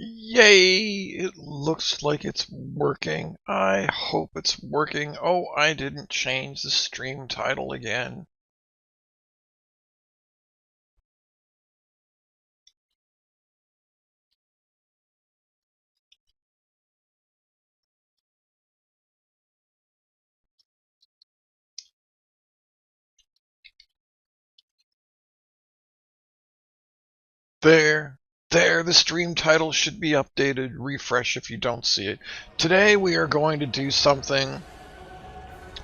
Yay! It looks like it's working. I hope it's working. Oh, I didn't change the stream title again. There, the stream title should be updated. Refresh if you don't see it. Today we are going to do something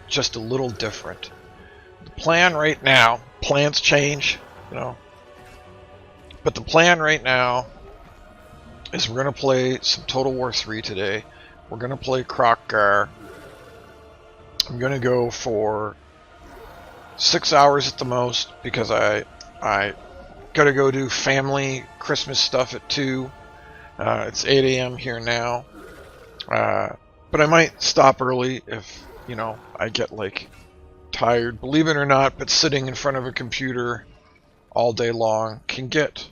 just a little different. The plan right now, plans change, you know, but the plan right now is we're going to play some Total War 3 today. We're going to play Kroq Gar. I'm going to go for 6 hours at the most because I gotta go do family Christmas stuff at 2. It's 8 a.m. here now. But I might stop early if, you know, I get, like, tired. Believe it or not, but sitting in front of a computer all day long can get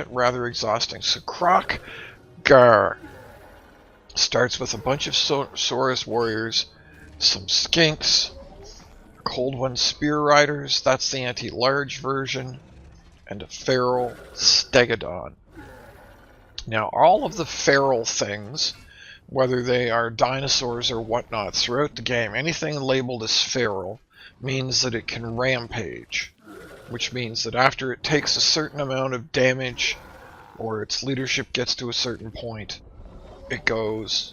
rather exhausting. So Kroq Gar starts with a bunch of Saurus warriors, some skinks, Cold One Spear Riders, that's the anti-large version, and a feral stegodon. Now, all of the feral things, whether they are dinosaurs or whatnot, throughout the game, anything labeled as feral means that it can rampage, which means that after it takes a certain amount of damage or its leadership gets to a certain point, it goes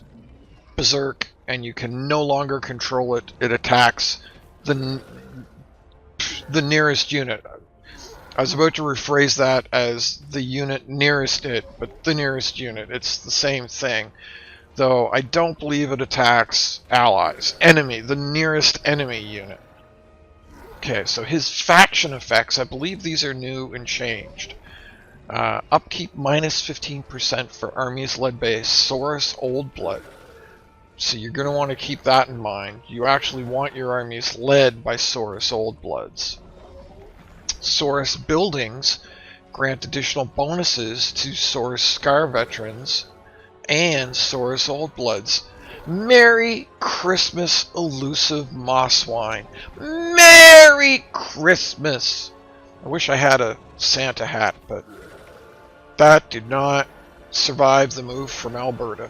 berserk and you can no longer control it. It attacks the nearest unit. I was about to rephrase that as the unit nearest it, but the nearest unit. It's the same thing. Though I don't believe it attacks allies. Enemy, the nearest enemy unit. Okay, so his faction effects, I believe these are new and changed. Upkeep minus 15% for armies led by a Saurus Old Blood. So you're going to want to keep that in mind. You actually want your armies led by Saurus Old Bloods. Saurus buildings grant additional bonuses to Saurus Scar veterans and Saurus Old Bloods. Merry Christmas, elusive Mosswine. Merry Christmas! I wish I had a Santa hat, but that did not survive the move from Alberta.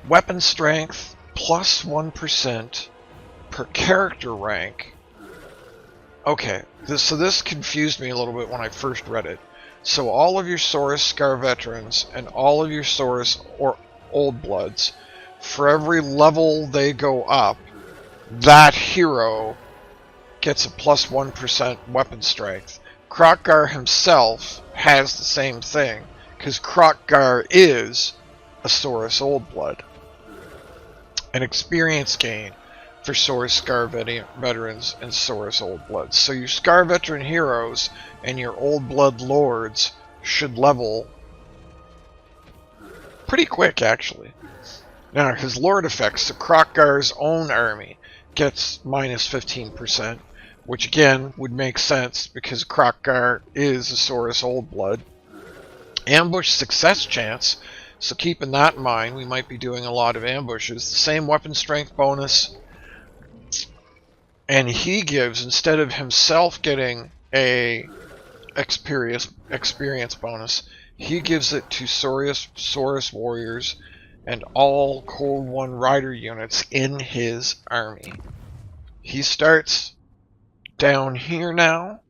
Weapon strength plus 1% per character rank. Okay, so this confused me a little bit when I first read it. So all of your Saurus Scar veterans and all of your Saurus or Old Bloods, for every level they go up, that hero gets a plus 1% weapon strength. Kroq Gar himself has the same thing, because Kroq Gar is a Saurus Old Blood. An experience gain for Saurus Scar veterans and Saurus Old Bloods. So your Scar veteran heroes and your Old Blood lords should level pretty quick, actually. Now, his lord effects, so Kroq Gar's own army gets minus 15%, which again would make sense because Kroq Gar is a Saurus Old Blood. Ambush success chance, so keeping that in mind, we might be doing a lot of ambushes. The same weapon strength bonus. And he gives, instead of himself getting a experience bonus, he gives it to Saurus warriors and all Cold One Rider units in his army. He starts down here now.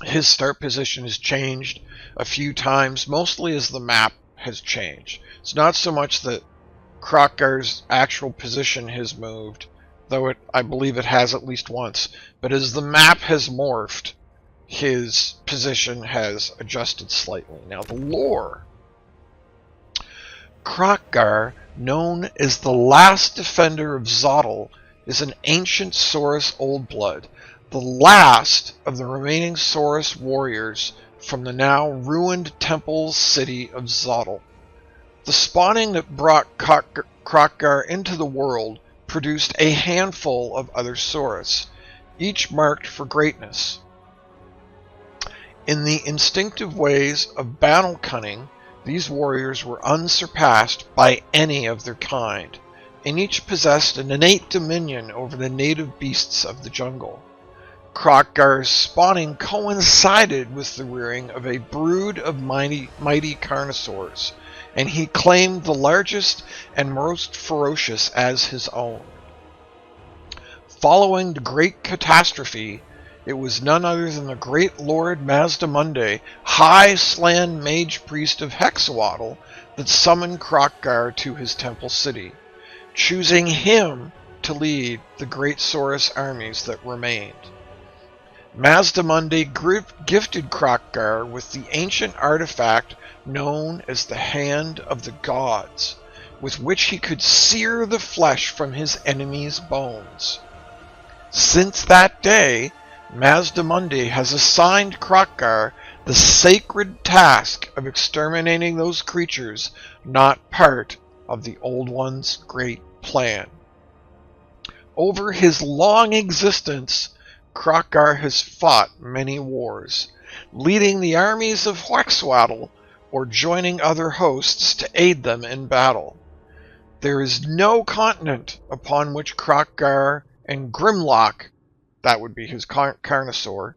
His start position has changed a few times, mostly as the map has changed. It's not so much that Kroq Gar's actual position has moved, though I believe it has at least once, but as the map has morphed, his position has adjusted slightly. Now, the lore. Kroq Gar, known as the last defender of Zotl, is an ancient Saurus Old Blood, the last of the remaining Saurus warriors from the now ruined temple city of Zotl. The spawning that brought Kroq Gar into the world produced a handful of other Saurus, each marked for greatness. In the instinctive ways of battle cunning, these warriors were unsurpassed by any of their kind, and each possessed an innate dominion over the native beasts of the jungle. Kroq-Gar's spawning coincided with the rearing of a brood of mighty carnosaurs, and he claimed the largest and most ferocious as his own. Following the Great Catastrophe, it was none other than the great Lord Mazdamunde, High Slan Mage Priest of Hexawatl, that summoned Kroq-Gar to his temple city, choosing him to lead the great Saurus armies that remained. Mazdamunde gifted Kroq-Gar with the ancient artifact known as the Hand of the Gods, with which he could sear the flesh from his enemies' bones. Since that day, Mazdamunde has assigned Kroq-Gar the sacred task of exterminating those creatures not part of the Old One's great plan. Over his long existence, Kroq-Gar has fought many wars, leading the armies of Hexawatl or joining other hosts to aid them in battle. There is no continent upon which Kroq-Gar and Grimlock, that would be his Carnosaur,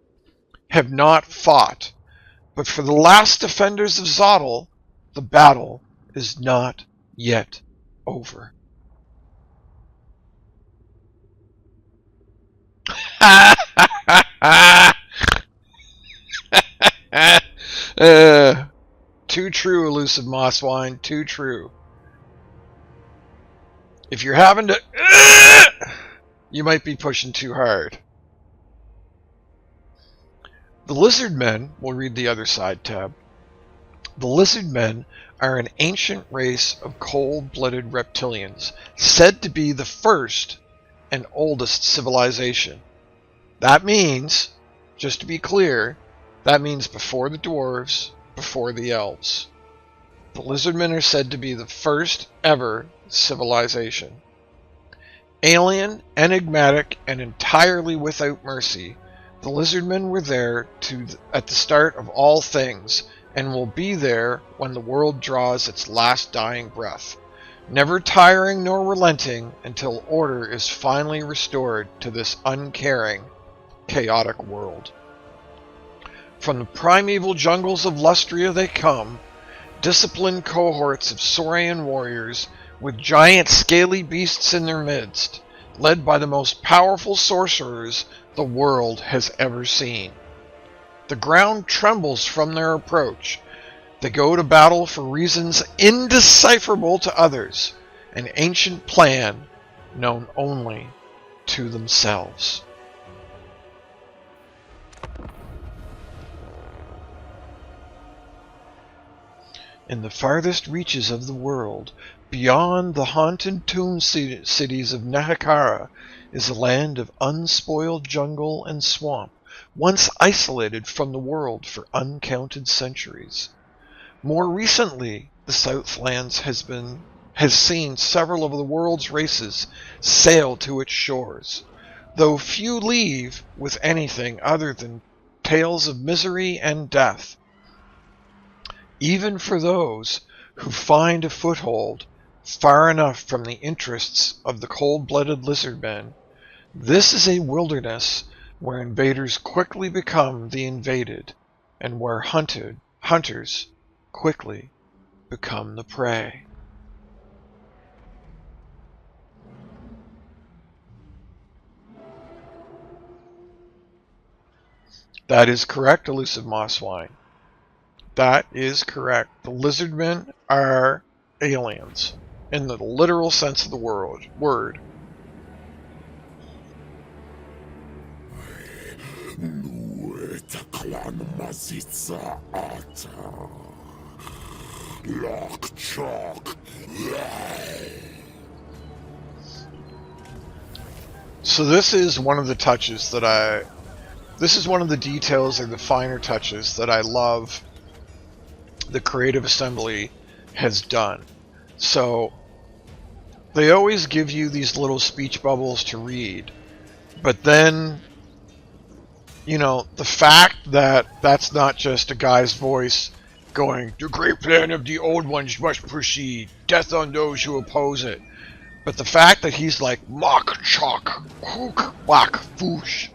have not fought. But for the last defenders of Zotl, the battle is not yet over. Too true, elusive Mosswine, too true. If you're having to... you might be pushing too hard. The lizard men, we'll read the other side tab. The lizard men are an ancient race of cold-blooded reptilians, said to be the first and oldest civilization. That means, just to be clear, that means before the dwarves, before the elves. The lizardmen are said to be the first ever civilization. Alien, enigmatic, and entirely without mercy, the lizardmen were there at the start of all things, and will be there when the world draws its last dying breath, never tiring nor relenting until order is finally restored to this uncaring, chaotic world. From the primeval jungles of Lustria they come, disciplined cohorts of saurian warriors with giant scaly beasts in their midst, led by the most powerful sorcerers the world has ever seen. The ground trembles from their approach. They go to battle for reasons indecipherable to others, an ancient plan known only to themselves. In the farthest reaches of the world, beyond the haunted tomb cities of Nahakara, is a land of unspoiled jungle and swamp, once isolated from the world for uncounted centuries. More recently, the Southlands has seen several of the world's races sail to its shores, though few leave with anything other than tales of misery and death. Even for those who find a foothold far enough from the interests of the cold-blooded lizardmen, this is a wilderness where invaders quickly become the invaded, and where hunters quickly become the prey. That is correct, elusive Mosswine. That is correct. The lizardmen are aliens, in the literal sense of the word. So this is one of the touches that this is one of the details or the finer touches that I love the Creative Assembly has done. So they always give you these little speech bubbles to read, but then you know, the fact that that's not just a guy's voice going, the great plan of the old ones must proceed, death on those who oppose it. But the fact that he's like, Mach Chok, Hook, Wak, Foosh.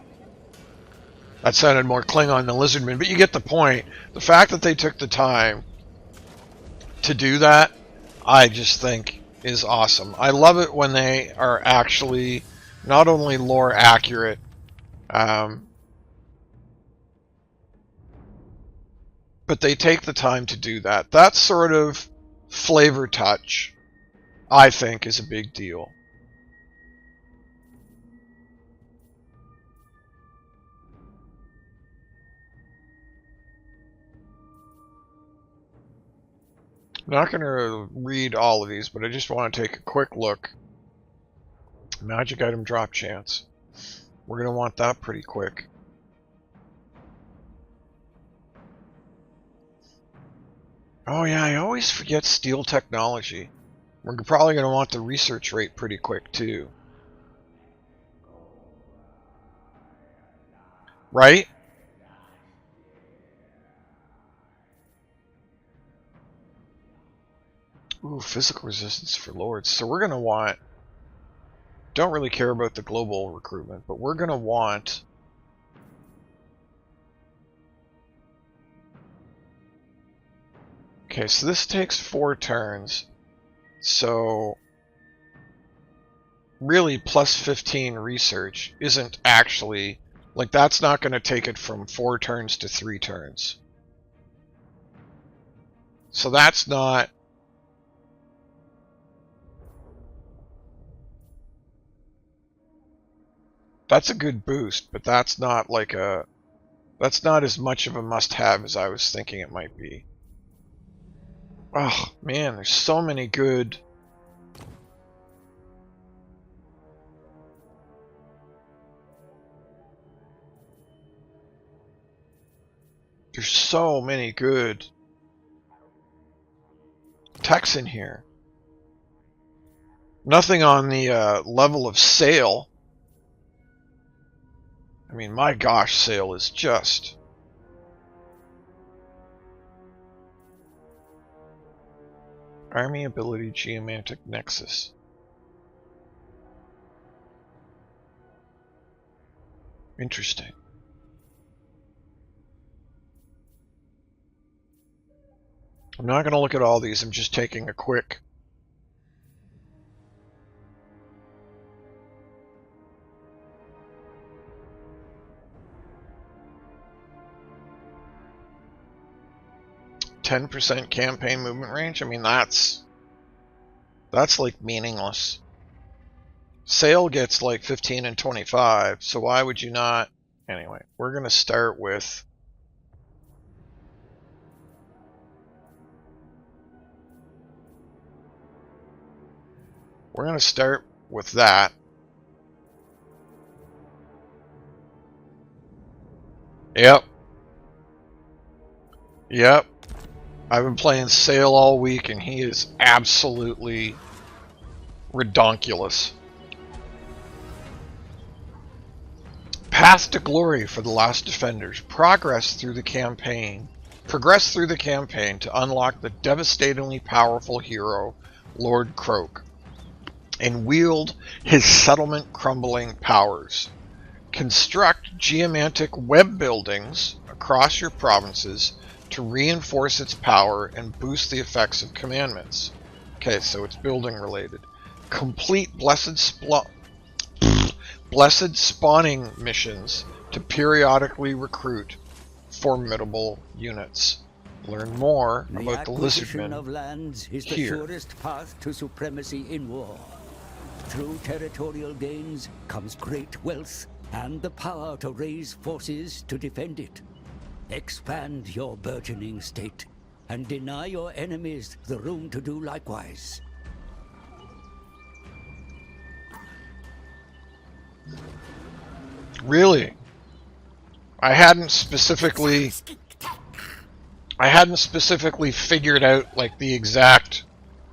That sounded more Klingon than Lizardman, but you get the point. The fact that they took the time to do that, I just think is awesome. I love it when they are actually not only lore accurate, but they take the time to do that. That sort of flavor touch, I think, is a big deal. I'm not going to read all of these, but I just want to take a quick look. Magic item drop chance. We're going to want that pretty quick. Oh yeah, I always forget steel technology. We're probably going to want the research rate pretty quick too. Right? Ooh, physical resistance for lords. So we're going to want... Don't really care about the global recruitment, but we're going to want... Okay, so this takes 4 turns. So... really, plus 15 research isn't actually... Like, that's not going to take it from 4 turns to 3 turns. So that's not... That's a good boost, but that's not like a... That's not as much of a must-have as I was thinking it might be. Oh, man, there's so many good... There's so many good techs in here. Nothing on the level of sail. I mean, my gosh, sail is just... Army ability geomantic nexus. Interesting. I'm not going to look at all these, I'm just taking a quick... %10 campaign movement range? I mean, that's like meaningless. Sail gets like 15 and 25, so why would you not? Anyway, we're going to start with... We're going to start with that. Yep. Yep. I've been playing Sail all week, and he is absolutely redonkulous. Path to glory for the Last Defenders. Progress through the campaign to unlock the devastatingly powerful hero, Lord Kroq, and wield his settlement-crumbling powers. Construct geomantic web buildings across your provinces to reinforce its power and boost the effects of commandments. Okay, so it's building related. Complete blessed spawning missions to periodically recruit formidable units. Learn more about the Lizardmen of lands is the here. surest path to supremacy in war. Through territorial gains comes great wealth and the power to raise forces to defend it. Expand your burgeoning state and deny your enemies the room to do likewise. Really? I hadn't specifically figured out like the exact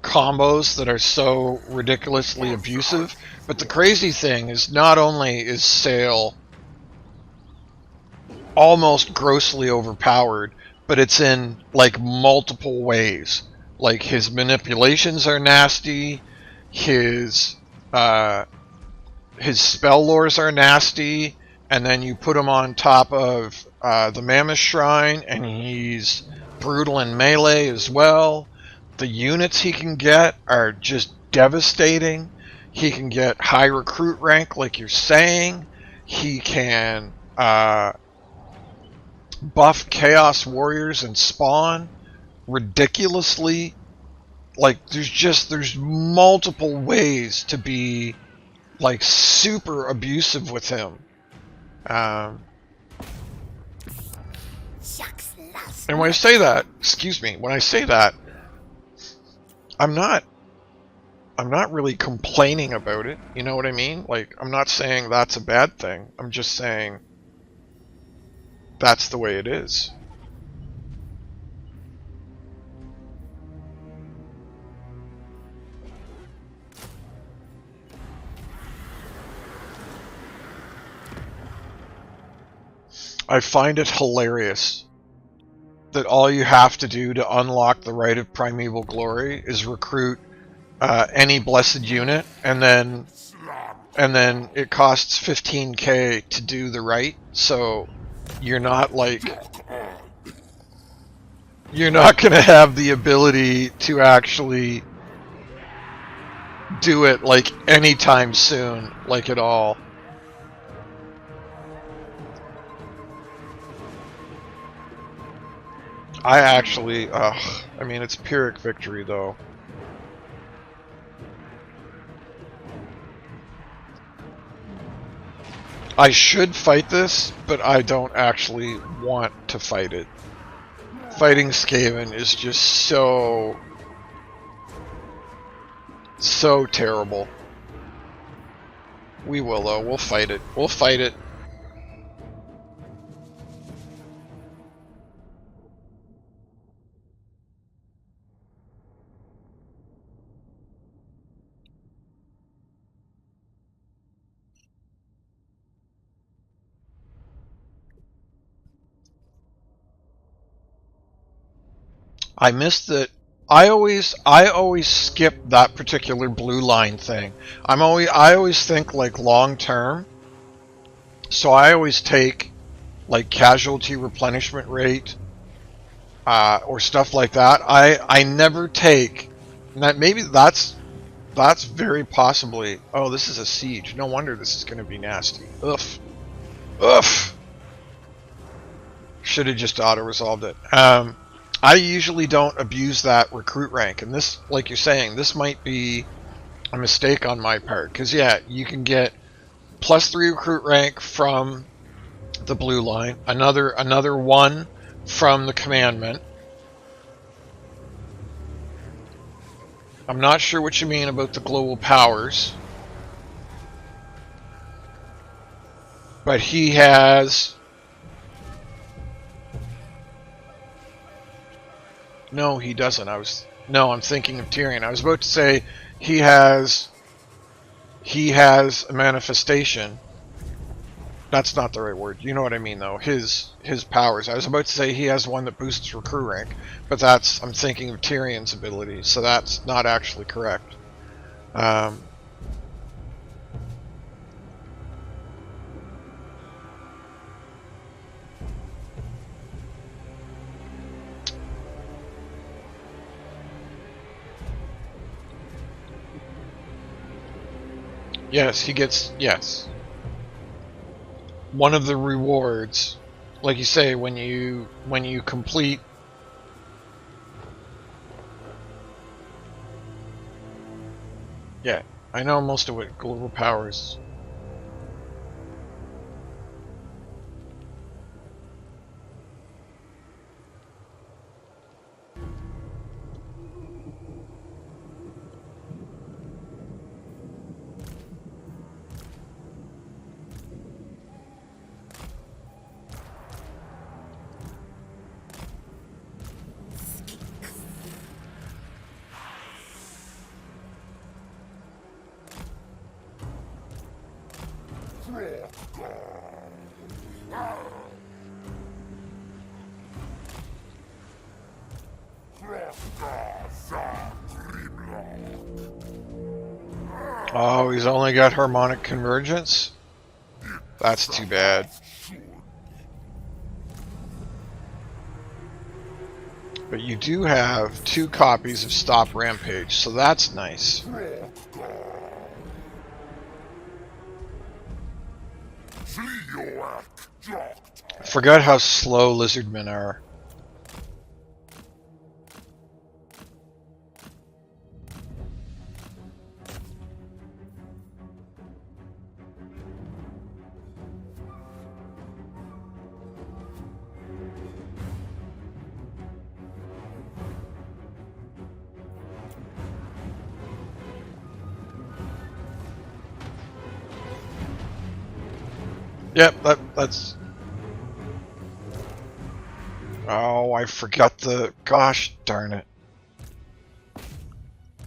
combos that are so ridiculously abusive, but the crazy thing is not only is Sail almost grossly overpowered, but it's in like multiple ways. Like his manipulations are nasty, his spell lores are nasty, and then you put him on top of the Mammoth Shrine, and he's brutal in melee as well. The units he can get are just devastating. He can get high recruit rank, like you're saying. He can buff Chaos Warriors and spawn ridiculously. Like, there's multiple ways to be like super abusive with him. And when I say that, excuse me, when I say that, I'm not really complaining about it. You know what I mean? Like, I'm not saying that's a bad thing. I'm just saying that's the way it is. I find it hilarious that all you have to do to unlock the Rite of Primeval Glory is recruit any blessed unit, and then it costs 15k to do the rite. So you're not gonna have the ability to actually do it like anytime soon, like at all. I actually, I mean, it's Pyrrhic victory though. I should fight this, but I don't actually want to fight it. Fighting Skaven is just so terrible. We will though, we'll fight it. We'll fight it. I missed it. I always skip that particular blue line thing. I always think like long term. So I always take like casualty replenishment rate or stuff like that. I never take that. Maybe that's very possibly. Oh, this is a siege. No wonder this is going to be nasty. Ugh. Ugh. Should have just auto resolved it. I usually don't abuse that recruit rank, and this, like you're saying, this might be a mistake on my part, because yeah, you can get +3 recruit rank from the blue line, another 1 from the commandment. I'm not sure what you mean about the global powers, but he has... No, he doesn't. I'm thinking of Tyrion. I was about to say he has a manifestation. That's not the right word. You know what I mean, though. His powers. I was about to say he has one that boosts recruit rank, but I'm thinking of Tyrion's ability, so that's not actually correct. Yes, he gets, yes. One of the rewards, like you say, when you complete... Yeah, I know most of what global powers... Oh, he's only got harmonic convergence? That's too bad. But you do have 2 copies of Stop Rampage, so that's nice. I forgot how slow lizardmen are. Yep, that's... Oh, I forgot the... Gosh darn it.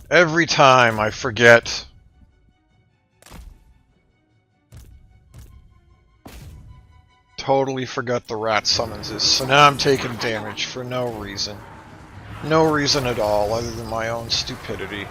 Every time I forget... Totally forgot the rat summonses, so now I'm taking damage for no reason. No reason at all, other than my own stupidity.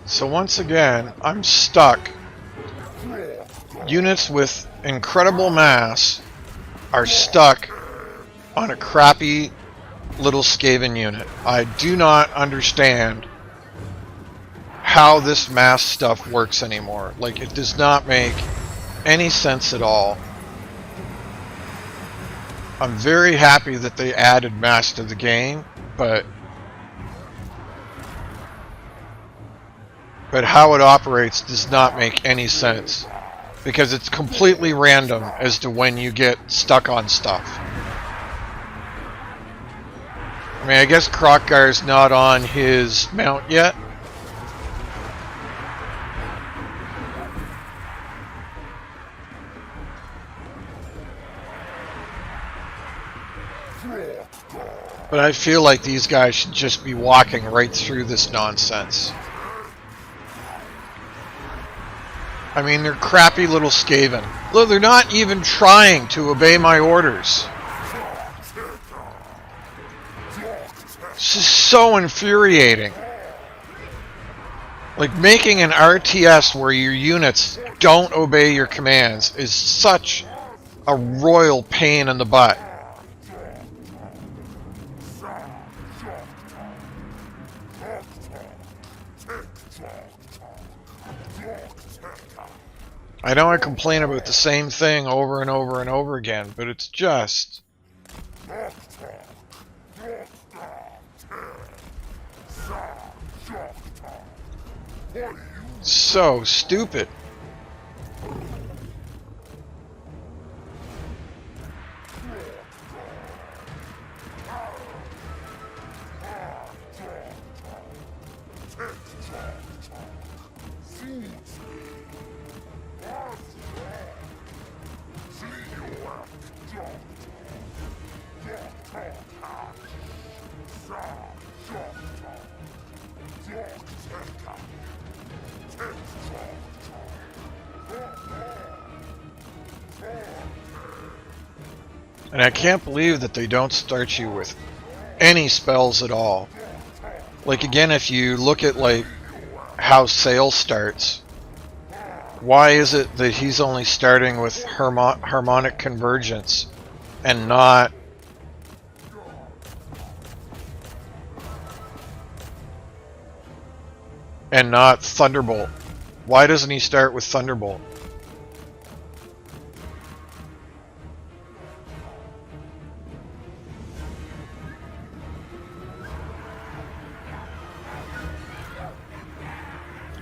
So once again, I'm stuck. Units with incredible mass are stuck on a crappy little Skaven unit. I do not understand how this mass stuff works anymore. Like, it does not make any sense at all. I'm very happy that they added mass to the game, but how it operates does not make any sense, because it's completely random as to when you get stuck on stuff. I mean, I guess Kroq-Gar is not on his mount yet. But I feel like these guys should just be walking right through this nonsense. I mean, they're crappy little Skaven. Look, they're not even trying to obey my orders. This is so infuriating. Like, making an RTS where your units don't obey your commands is such a royal pain in the butt. I know I complain about the same thing over and over and over again, but it's just... so stupid. And I can't believe that they don't start you with any spells at all. Like, again, if you look at, like, how Sail starts, why is it that he's only starting with harmonic convergence and not... Thunderbolt? Why doesn't he start with Thunderbolt?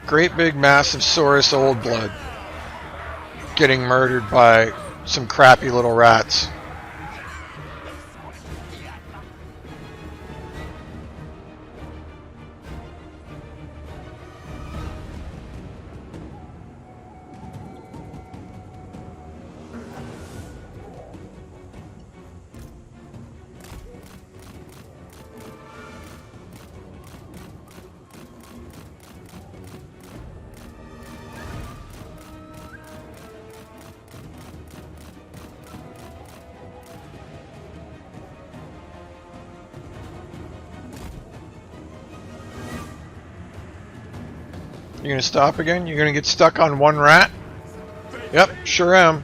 Great big massive Saurus old blood getting murdered by some crappy little rats. You gonna stop again? You're gonna get stuck on one rat? Yep, sure am.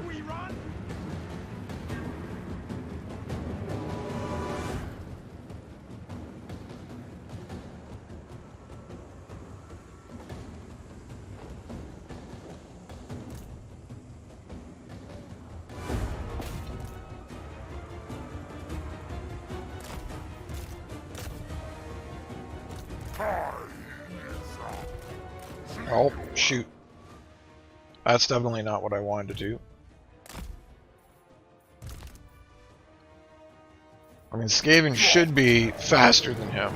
Oh, shoot. That's definitely not what I wanted to do. I mean, Skaven should be faster than him.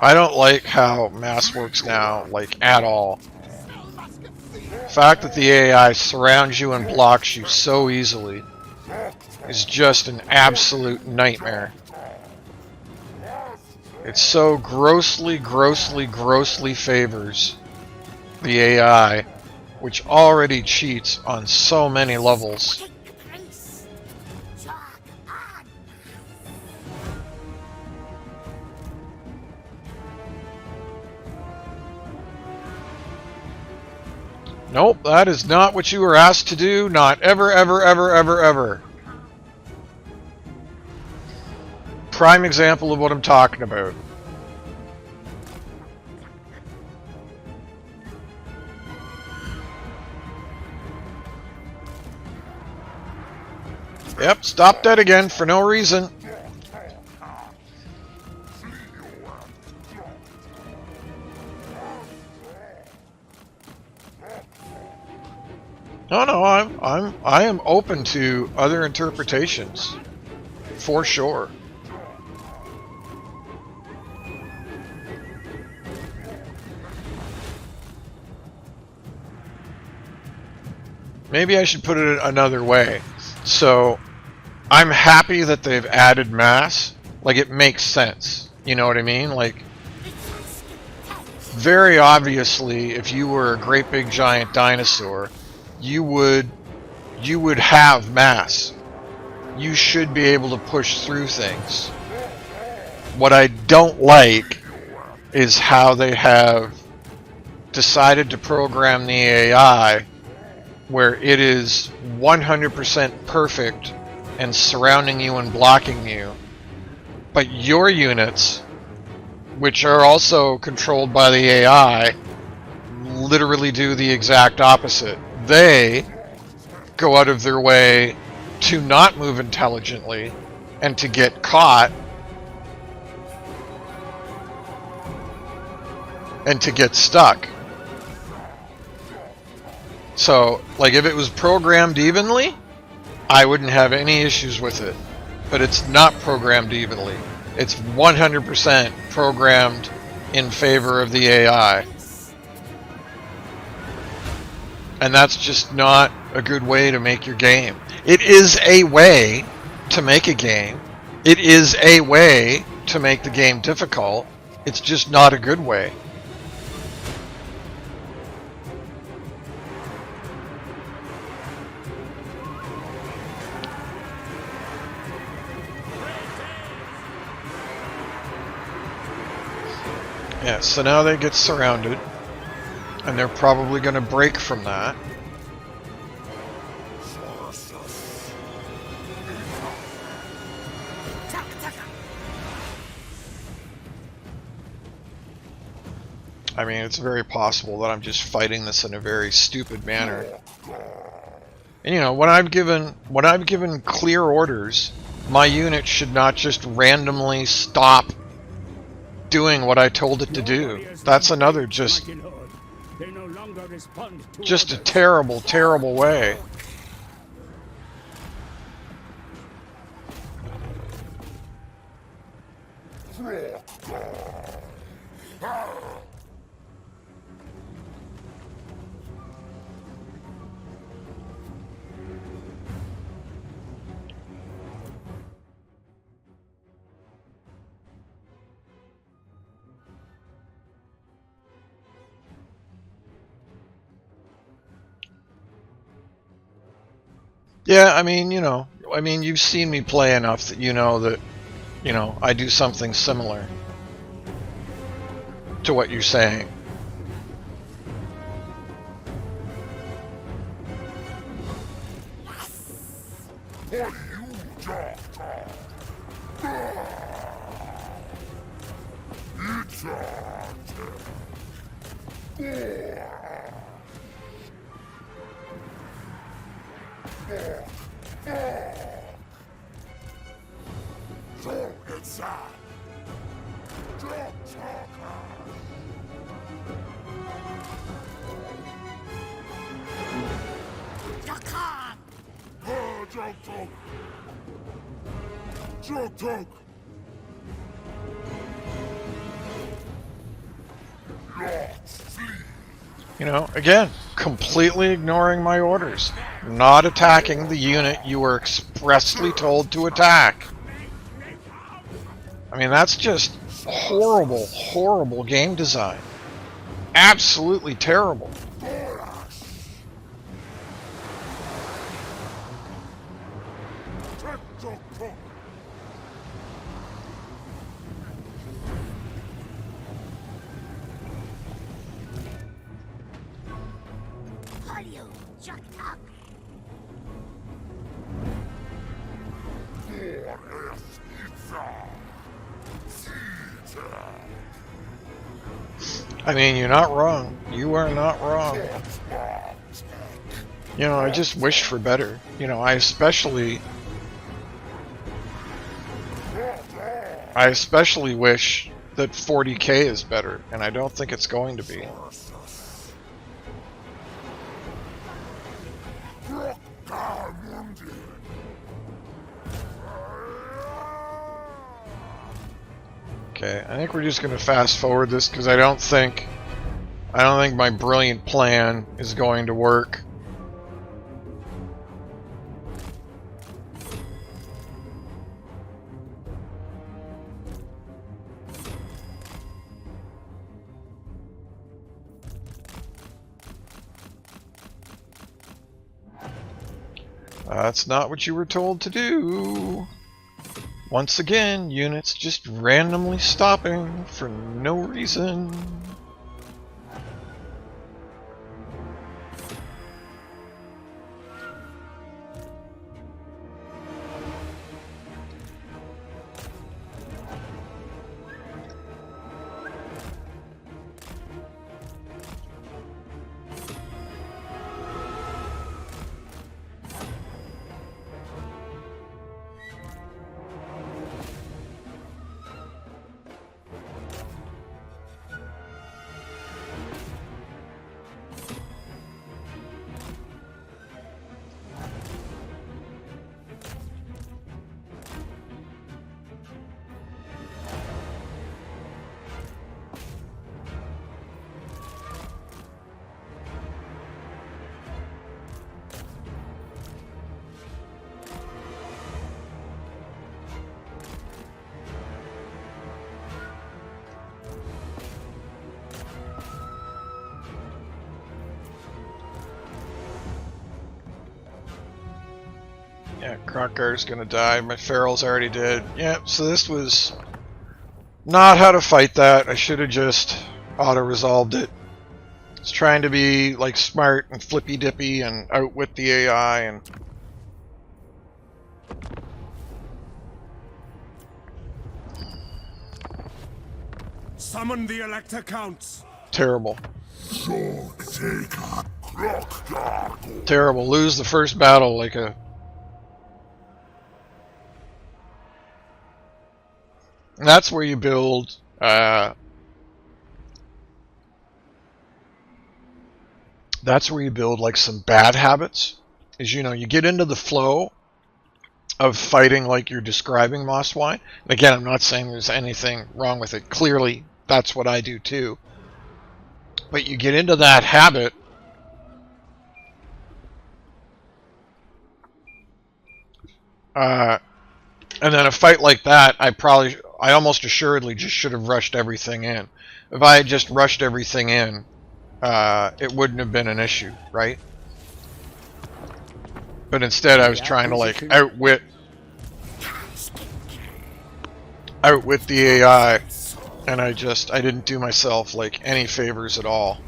I don't like how mass works now, like, at all. The fact that the AI surrounds you and blocks you so easily is just an absolute nightmare. It so grossly, grossly, grossly favors the AI, which already cheats on so many levels. Nope, that is not what you were asked to do. Not ever, ever, ever, ever, ever. Prime example of what I'm talking about. Yep, stop that again for no reason. No, I am open to other interpretations, for sure. Maybe I should put it another way. So, I'm happy that they've added mass. Like, it makes sense. You know what I mean? Like, very obviously, if you were a great big giant dinosaur, you would have mass. You should be able to push through things. What I don't like is how they have decided to program the AI where it is 100% perfect and surrounding you and blocking you, but your units, which are also controlled by the AI, literally do the exact opposite. They go out of their way to not move intelligently and to get caught and to get stuck. So, like, if it was programmed evenly, I wouldn't have any issues with it. But it's not programmed evenly. It's 100% programmed in favor of the AI. And that's just not a good way to make your game. It is a way to make a game. It is a way to make the game difficult. It's just not a good way. Yeah, so now they get surrounded, and they're probably going to break from that. I mean, it's very possible that I'm just fighting this in a very stupid manner. And you know, when I've given clear orders My unit should not just randomly stop doing what I told it to do. That's another just a terrible, terrible way. Yeah, I mean, you've seen me play enough that you know that, I do something similar to what you're saying. Again, completely ignoring my orders. Not attacking the unit you were expressly told to attack. I mean, that's just horrible, horrible game design. Absolutely terrible. I mean, you're not wrong. You are not wrong. I just wish for better. I especially wish that 40k is better, and I don't think it's going to be. Okay, I think we're just going to fast forward this because I don't think my brilliant plan is going to work. That's not what you were told to do. Once again, units just randomly stopping for no reason. Yeah, Kroq-Gar's gonna die. My Feral's already dead. Yeah, so this was not how to fight that. I should have just auto-resolved it. It's trying to be like smart and flippy-dippy and outwit the AI and... Summon the Elector Counts. Terrible. Terrible. Lose the first battle like a And that's where you build like some bad habits. Is, you know, you get into the flow of fighting like you're describing, Moss Wine. And again, I'm not saying there's anything wrong with it. Clearly, that's what I do too. But you get into that habit, and then a fight like that, I almost assuredly just should have rushed everything in. If I had just rushed everything in, it wouldn't have been an issue, right? But instead, I was trying to like outwit the AI, and I didn't do myself like any favors at all.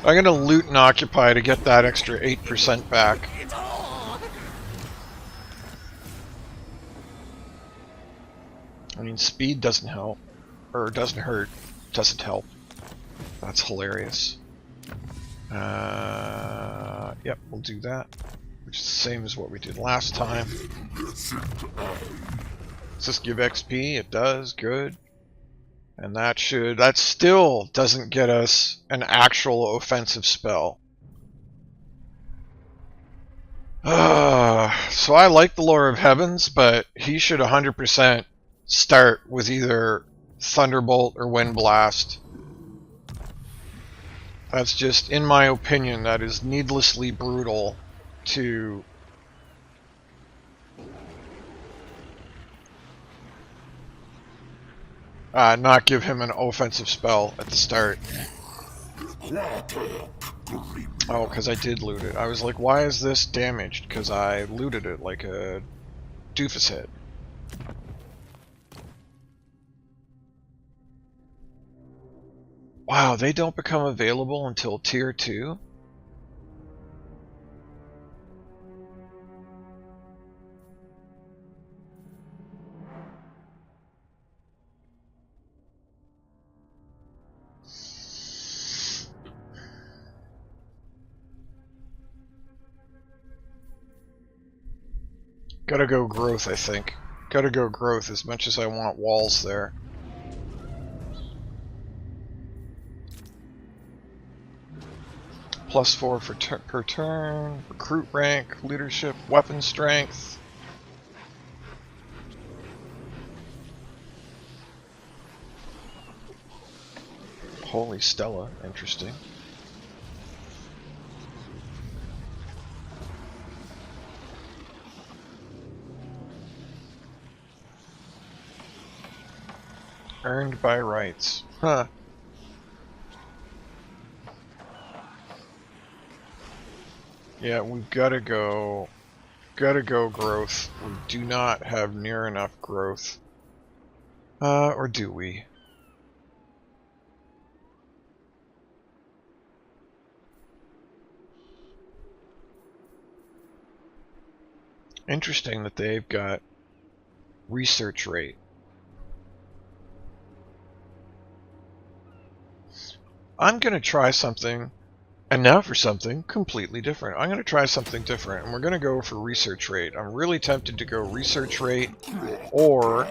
I'm gonna loot and occupy to get that extra 8% back. I mean, speed doesn't help. Or doesn't hurt. Doesn't help. That's hilarious. Yep, we'll do that. Which is the same as what we did last time. Does this give XP? It does. Good. And that still doesn't get us an actual offensive spell. So I like the Lord of Heavens, but he should 100% start with either Thunderbolt or Wind Blast. That's just, in my opinion, that is needlessly brutal to not give him an offensive spell at the start. Oh, because I did loot it. I was like, why is this damaged? Because I looted it like a doofus head. Wow, they don't become available until Tier 2? Gotta go growth, I think. Gotta go growth as much as I want walls there. +4 for per turn, recruit rank, leadership, weapon strength. Holy Stella, interesting. Earned by rights. Huh. Yeah, we've gotta go growth. We do not have near enough growth. Or do we? Interesting that they've got research rate. I'm gonna try something. And now for something completely different. I'm going to try something different, and we're going to go for research rate. I'm really tempted to go research rate or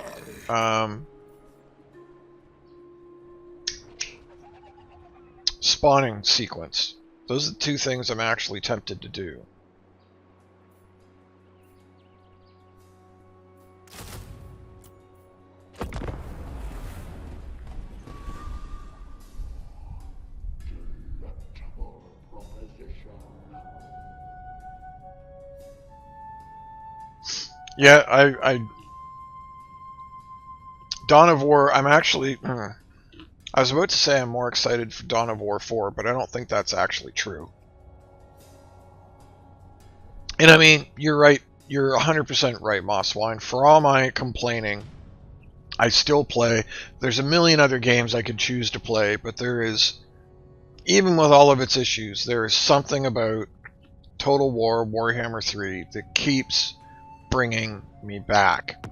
spawning sequence. Those are the two things I'm actually tempted to do. Yeah, I Dawn of War, I'm actually... I was about to say I'm more excited for Dawn of War 4, but I don't think that's actually true. And I mean, you're right. You're 100% right, Mosswine. For all my complaining, I still play. There's a million other games I could choose to play, but there is... Even with all of its issues, there is something about Total War, Warhammer 3, that keeps bringing me back.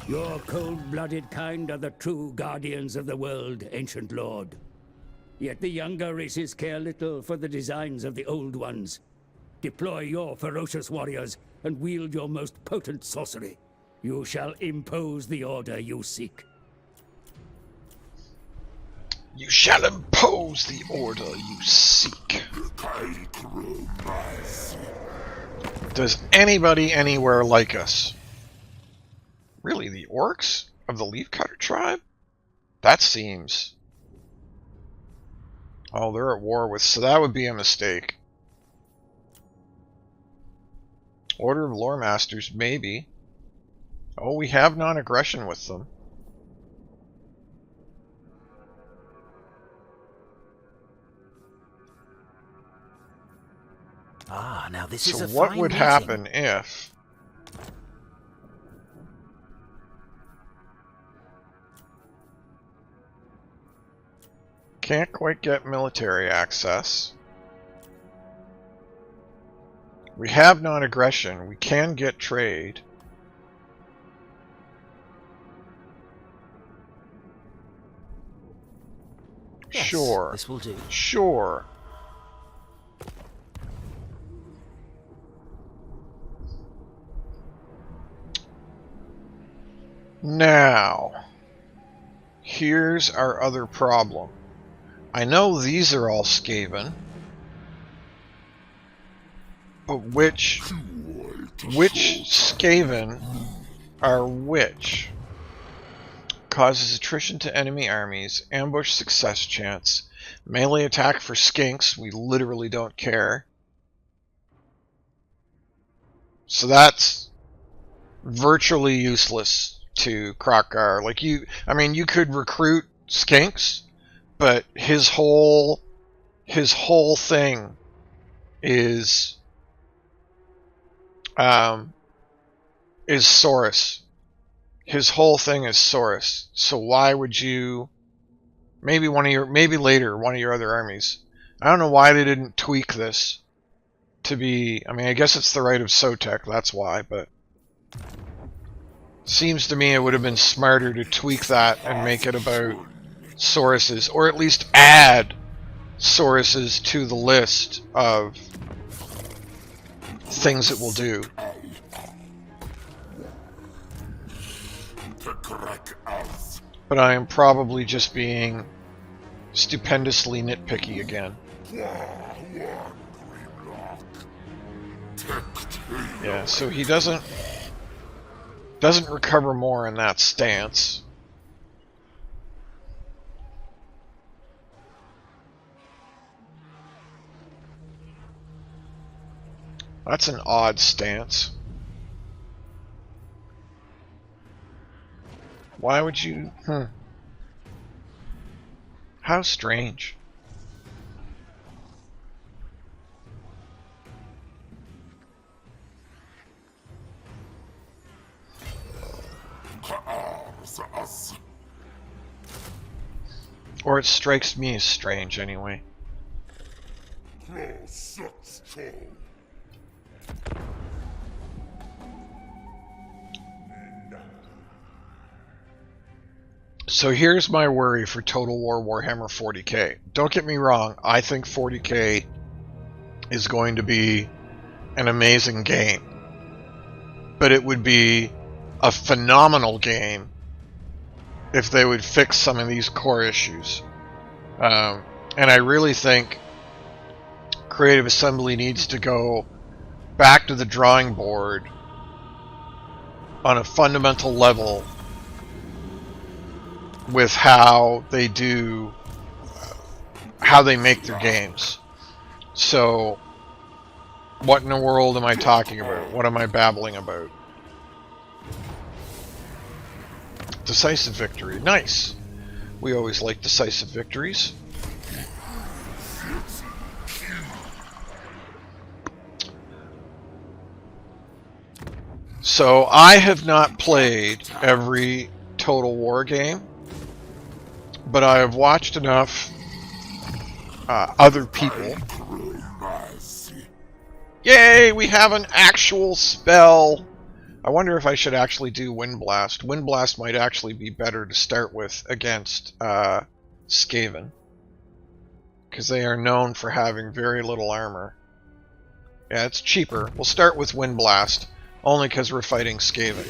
Your cold-blooded kind are the true guardians of the world, ancient lord. Yet the younger races care little for the designs of the old ones. Deploy your ferocious warriors and wield your most potent sorcery. You shall impose the order you seek. You shall impose the order you seek. Does anybody anywhere like us? Really, the orcs of the Leafcutter tribe? That seems... Oh, they're at war with... So that would be a mistake. Order of Lore Masters, maybe. Oh, we have non-aggression with them. Ah, now this is a So what fine would meeting. happen if... Can't quite get military access. We have non-aggression. We can get trade. Yes, Sure. this will do. Sure. Now, here's our other problem. I know these are all Skaven, but which Skaven are which? Causes attrition to enemy armies, ambush success chance, melee attack for skinks, we literally don't care. So that's virtually useless to Kroq-Gar. Like I mean, you could recruit skinks, but his whole thing is Saurus. His whole thing is Saurus. So why would you? Maybe later one of your other armies. I don't know why they didn't tweak this to be. I mean, I guess it's the right of Sotek. That's why, but seems to me it would have been smarter to tweak that and make it about Sauruses, or at least add Sauruses to the list of things it will do. But I am probably just being stupendously nitpicky again. Yeah, so he doesn't recover more in that stance. That's an odd stance. Why would you... How strange. Or it strikes me as strange, anyway. So here's my worry for Total War Warhammer 40k. Don't get me wrong, I think 40k is going to be an amazing game. But it would be a phenomenal game if they would fix some of these core issues. And I really think Creative Assembly needs to go back to the drawing board on a fundamental level with how they make their games. So, what in the world am I talking about? What am I babbling about? Decisive victory. Nice. We always like decisive victories. So, I have not played every Total War game, but I have watched enough other people. Yay, we have an actual spell I wonder if I should actually do Wind Blast. Wind Blast might actually be better to start with against Skaven, because they are known for having very little armor. Yeah, it's cheaper. We'll start with Wind Blast, only because we're fighting Skaven.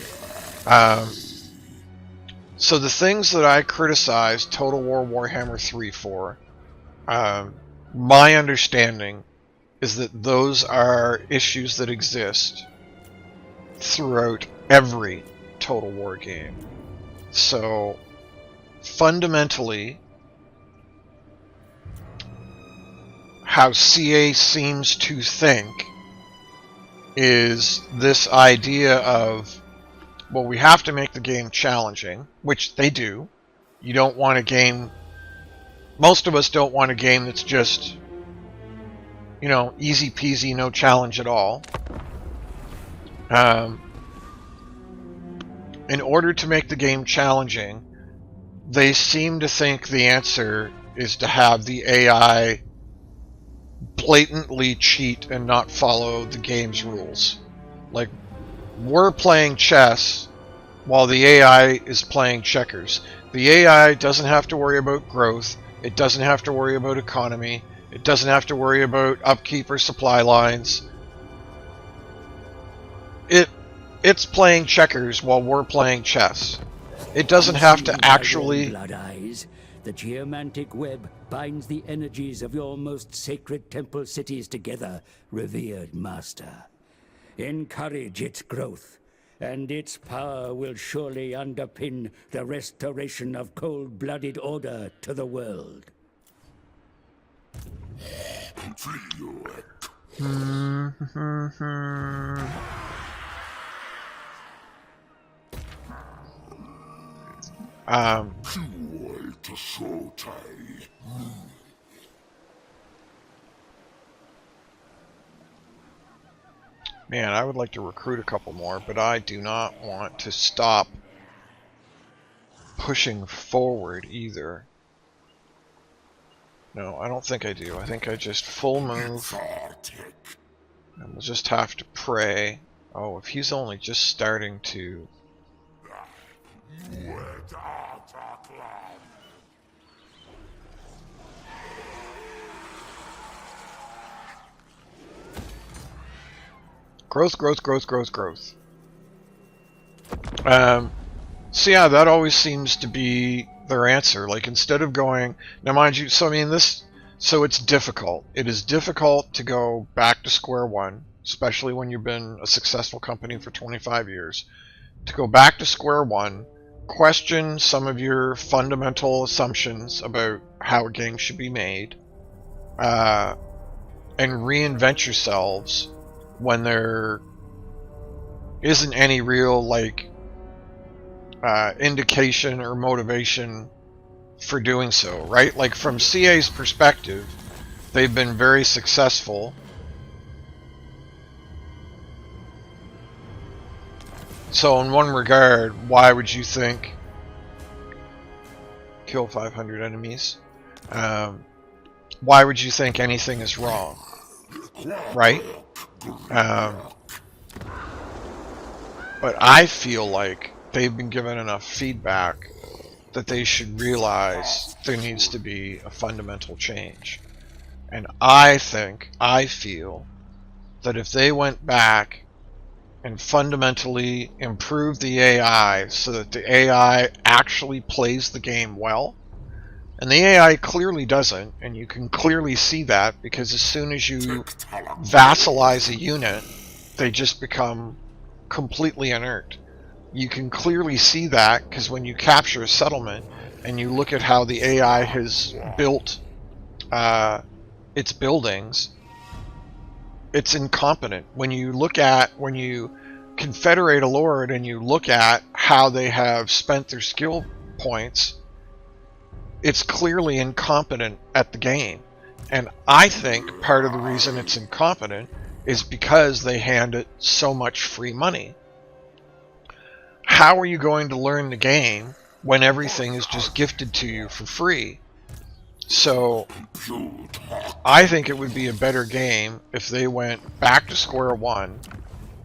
So the things that I criticized Total War Warhammer 3 for, my understanding is that those are issues that exist throughout every Total War game. So, fundamentally, how CA seems to think is this idea of, well, we have to make the game challenging, which they do. You don't want a game... Most of us don't want a game that's just, you know, easy peasy, no challenge at all. In order to make the game challenging, they seem to think the answer is to have the AI blatantly cheat and not follow the game's rules. Like, we're playing chess while the AI is playing checkers. The AI doesn't have to worry about growth. It doesn't have to worry about economy. It doesn't have to worry about upkeep or supply lines. It's playing checkers while we're playing chess. It doesn't have to actually... Blood eyes, the geomantic web binds the energies of your most sacred temple cities together, revered master. Encourage its growth, and its power will surely underpin the restoration of cold-blooded order to the world. Man, I would like to recruit a couple more, but I do not want to stop pushing forward either. No, I don't think I do. I think I just full move. And we'll just have to pray. Oh, if he's only just starting to... Growth, growth, growth, growth, growth. So yeah, that always seems to be their answer. Like, instead of going... Now mind you, so I mean this... So it's difficult. It is difficult to go back to square one, especially when you've been a successful company for 25 years. To go back to square one, question some of your fundamental assumptions about how a game should be made, and reinvent yourselves when there isn't any real, like, indication or motivation for doing so, right? Like, from CA's perspective, they've been very successful. So in one regard, why would you think kill 500 enemies? Why would you think anything is wrong? Right? But I feel like they've been given enough feedback that they should realize there needs to be a fundamental change. And I feel that if they went back and fundamentally improved the AI so that the AI actually plays the game well, and the AI clearly doesn't, and you can clearly see that because as soon as you vassalize a unit, they just become completely inert. You can clearly see that because when you capture a settlement and you look at how the AI has built its buildings, it's incompetent. When you confederate a lord and you look at how they have spent their skill points, it's clearly incompetent at the game. And I think part of the reason it's incompetent is because they hand it so much free money. How are you going to learn the game when everything is just gifted to you for free? So I think it would be a better game if they went back to square one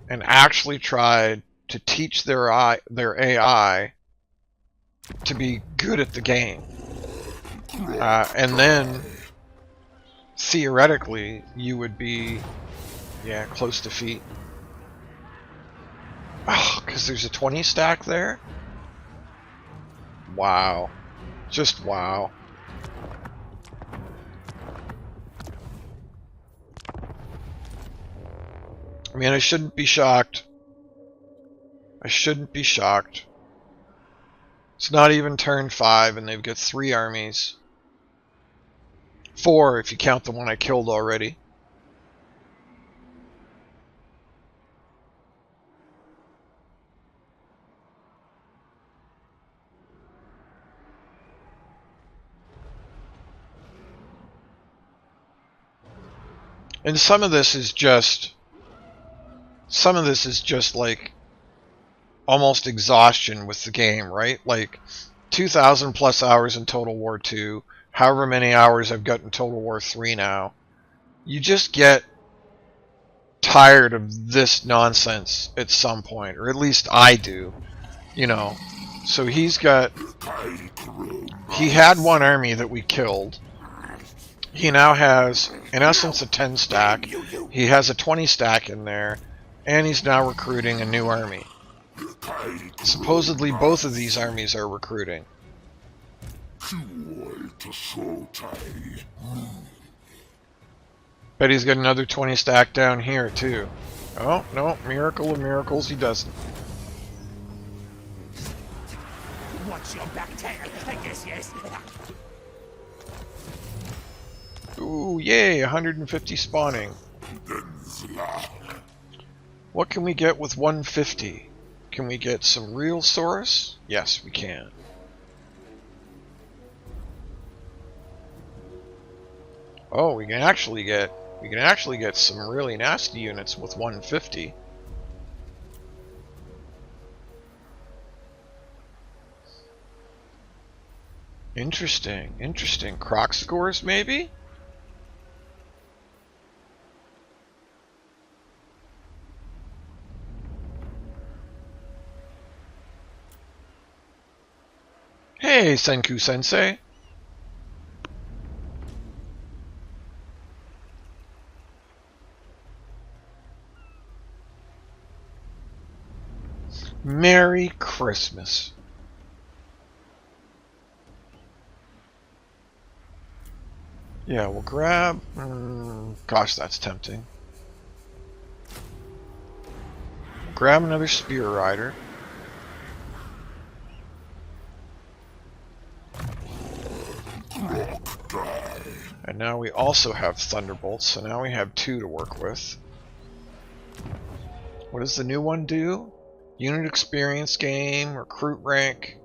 and actually tried to teach their AI to be good at the game. And then, theoretically, you would be, yeah, close to feet. Oh, because there's a 20 stack there? Wow. Just wow. I mean, I shouldn't be shocked. I shouldn't be shocked. It's not even turn 5 and they've got 3 armies. 4 if you count the one I killed already. And some of this is just like almost exhaustion with the game, right? Like 2,000 plus hours in Total War 2, however many hours I've got in Total War 3 now. You just get tired of this nonsense at some point, or at least I do, you know. So he had one army that we killed. He now has, in essence, a 10 stack. He has a 20 stack in there, and he's now recruiting a new army. Supposedly both of these armies are recruiting. Bet he's got another 20 stack down here, too. Oh, no, miracle of miracles, he doesn't. Watch your back tail. Yes. Ooh, yay, 150 spawning. What can we get with 150? Can we get some real Saurus? Yes, we can. Oh, we can actually get some really nasty units with 150. Interesting. Kroq-Gars, maybe? Hey, Senku-sensei. Merry Christmas. Yeah, we'll grab... gosh, that's tempting. Grab another Spear Rider. And now we also have Thunderbolts, so now we have 2 to work with. What does the new one do? Unit experience gain, recruit rank,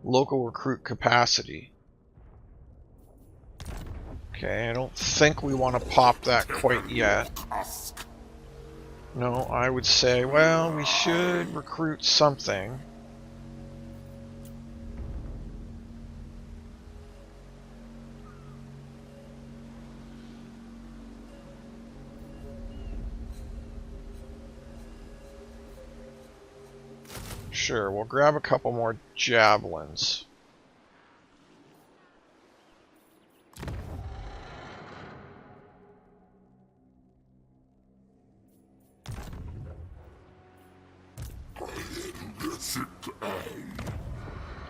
local recruit capacity. Okay, I don't think we want to pop that quite yet. No, I would say, well, we should recruit something. Sure, we'll grab a couple more javelins.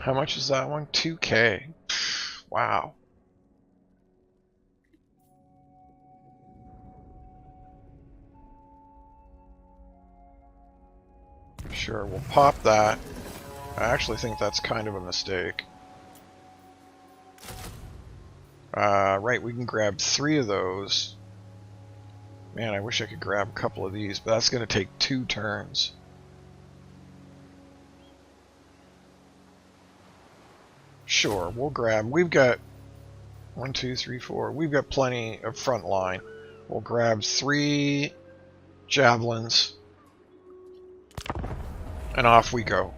How much is that one? 2K. Wow. Sure, we'll pop that. I actually think that's kind of a mistake. Right, we can grab 3 of those. Man, I wish I could grab a couple of these, but that's going to take 2 turns. Sure, we'll grab... We've got 1, 2, 3, 4. We've got plenty of front line. We'll grab 3 javelins. And off we go.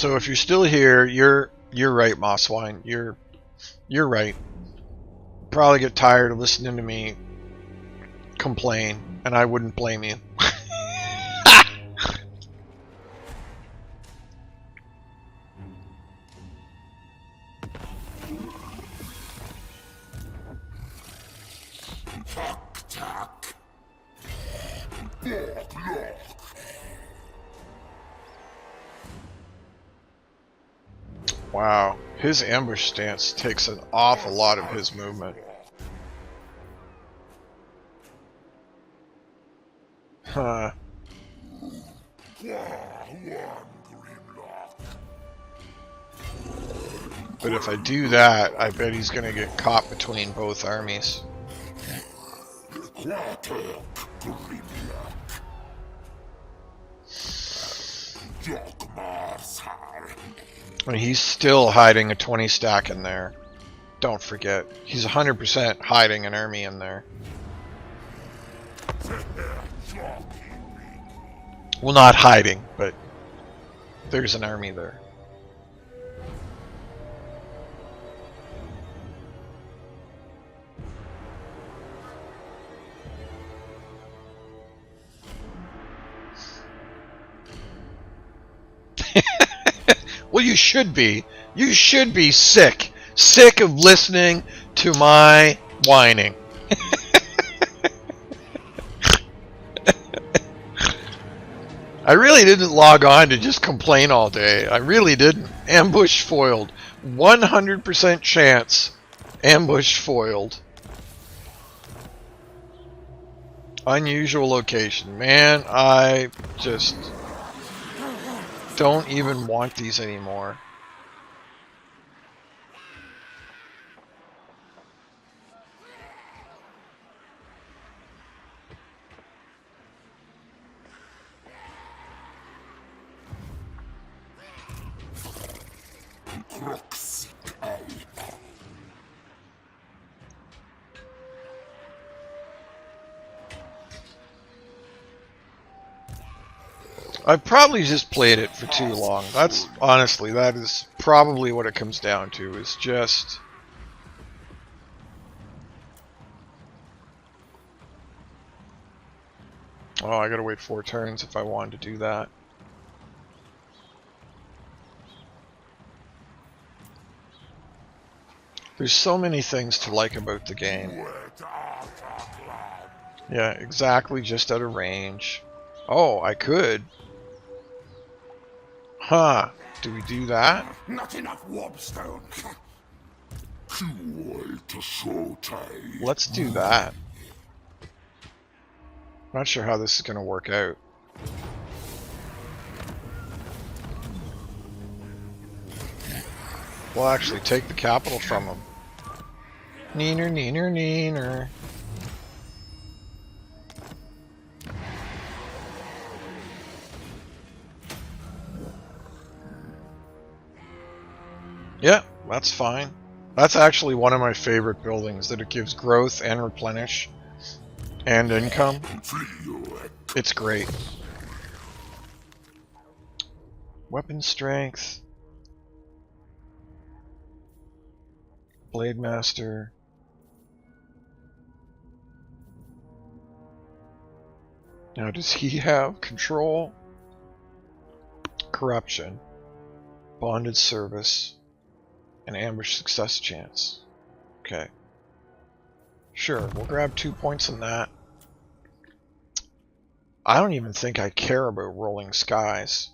So if you're still here, you're right, Mosswine. You're right. Probably get tired of listening to me complain, and I wouldn't blame you. Wow, his ambush stance takes an awful lot of his movement. Huh. But if I do that, I bet he's gonna get caught between both armies. And he's still hiding a 20 stack in there. Don't forget, he's 100% hiding an army in there. Well, not hiding, but there's an army there. Well, you should be. You should be sick. Sick of listening to my whining. I really didn't log on to just complain all day. I really didn't. Ambush foiled. 100% chance. Ambush foiled. Unusual location. Man, I just don't even want these anymore. I've probably just played it for too long. That's honestly, that is probably what it comes down to, is just oh, I gotta wait 4 turns if I wanted to do that. There's so many things to like about the game. Yeah, exactly, just out of range. Oh, I could. Huh. Do we do that? Not enough warpstone. Let's do that. Not sure how this is going to work out. We'll actually take the capital from him. Neener, neener, neener. Yeah, that's fine. That's actually one of my favorite buildings, that it gives growth and replenish and income. It's great. Weapon strength. Blade Master. Now, does he have control? Corruption. Bonded service. And ambush success chance. Okay. Sure, we'll grab 2 points in that. I don't even think I care about rolling skies.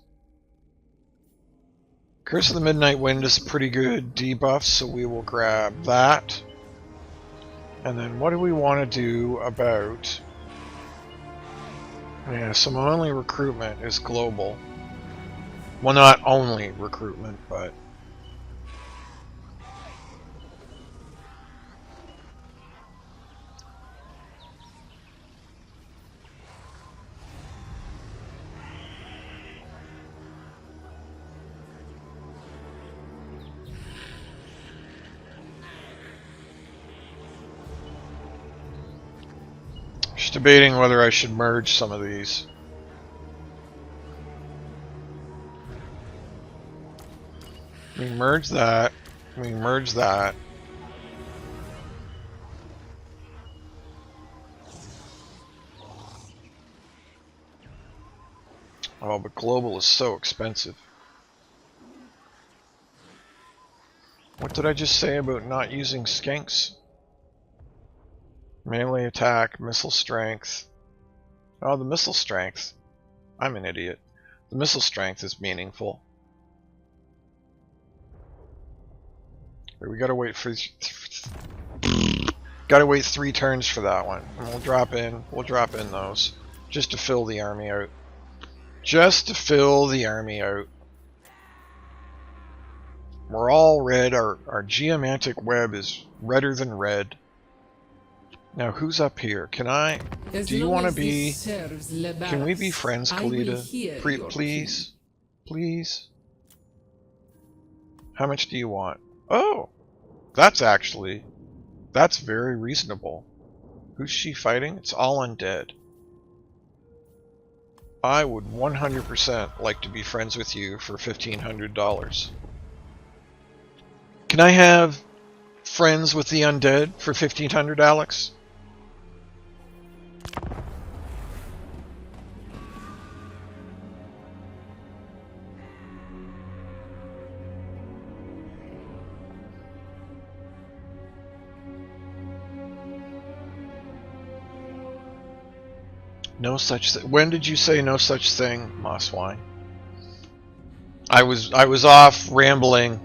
Curse of the Midnight Wind is a pretty good debuff, so we will grab that. And then what do we want to do about... Yeah, some only recruitment is global. Well, not only recruitment, but... Just debating whether I should merge some of these. We merge that. We merge that. Oh, but global is so expensive. What did I just say about not using skinks? Melee attack, missile strength. Oh, the missile strength. I'm an idiot. The missile strength is meaningful. Wait, we gotta wait for... Gotta wait 3 turns for that one. And we'll drop in those. Just to fill the army out. Just to fill the army out. We're all red. Our geomantic web is redder than red. Now who's up here? Can I... Do you want to be... Can we be friends, Kalita? Please? Please? How much do you want? Oh! That's actually... That's very reasonable. Who's she fighting? It's all undead. I would 100% like to be friends with you for $1,500. Can I have friends with the undead for $1,500, Alex? No such thing. When did you say no such thing, Mosswine? I was off rambling.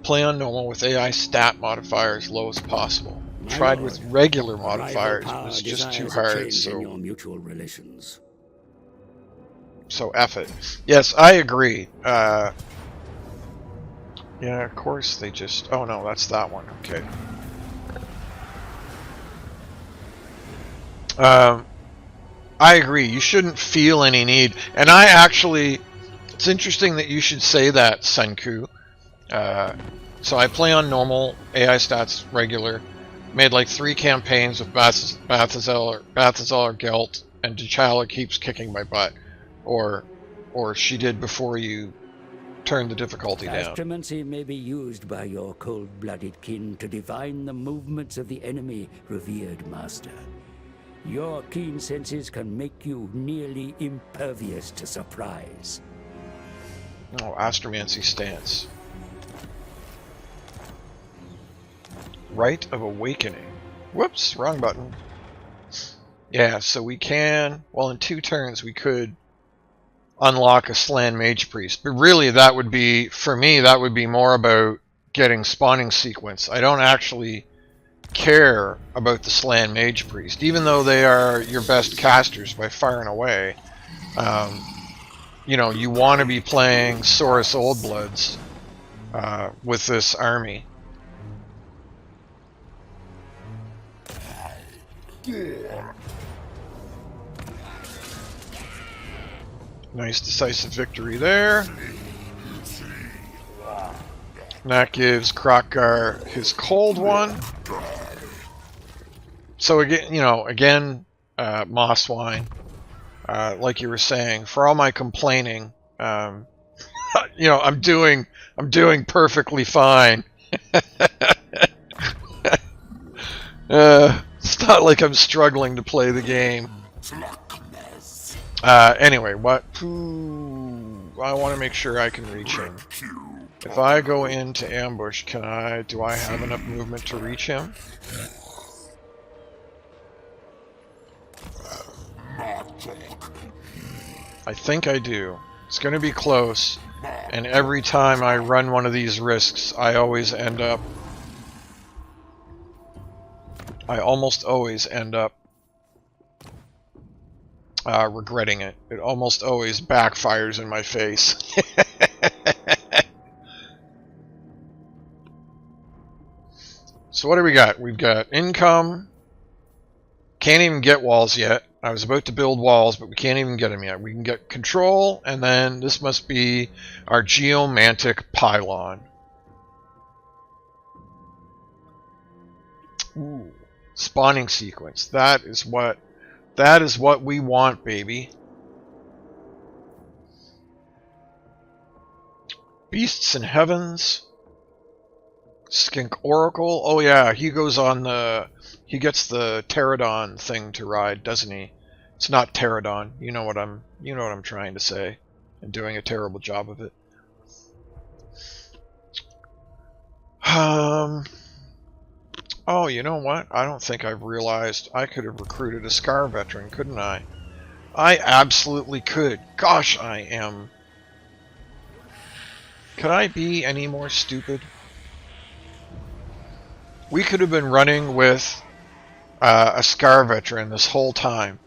Play on normal with AI stat modifiers low as possible. Tried with regular modifiers, it was just too hard. So mutual relations. So F it. Yes, I agree. Yeah, of course they just... Oh no, that's that one. Okay. I agree. You shouldn't feel any need. And I actually... It's interesting that you should say that, Senku. So I play on normal, AI stats regular. Made like 3 campaigns with Balthazar Gelt, and T'Challa keeps kicking my butt. Or she did before you turned the difficulty down. Astromancy may be used by your cold-blooded kin to divine the movements of the enemy, revered master. Your keen senses can make you nearly impervious to surprise. Oh, astromancy stance. Rite of Awakening. Whoops, wrong button. Yeah, so we can... Well, in 2 turns we could unlock a Slan Mage Priest. But really that would be... For me, that would be more about getting spawning sequence. I don't actually care about the Slan Mage Priest. Even though they are your best casters by far and away. You know, you want to be playing Saurus Oldbloods with this army. Nice decisive victory there. And that gives Kroq-Gar his cold one. So again, you know, Mosswine, like you were saying, for all my complaining, you know, I'm doing perfectly fine. It's not like I'm struggling to play the game. Anyway, what? I want to make sure I can reach him. If I go into ambush, do I have enough movement to reach him? I think I do. It's going to be close, and every time I run one of these risks, I almost always end up regretting it. It almost always backfires in my face. So what do we got? We've got income. Can't even get walls yet. I was about to build walls, but we can't even get them yet. We can get control, and then this must be our geomantic pylon. Ooh, spawning sequence. That is what we want, baby. Beasts in Heavens. Skink Oracle. Oh yeah, he goes on the... He gets the pterodon thing to ride, doesn't he? It's not pterodon. You know what I'm trying to say. And doing a terrible job of it. Oh, you know what? I don't think I've realized I could have recruited a Scar veteran, couldn't I? I absolutely could. Gosh, I am. Could I be any more stupid? We could have been running with a Scar veteran this whole time.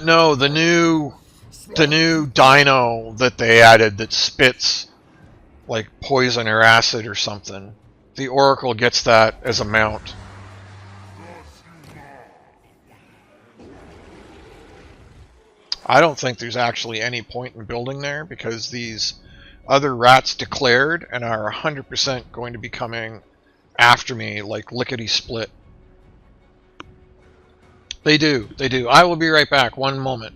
No, the new dino that they added that spits like poison or acid or something. The Oracle gets that as a mount. I don't think there's actually any point in building there because these other rats declared and are 100% going to be coming after me like lickety-split. They do. They do. I will be right back. One moment.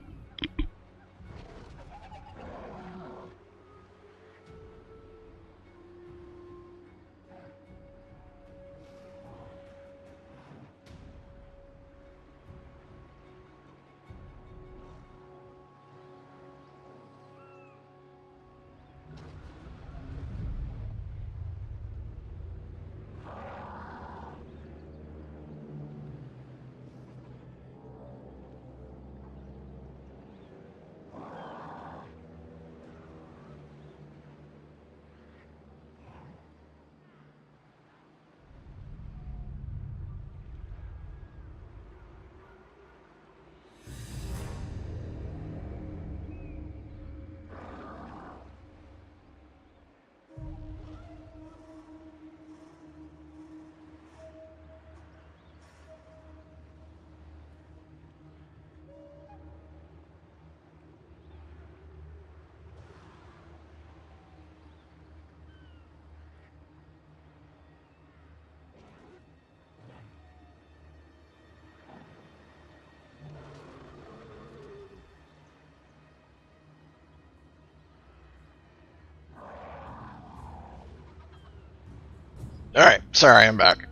Alright, sorry, I'm back.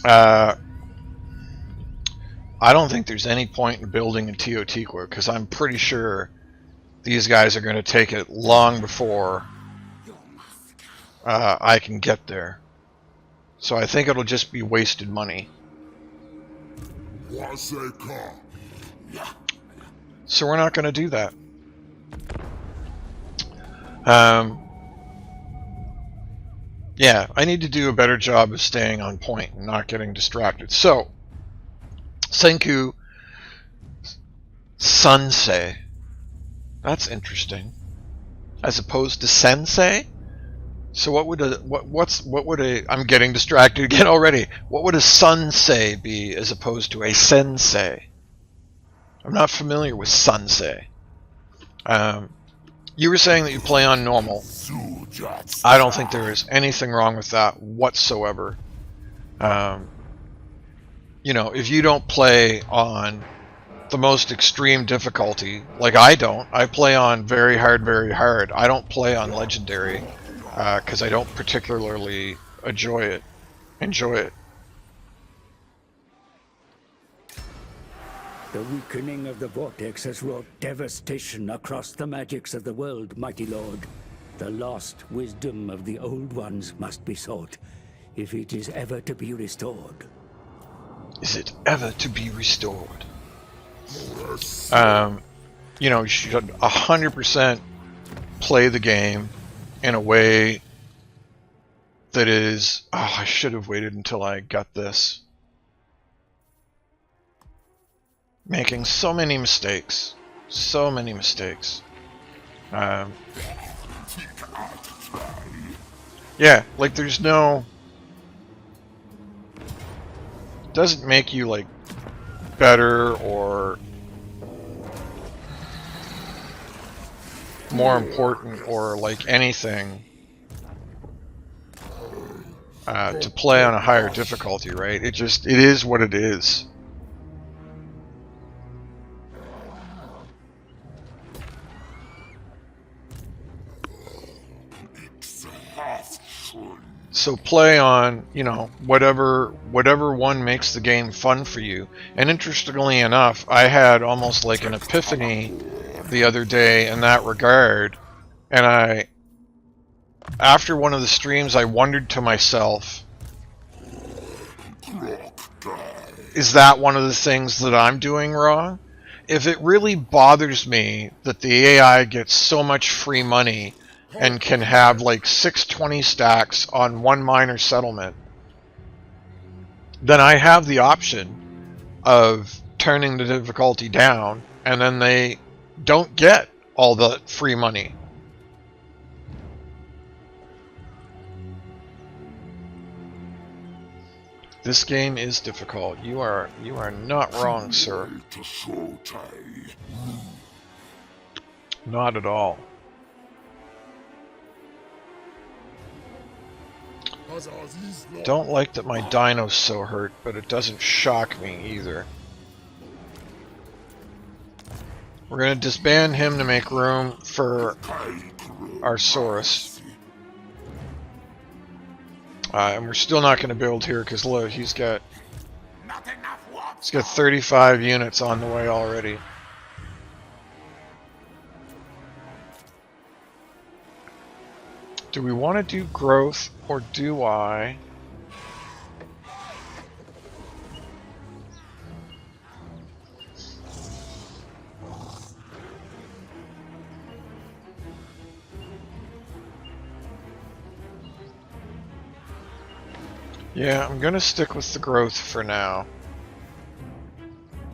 I don't think there's any point in building in Teotihuacan because I'm pretty sure these guys are going to take it long before I can get there. So I think it'll just be wasted money. So we're not going to do that. Yeah, I need to do a better job of staying on point and not getting distracted. So, Senku Sansei. That's interesting. As opposed to Sensei? So what would a I'm getting distracted again already. What would a Sansei be as opposed to a Sensei? I'm not familiar with Sansei. You were saying that you play on normal. I don't think there is anything wrong with that whatsoever. You know, if you don't play on the most extreme difficulty, like I don't, I play on very hard, very hard. I don't play on legendary because I don't particularly enjoy it. The weakening of the vortex has wrought devastation across the magics of the world, mighty lord. The lost wisdom of the old ones must be sought, if it is ever to be restored. Is it ever to be restored? You know, you should 100% play the game in a way that is... Oh, I should have waited until I got this. Making so many mistakes. So many mistakes. Yeah, like there's no... Doesn't make you like better or more important or like anything to play on a higher difficulty, right? It is what it is. So play on, you know, whatever one makes the game fun for you. And interestingly enough, I had almost like an epiphany the other day in that regard. And after one of the streams, I wondered to myself, is that one of the things that I'm doing wrong? If it really bothers me that the AI gets so much free money and can have like 620 stacks on one minor settlement, then I have the option of turning the difficulty down, and then they don't get all the free money. This game is difficult. You are not wrong, sir. Not at all. Don't like that my dino's so hurt, but it doesn't shock me either. We're gonna disband him to make room for our Saurus. And we're still not gonna build here because look, he's got 35 units on the way already. Do we want to do growth, or do I? Yeah, I'm gonna stick with the growth for now.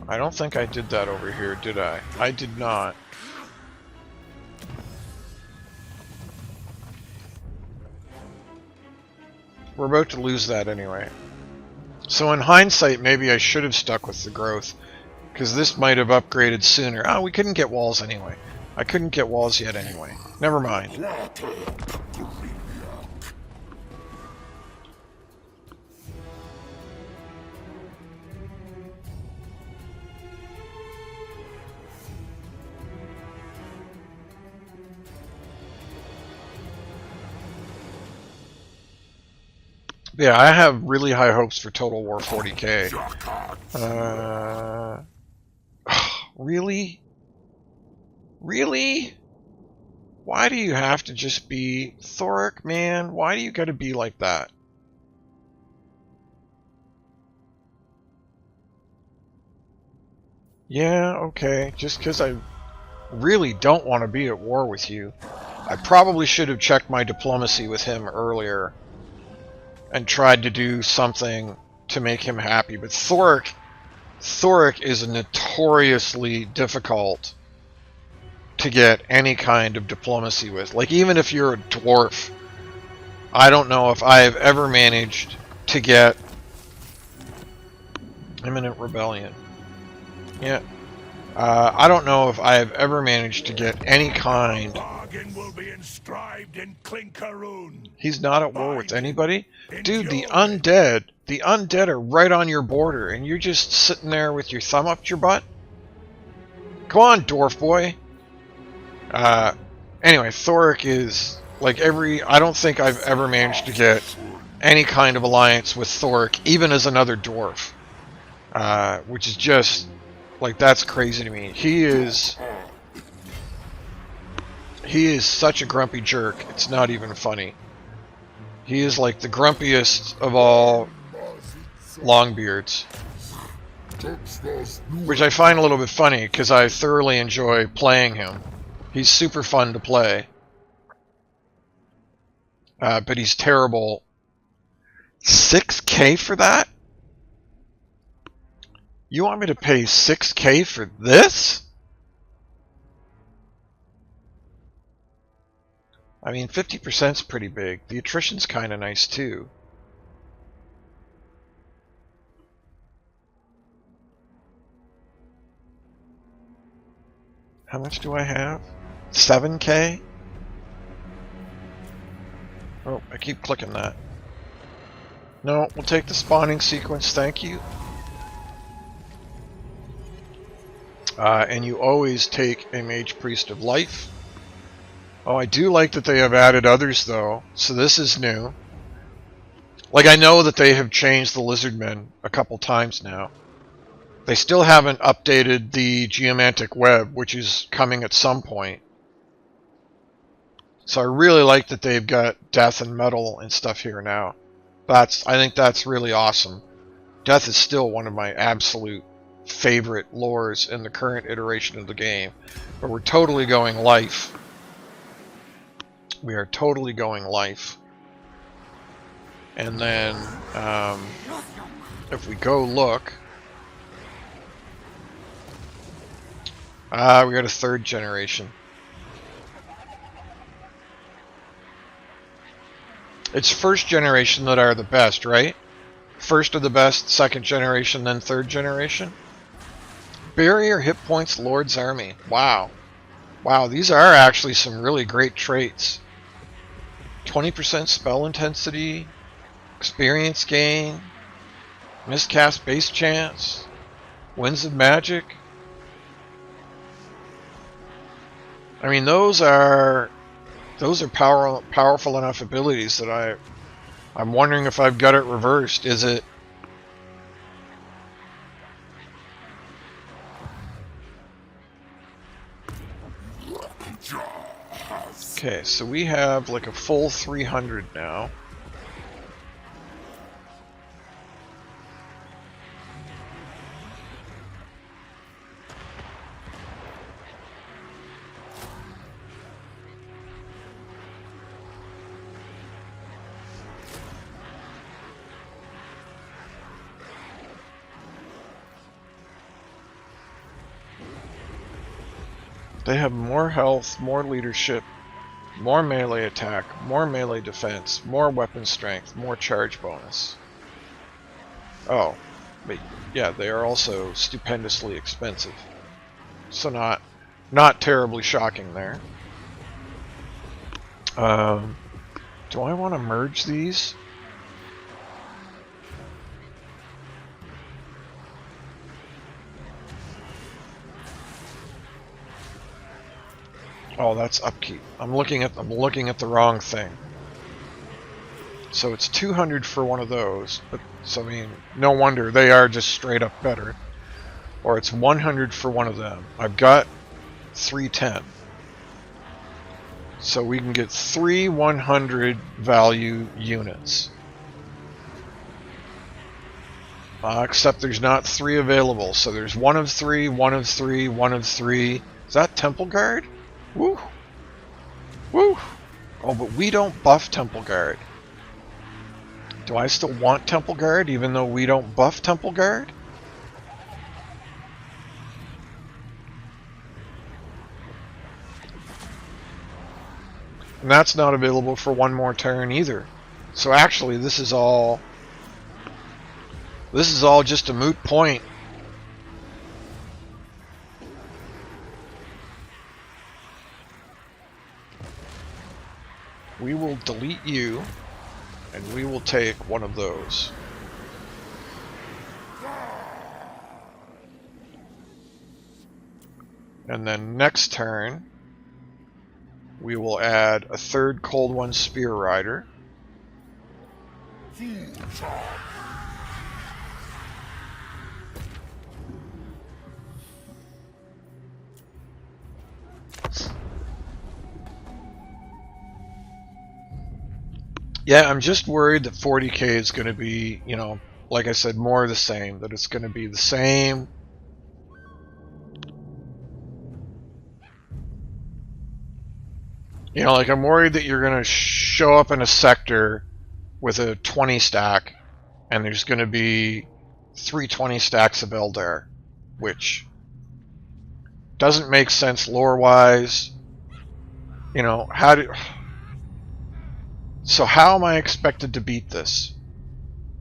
I don't think I did that over here, did I? I did not. We're about to lose that anyway. So in hindsight, maybe I should have stuck with the growth, because this might have upgraded sooner. Oh, we couldn't get walls anyway. I couldn't get walls yet anyway. Never mind. Yeah, I have really high hopes for Total War 40k. Really? Really? Why do you have to just be Thoric, man? Why do you gotta be like that? Yeah, okay. Just because I really don't want to be at war with you. I probably should have checked my diplomacy with him earlier and tried to do something to make him happy. But Thoric is notoriously difficult to get any kind of diplomacy with. Like, even if you're a dwarf, I don't know if I've ever managed to get imminent rebellion. Yeah. I don't know if I have ever managed to get any kind. Will be inscribed in Clinkaroon. He's not at war with anybody? Dude, the undead are right on your border, and you're just sitting there with your thumb up your butt? Come on, dwarf boy. Anyway, Thoric is, like, I don't think I've ever managed to get any kind of alliance with Thoric, even as another dwarf. Which is just, like, that's crazy to me. He is such a grumpy jerk, it's not even funny. He is like the grumpiest of all Longbeards. Which I find a little bit funny, because I thoroughly enjoy playing him. He's super fun to play. But he's terrible. 6K for that? You want me to pay 6K for this? I mean, 50%'s pretty big. The attrition's kind of nice, too. How much do I have? 7K? Oh, I keep clicking that. No, we'll take the spawning sequence, thank you. And you always take a Mage Priest of Life. Oh, I do like that they have added others, though. So this is new. Like, I know that they have changed the Lizardmen a couple times now. They still haven't updated the Geomantic Web, which is coming at some point. So I really like that they've got Death and Metal and stuff here now. I think that's really awesome. Death is still one of my absolute favorite lores in the current iteration of the game. But we're totally going Life. We are totally going Life. And then, if we go look, we got a 3rd generation. It's 1st generation that are the best, right? 1st are the best, 2nd generation, then 3rd generation. Barrier hit points, Lord's Army. Wow. Wow, these are actually some really great traits. 20% spell intensity, experience gain, miscast base chance, winds of magic. I mean, those are powerful enough abilities that I'm wondering if I've got it reversed. Is it? Okay, so we have like a full 300 now. They have more health, more leadership, more melee attack, more melee defense, more weapon strength, more charge bonus. Oh, but yeah, they are also stupendously expensive. So not terribly shocking there. Do I want to merge these? Oh, that's upkeep. I'm looking at the wrong thing. So it's 200 for one of those, but so I mean, no wonder they are just straight up better. Or it's 100 for one of them. I've got 310. So we can get 3 100 value units. Except there's not 3 available. So there's 1 of 3, 1 of 3, 1 of 3. Is that Temple Guard? Woo! Woo! Oh, but we don't buff Temple Guard. Do I still want Temple Guard even though we don't buff Temple Guard? And that's not available for one more turn either. So actually this is all just a moot point. We will delete you, and we will take one of those. And then next turn, we will add a 3rd Cold One Spear Rider. Yeah, I'm just worried that 40k is going to be, you know, like I said, more of the same. That it's going to be the same. You know, like I'm worried that you're going to show up in a sector with a 20 stack, and there's going to be 320 stacks of Eldar, which doesn't make sense lore-wise. You know, so how am I expected to beat this?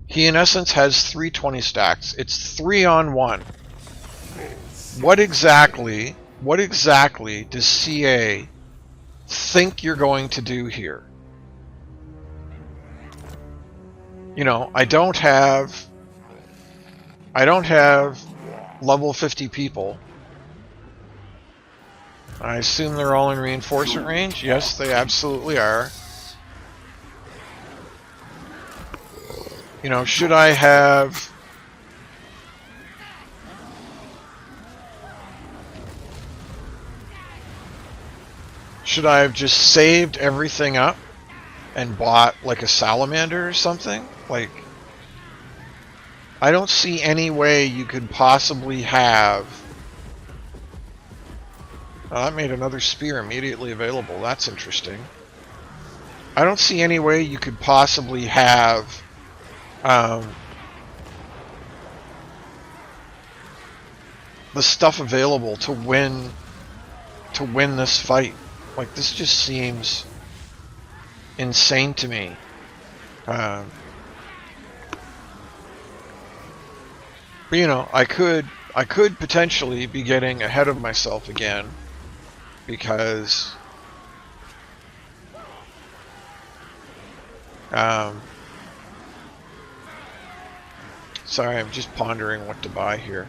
He in essence has 320 stacks. It's 3 on 1. What exactly What exactly does CA think you're going to do here? You know, I don't have level 50 people. I assume they're all in reinforcement range. Yes, they absolutely are. You know, should I have... Should I have just saved everything up and bought like a salamander or something? Like, I don't see any way you could possibly have... Oh, that made another spear immediately available. That's interesting. I don't see any way you could possibly have the stuff available to win this fight. Like, this just seems insane to me. But you know, I could potentially be getting ahead of myself again, because sorry, I'm just pondering what to buy here.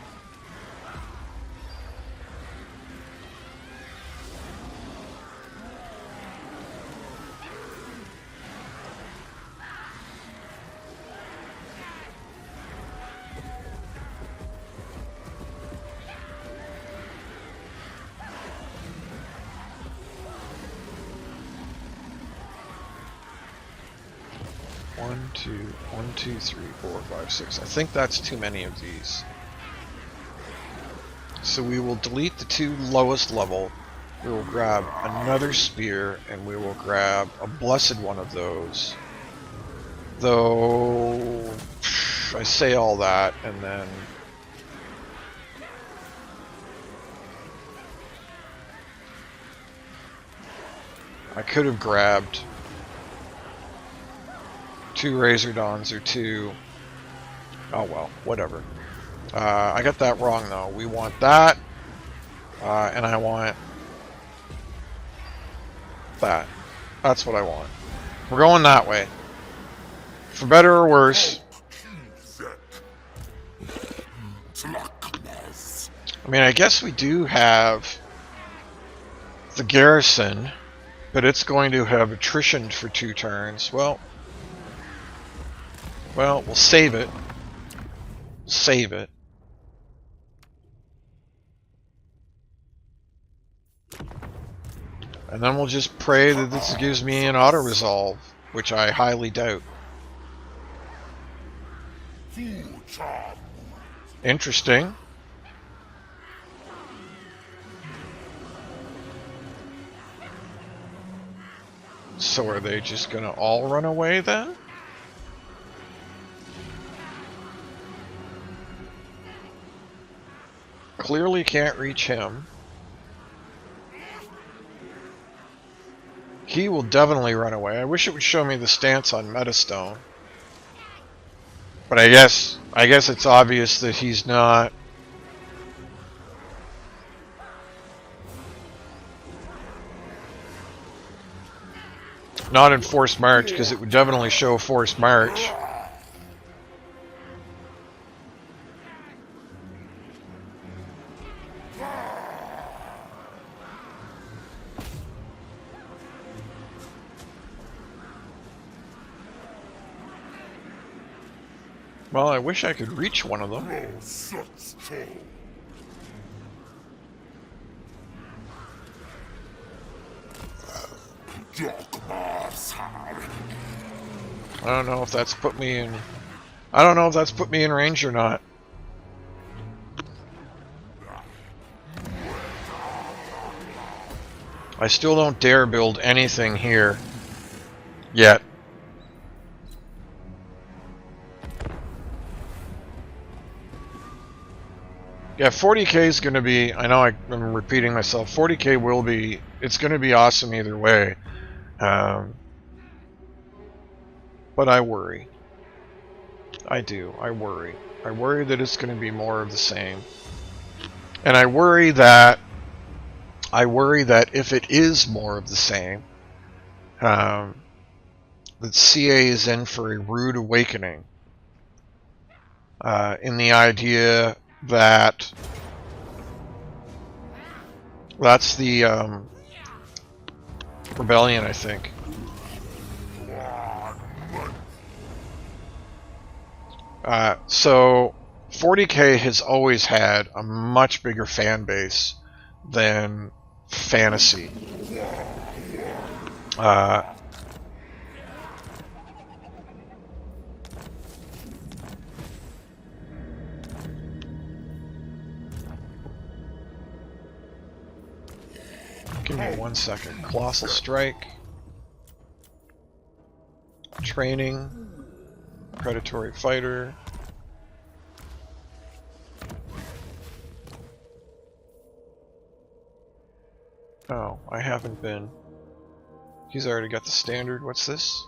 One, two, 3, 4, 5, 6. I think that's too many of these. So we will delete the 2 lowest level. We will grab another spear, and we will grab a blessed one of those. Though I say all that, and then I could have grabbed 2 Razordons or 2... Oh well, whatever. I got that wrong though. We want that, and I want that. That's what I want. We're going that way. For better or worse. I mean, I guess we do have the garrison, but it's going to have attritioned for 2 turns. Well, we'll save it. Save it. And then we'll just pray that this gives me an auto-resolve, which I highly doubt. Interesting. So are they just gonna all run away then? Clearly can't reach him. He will definitely run away. I wish it would show me the stance on Metastone. But I guess it's obvious that he's not. Not in forced march, because it would definitely show forced march. Well, I wish I could reach one of them. I don't know if that's put me in... I don't know if that's put me in range or not. I still don't dare build anything here yet. Yeah, 40k is going to be, I know I'm repeating myself, 40k will be, it's going to be awesome either way. But I worry. I do. I worry. I worry that it's going to be more of the same. And I worry that I worry that if it is more of the same, that CA is in for a rude awakening. In the idea that that's the rebellion, I think. So 40K has always had a much bigger fan base than fantasy. Give me 1 second. Colossal Strike. Training. Predatory Fighter. Oh, I haven't been. He's already got the standard. What's this?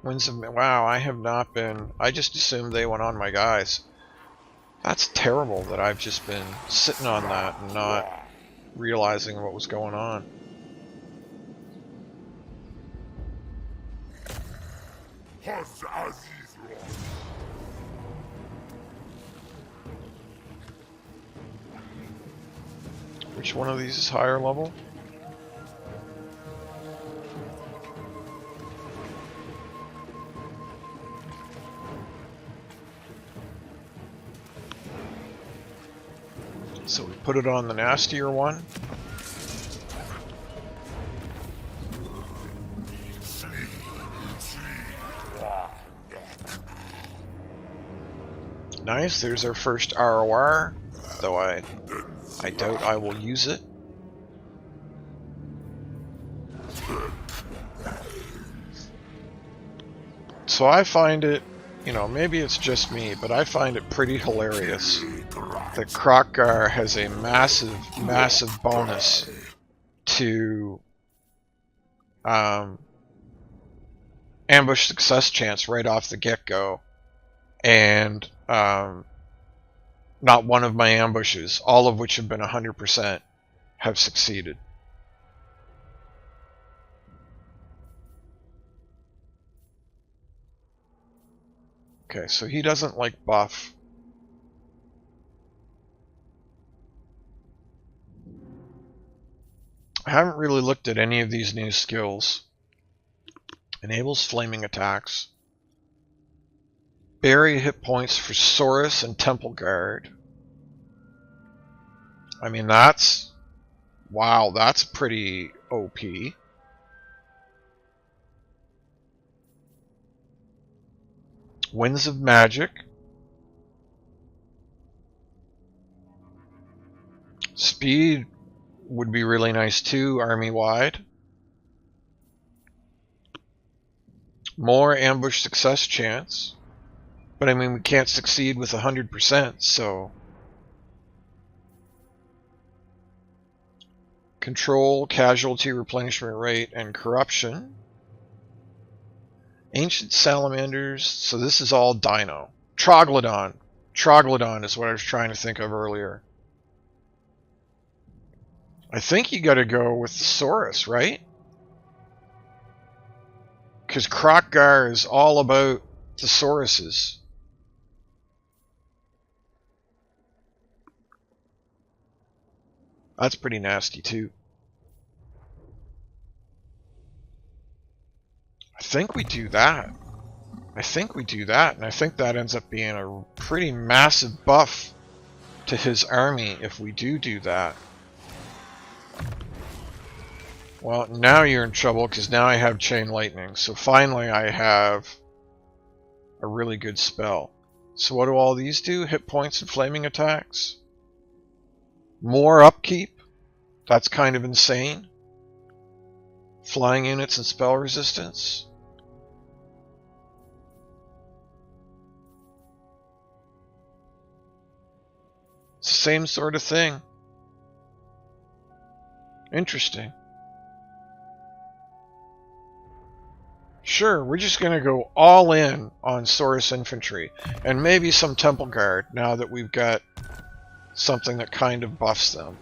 Winds of... Wow, I have not been. I just assumed they went on my guys. That's terrible that I've just been sitting on that and not realizing what was going on. Which one of these is higher level? So we put it on the nastier one. Nice, there's our first ROR, though I doubt I will use it. So I find it, you know, maybe it's just me, but I find it pretty hilarious that Kroq-Gar has a massive, massive bonus to ambush success chance right off the get-go, and not one of my ambushes, all of which have been 100%, have succeeded. Okay, so he doesn't like buff. I haven't really looked at any of these new skills. Enables flaming attacks. Bury hit points for Saurus and Temple Guard. I mean, that's... Wow, that's pretty OP. Winds of Magic. Speed would be really nice too, army-wide. More ambush success chance. But I mean, we can't succeed with 100%, so... Control, casualty replenishment rate, and corruption. Ancient salamanders, so this is all dino. Troglodon. Troglodon is what I was trying to think of earlier. I think you gotta go with the Saurus, right? Because Kroq-Gar is all about the Sauruses. That's pretty nasty too. I think we do that. I think we do that, and I think that ends up being a pretty massive buff to his army if we do that. Well, now you're in trouble because now I have Chain Lightning. So finally I have a really good spell. So what do all these do? Hit points and flaming attacks? More upkeep? That's kind of insane. Flying units and spell resistance? It's the same sort of thing. Interesting. Sure, we're just going to go all in on Saurus Infantry, and maybe some Temple Guard, now that we've got something that kind of buffs them.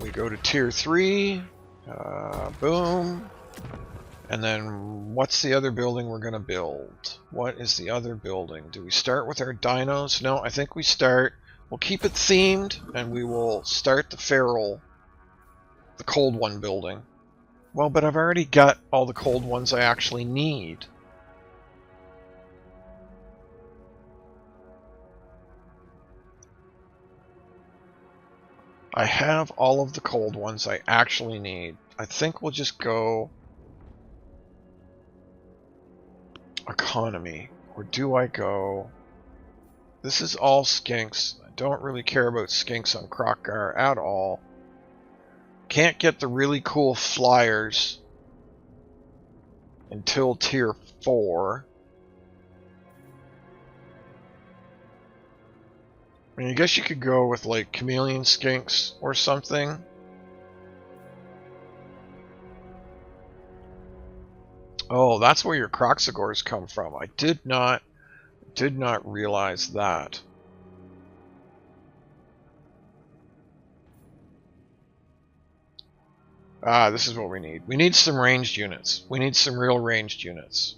We go to tier 3. Boom. And then what's the other building we're going to build? What is the other building? Do we start with our dinos? No, I think we start... We'll keep it themed, and we will start the feral, the cold one building. Well, but I've already got all the cold ones I actually need. I have all of the cold ones I actually need. I think we'll just go economy. Or do I go... This is all skinks. I don't really care about skinks on Kroq-Gar at all. Can't get the really cool flyers until tier 4. I mean, I guess you could go with like chameleon skinks or something. Oh, that's where your Kroq-Gars come from. I did not realize that. Ah, this is what we need. We need some ranged units. We need some real ranged units.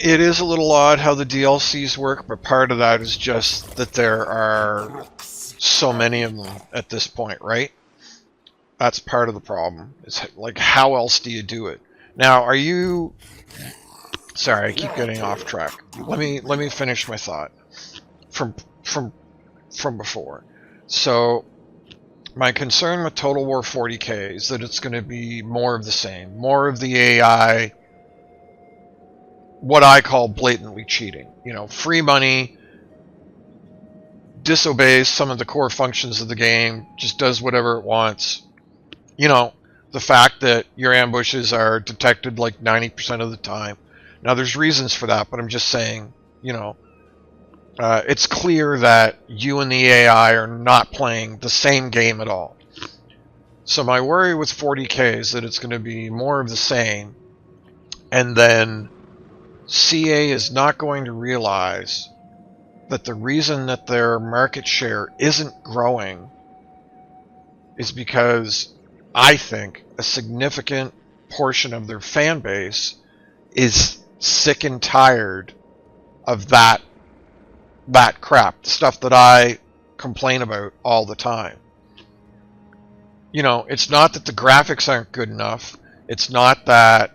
It is a little odd how the DLCs work, but part of that is just that there are so many of them at this point, right? That's part of the problem. It's like, how else do you do it? Now, are you... Sorry, I keep getting off track. Let me finish my thought from before. So, my concern with Total War 40K is that it's going to be more of the same. More of the AI... what I call blatantly cheating. You know, free money, disobeys some of the core functions of the game, just does whatever it wants. You know, the fact that your ambushes are detected like 90% of the time. Now, there's reasons for that, but I'm just saying, you know, it's clear that you and the AI are not playing the same game at all. So my worry with 40K is that it's going to be more of the same, and then CA is not going to realize that the reason that their market share isn't growing is because I think a significant portion of their fan base is sick and tired of that crap, the stuff that I complain about all the time. You know, it's not that the graphics aren't good enough. It's not that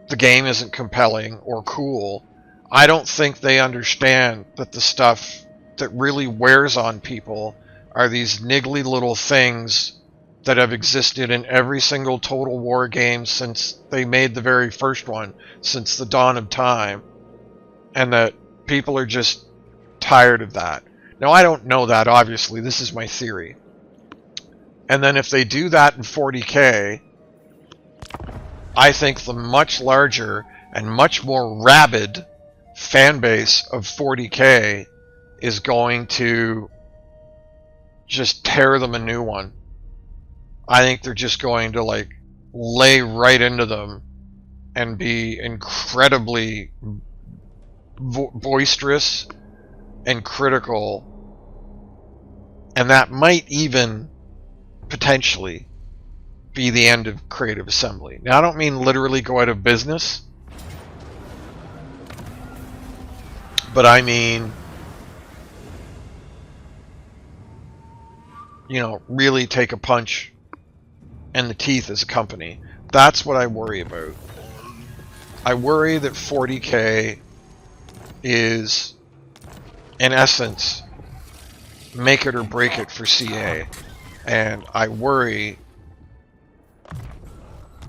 the game isn't compelling or cool. I don't think they understand that the stuff that really wears on people are these niggly little things that have existed in every single Total War game since they made the very first one, since the dawn of time, and that people are just tired of that. Now, I don't know that, obviously. This is my theory. And then if they do that in 40K, I think the much larger and much more rabid fan base of 40K is going to just tear them a new one. I think they're just going to like lay right into them and be incredibly boisterous and critical, and that might even potentially be the end of Creative Assembly. Now, I don't mean literally go out of business, but I mean, you know, really take a punch in the teeth as a company. That's what I worry about. I worry that 40K is, in essence, make it or break it for CA. And I worry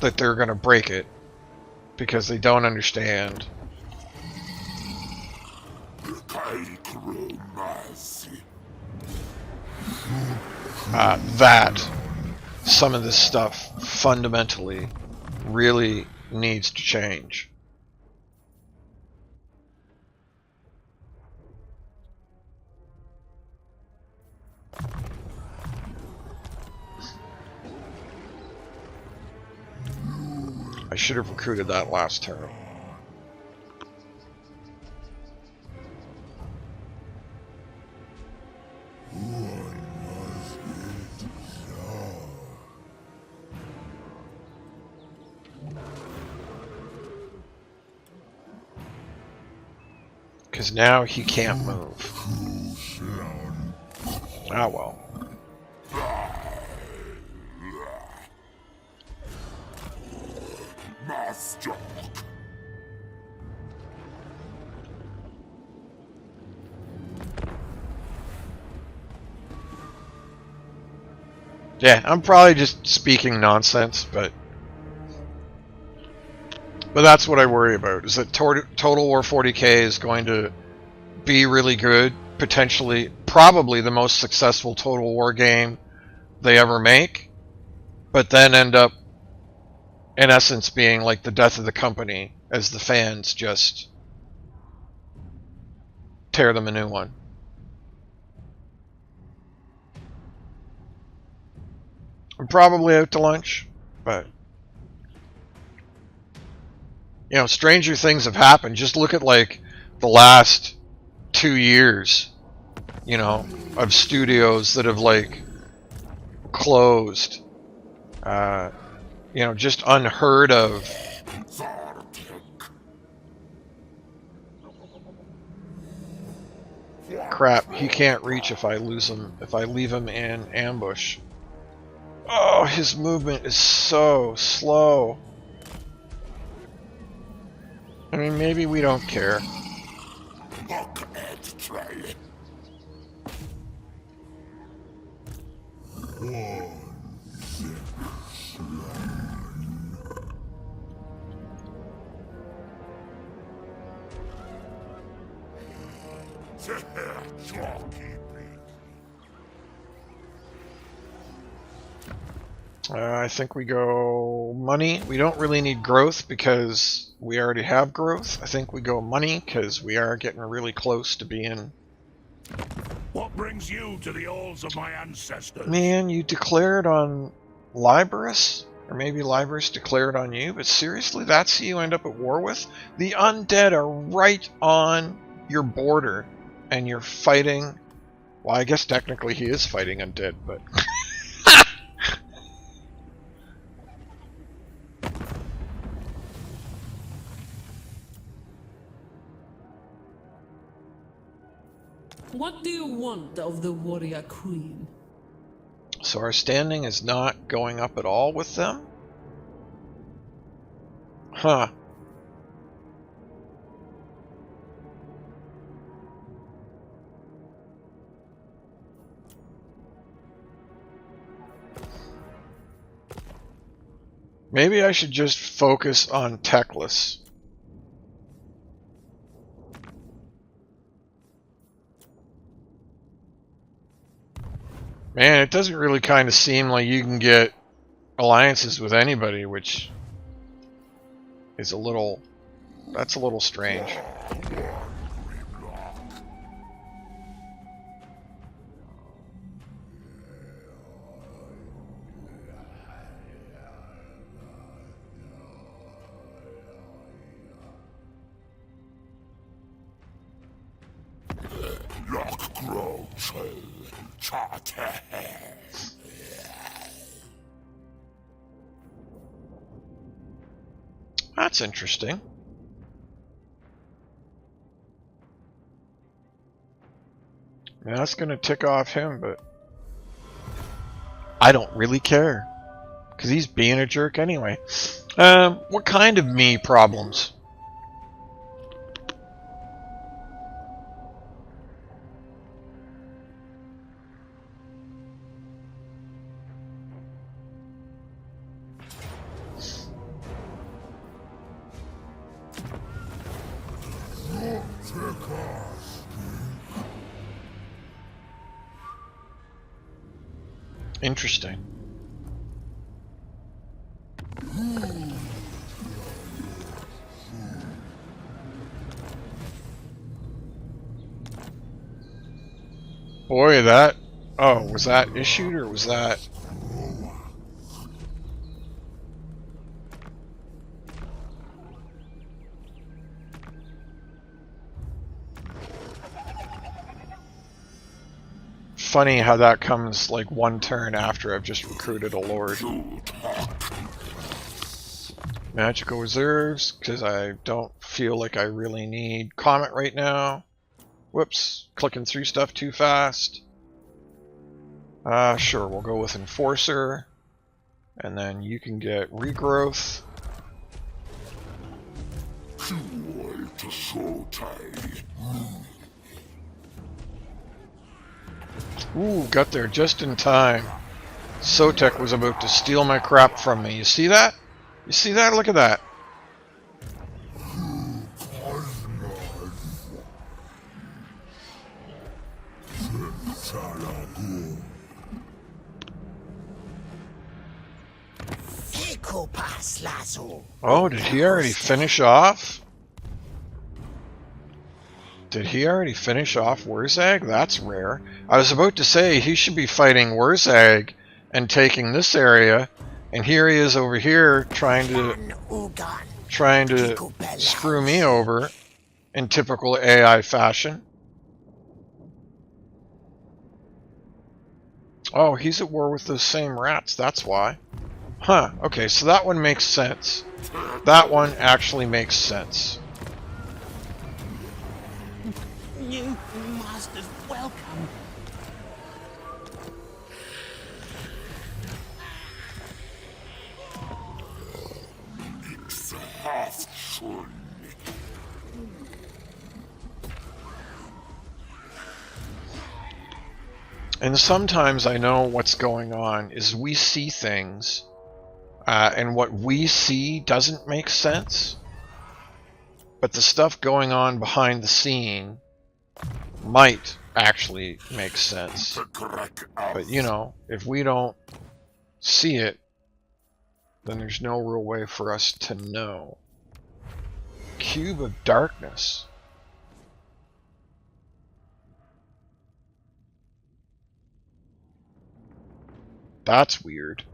that they're going to break it because they don't understand that some of this stuff fundamentally really needs to change. I should have recruited that last turn. Because now he can't move. Ah, well. Master. Yeah, I'm probably just speaking nonsense, but that's what I worry about, is that Total War 40K is going to be really good, potentially, probably the most successful Total War game they ever make, but then end up, in essence, being like the death of the company, as the fans just tear them a new one. I'm probably out to lunch, but you know, stranger things have happened. Just look at like the last 2 years, you know, of studios that have like closed. You know, just unheard of. Crap, he can't reach if I lose him, if I leave him in ambush. Oh, his movement is so slow. I mean, maybe we don't care. I think we go money. We don't really need growth because we already have growth. I think we go money because we are getting really close to being... What brings you to the halls of my ancestors? Man, you declared on Liberus? Or maybe Liberus declared on you, but seriously, that's who you end up at war with? The undead are right on your border, and you're fighting... Well, I guess technically he is fighting undead, but... What do you want of the warrior queen? So our standing is not going up at all with them? Huh. Maybe I should just focus on techless. Man, it doesn't really kind of seem like you can get alliances with anybody, which is a little... That's a little strange. That's interesting. Now that's gonna tick off him, but I don't really care. Because he's being a jerk anyway. What kind of me problems? Interesting. Boy, that... Oh, was that issued or was that... Funny how that comes like one turn after I've just recruited a lord. Magical reserves, because I don't feel like I really need Comet right now. Whoops, clicking through stuff too fast. Sure, we'll go with Enforcer. And then you can get Regrowth. Ooh, got there just in time. Sotek was about to steal my crap from me. You see that? You see that? Look at that. Oh, did he already finish off? Did he already finish off Wurzag? That's rare. I was about to say he should be fighting Wurzag and taking this area, and here he is over here trying to screw me over in typical AI fashion. Oh, he's at war with those same rats, that's why. Huh, okay, so that one makes sense. That one actually makes sense. New masters, welcome. And sometimes I know what's going on is we see things and what we see doesn't make sense, but the stuff going on behind the scene might actually make sense. But you know, if we don't see it, then there's no real way for us to know. Cube of Darkness. That's weird.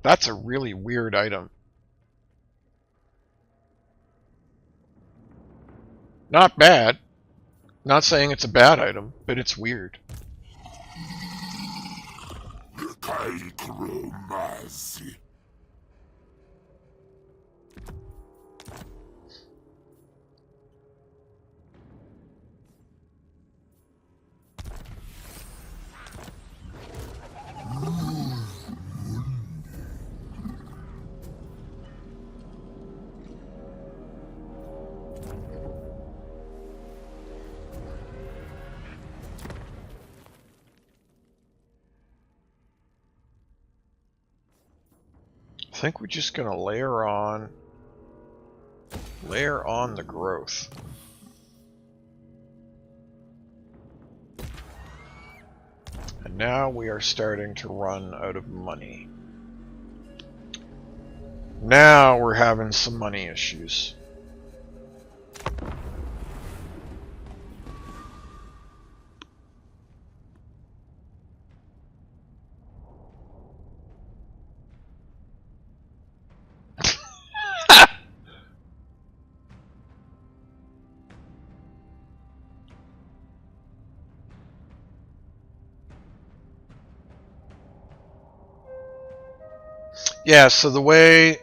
That's a really weird item. Not bad. Not saying it's a bad item, but it's weird. I think we're just gonna layer on the growth. And now we are starting to run out of money. Now we're having some money issues. Yeah, so the way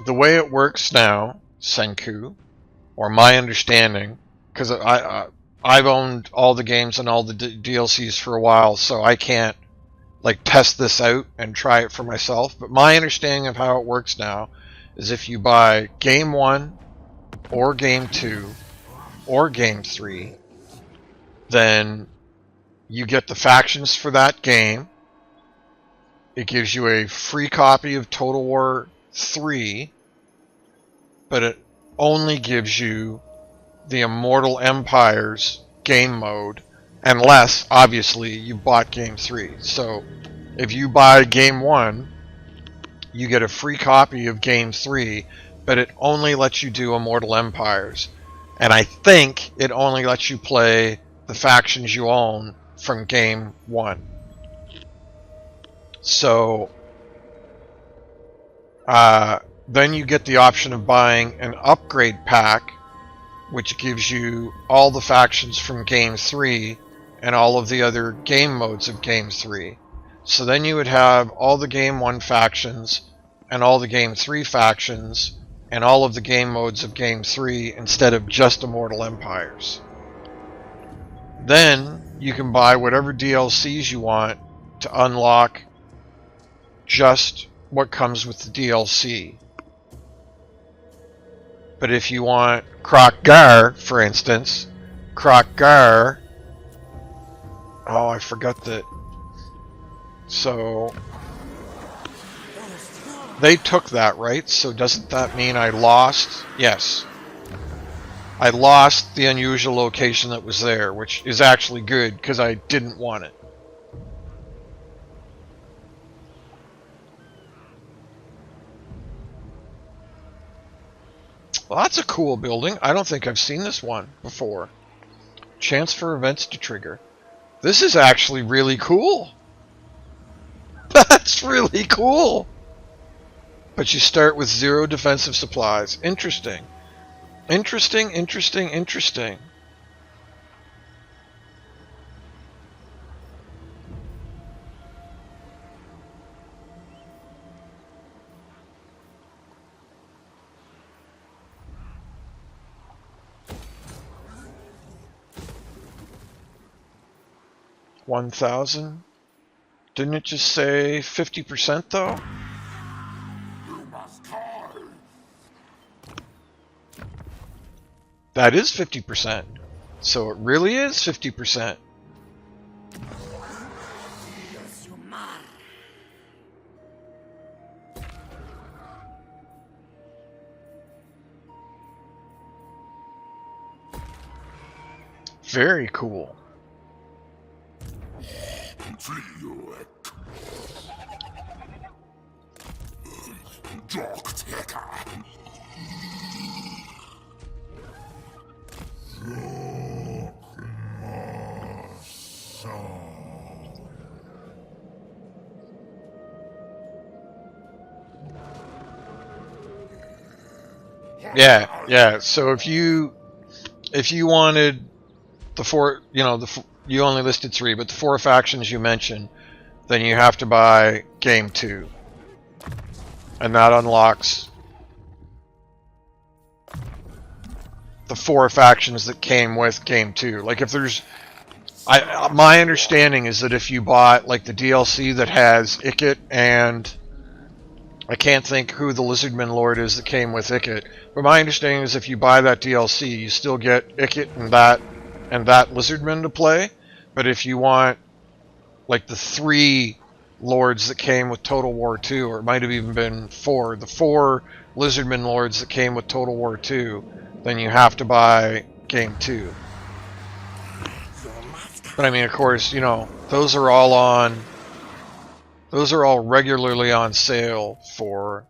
it works now, Senku, or my understanding, because I've owned all the games and all the DLCs for a while, so I can't like test this out and try it for myself. But my understanding of how it works now is if you buy Game 1 or Game 2 or Game 3, then you get the factions for that game. It gives you a free copy of Total War 3, but it only gives you the Immortal Empires game mode Unless, obviously, you bought Game 3. So, if you buy Game 1, you get a free copy of Game 3, but it only lets you do Immortal Empires. And I think it only lets you play the factions you own from Game 1. So, then you get the option of buying an upgrade pack, which gives you all the factions from Game 3 and all of the other game modes of Game 3. So then you would have all the Game 1 factions and all the Game 3 factions and all of the game modes of Game 3 instead of just Immortal Empires. Then you can buy whatever DLCs you want to unlock just what comes with the DLC. But if you want Kroq Gar, for instance, Kroq Gar, oh, I forgot that. So they took that, right? So doesn't that mean I lost? Yes. I lost the unusual location that was there, which is actually good because I didn't want it. Well, that's a cool building. I don't think I've seen this one before. Chance for events to trigger. This is actually really cool. That's really cool. But you start with 0 defensive supplies. Interesting. Interesting, interesting, interesting. $1,000. Didn't it just say 50% though? You must call. That is 50%. So it really is 50%. Very cool. Yeah. So if you wanted the 4, you only listed 3, but the 4 factions you mentioned, then you have to buy Game 2, and that unlocks the 4 factions that came with Game 2. Like if there's, my understanding is that if you bought like the DLC that has Ikit and I can't think who the Lizardman Lord is that came with Ikit, but my understanding is if you buy that DLC, you still get Ikit and that Lizardman to play. But if you want like the 3 lords that came with Total War 2, or it might have even been 4, the 4 Lizardman Lords that came with Total War 2, then you have to buy Game 2. But I mean, of course, those are all regularly on sale for,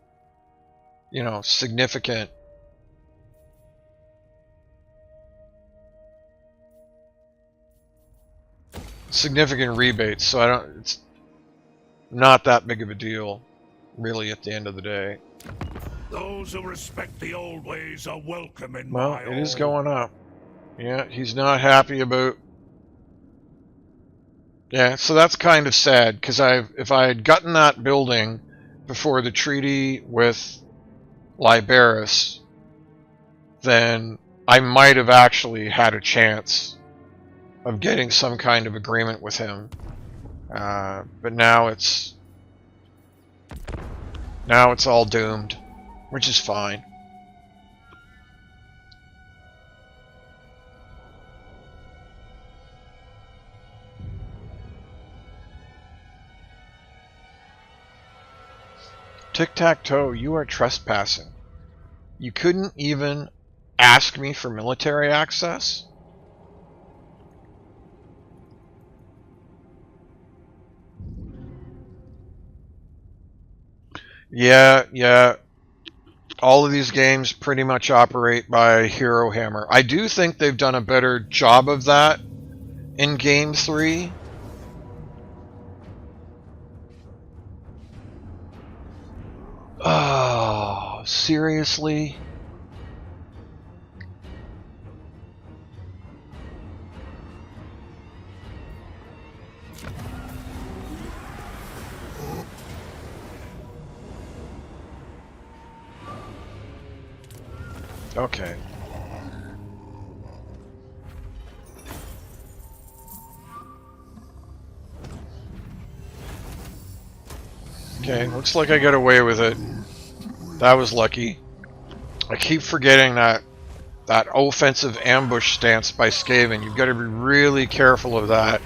significant rebates. So it's not that big of a deal, really, at the end of the day. Those who respect the old ways are welcome in Well, my it is home. going up. Yeah, he's not happy about. Yeah, so that's kind of sad, because if I had gotten that building before the treaty with Liberus, then I might have actually had a chance of getting some kind of agreement with him. But now it's all doomed, which is fine. Tic-tac-toe, you are trespassing. You couldn't even ask me for military access? Yeah, yeah. All of these games pretty much operate by Hero Hammer. I do think they've done a better job of that in Game 3. Oh, seriously? Okay. Okay, looks like I got away with it. That was lucky. I keep forgetting that offensive ambush stance by Skaven. You've got to be really careful of that.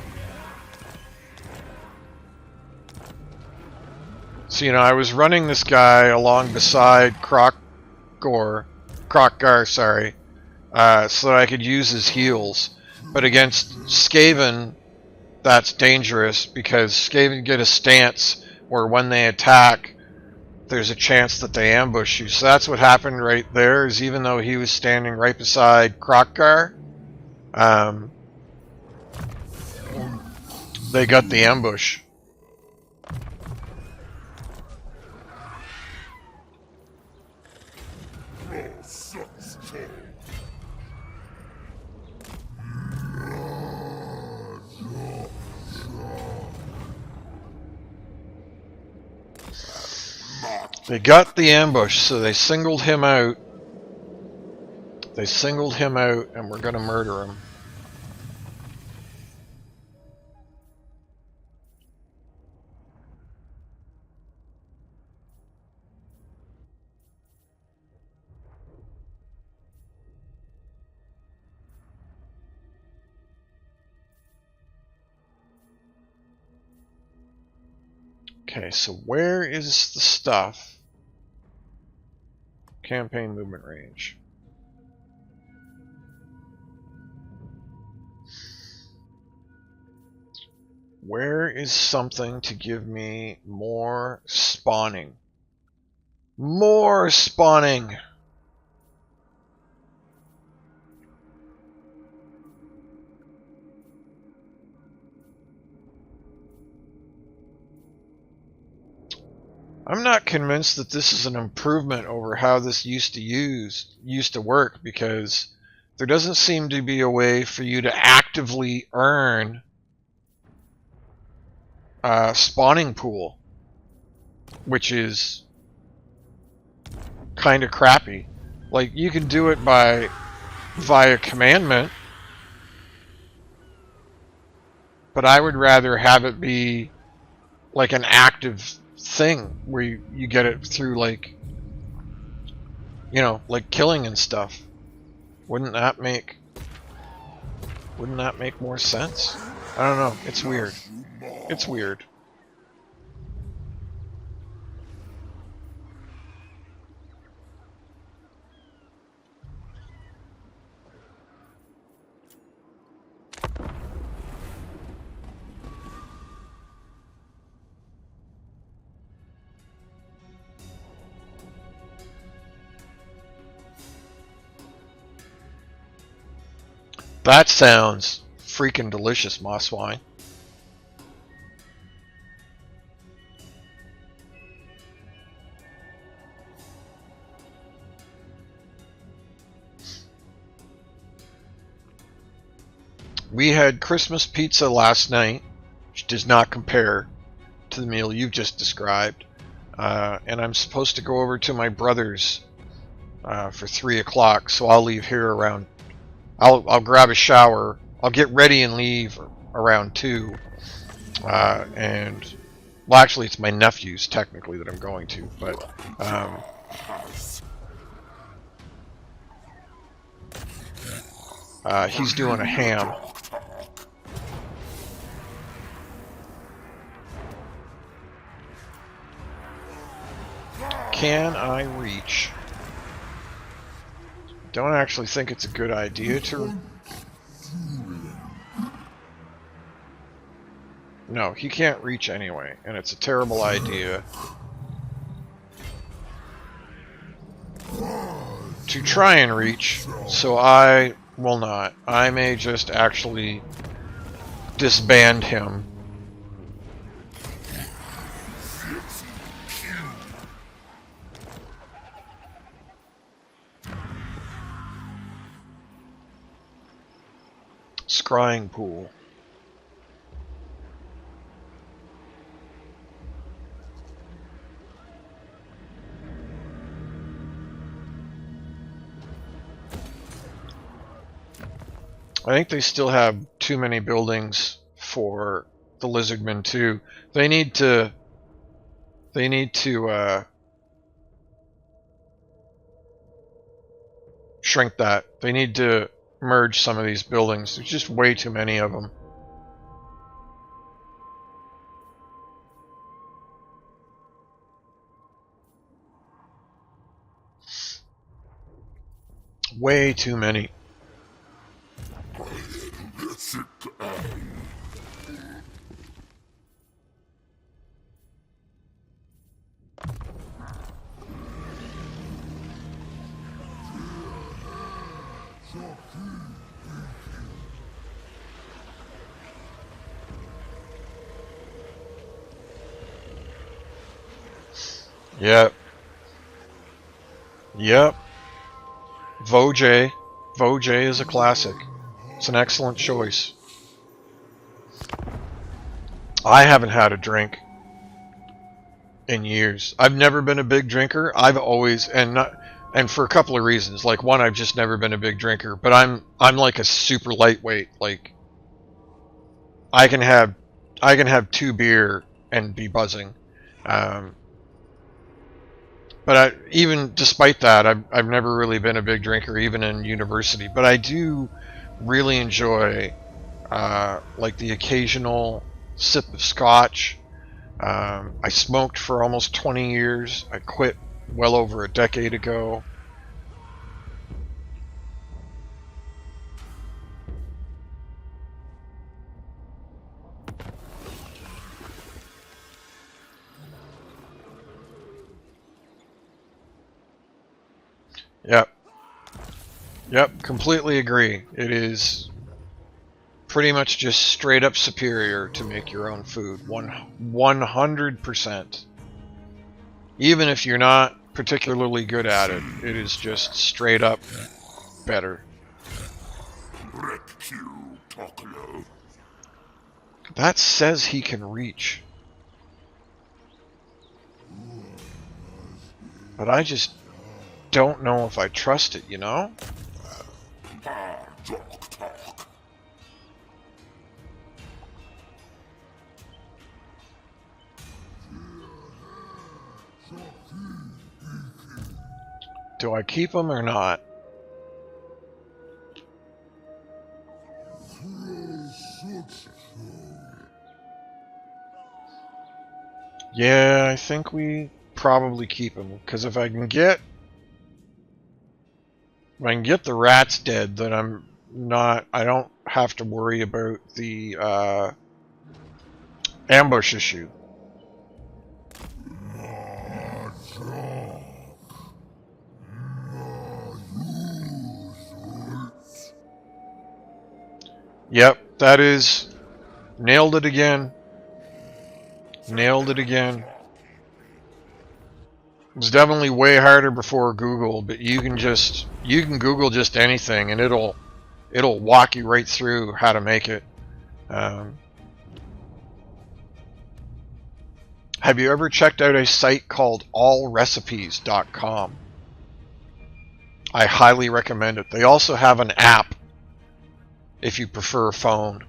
So, you know, I was running this guy along beside Kroq-Gar, sorry, so that I could use his heals. But against Skaven, that's dangerous because Skaven get a stance where when they attack, there's a chance that they ambush you. So that's what happened right there, is even though he was standing right beside Kroq-Gar, they got the ambush. They got the ambush, so they singled him out. They singled him out, and we're gonna murder him. Okay, so where is the stuff? Campaign movement range. Where is something to give me more spawning? More spawning! I'm not convinced that this is an improvement over how this used to work, because there doesn't seem to be a way for you to actively earn a spawning pool, which is kind of crappy. Like, you can do it via commandment, but I would rather have it be like an active thing where you get it through, like, you know, like killing and stuff. Wouldn't that make more sense? I don't know. It's weird. It's weird. That sounds freaking delicious, moss wine. We had Christmas pizza last night, which does not compare to the meal you've just described. And I'm supposed to go over to my brother's for 3 o'clock, so I'll leave here around. I'll grab a shower. I'll get ready and leave around 2. And well, actually, it's my nephew's technically that I'm going to, but he's doing a ham. Can I reach? Don't actually think it's a good idea to... No, he can't reach anyway, and it's a terrible idea to try and reach, so I will not. I may just actually disband him. Scrying pool. I think they still have too many buildings for the Lizardmen too. They need to shrink that. They need to merge some of these buildings. There's just way too many of them. Way too many. Yep. Yep. Vojay. Vojay is a classic. It's an excellent choice. I haven't had a drink in years. I've never been a big drinker. I've always and for a couple of reasons. Like one, I've just never been a big drinker, but I'm like a super lightweight. Like I can have 2 beer and be buzzing. But even despite that, I've never really been a big drinker, even in university. But I do really enjoy like the occasional sip of scotch. I smoked for almost 20 years. I quit well over a decade ago. Yep. Yep, completely agree. It is pretty much just straight up superior to make your own food. 100%. Even if you're not particularly good at it, it is just straight up better. That says he can reach. But I just don't know if I trust it, you know? Do I keep him or not? Yeah, I think we probably keep him, because if I can get the rats dead, then I don't have to worry about the ambush issue. Yep, that is... Nailed it again. Nailed it again. It was definitely way harder before Google, but you can Google just anything and it'll walk you right through how to make it. Have you ever checked out a site called allrecipes.com? I highly recommend it. They also have an app if you prefer a phone.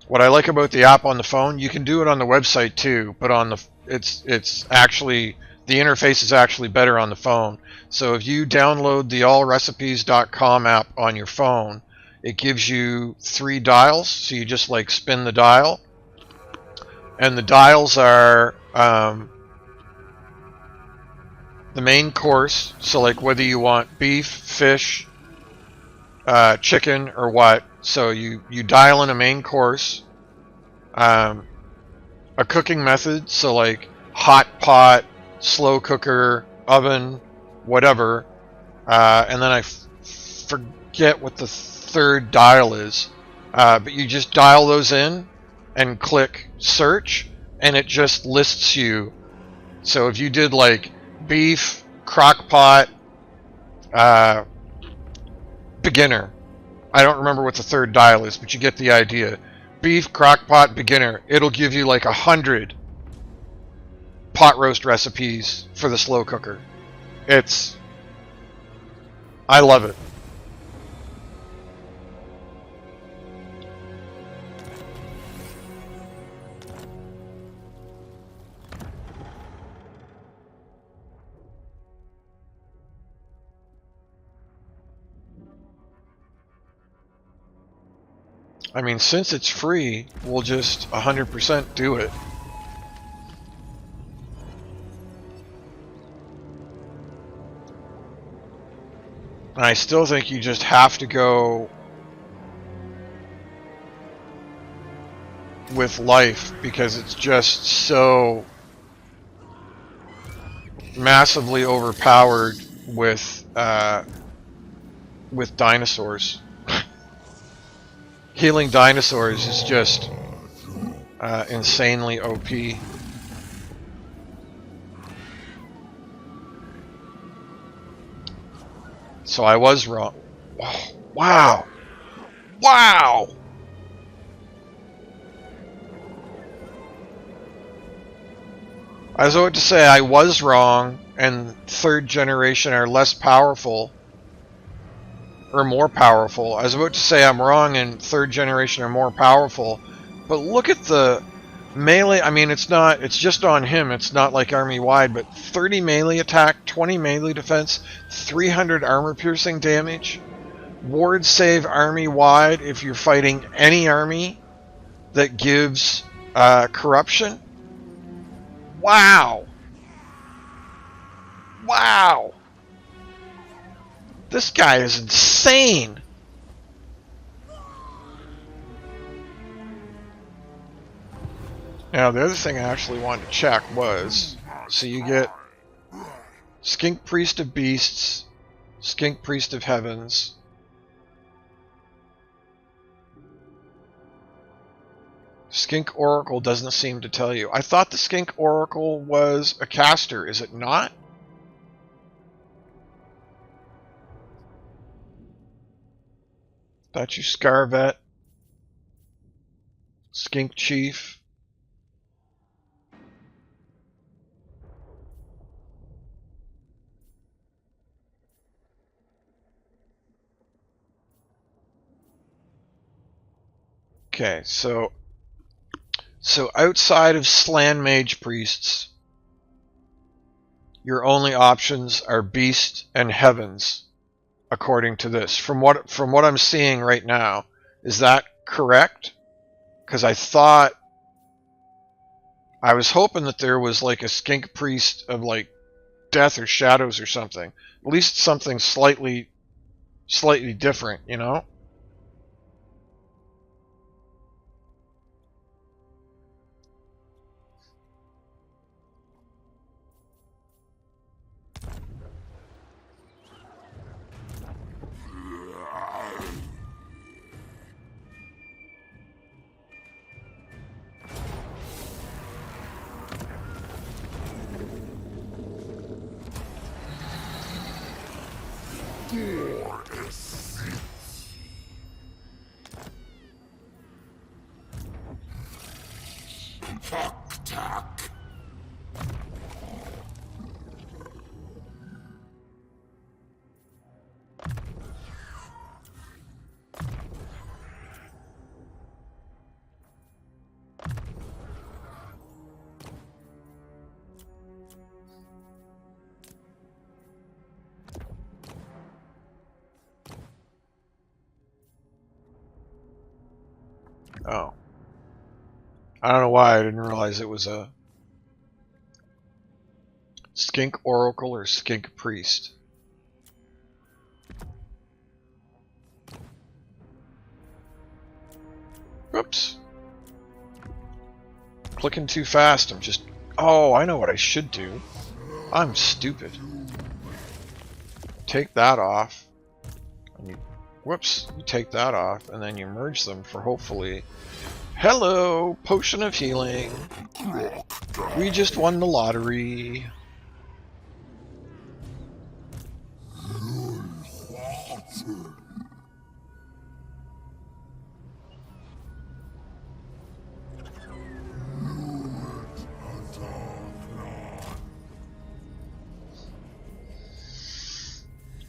What I like about the app on the phone, you can do it on the website too, but on the it's actually the interface is actually better on the phone. So if you download the allrecipes.com app on your phone, it gives you 3 dials, so you just like spin the dial. And the dials are the main course, so like whether you want beef, fish, chicken, or what. So you dial in a main course, a cooking method, so like hot pot, slow cooker, oven, whatever, and then I forget what the third dial is. But you just dial those in and click search, and it just lists you. So if you did like beef, crock pot, beginner. I don't remember what the third dial is, but you get the idea. Beef, crock pot, beginner. It'll give you like 100 pot roast recipes for the slow cooker. I love it. I mean, since it's free, we'll just 100% do it. And I still think you just have to go with life because it's just so massively overpowered with dinosaurs. Healing dinosaurs is just insanely OP. So I was wrong. Oh, wow! Wow! I was about to say I was wrong, and third generation are less powerful. Or more powerful. I was about to say I'm wrong and third generation are more powerful, but look at the melee. I mean, it's just on him. It's not like army wide, but 30 melee attack, 20 melee defense, 300 armor piercing damage. Ward save army wide if you're fighting any army that gives corruption. Wow. Wow. This guy is insane! Now, the other thing I actually wanted to check was, so you get Skink Priest of Beasts, Skink Priest of Heavens, Skink Oracle doesn't seem to tell you. I thought the Skink Oracle was a caster, is it not? Got you, Scarvet. Skink Chief. Okay, so outside of Slan Mage Priests, your only options are Beast and Heavens. According to this, from what I'm seeing right now, is that correct? Because I was hoping that there was like a skink priest of like death or shadows or something. At least something slightly different, you know? Oh. I don't know why I didn't realize it was a Skink Oracle or Skink Priest. Whoops. Clicking too fast. I'm just... Oh, I know what I should do. I'm stupid. take that off. And you, whoops, you take that off, and then you merge them for hopefully... Hello! Potion of healing! We just won the lottery.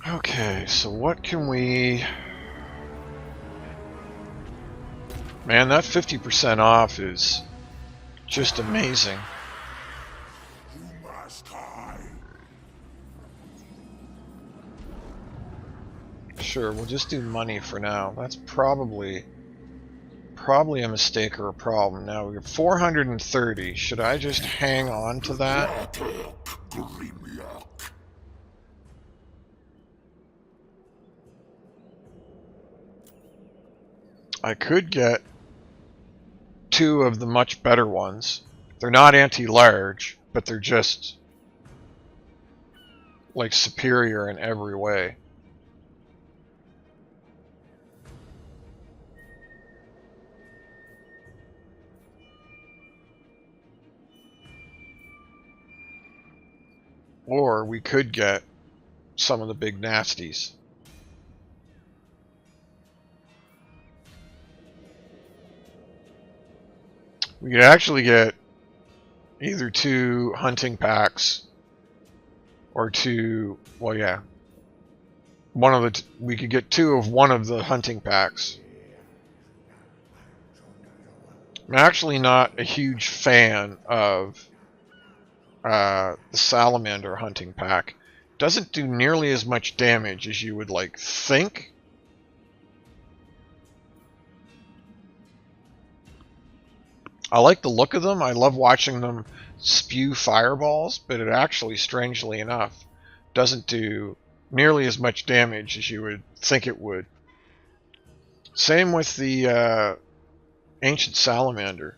Okay, so what can we... Man, that 50% off is just amazing. You must hide. Sure, we'll just do money for now. That's probably a mistake or a problem. Now we're 430. Should I just hang on to that? I could get 2 of the much better ones. They're not anti-large, but they're just like superior in every way. Or we could get some of the big nasties. We could actually get either 2 hunting packs or 2, well, yeah. We could get 2 of one of the hunting packs. I'm actually not a huge fan of the salamander hunting pack. Doesn't do nearly as much damage as you would like think. I like the look of them. I love watching them spew fireballs, but it actually, strangely enough, doesn't do nearly as much damage as you would think it would. Same with the ancient salamander.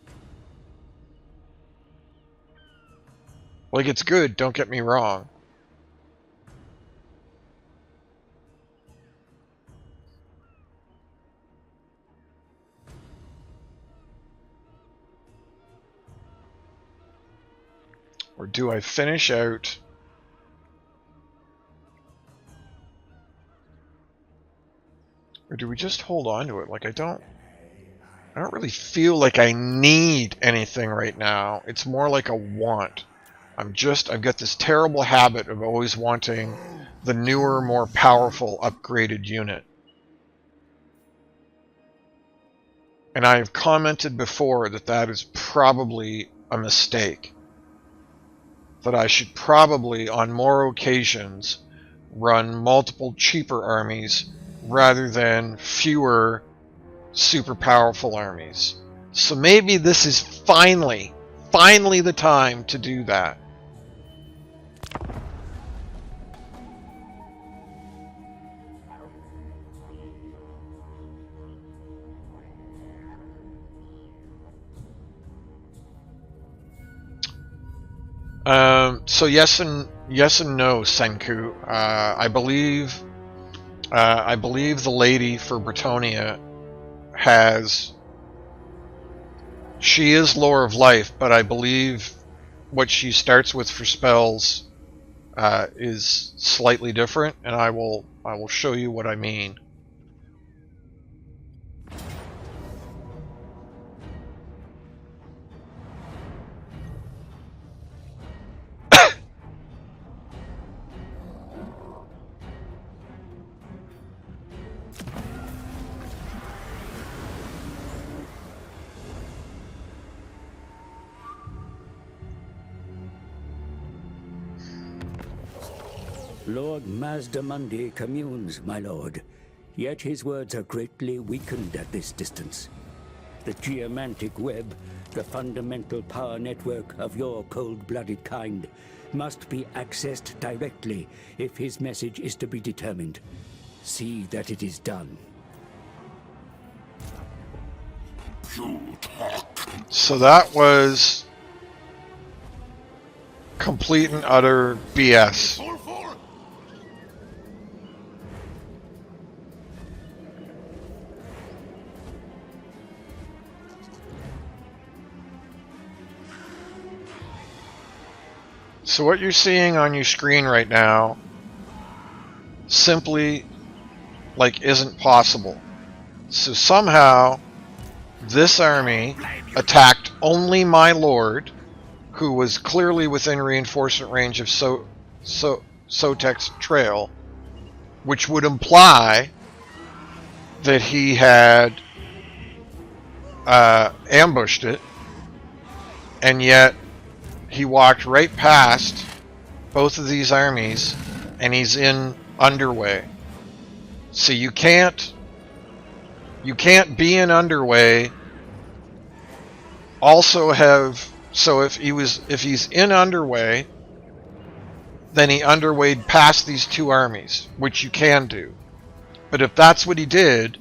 Like, it's good, don't get me wrong. Or do I finish out... Or do we just hold on to it? Like, I don't really feel like I need anything right now. It's more like a want. I've got this terrible habit of always wanting the newer, more powerful, upgraded unit. And I've commented before that that is probably a mistake. That I should probably, on more occasions, run multiple cheaper armies rather than fewer super powerful armies. So maybe this is finally the time to do that. So yes and no, Senku. I believe the lady for Bretonia she is Lore of Life, but I believe what she starts with for spells is slightly different, and I will show you what I mean. Lord Mazdamundi communes, my lord, yet his words are greatly weakened at this distance. The geomantic web, the fundamental power network of your cold-blooded kind, must be accessed directly if his message is to be determined. See that it is done. So that was complete and utter BS. So what you're seeing on your screen right now simply, like, isn't possible. So somehow this army attacked only my lord, who was clearly within reinforcement range of Sotek's trail, which would imply that he had ambushed it, and yet he walked right past both of these armies, and he's in underway. So you can't be in underway. Also have, so if he's in underway, then he underwayed past these two armies, which you can do. But if that's what he did,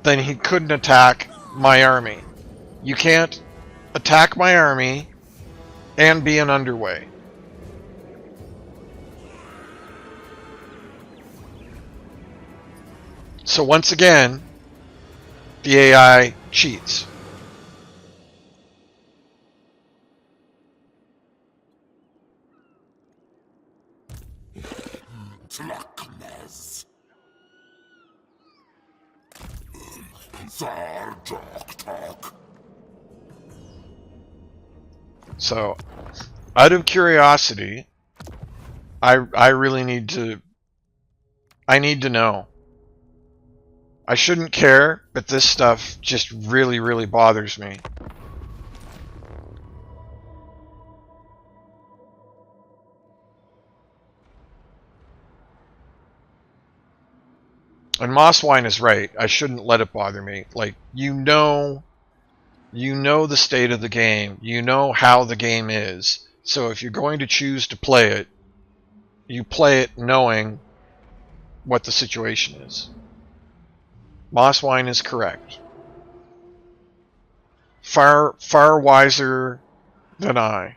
then he couldn't attack my army. You can't attack my army and be in underway. So once again, the AI cheats. So, out of curiosity, I really need to know. I shouldn't care, but this stuff just really, really bothers me. And Mosswine is right. I shouldn't let it bother me. Like, you know the state of the game. You know how the game is. So if you're going to choose to play it, you play it knowing what the situation is. Mosswine is correct. Far wiser than I.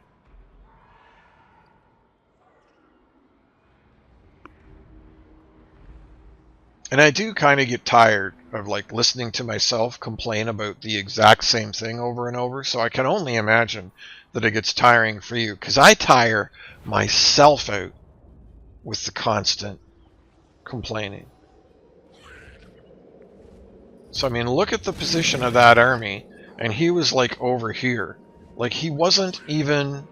And I do kind of get tired of like listening to myself complain about the exact same thing over and over. So I can only imagine that it gets tiring for you, because I tire myself out with the constant complaining. So I mean, look at the position of that army, and he was like over here. Like, he wasn't even...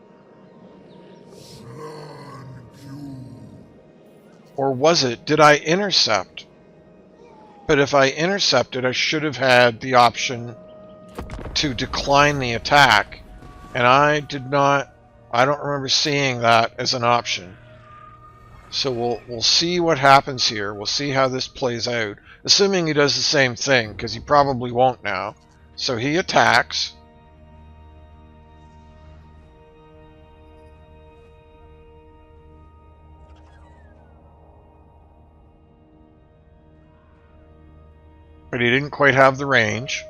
Or was it? Did I intercept? But if I intercepted, I should have had the option to decline the attack. And I did not... I don't remember seeing that as an option. So we'll see what happens here. We'll see how this plays out. Assuming he does the same thing, because he probably won't now. So he attacks. But he didn't quite have the range.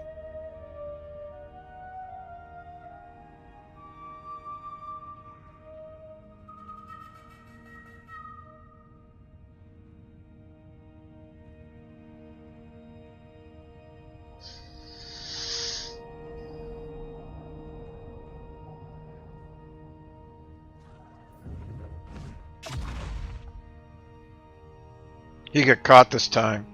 He got caught this time.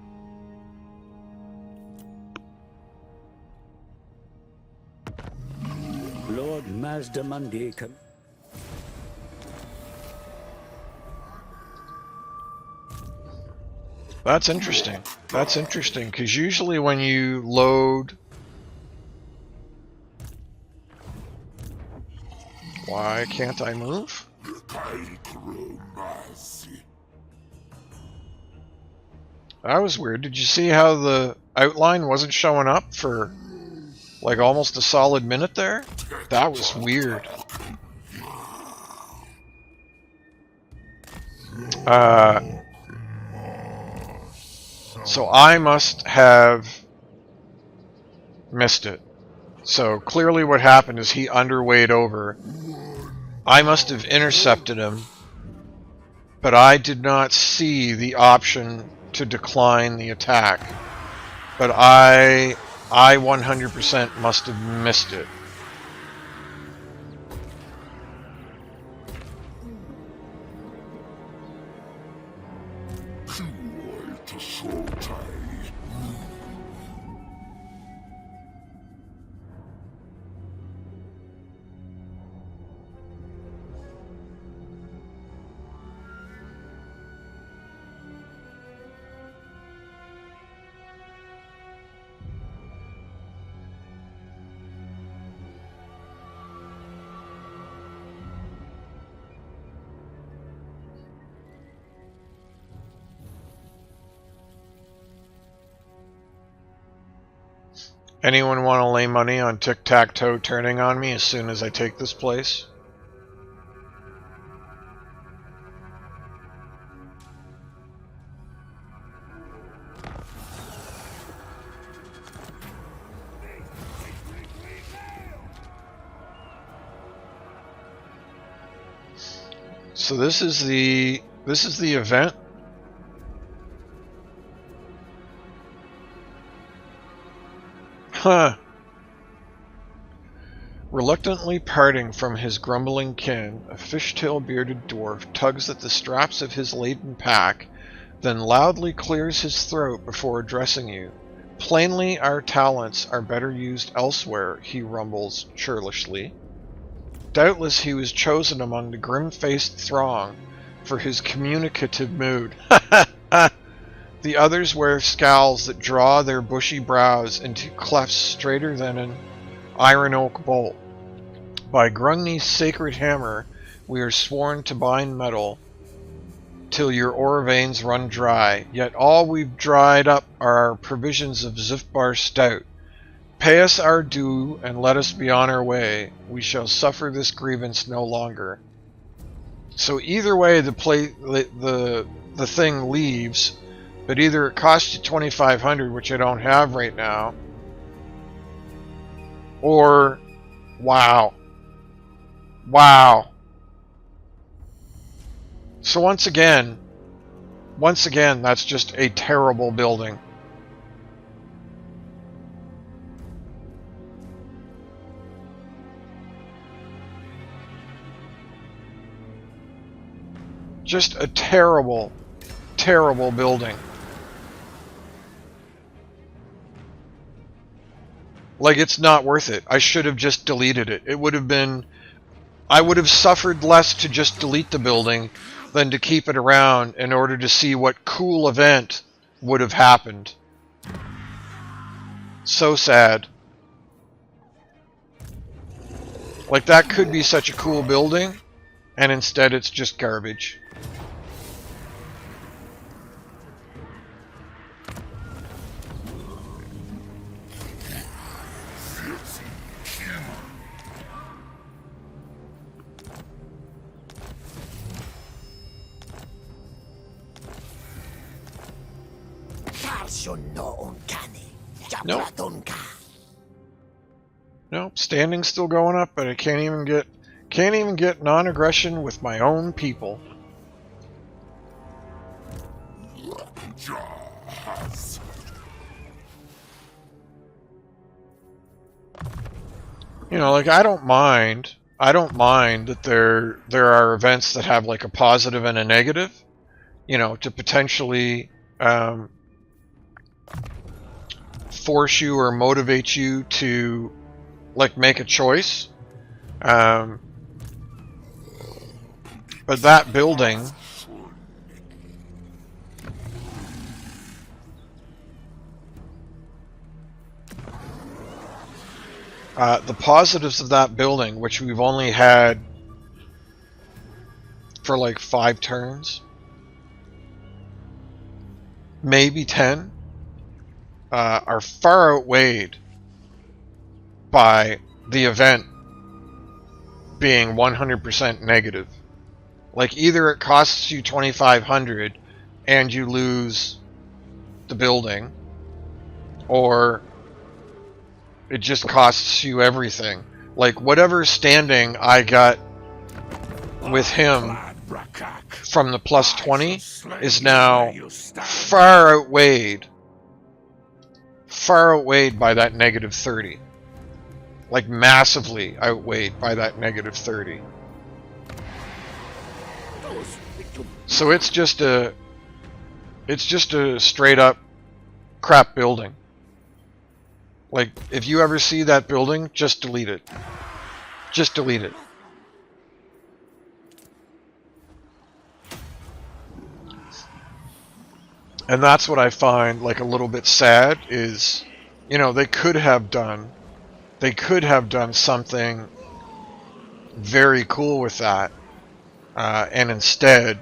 Lord Mazda Mundi can... That's interesting. That's interesting, because usually when you load... Why can't I move? That was weird. Did you see how the outline wasn't showing up for like almost a solid minute there? That was weird. So I must have missed it. So clearly what happened is he underweight over. I must have intercepted him, but I did not see the option to decline the attack. But I 100% must have missed it. Anyone want to lay money on tic-tac-toe turning on me as soon as I take this place? So this is the event. Huh. Reluctantly parting from his grumbling kin, a fishtail-bearded dwarf tugs at the straps of his laden pack, then loudly clears his throat before addressing you. Plainly, our talents are better used elsewhere, he rumbles churlishly. Doubtless he was chosen among the grim-faced throng for his communicative mood. The others wear scowls that draw their bushy brows into clefts straighter than an iron oak bolt. By Grungni's sacred hammer, we are sworn to bind metal till your ore veins run dry, yet all we've dried up are our provisions of Zifbar stout. Pay us our due, and let us be on our way. We shall suffer this grievance no longer. So either way, the thing leaves, but either it costs you 2,500, which I don't have right now, or wow. So once again, that's just a terrible building. Just a terrible, terrible building. Like, it's not worth it. I should have just deleted it. It would have been... I would have suffered less to just delete the building than to keep it around in order to see what cool event would have happened. So sad. Like, that could be such a cool building, and instead it's just garbage. Nope. Nope, standing's still going up, but I can't even get non-aggression with my own people. You know, like, I don't mind that there are events that have like a positive and a negative, you know, to potentially force you or motivate you to like make a choice. But that building, the positives of that building, which we've only had for like 5 turns, maybe 10, are far outweighed by the event being 100% negative. Like, either it costs you 2,500 and you lose the building, or it just costs you everything. Like, whatever standing I got with him from the plus 20 is now far outweighed by that negative 30. Like, massively outweighed by that negative 30. So it's just a straight up crap building. Like, if you ever see that building, just delete it. Just delete it. And that's what I find like a little bit sad is, you know, they could have done something very cool with that, and instead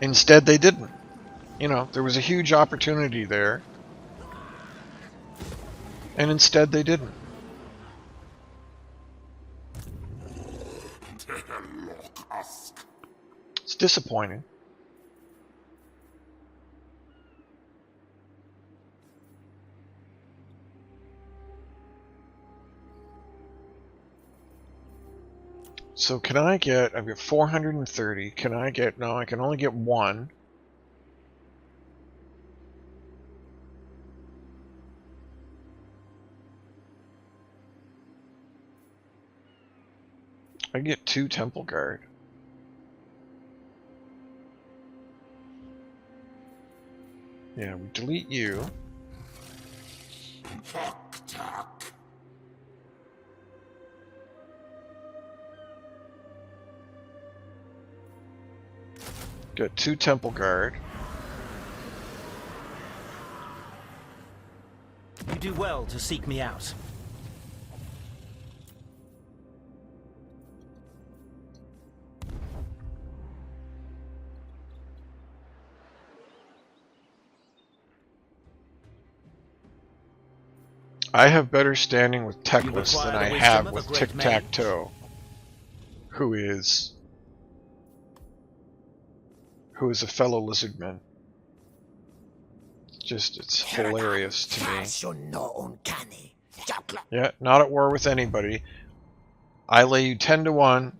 Instead, they didn't. You know, there was a huge opportunity there. And instead, they didn't. It's disappointing. So can I get, I've got 430, can I get, no, I can only get one. I can get 2 Temple Guard. Yeah, we delete you. Got 2 Temple Guard. You do well to seek me out. I have better standing with Teclis require than the I wisdom have of a with great Tic-Tac-Toe, who is a fellow lizardman. It's hilarious to me. Yeah, not at war with anybody. I lay you 10 to 1.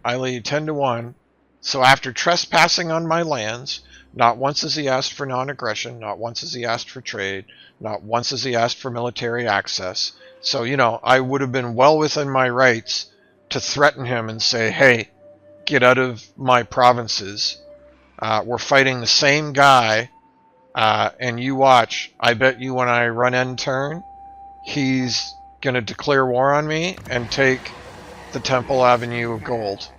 I lay you 10 to 1. So after trespassing on my lands, not once has he asked for non-aggression, not once has he asked for trade, not once has he asked for military access. So, you know, I would have been well within my rights to threaten him and say, hey, get out of my provinces. We're fighting the same guy, and you watch. I bet you when I run end turn, he's going to declare war on me and take the Temple Avenue of Gold.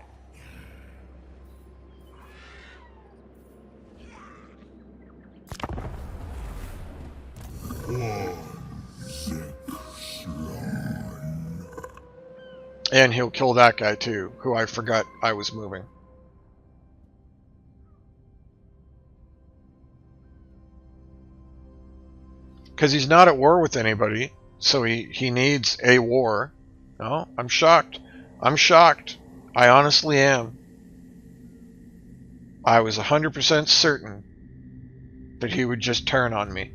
And he'll kill that guy too, who I forgot I was moving. Because he's not at war with anybody, so he needs a war. No, I'm shocked. I'm shocked. I honestly am. I was 100% certain that he would just turn on me.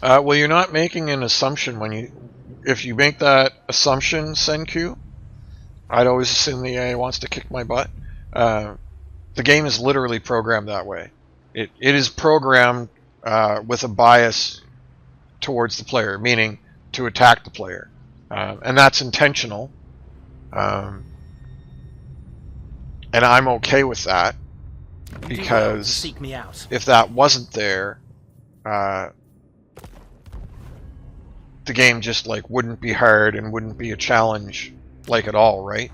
Well, you're not making an assumption when you... If you make that assumption, Senku, I'd always assume the AI wants to kick my butt. The game is literally programmed that way. It is programmed with a bias towards the player, meaning to attack the player. And that's intentional. And I'm okay with that, because seek me out. if that wasn't there, the game just like wouldn't be hard and wouldn't be a challenge like at all, right?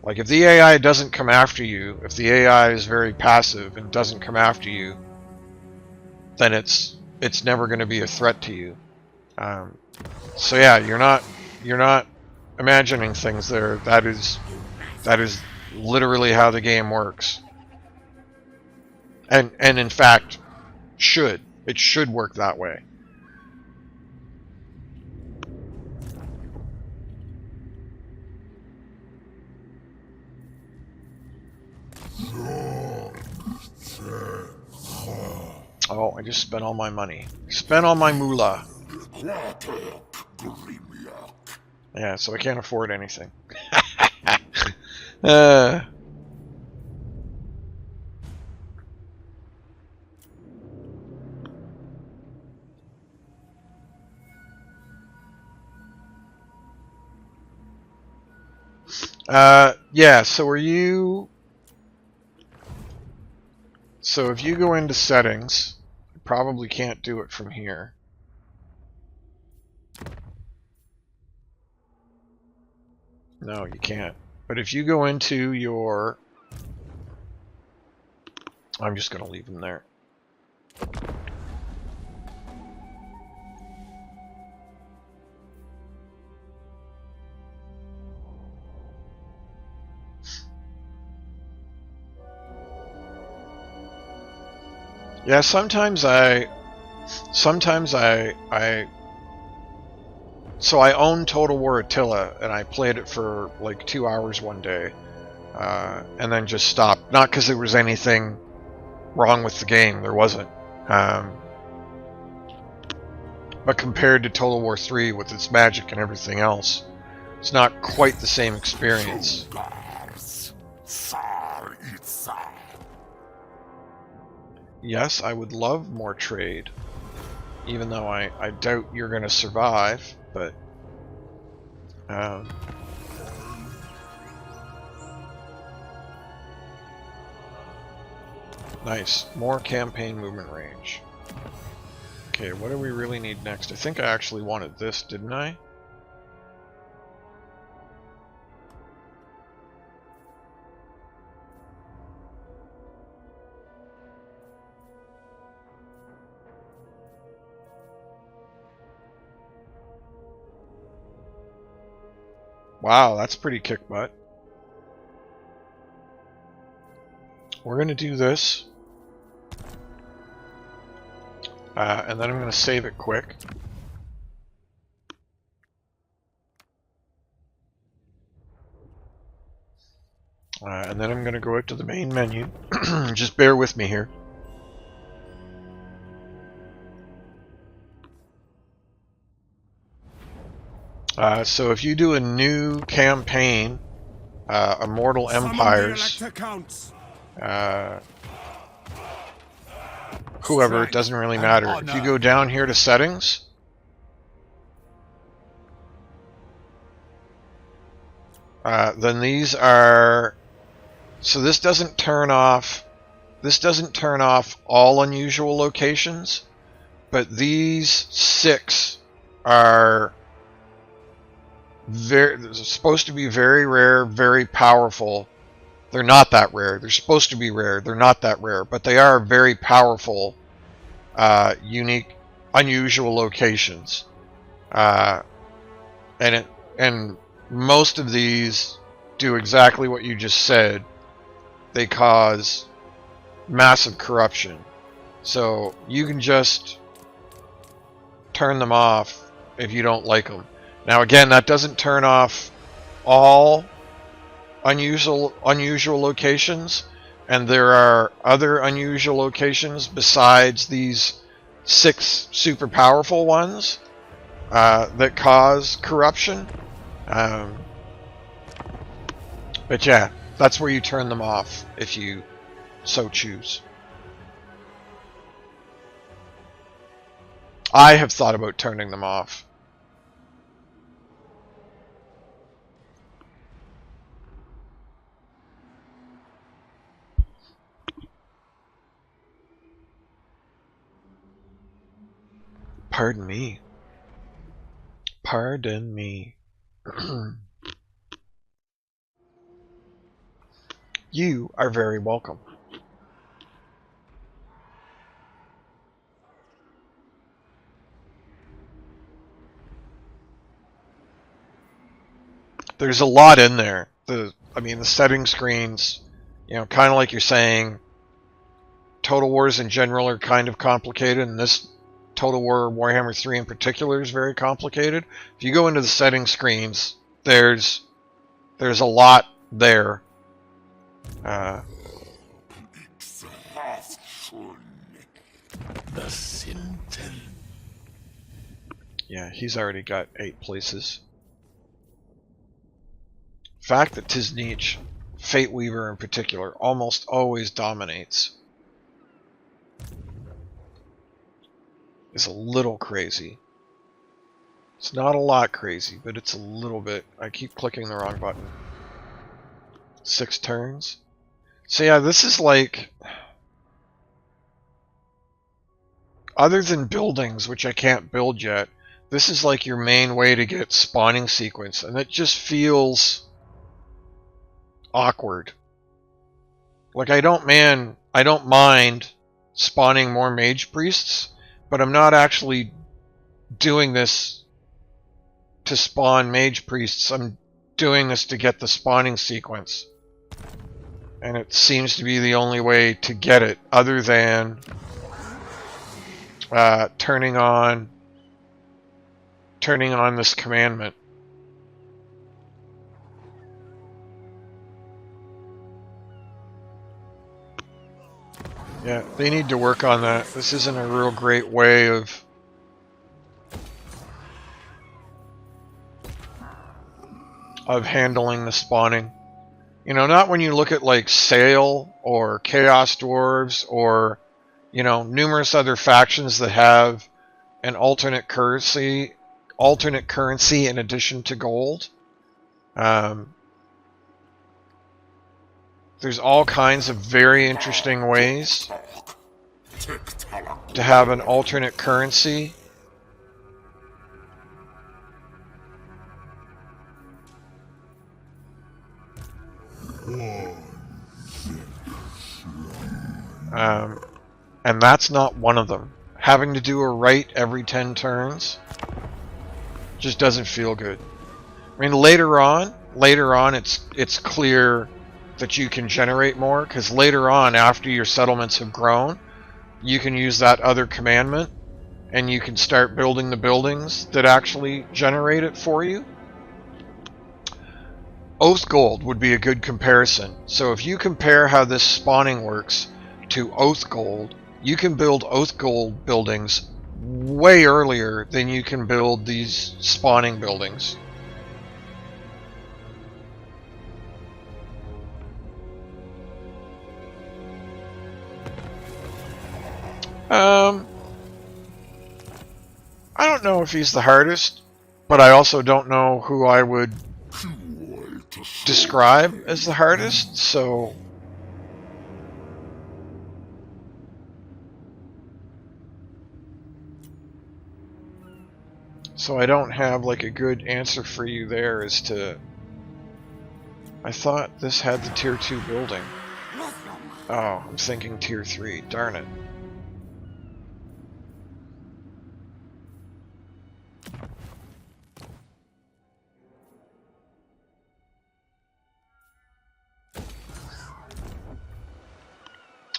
Like if the AI doesn't come after you, if the AI is very passive and doesn't come after you, then it's never going to be a threat to you. So yeah, you're not imagining things there. That is literally how the game works. And in fact, it should work that way. Oh, I just spent all my money. Spent all my moolah. Yeah, so I can't afford anything. Yeah, so are you... So if you go into settings, you probably can't do it from here. No, you can't. But if you go into your... I'm just going to leave them there. Yeah, sometimes I so I own Total War Attila, and I played it for like 2 hours one day, and then just stopped. Not because there was anything wrong with the game, there wasn't. But compared to Total War 3 with its magic and everything else, it's not quite the same experience. Yes, I would love more trade, even though I doubt you're going to survive, but... nice. More campaign movement range. Okay, what do we really need next? I think I actually wanted this, didn't I? Wow, that's pretty kick butt. We're going to do this. And then I'm going to save it quick. And then I'm going to go out to the main menu. Just bear with me here. So if you do a new campaign, Immortal Empires, whoever, it doesn't really matter. If you go down here to settings, then these are, so this doesn't turn off all unusual locations, but these 6 are supposed to be very rare, very powerful. They're not that rare. They're supposed to be rare. They're not that rare, but they are very powerful, unique, unusual locations. And most of these do exactly what you just said. They cause massive corruption. So you can just turn them off if you don't like them. Now again, that doesn't turn off all unusual locations, and there are other unusual locations besides these 6 super powerful ones that cause corruption. But yeah, that's where you turn them off if you so choose. I have thought about turning them off. Pardon me. Pardon me. You are very welcome. There's a lot in there. The setting screens, kind of like you're saying, Total Wars in general are kind of complicated, and this Total War Warhammer 3 in particular is very complicated. If you go into the setting screens, there's a lot there. Yeah, he's already got 8 places. The fact that Tiznich, Fate Weaver in particular, almost always dominates is a little crazy. It's not a lot crazy, but it's a little bit. I keep clicking the wrong button. 6 turns. So yeah, this is like, other than buildings, which I can't build yet, this is like your main way to get spawning sequence, and it just feels awkward. Like, I don't mind spawning more mage priests, but I'm not actually doing this to spawn mage priests. I'm doing this to get the spawning sequence. And it seems to be the only way to get it, other than turning on this commandment. Yeah, they need to work on that. This isn't a real great way of handling the spawning. You know, not when you look at like Sail or Chaos Dwarves or, you know, numerous other factions that have an alternate currency in addition to gold. There's all kinds of very interesting ways to have an alternate currency. And that's not one of them. Having to do a right every 10 turns just doesn't feel good. I mean, later on, it's clear that you can generate more, because later on, after your settlements have grown, you can use that other commandment, and you can start building the buildings that actually generate it for you. Oath Gold would be a good comparison. So if you compare how this spawning works to Oath Gold, you can build Oath Gold buildings way earlier than you can build these spawning buildings. I don't know if he's the hardest, but I also don't know who I would describe as the hardest, so I don't have like a good answer for you there as to... I thought this had the tier 2 building. Oh, I'm thinking tier 3. Darn it.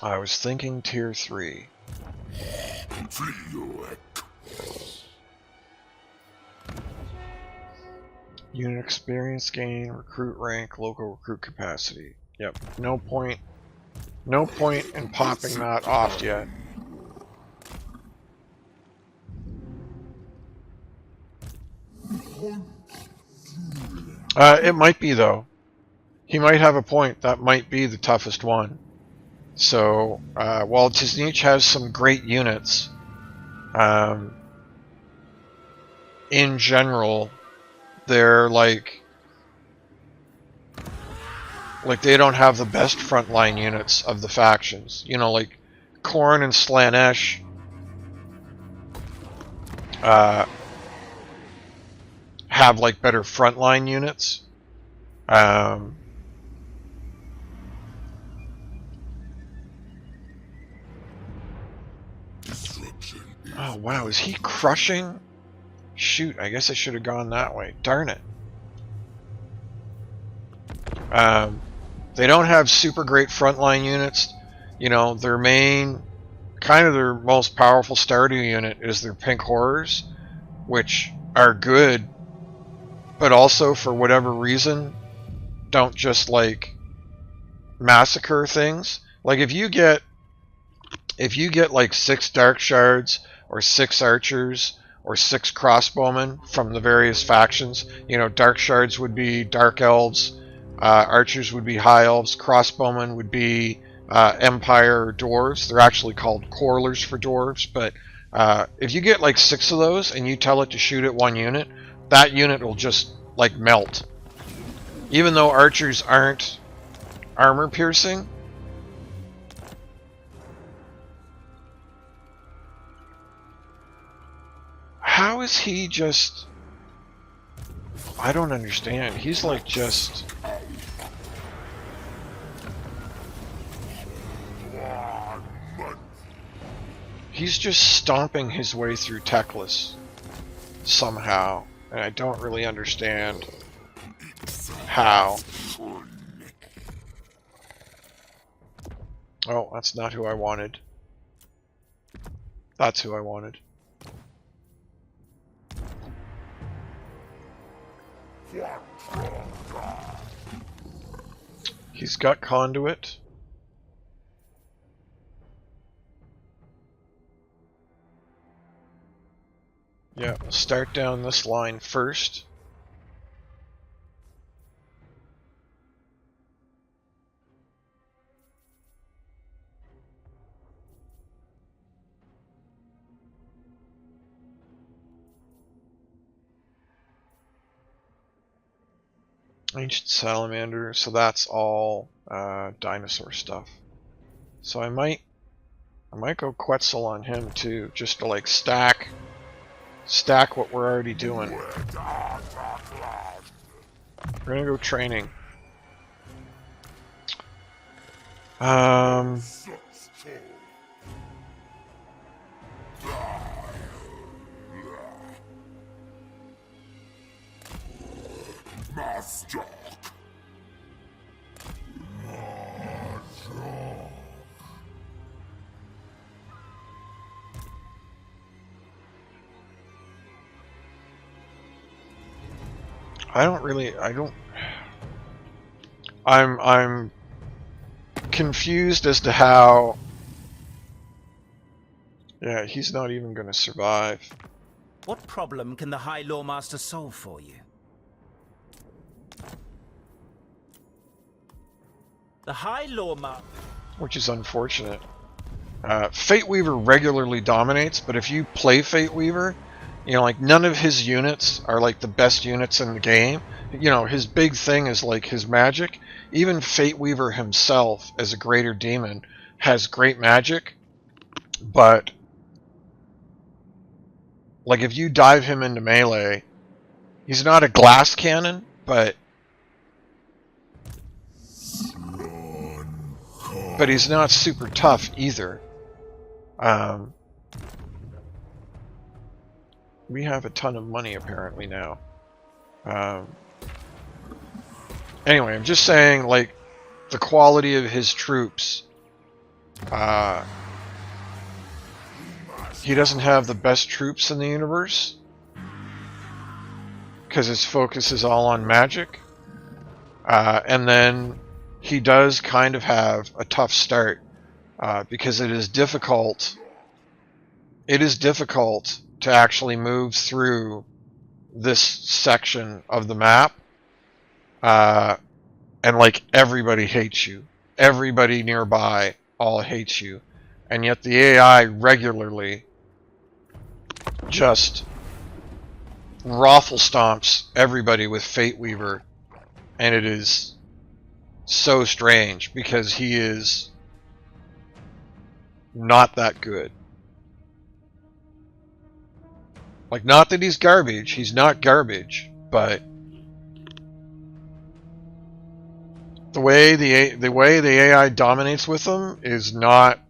I was thinking tier 3. Unit experience gain, recruit rank, local recruit capacity. Yep, no point in popping that off yet. It might be, though. He might have a point. That might be the toughest one. So, while Tiznich has some great units, in general, they're like they don't have the best frontline units of the factions. You know, like Khorne and Slaanesh have like better frontline units. Oh wow, is he crushing? Shoot, I guess I should have gone that way. Darn it. They don't have super great frontline units. You know, their main, kind of their most powerful starter unit is their Pink Horrors, which are good, but also for whatever reason don't just like massacre things. Like if you get like 6 Dark Shards or 6 Archers or 6 Crossbowmen from the various factions, you know, Dark Shards would be Dark Elves, Archers would be High Elves, Crossbowmen would be Empire or Dwarves. They're actually called Corlers for Dwarves, but if you get like 6 of those and you tell it to shoot at one unit, that unit will just like melt. Even though Archers aren't armor piercing, how is he just... I don't understand. He's like just... He's just stomping his way through Techless somehow, and I don't really understand how. Oh, that's not who I wanted. That's who I wanted. He's got conduit. Yeah, we'll start down this line first. Ancient salamander, so that's all dinosaur stuff. So I might go Quetzal on him too, just to like stack what we're already doing. We're gonna go training. I'm confused as to how. Yeah, he's not even going to survive. What problem can the High Lawmaster solve for you? The High Lawmaster... Which is unfortunate. Fate Weaver regularly dominates, but if you play Fate Weaver, you know, like, none of his units are like the best units in the game. You know, his big thing is like his magic. Even Fate Weaver himself, as a greater demon, has great magic, but like if you dive him into melee, he's not a glass cannon, but he's not super tough either. We have a ton of money apparently now. Anyway, I'm just saying, like, the quality of his troops. He doesn't have the best troops in the universe, because his focus is all on magic. And then he does kind of have a tough start, because it is difficult. It is difficult to actually move through this section of the map. And like everybody hates you. Everybody nearby all hates you. And yet the AI regularly just raffle stomps everybody with Fate Weaver. And it is so strange because he is not that good. Like, not that he's garbage. He's not garbage, but the way the AI dominates with him is not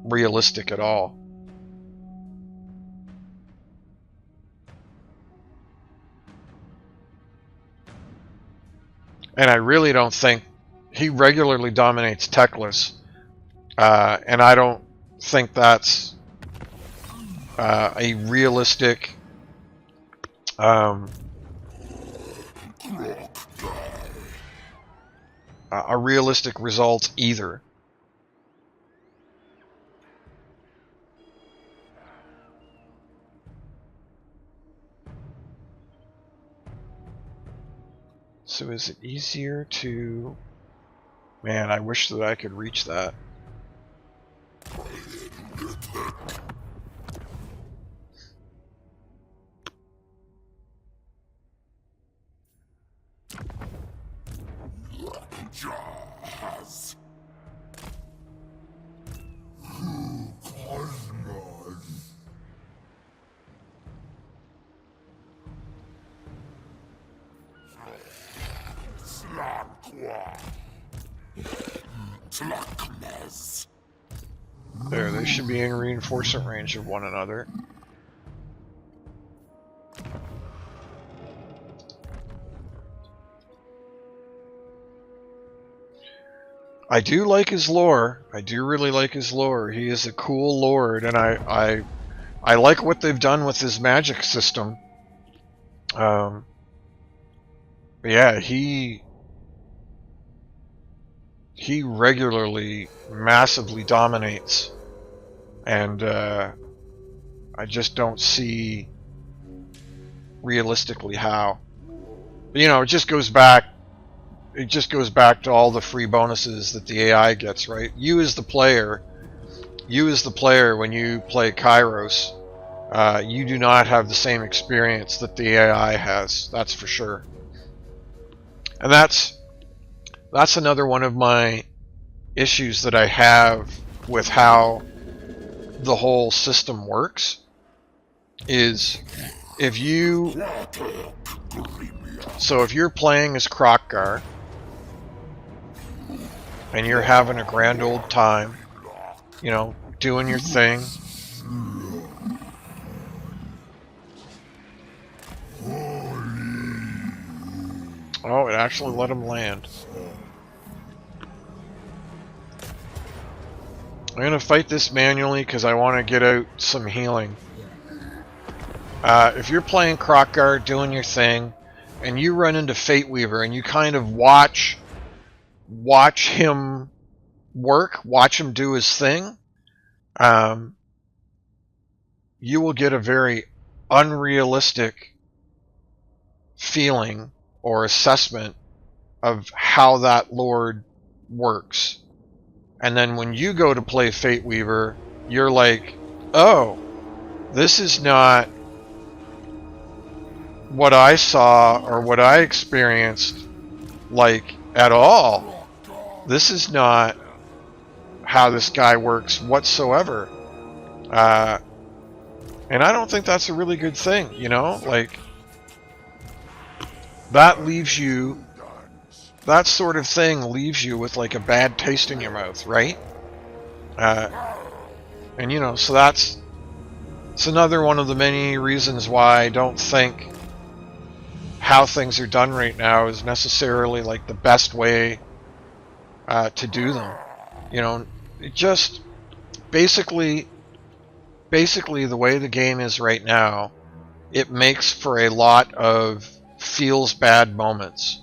realistic at all. And I really don't think he regularly dominates Techless, and I don't think that's a realistic result either. So is it easier to... Man, I wish that I could reach that. There, they should be in reinforcement range of one another. I do like his lore. I do really like his lore. He is a cool lord, and I like what they've done with his magic system. But yeah, he regularly massively dominates, and I just don't see realistically how. But, you know, it just goes back to all the free bonuses that the AI gets, right? You as the player, when you play Kairos, you do not have the same experience that the AI has. That's for sure. And that's another one of my issues that I have with how the whole system works. Is if you're playing as Kroq-Gar and you're having a grand old time, you know, doing your thing. Oh, it actually let him land. I'm going to fight this manually because I want to get out some healing. If you're playing Kroq-Gar, doing your thing, and you run into Fate Weaver and you kind of watch him work, watch him do his thing, you will get a very unrealistic feeling or assessment of how that lord works. And then when you go to play Fate Weaver, you're like, oh, this is not what I saw or what I experienced, like, at all. This is not how this guy works whatsoever. And I don't think that's a really good thing, you know? Like, that sort of thing leaves you with, like, a bad taste in your mouth, right? And, you know, so it's another one of the many reasons why I don't think how things are done right now is necessarily, like, the best way to do them. You know, it just basically the way the game is right now, it makes for a lot of feels bad moments.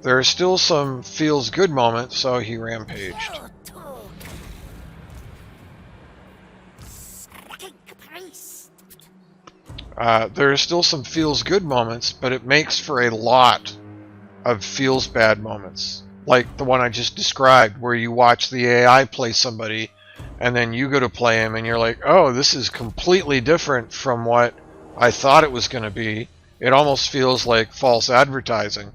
There are still some feels good moments. So he rampaged. There are still some feels good moments, but it makes for a lot of feels bad moments, like the one I just described, where you watch the AI play somebody and then you go to play him and you're like, oh, this is completely different from what I thought it was going to be. It almost feels like false advertising.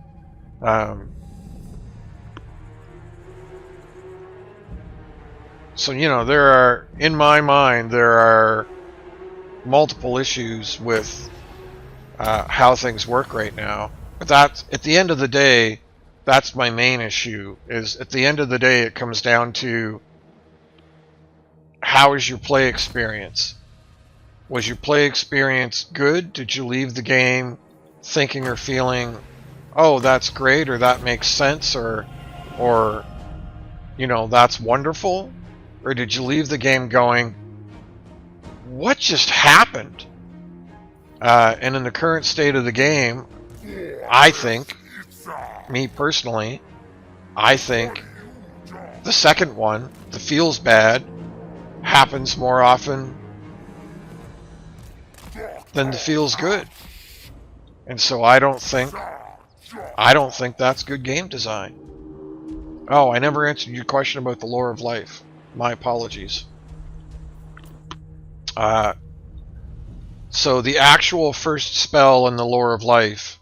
So, you know, in my mind, there are multiple issues with how things work right now. But that's, at the end of the day, that's my main issue. Is at the end of the day, it comes down to, how is your play experience? Was your play experience good? Did you leave the game thinking or feeling, oh, that's great, or that makes sense, or you know, that's wonderful? Or did you leave the game going, what just happened? And in the current state of the game, I think, me personally, I think the second one, the feels bad, happens more often than the feels good. And so I don't think that's good game design. Oh, I never answered your question about the lore of life. My apologies. So the actual first spell in the lore of life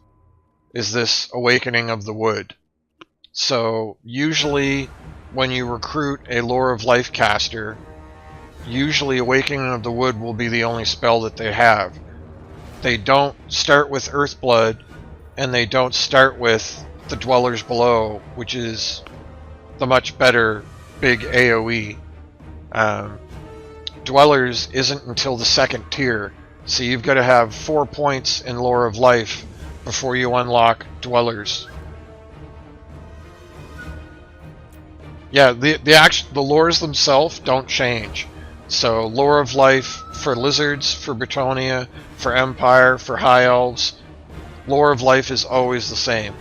is this Awakening of the Wood. So usually when you recruit a lore of life caster, usually Awakening of the Wood will be the only spell that they have. They don't start with Earthblood, and they don't start with the Dwellers Below, which is the much better big AoE. Dwellers isn't until the second tier, so you've got to have 4 points in Lore of Life before you unlock Dwellers. Yeah, the lores themselves don't change. So Lore of Life for Lizards, for Bretonia, for Empire, for High Elves, Lore of Life is always the same.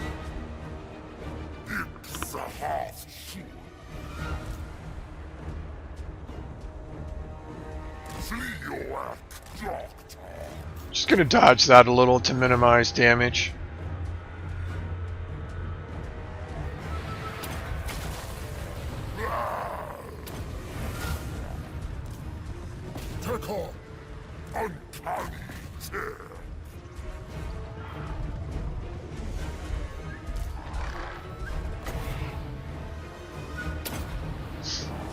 Just gonna dodge that a little to minimize damage.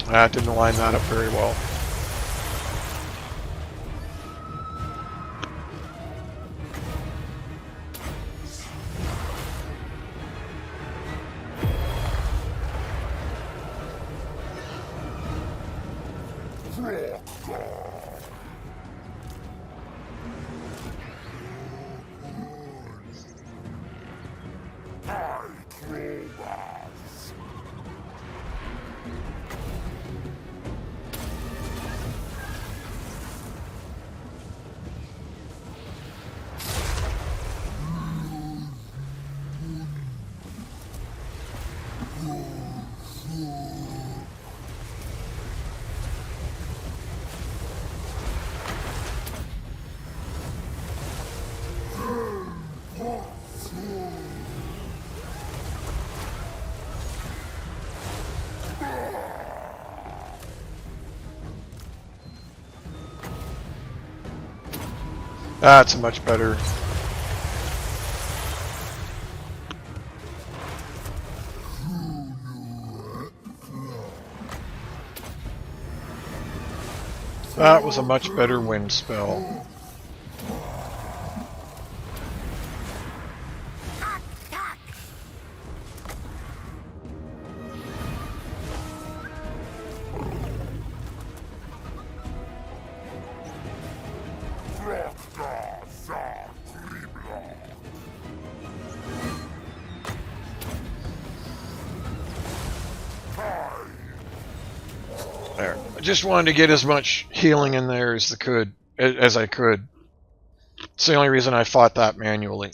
That didn't line that up very well. That's much better. That was a much better wind spell. There. I just wanted to get as much healing in there as I could. It's the only reason I fought that manually.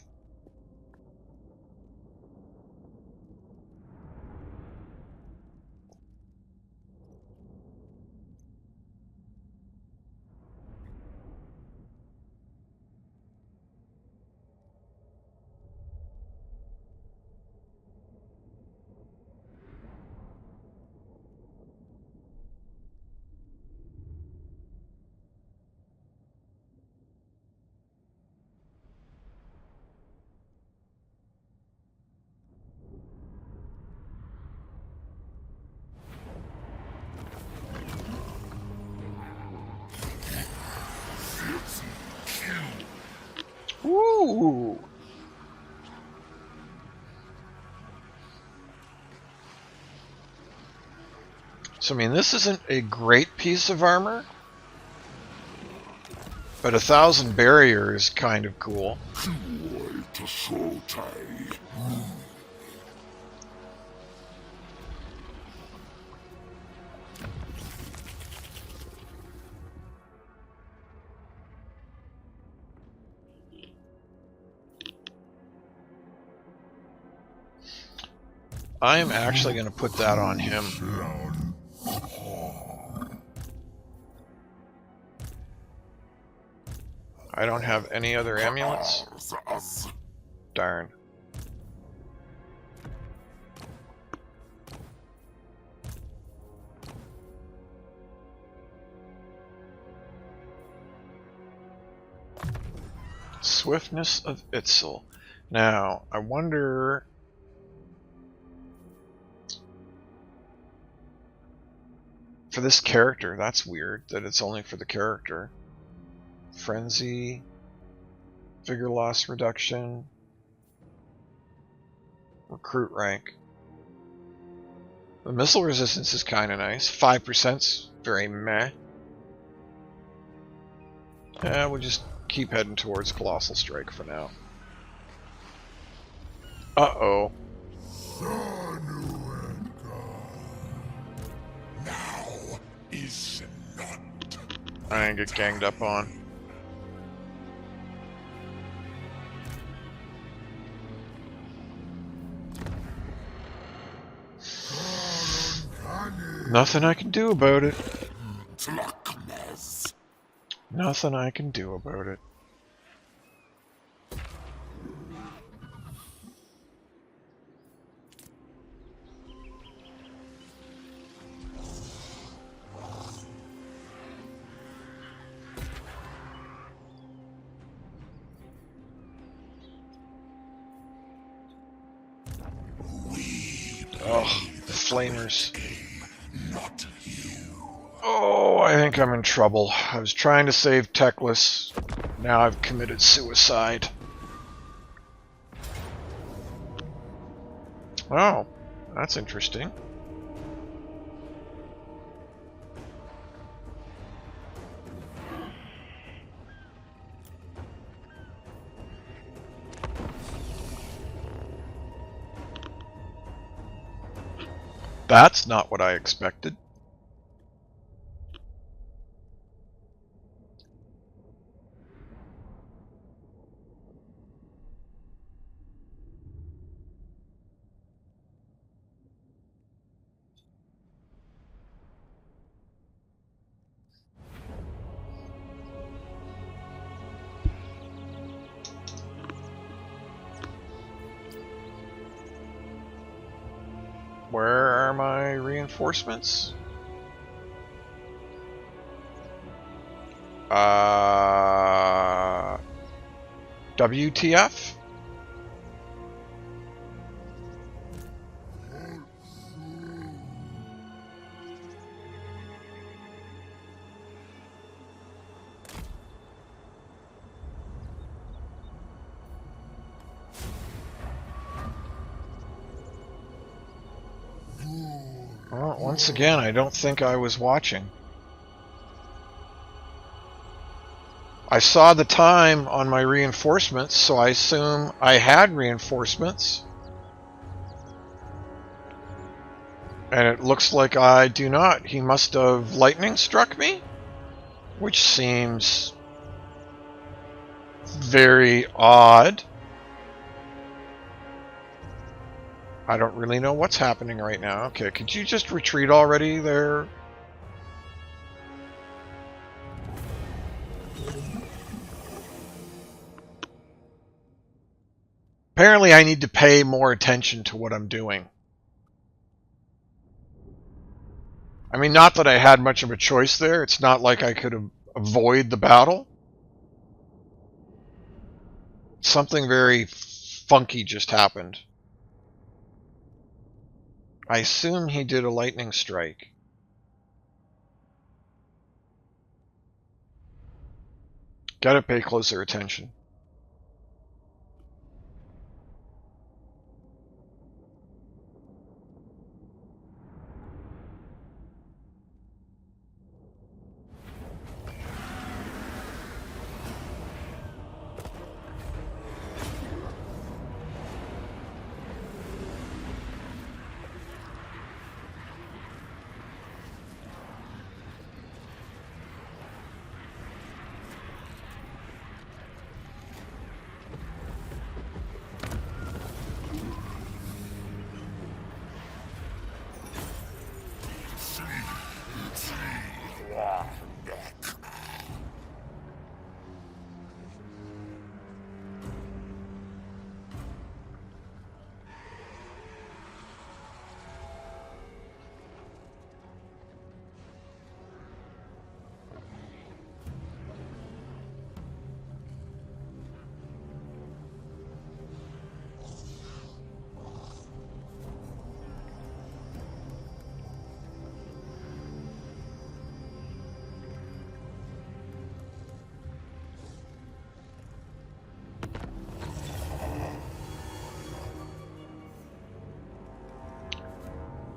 Woo! So, I mean, this isn't a great piece of armor, but 1,000 barrier is kind of cool. I am actually going to put that on him. I don't have any other amulets. Darn. Swiftness of Itzel. Now, I wonder... For this character, that's weird that it's only for the character. Frenzy, figure loss reduction, recruit rank. The missile resistance is kind of nice. 5%'s very meh. Yeah, we'll just keep heading towards Colossal Strike for now. Uh-oh. Now is not. I didn't get ganged up on. Nothing I can do about it. Tlakmez. Nothing I can do about it. Oh, the flamers. Not you. Oh, I think I'm in trouble. I was trying to save Teclis. Now I've committed suicide. Oh, that's interesting. That's not what I expected. Where are my reinforcements? WTF? Well, once again, I don't think I was watching. I saw the time on my reinforcements, so I assume I had reinforcements. And it looks like I do not. He must have lightning struck me, which seems very odd. I don't really know what's happening right now. Okay, could you just retreat already there? Apparently I need to pay more attention to what I'm doing. I mean, not that I had much of a choice there. It's not like I could avoid the battle. Something very funky just happened. I assume he did a lightning strike. Gotta pay closer attention.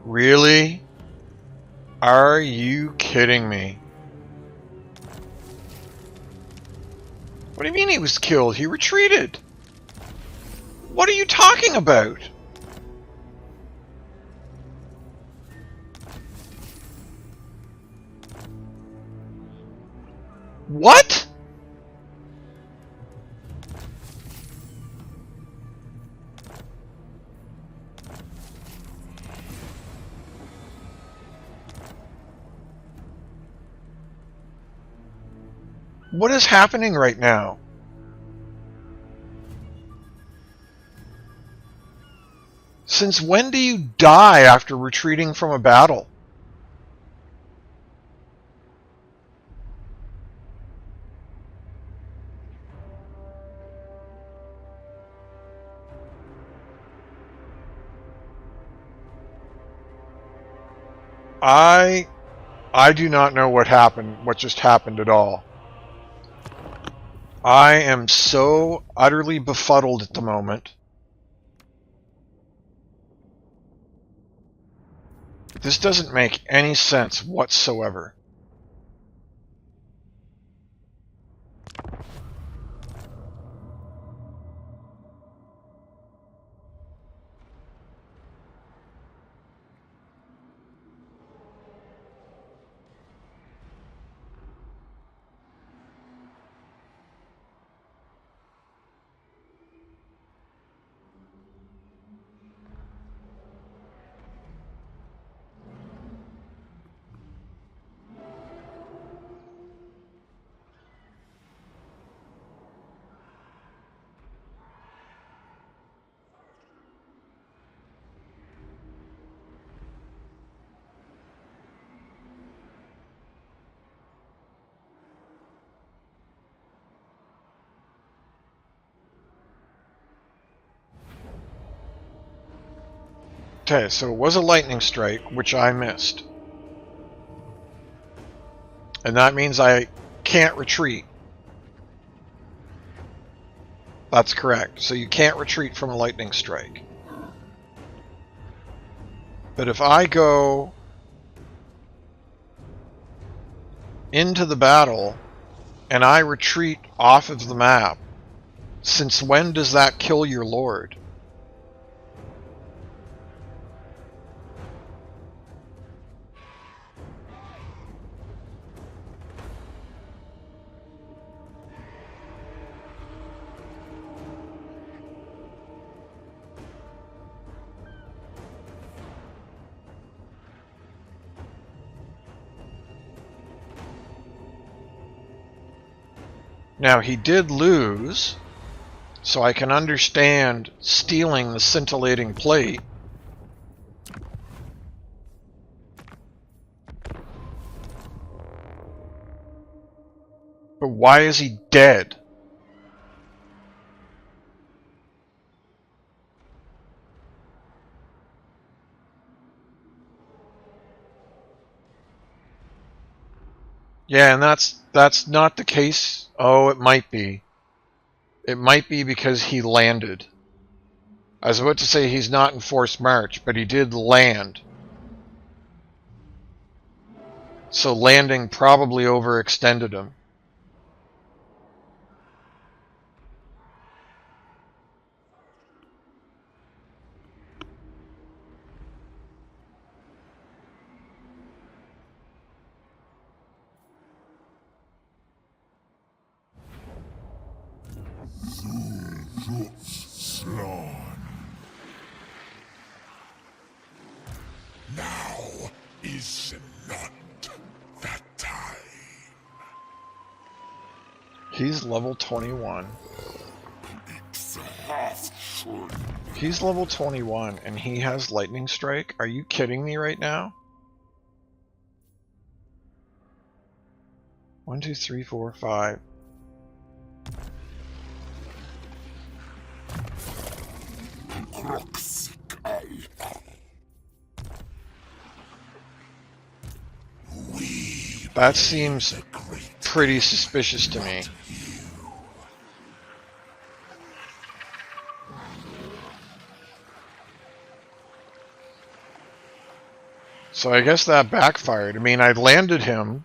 Really? Are you kidding me? What do you mean he was killed? He retreated. What are you talking about? What? What is happening right now? Since when do you die after retreating from a battle? I do not know what happened, what just happened at all. I am so utterly befuddled at the moment. This doesn't make any sense whatsoever. Okay, so it was a lightning strike, which I missed. And that means I can't retreat. That's correct. So you can't retreat from a lightning strike. But if I go into the battle and I retreat off of the map, since when does that kill your lord? Now, he did lose, so I can understand stealing the scintillating plate. But why is he dead? Yeah, and that's not the case. Oh, it might be. It might be because he landed. I was about to say he's not in forced march, but he did land. So landing probably overextended him. Now is not that time. He's level 21. He's level 21 and he has lightning strike? Are you kidding me right now? 1, 2, 3, 4, 5. That seems pretty suspicious to me. So I guess that backfired. I mean, I landed him.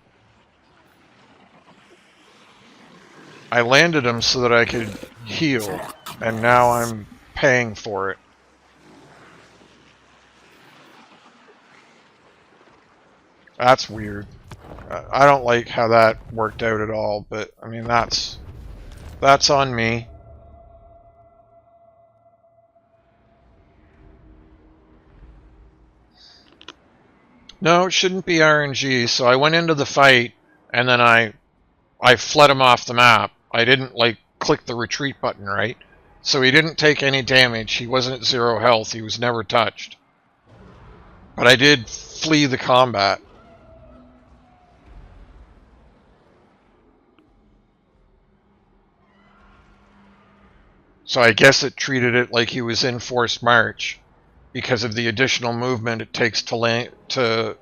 I landed him so that I could heal, and now I'm paying for it. That's weird. I don't like how that worked out at all, but I mean that's on me. No, it shouldn't be RNG, so I went into the fight and then I fled him off the map. I didn't like click the retreat button right. So he didn't take any damage. He wasn't at 0 health. He was never touched. But I did flee the combat. So I guess it treated it like he was in forced march because of the additional movement it takes to land to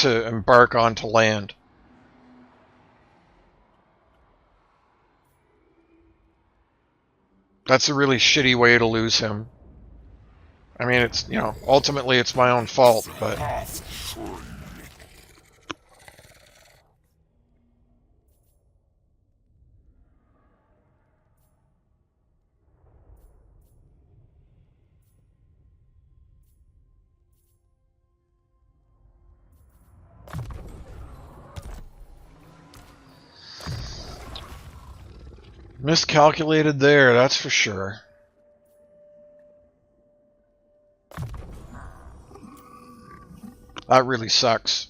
embark onto land. That's a really shitty way to lose him. I mean, it's, you know, ultimately it's my own fault, but miscalculated there, that's for sure. That really sucks.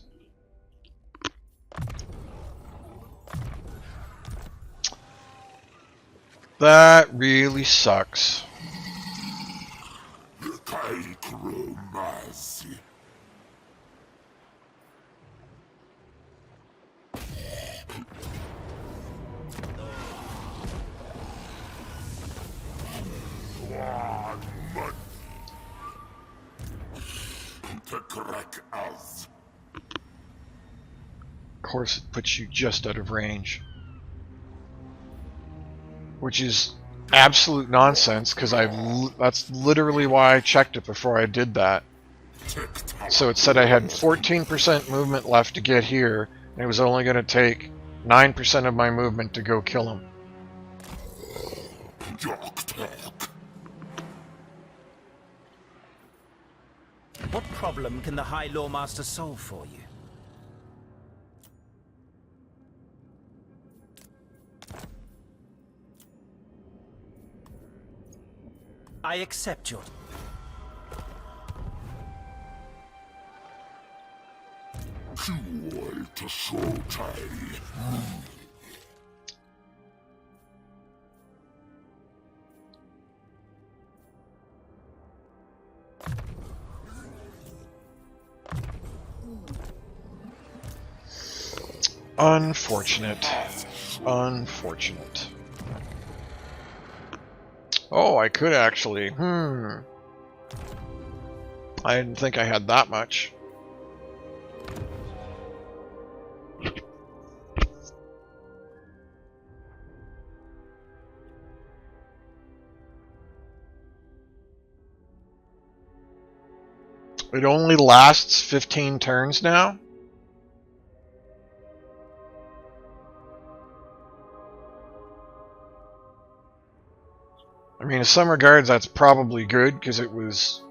That really sucks. Of course, it puts you just out of range. Which is absolute nonsense, because that's literally why I checked it before I did that. So it said I had 14% movement left to get here, and it was only going to take 9% of my movement to go kill him. What problem can the High Lawmaster solve for you? I accept your... Unfortunate. Unfortunate. Oh, I could actually. I didn't think I had that much. It only lasts 15 turns now? I mean, in some regards, that's probably good, because it was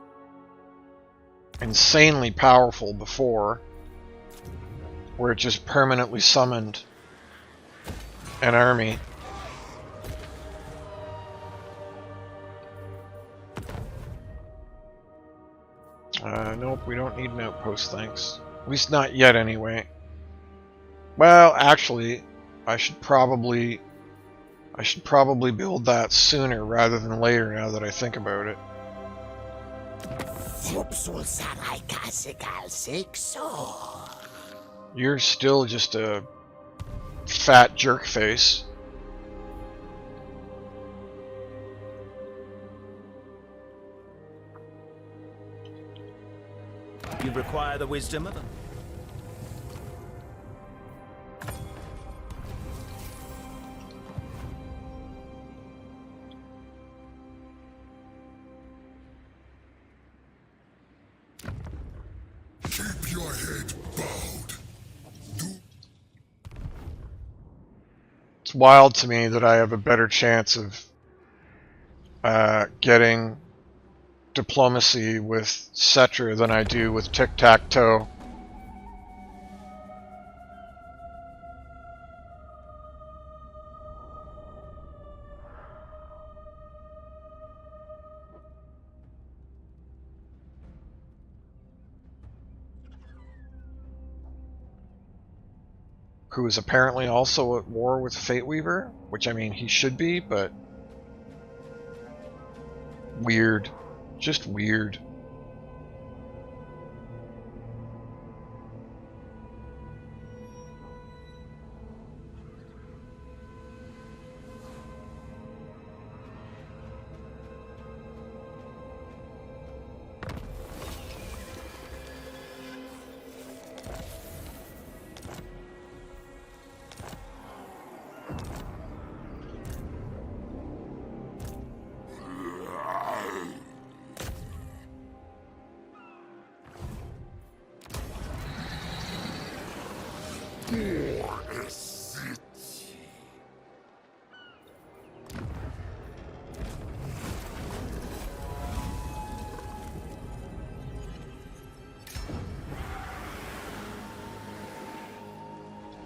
insanely powerful before, where it just permanently summoned an army. Nope, we don't need an outpost, thanks. At least not yet, anyway. Well, actually, I should probably build that sooner rather than later, now that I think about it. You're still just a fat jerk face. You require the wisdom of them. Keep your head bowed. It's wild to me that I have a better chance of getting diplomacy with Cetra than I do with tic-tac-toe. Who is apparently also at war with Fate Weaver, which I mean he should be, but weird. Just weird.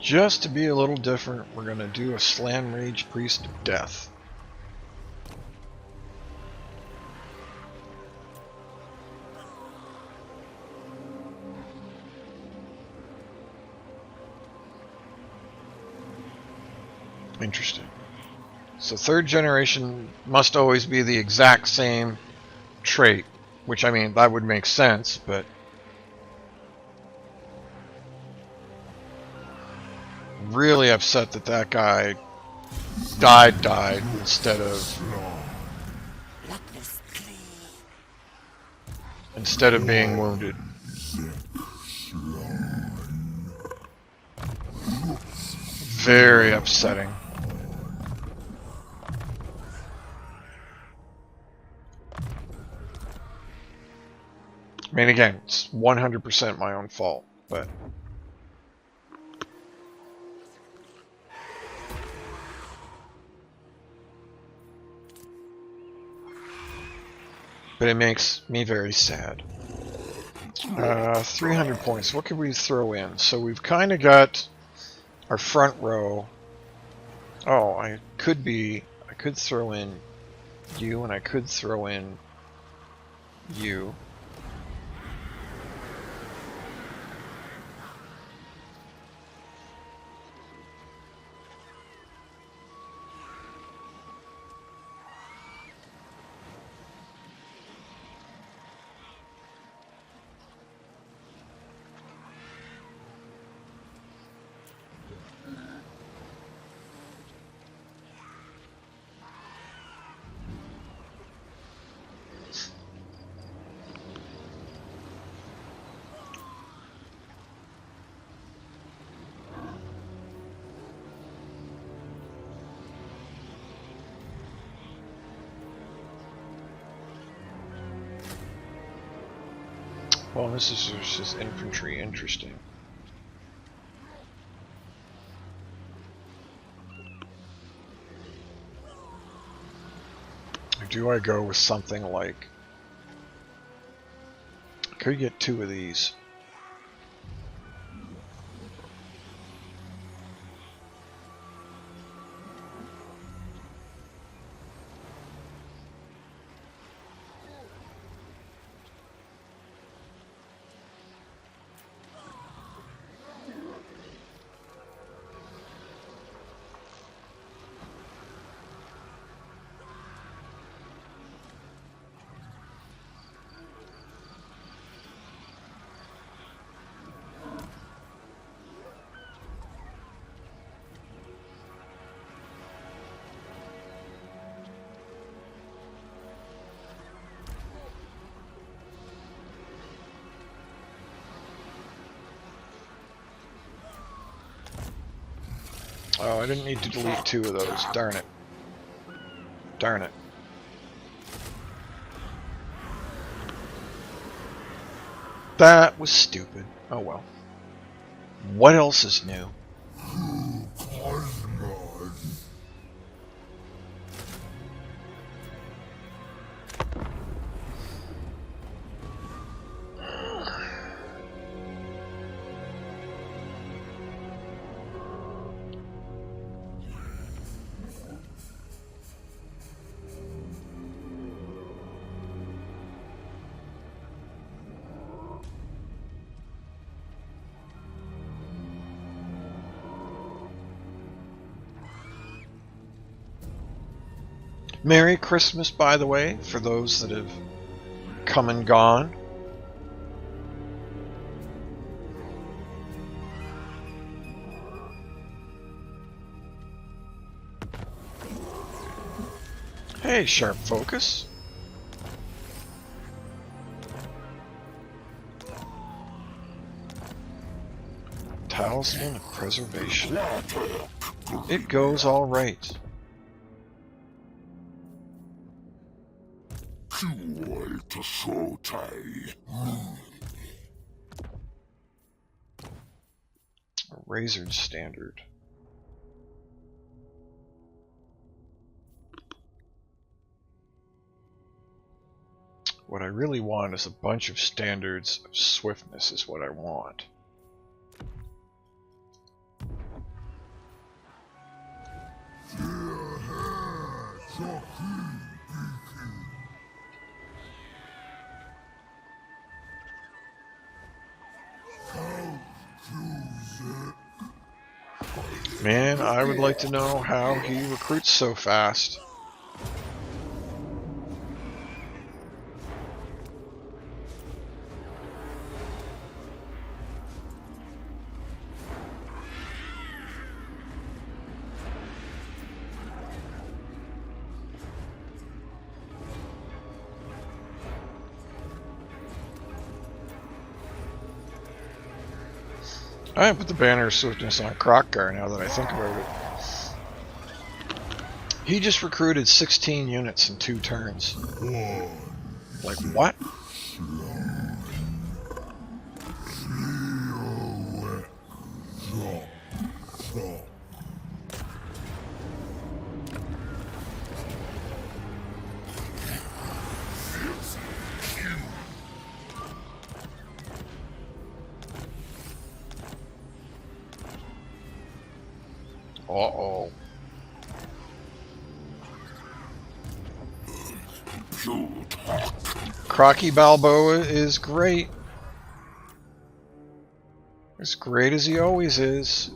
Just to be a little different, we're going to do a Slam Rage Priest of Death. Interesting. So third generation must always be the exact same trait, which I mean, that would make sense, but really upset that that guy died instead of being wounded. Very upsetting. I mean, again, it's 100% my own fault, but it makes me very sad. 300 points. What could we throw in? So we've kind of got our front row. Oh, I could throw in you, and I could throw in you. Well, this is just infantry. Interesting. Or do I go with something like... I could get 2 of these. Oh, I didn't need to delete 2 of those. Darn it. Darn it. That was stupid. Oh well. What else is new? Merry Christmas, by the way, for those that have come and gone. Hey, sharp focus. Talisman of Preservation. It goes all right. A razored standard. What I really want is a bunch of standards of swiftness is what I want. Man, I would like to know how he recruits so fast. I haven't put the banner of swiftness on Kroq-Gar now that I think about it. He just recruited 16 units in 2 turns. Like, what? Uh-oh. Crocky Balboa is great. As great as he always is.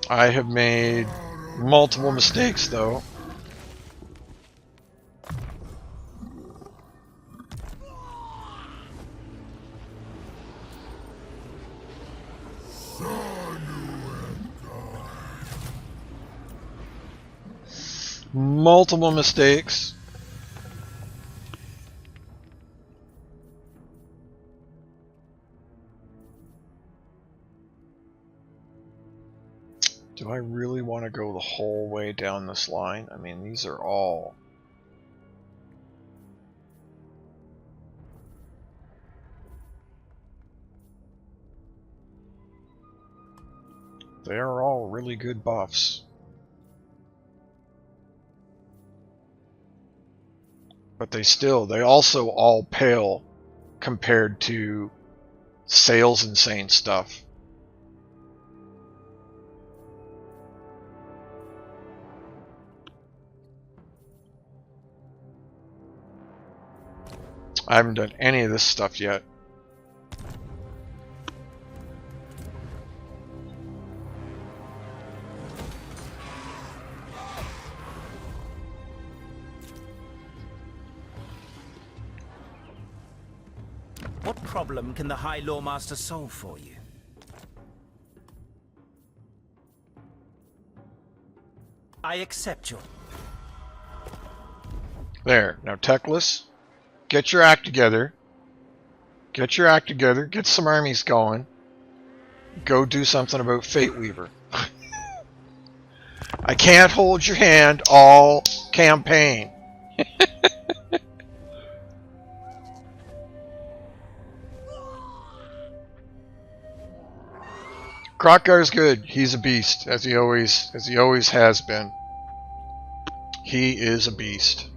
I have made multiple mistakes, though. Multiple mistakes. Do I really want to go the whole way down this line? I mean, these are all... They are all really good buffs. But they also all pale compared to Sail's insane stuff. I haven't done any of this stuff yet. What problem can the High Lawmaster solve for you? I accept your... There. Now, Techless, get your act together. Get your act together. Get some armies going. Go do something about Fate Weaver. I can't hold your hand all campaign. Kroq-Gar's good. He's a beast, as he always has been. He is a beast.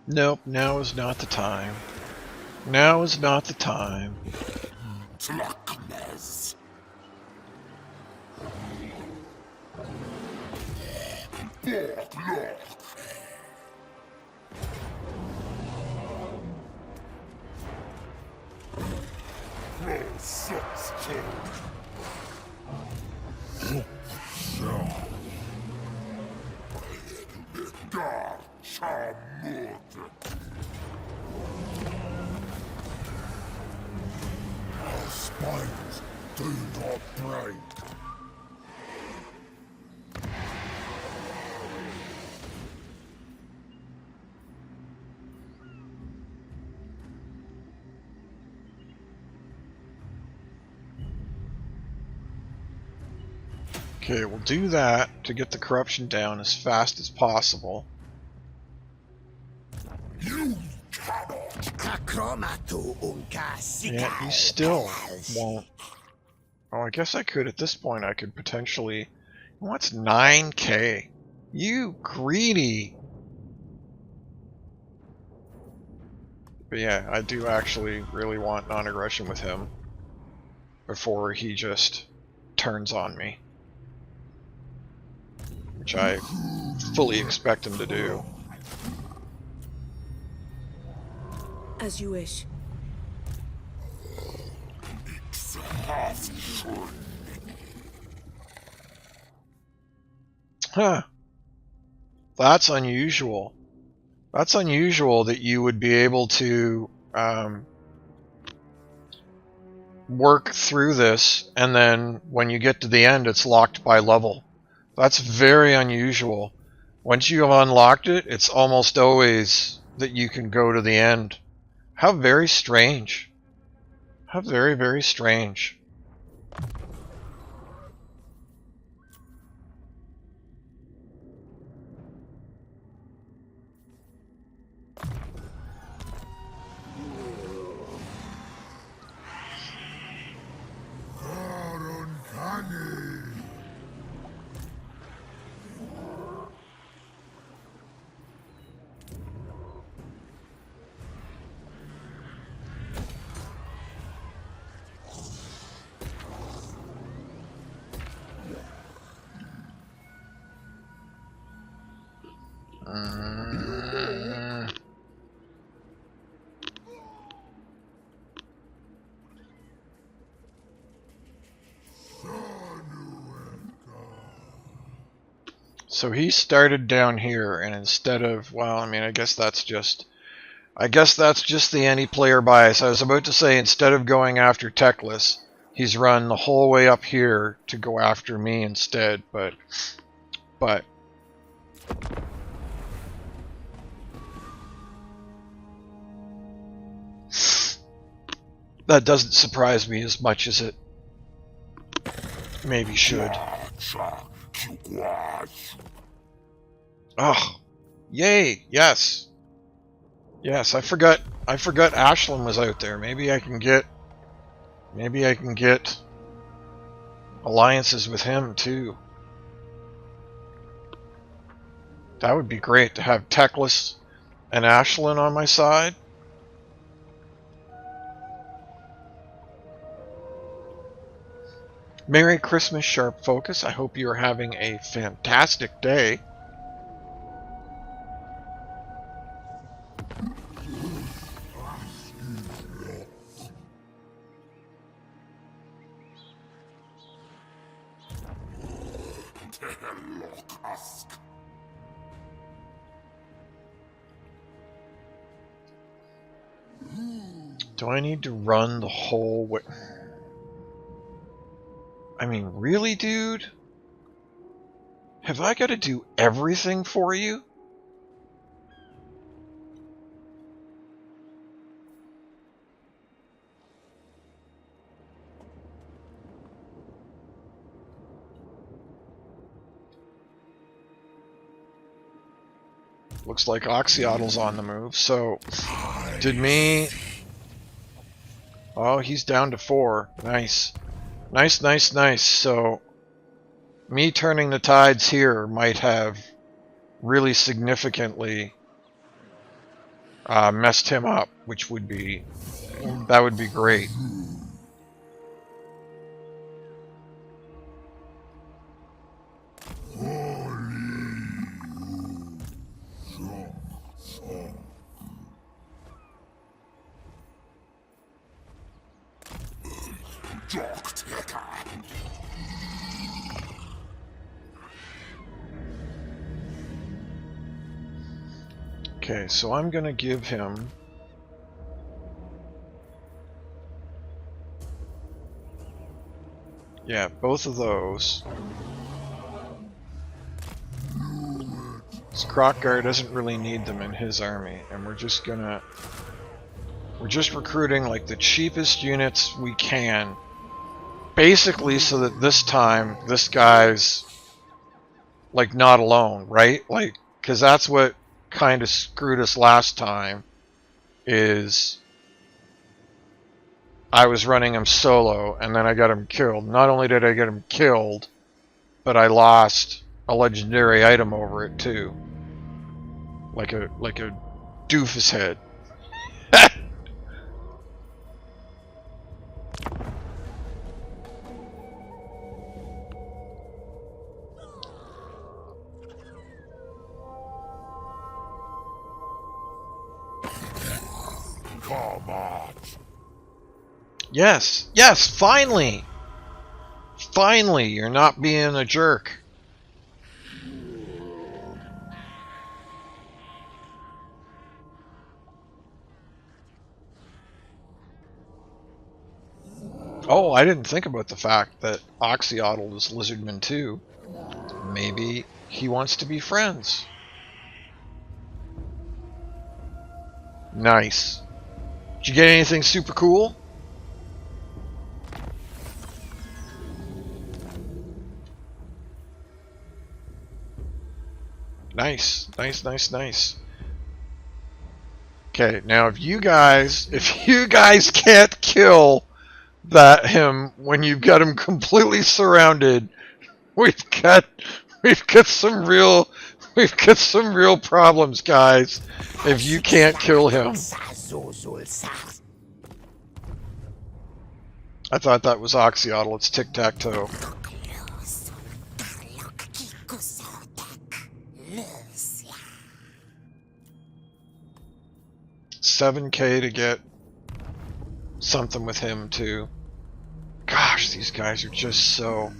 Nope, now is not the time. Now is not the time. Tlaknes. Gar Shamud. Our spines do not break. Okay, we'll do that to get the corruption down as fast as possible. You cannot. Yeah, he still won't. Oh, I guess I could at this point. I could potentially. What's 9K? You greedy. But yeah, I do actually really want non-aggression with him before he just turns on me. Which I fully expect him to do. As you wish. Huh. That's unusual. That's unusual that you would be able to work through this, and then when you get to the end, it's locked by level. That's very unusual. Once you have unlocked it, it's almost always that you can go to the end. How very strange. How very, very strange. So he started down here, and instead of, well, I mean, I guess that's just the any-player bias. I was about to say, instead of going after Teclis, he's run the whole way up here to go after me instead, but that doesn't surprise me as much as it maybe should. Oh, yay! Yes, yes. I forgot Ashlyn was out there. Maybe I can get alliances with him too. That would be great to have Teclis and Ashlyn on my side. Merry Christmas, Sharp Focus. I hope you're having a fantastic day. Do I need to run the whole way? I mean, really, dude? Have I got to do everything for you? Looks like Oxyotl's on the move, so did me... Oh, he's down to 4. Nice. Nice, nice, nice. So, me turning the tides here might have really significantly messed him up, which would be, that would be great. Okay, so I'm gonna give him both of those. This Kroq-Gar doesn't really need them in his army, and we're just recruiting like the cheapest units we can, basically so that this time this guy's like not alone, right? Like, because that's what kind of screwed us last time, is I was running him solo and then I got him killed. Not only did I get him killed, but I lost a legendary item over it too. Like a doofus head. Come on. Yes, yes, finally! Finally, you're not being a jerk. Oh, I didn't think about the fact that Oxyotl is Lizardman too. Maybe he wants to be friends. Nice. Did you get anything super cool? Nice, nice, nice, nice. Okay, now if you guys can't kill him when you've got him completely surrounded, we've got some real problems, guys. If you can't kill him. I thought that was Oxyotl. It's tic-tac-toe. 7K to get something with him too. Gosh, these guys are just so...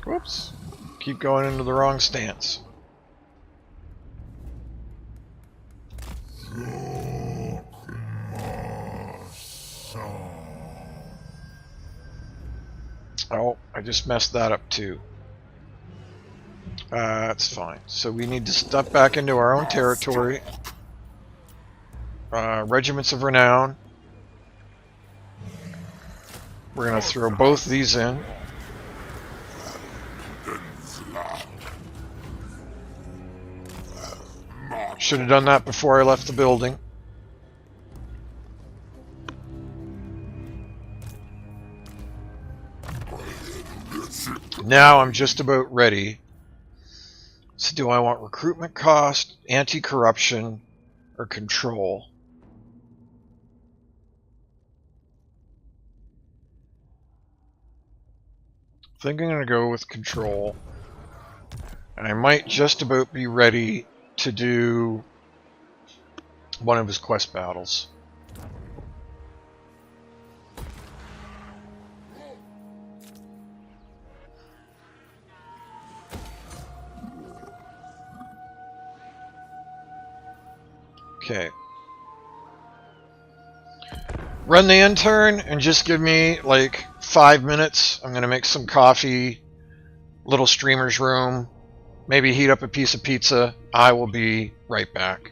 Whoops. Keep going into the wrong stance. Oh, I just messed that up too. That's fine. So we need to step back into our own territory. Regiments of Renown. We're going to throw both these in. Should have done that before I left the building. Now I'm just about ready. So do I want recruitment cost, anti-corruption, or control? I think I'm going to go with control. And I might just about be ready to do one of his quest battles. Okay. Run the intern and just give me like 5 minutes. I'm gonna make some coffee, little streamer's room, maybe heat up a piece of pizza. I will be right back.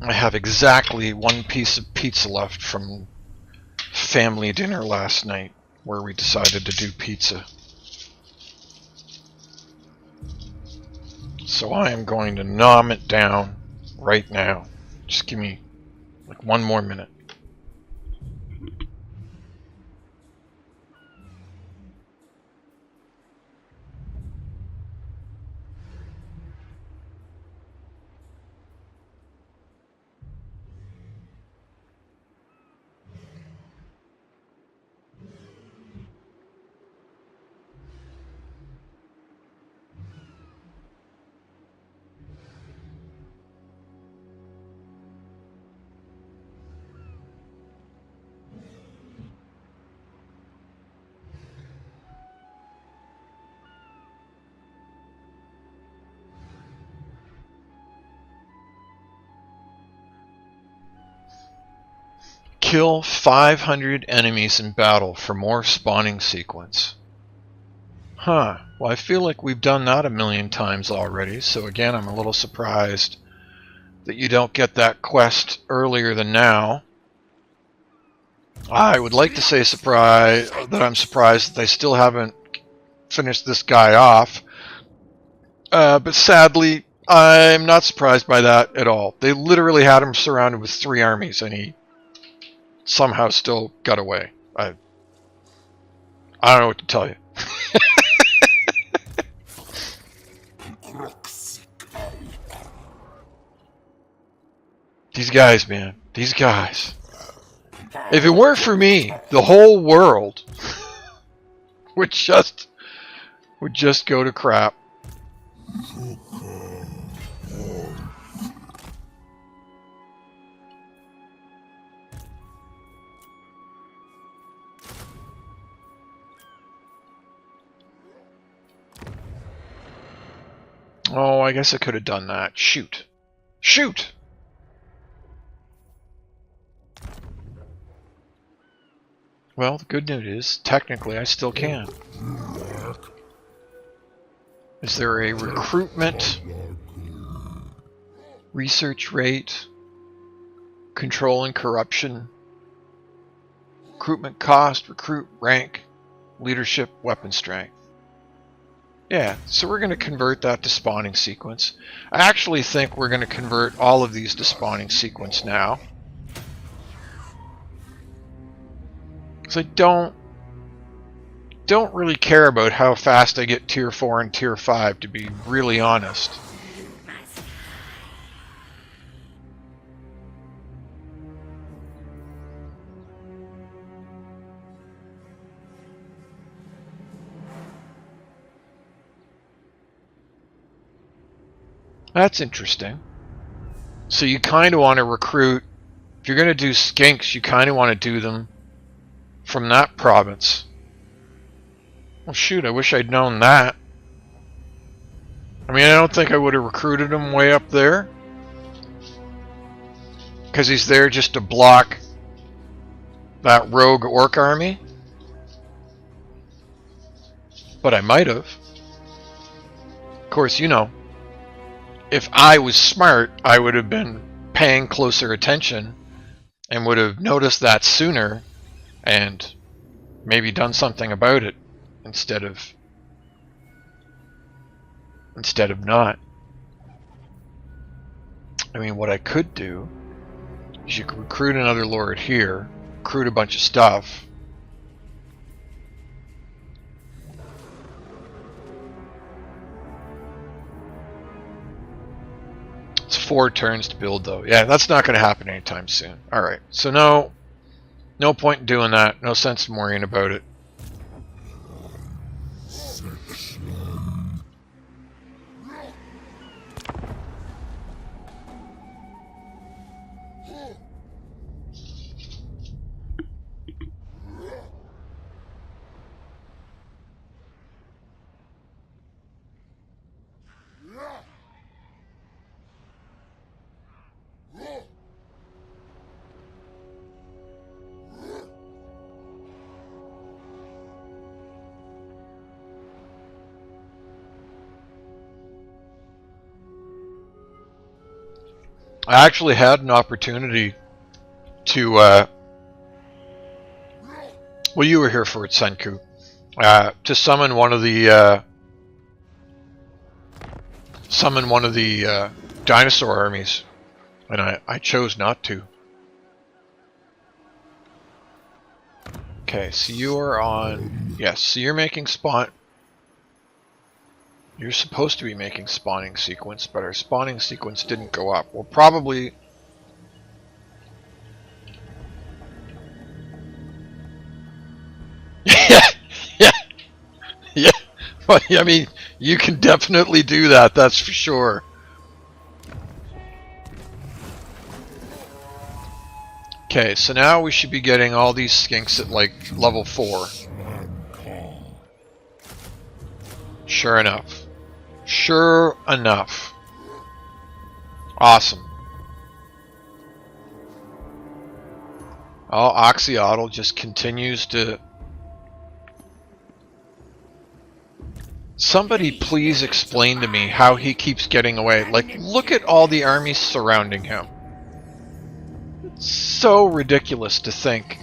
I have exactly one piece of pizza left from family dinner last night, where we decided to do pizza. So I am going to nom it down right now. Just give me like 1 more minute. Kill 500 enemies in battle for more spawning sequence. Huh, well I feel like we've done that a million times already, so again I'm a little surprised that you don't get that quest earlier than now. I would like to say I'm surprised that they still haven't finished this guy off, but sadly I'm not surprised by that at all. They literally had him surrounded with 3 armies, and he somehow still got away. I don't know what to tell you. These guys, man. These guys. If it weren't for me, the whole world would just go to crap. Oh, I guess I could have done that. Shoot. Shoot! Well, the good news is, technically, I still can. Is there a recruitment, research rate, control and corruption, recruitment cost, recruit rank, leadership, weapon strength? Yeah, so we're going to convert that to spawning sequence. I actually think we're going to convert all of these to spawning sequence now. Because I don't really care about how fast I get tier 4 and tier 5, to be really honest. That's interesting. So you kind of want to recruit, if you're going to do skinks, you kind of want to do them from that province. Well, shoot, I wish I'd known that. I mean, I don't think I would have recruited him way up there, because he's there just to block that rogue orc army. But I might have. Of course, you know, if I was smart, I would have been paying closer attention and would have noticed that sooner and maybe done something about it instead of not. I mean, what I could do is you could recruit another lord here, recruit a bunch of stuff. It's 4 turns to build, though. Yeah, that's not going to happen anytime soon. Alright, so no point in doing that. No sense in worrying about it. I actually had an opportunity to, well, you were here for it, Senku, to summon one of the dinosaur armies, and I chose not to. Okay, so you are on, yes, so you're making you're supposed to be making spawning sequence, but our spawning sequence didn't go up. We'll probably... yeah. But, I mean, you can definitely do that, that's for sure. Okay, so now we should be getting all these skinks at, like, level 4. Sure enough. Sure enough. Awesome. Oh, Oxyotl just continues to... Somebody please explain to me how he keeps getting away. Like, look at all the armies surrounding him. It's so ridiculous to think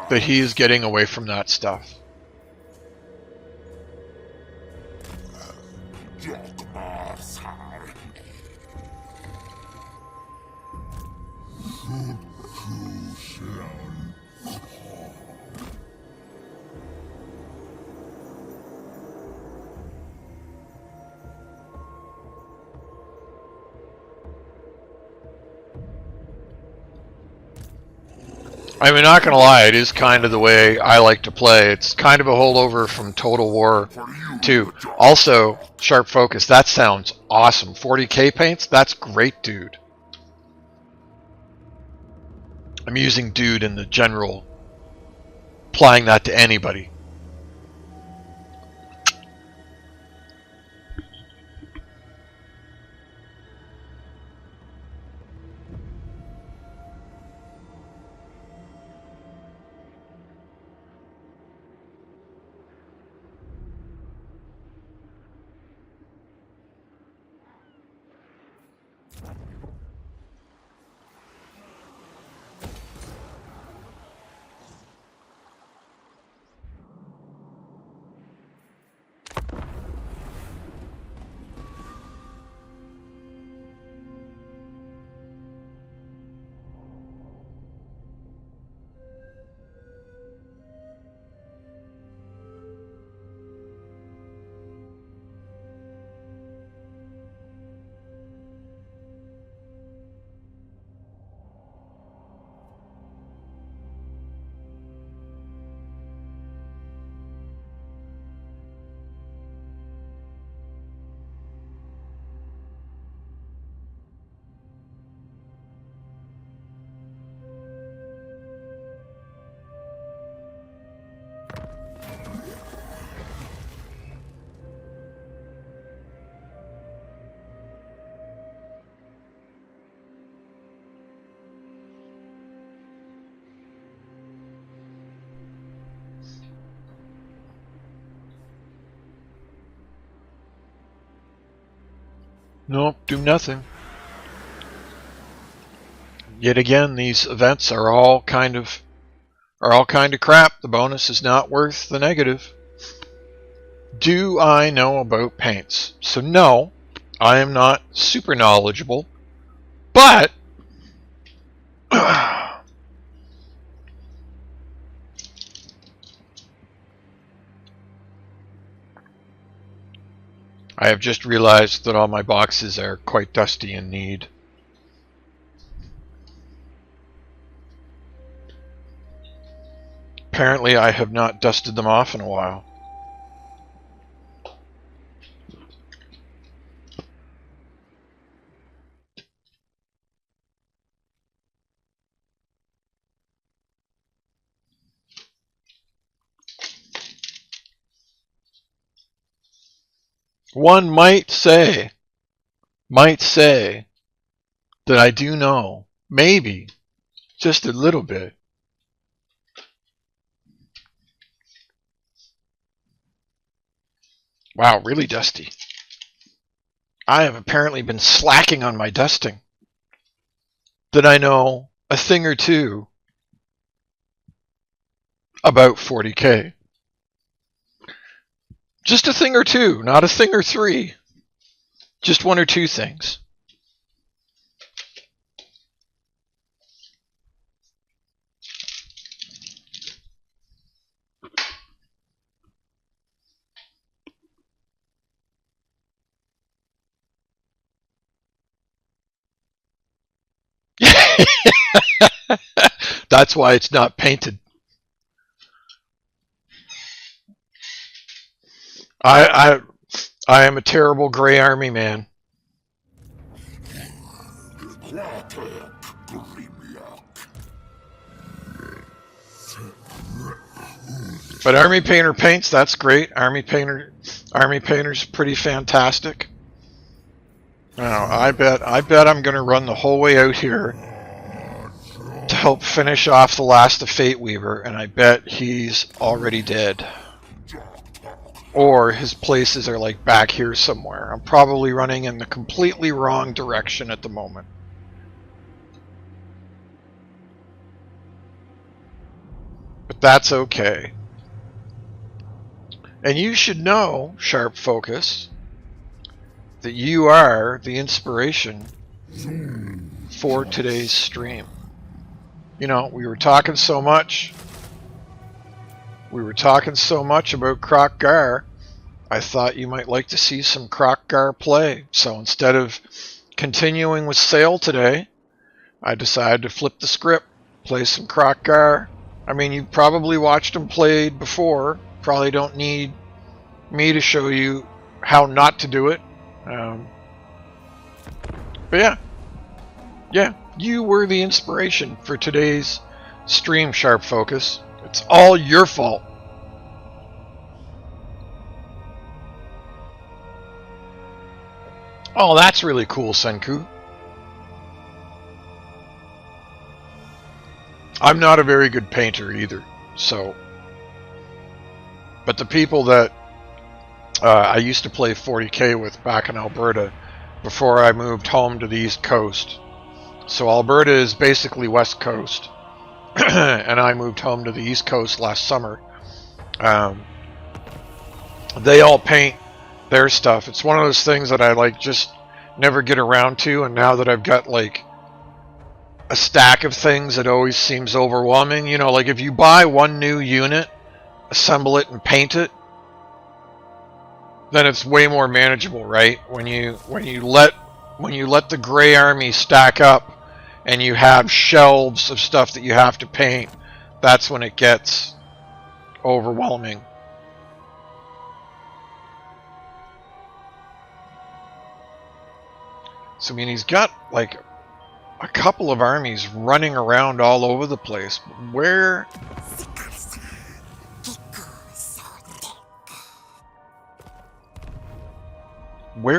that he is getting away from that stuff. I mean, not gonna lie, it is kind of the way I like to play. It's kind of a holdover from Total War 2. Also, Sharp Focus, that sounds awesome. 40k paints? That's great, dude. I'm using dude in the general, applying that to anybody. Nope, do nothing. Yet again, these events are all kind of crap. The bonus is not worth the negative. Do I know about paints? So no, I am not super knowledgeable, but I have just realized that all my boxes are quite dusty and need. Apparently I have not dusted them off in a while. One might say that I do know, maybe, just a little bit. Wow, really dusty. I have apparently been slacking on my dusting. That I know a thing or two about 40k. Just a thing or two, not a thing or three. Just one or two things. That's why it's not painted. I am a terrible gray army man. But Army Painter paints, that's great. Army Painter's pretty fantastic. Now, I bet I'm gonna run the whole way out here to help finish off the last of Fate Weaver, and I bet he's already dead. Or his places are like back here somewhere. I'm probably running in the completely wrong direction at the moment. But that's okay. And you should know, Sharp Focus, that you are the inspiration for today's stream. You know, we were talking so much. We were talking so much about Kroq Gar. I thought you might like to see some Kroq Gar play. So instead of continuing with Sail today, I decided to flip the script, play some Kroq Gar. I mean, you probably watched him played before. Probably don't need me to show you how not to do it. But yeah, you were the inspiration for today's stream, Sharp Focus. It's all your fault. Oh, that's really cool, Senku. I'm not a very good painter either, so... But the people that I used to play 40k with back in Alberta before I moved home to the East Coast. So Alberta is basically West Coast, and I moved home to the East Coast last summer. They all paint their stuff. It's one of those things that I like just never get around to, and now that I've got like a stack of things, it always seems overwhelming. You know, like if you buy one new unit, assemble it and paint it, then it's way more manageable, right? When you let the gray army stack up and you have shelves of stuff that you have to paint, that's when it gets overwhelming. So I mean, he's got like a couple of armies running around all over the place. Where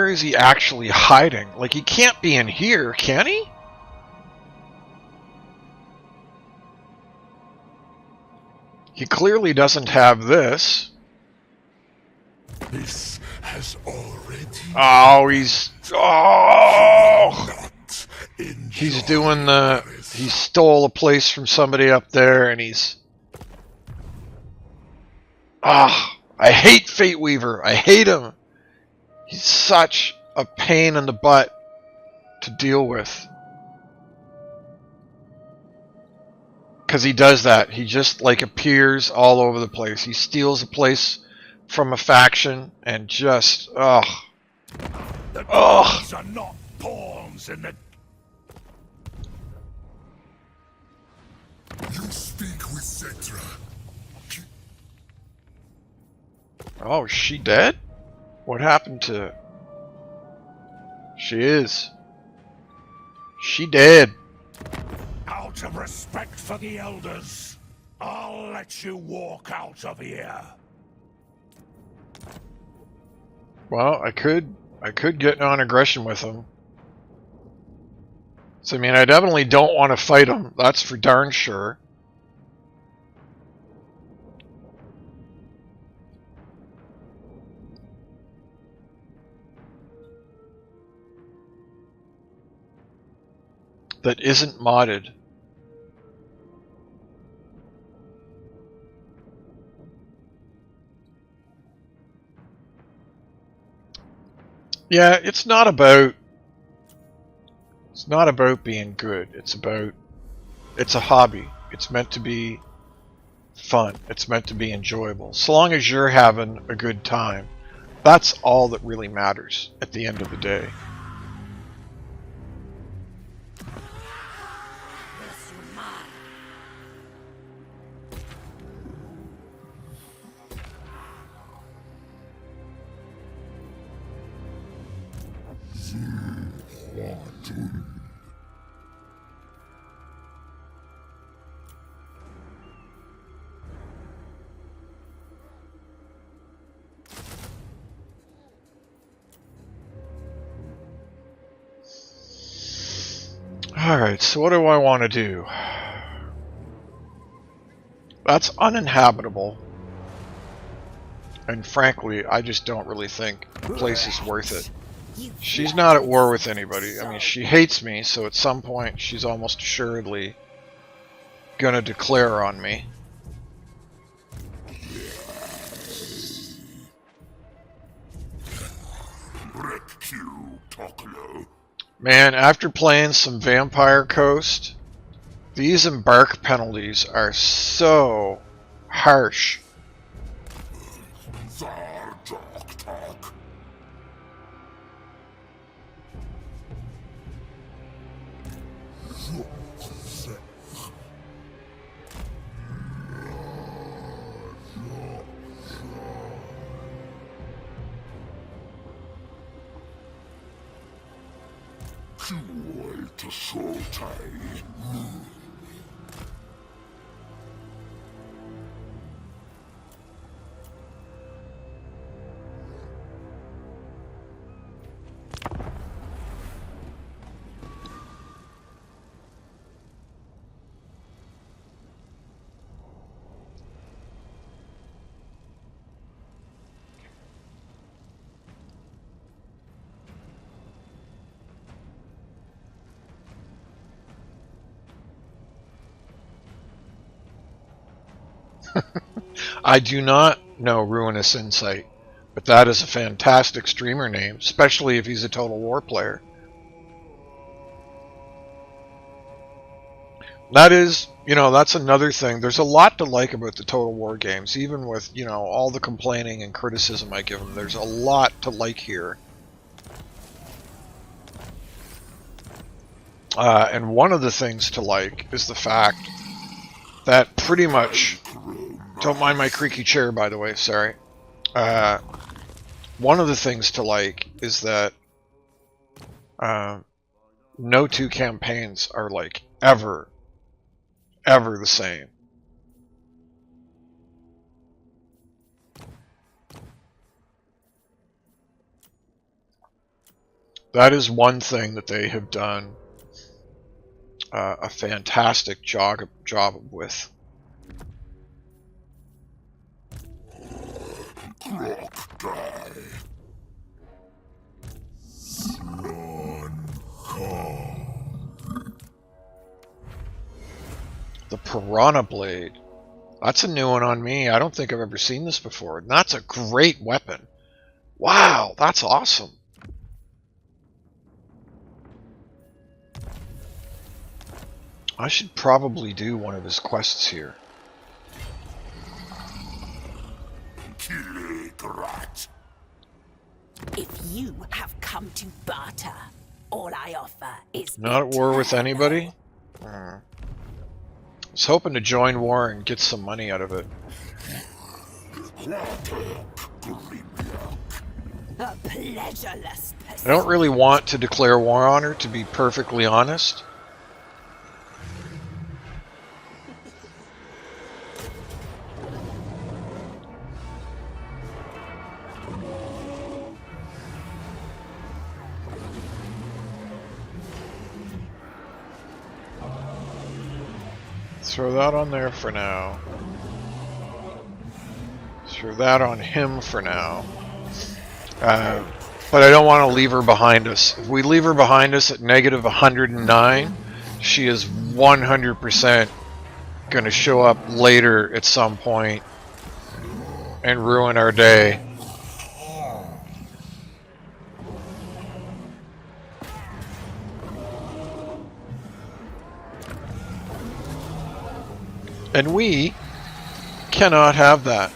is he actually hiding? Like, he can't be in here, can he? He clearly doesn't have this. This has already... Oh, he's... Oh! He's doing the... He stole a place from somebody up there, and he's... Ah! I hate Fate Weaver. I hate him. He's such a pain in the butt to deal with. Because he does that. He just, like, appears all over the place. He steals a place from a faction and just... Ugh. The Ugh. gods are not pawns in the... You speak with Cetra. Oh, is she dead? What happened to... She is. She dead. Out of respect for the elders, I'll let you walk out of here. Well, I could get non-aggression with him. So, I mean, I definitely don't want to fight him. That's for darn sure. That isn't modded. Yeah, it's not about being good. It's a hobby. It's meant to be fun. It's meant to be enjoyable. So long as you're having a good time, that's all that really matters at the end of the day. Alright, so what do I want to do? That's uninhabitable. And frankly, I just don't really think the place is worth it. She's not at war with anybody. I mean, she hates me, so at some point she's almost assuredly gonna declare on me. Man, after playing some Vampire Coast, These embark penalties are so harsh. I do not know Ruinous Insight, but that is a fantastic streamer name, especially if he's a Total War player. That is, that's another thing. There's a lot to like about the Total War games, even with, all the complaining and criticism I give them. There's a lot to like here. And one of the things to like is the fact that pretty much... Don't mind my creaky chair, by the way, sorry. One of the things to like is that no two campaigns are like ever the same. That is one thing that they have done a fantastic job with. Kroq-Gar. The Piranha Blade. That's a new one on me. I don't think I've ever seen this before. And that's a great weapon. Wow, that's awesome. I should probably do one of his quests here. If you have come to barter, all I offer is Not at war with anybody? I was hoping to join war and get some money out of it. a pleasureless I don't really want to declare war on her, to be perfectly honest. Throw that on there for now. Throw that on him for now. But I don't want to leave her behind us. If we leave her behind us at negative 109, she is 100% going to show up later at some point and ruin our day. And we cannot have that.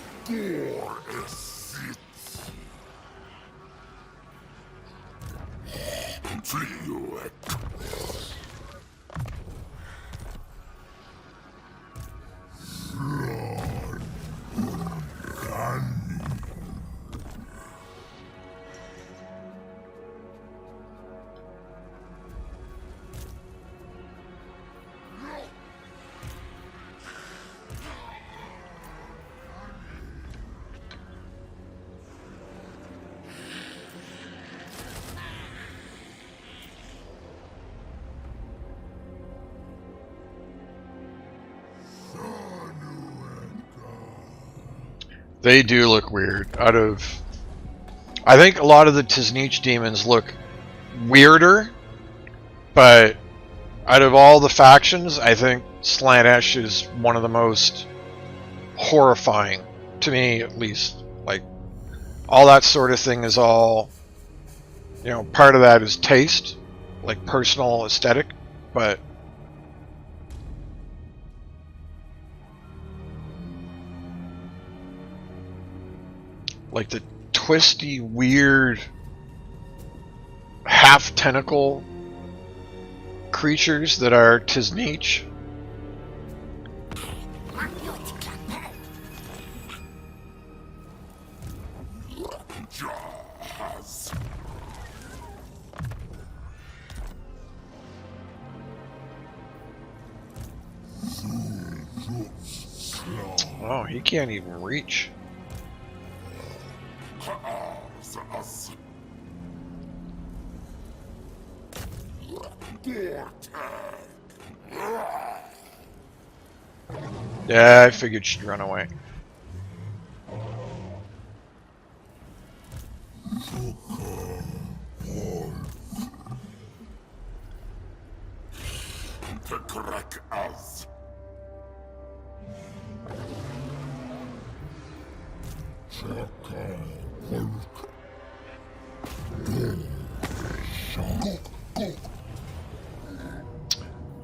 They do look weird. I think a lot of the Tizniche demons look weirder, but out of all the factions, I think Slaanesh is one of the most horrifying, to me at least. Like, all that sort of thing is all, part of that is taste, like personal aesthetic, but like the twisty, weird, half tentacle creatures that are Tizneech. Oh, he can't even reach. Yeah, I figured she'd run away.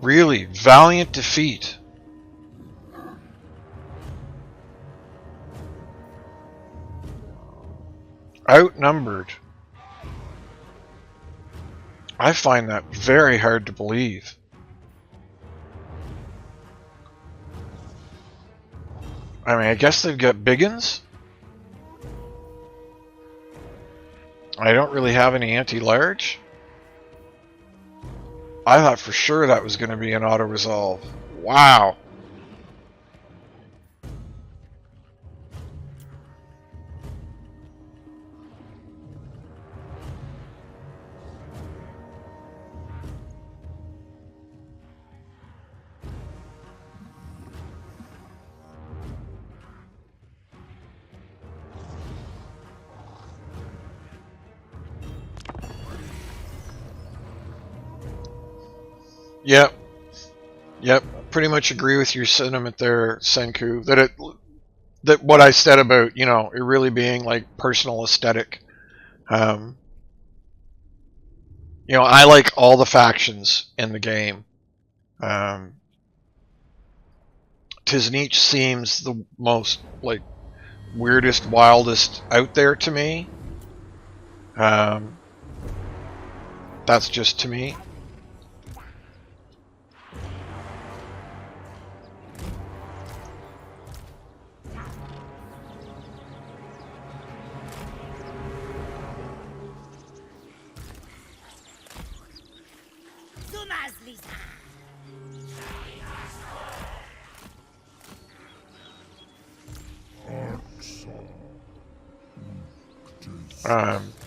Really valiant defeat. Outnumbered. I find that very hard to believe. I mean, I guess they've got biggins. I don't really have any anti-large. I thought for sure that was going to be an auto-resolve. Wow. Yep. Yep. Pretty much agree with your sentiment there, Senku. That what I said about, you know, it really being like personal aesthetic. You know, I like all the factions in the game. Tizneech seems the most like weirdest, wildest out there to me. That's just to me.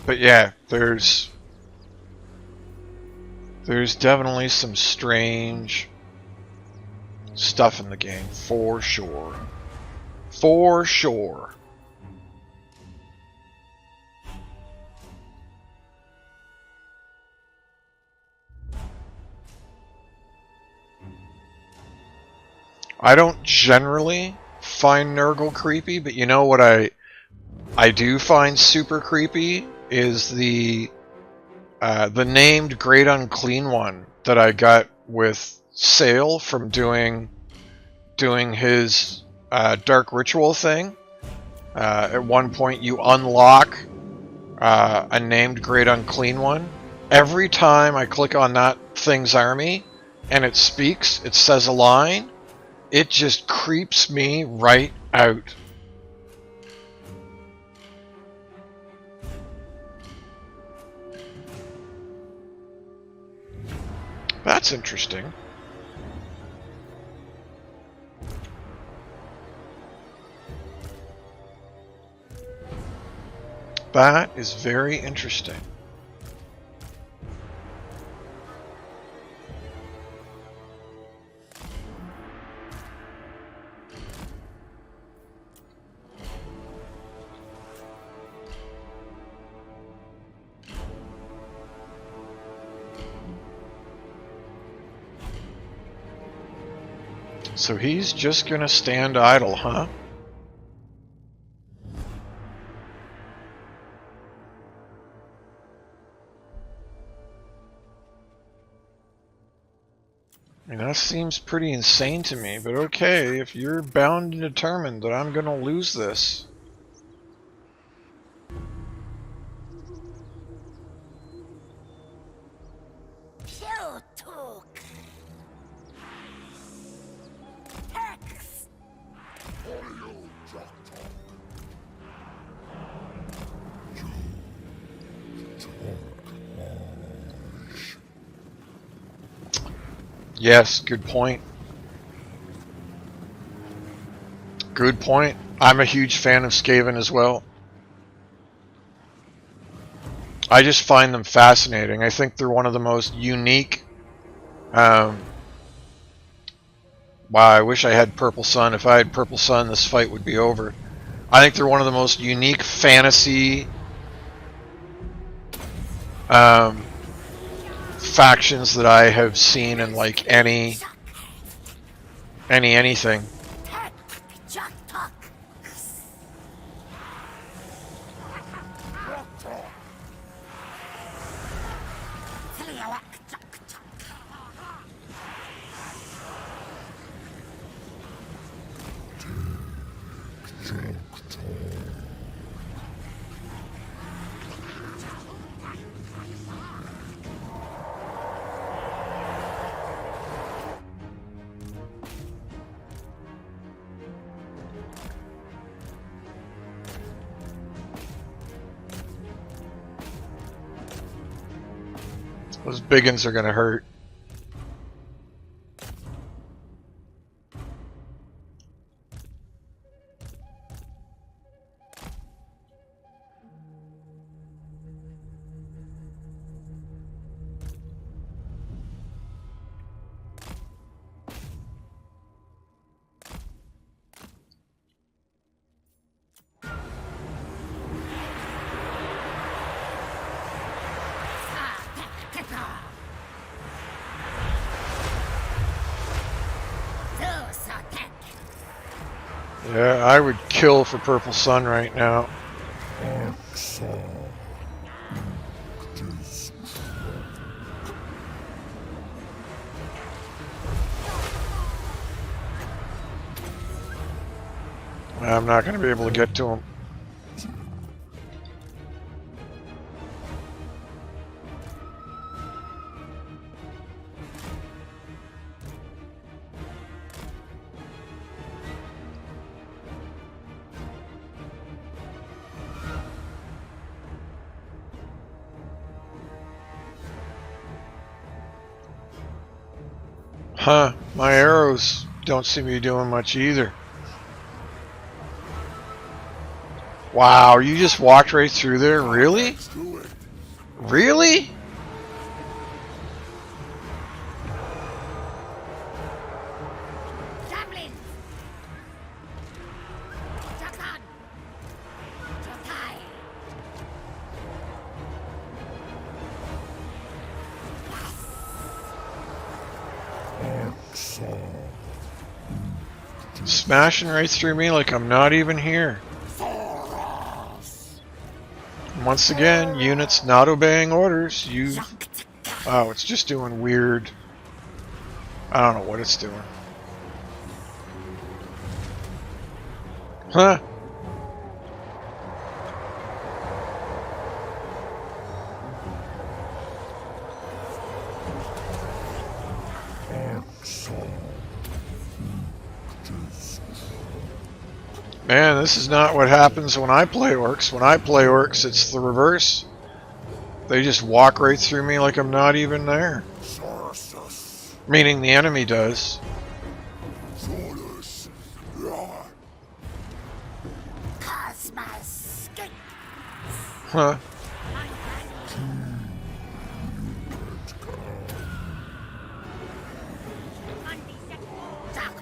But yeah, there's definitely some strange stuff in the game, for sure. For sure. I don't generally find Nurgle creepy, but you know what I do find super creepy is the named Great Unclean One that I got with Sale from doing his Dark Ritual thing. At one point you unlock a named Great Unclean One. Every time I click on that thing's army and it speaks, it says a line, it just creeps me right out. That's interesting. That is very interesting. So he's just gonna stand idle, huh? I mean, that seems pretty insane to me, but okay, if you're bound and determined that I'm gonna lose this. Yes, good point. Good point. I'm a huge fan of Skaven as well. I just find them fascinating. I think they're one of the most unique. Wow, I wish I had Purple Sun. If I had Purple Sun, this fight would be over. I think they're one of the most unique fantasy factions that I have seen in like anything. Those biggins are gonna hurt. Yeah, I would kill for Purple Sun right now. I'm not going to be able to get to him. Huh, my arrows don't seem to be doing much either. Wow, you just walked right through there? Really? Really? Smashing right through me like I'm not even here. Once again, units not obeying orders. Oh, it's just doing weird. I don't know what it's doing. Huh? Man, this is not what happens when I play orcs. When I play orcs, it's the reverse. They just walk right through me like I'm not even there. Meaning the enemy does. Huh.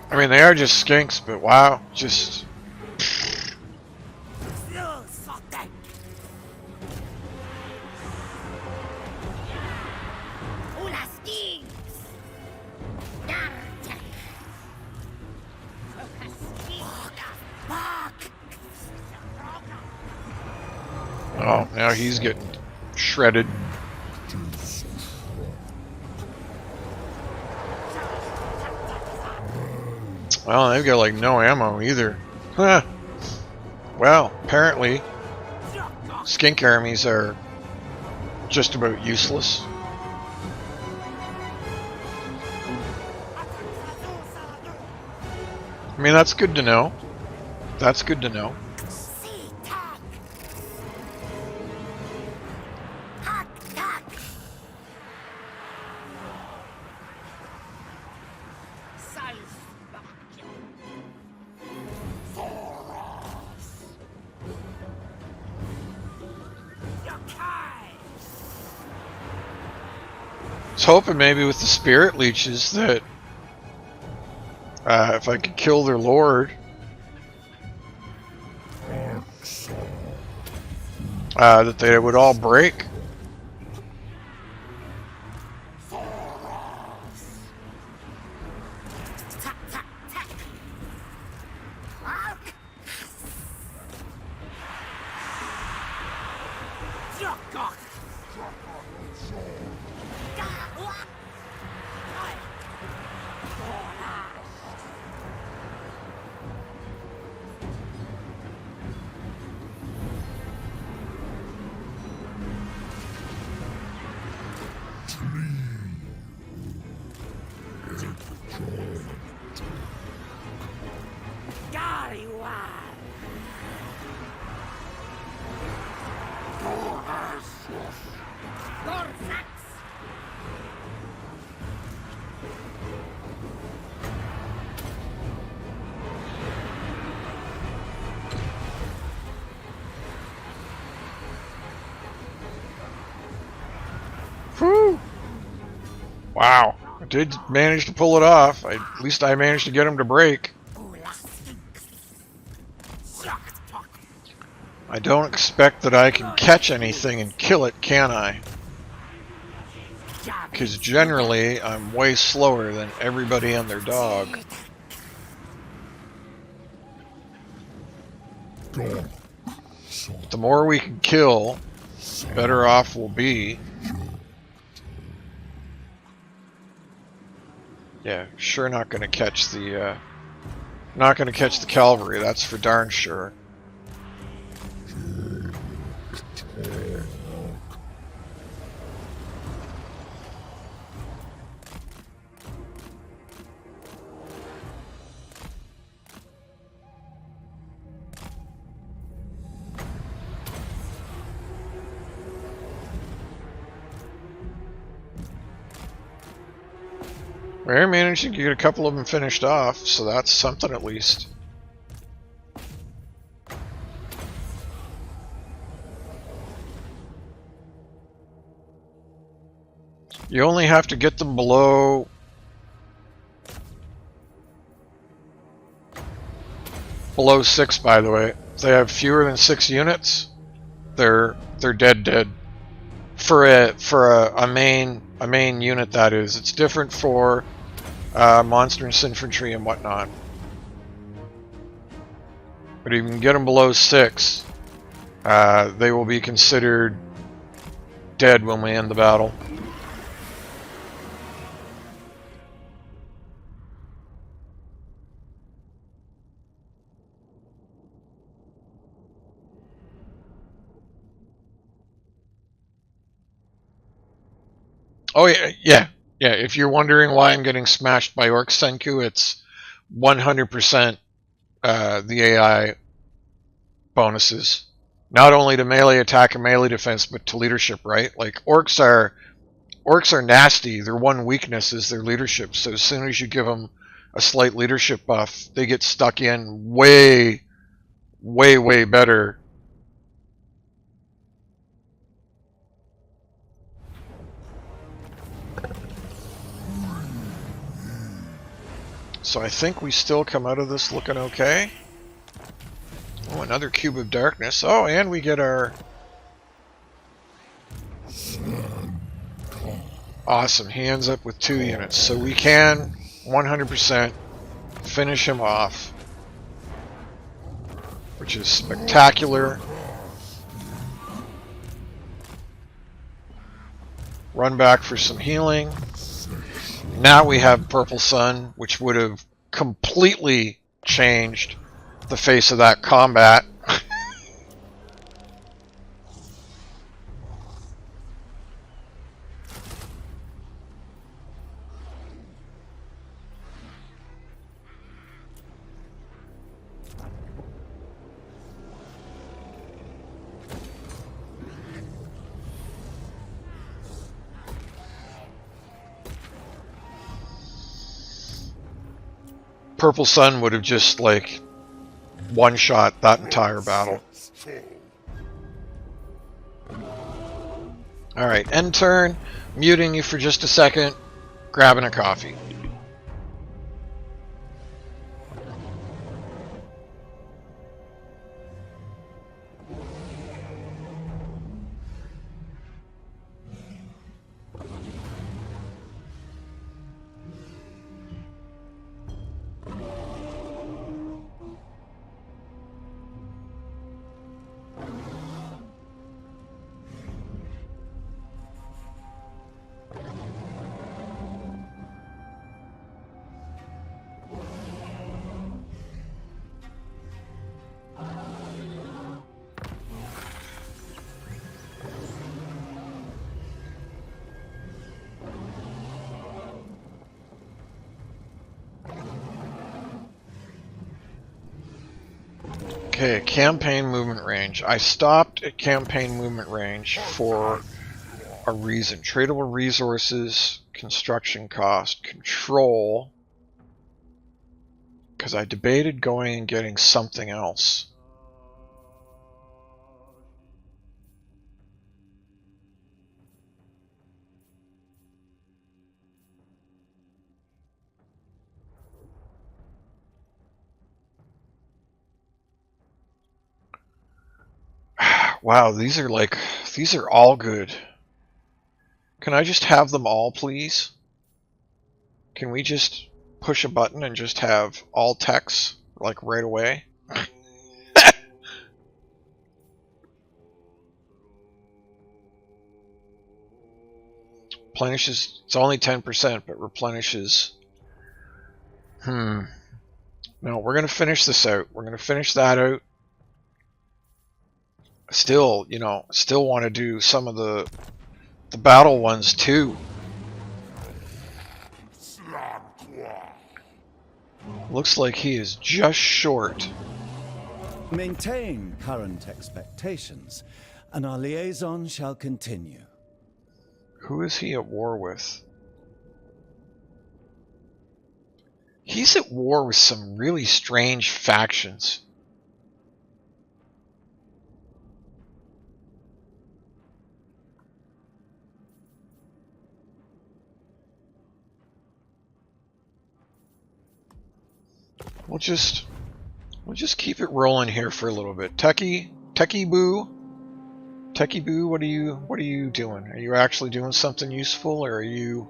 I mean, they are just skinks, but wow, just... Oh, now he's getting shredded. Well, they've got like no ammo either. Huh. Well, apparently skink armies are just about useless. I mean, that's good to know. That's good to know. I was hoping maybe with the spirit leeches that if I could kill their lord, that they would all break. Whew. Wow. I did manage to pull it off. At least I managed to get him to break. I don't expect that I can catch anything and kill it, can I? Because generally, I'm way slower than everybody and their dog. But the more we can kill, the better off we'll be. Yeah, sure not gonna catch the cavalry, that's for darn sure. We're managing to get a couple of them finished off, so that's something at least. You only have to get them below below 6, by the way. If they have fewer than 6 units, they're dead. For a main unit, that is. It's different for monstrous infantry and whatnot. But if you can get them below 6, they will be considered dead when we end the battle. Oh yeah. If you're wondering why I'm getting smashed by Orc Senku, it's 100% the AI bonuses. Not only to melee attack and melee defense, but to leadership. Right? Like orcs are nasty. Their one weakness is their leadership. So as soon as you give them a slight leadership buff, they get stuck in way better. So I think we still come out of this looking okay. Oh, another cube of darkness. Oh, and we get our awesome. He ends up with 2 units. So we can 100% finish him off, which is spectacular. Run back for some healing. Now we have Purple Sun, which would have completely changed the face of that combat. Purple Sun would have just, like, one-shot that entire battle. Alright, end turn. Muting you for just a second. Grabbing a coffee. Okay, campaign movement range. I stopped at campaign movement range for a reason. Tradable resources, construction cost, control. Because I debated going and getting something else. Wow, these are all good. Can I just have them all, please? Can we just push a button and just have all techs, like, right away? Replenishes, it's only 10%, but replenishes. No, we're gonna finish this out. We're gonna finish that out. Still, you know, still want to do some of the battle ones too. Looks like he is just short. Maintain current expectations, and our liaison shall continue. Who is he at war with? He's at war with some really strange factions. We'll just keep it rolling here for a little bit. Techie Boo, what are you doing? Are you actually doing something useful, or are you?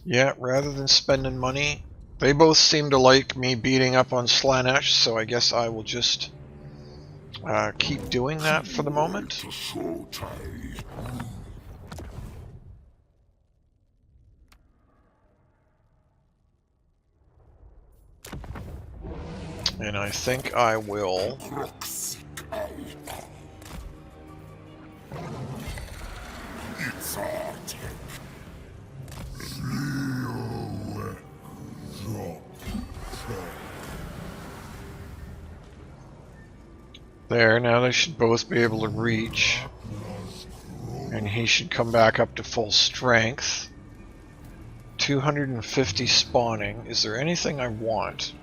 Yeah, rather than spending money, they both seem to like me beating up on Slanesh, so I guess I will just keep doing that for the moment. And I think I will. There, now they should both be able to reach. And he should come back up to full strength. 250 spawning. Is there anything I want?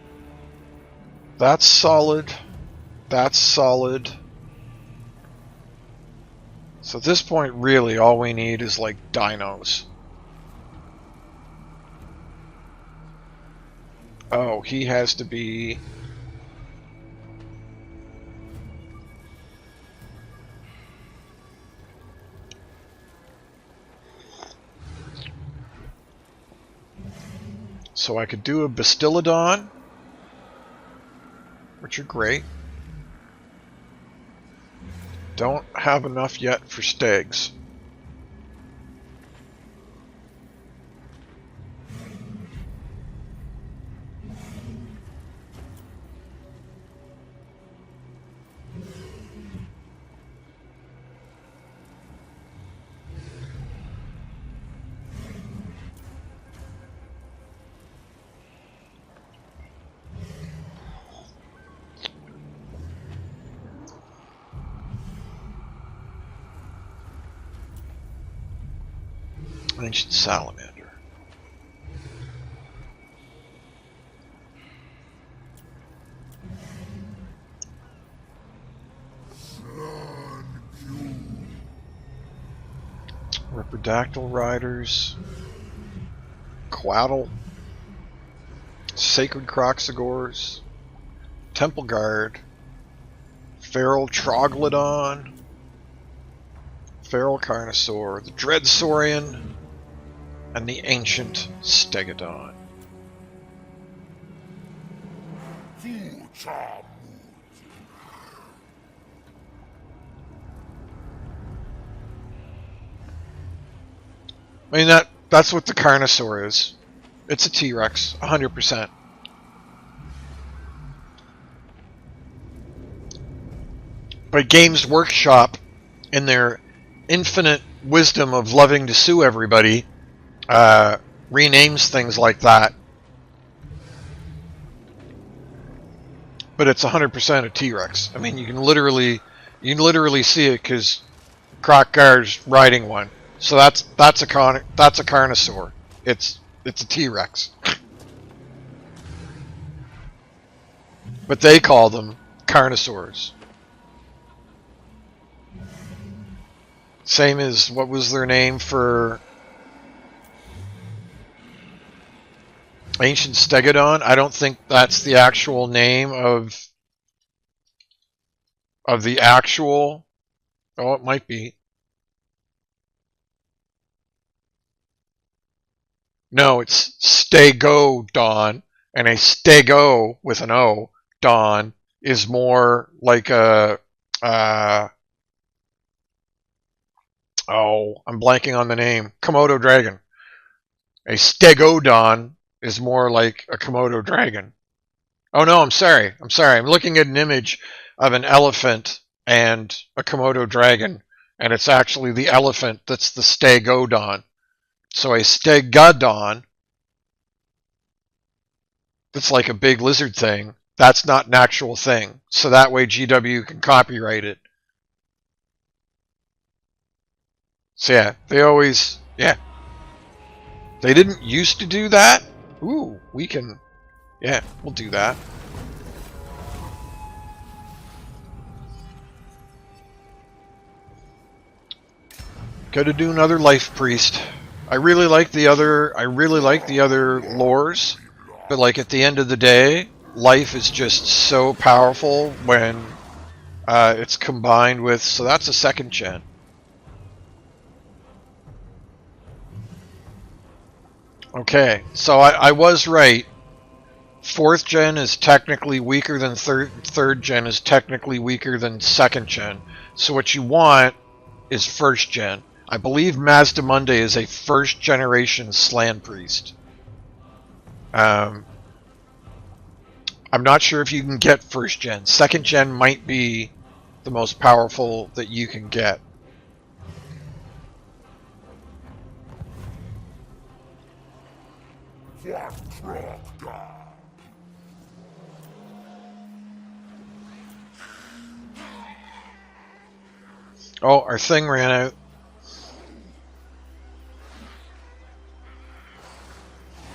That's solid. That's solid. So at this point, really, all we need is, like, dinos. Oh, he has to be... So I could do a Bastillodon, which are great. Don't have enough yet for Stags. Ancient salamander. Reprodactyl riders. Quaddle. Sacred Kroq-Gars. Temple Guard. Feral Troglodon. Feral Carnosaur. The Dreadsaurian. And the Ancient Stegodon. I mean, that's what the Carnosaur is. It's a T-Rex, 100%. But Games Workshop, in their infinite wisdom of loving to sue everybody, renames things like that. But it's 100% a T-Rex. I mean, you can literally see it because Kroq Gar's riding one. So that's a Carnosaur. It's a T-Rex. But they call them Carnosaurs. Same as, what was their name for Ancient Stegodon? I don't think that's the actual name of the actual... Oh, it might be. No, it's Stegodon, and a Stego with an O, Don, is more like a... oh, I'm blanking on the name. Komodo dragon. A Stegodon is more like a Komodo dragon. Oh no, I'm sorry. I'm looking at an image of an elephant and a Komodo dragon, and it's actually the elephant that's the Stegodon. So a Stegodon, that's like a big lizard thing, that's not an actual thing. So that way GW can copyright it. So yeah, they always, yeah. They didn't used to do that. Ooh, we can, yeah, we'll do that. Gotta do another life priest. I really like the other lores, but like at the end of the day, life is just so powerful when it's combined with, so that's a 2nd gen. Okay, so I was right. 4th gen is technically weaker than 3rd gen is technically weaker than 2nd gen. So what you want is 1st gen. I believe Mazdamunde is a 1st generation Slan Priest. I'm not sure if you can get 1st gen. 2nd gen might be the most powerful that you can get. Oh, our thing ran out.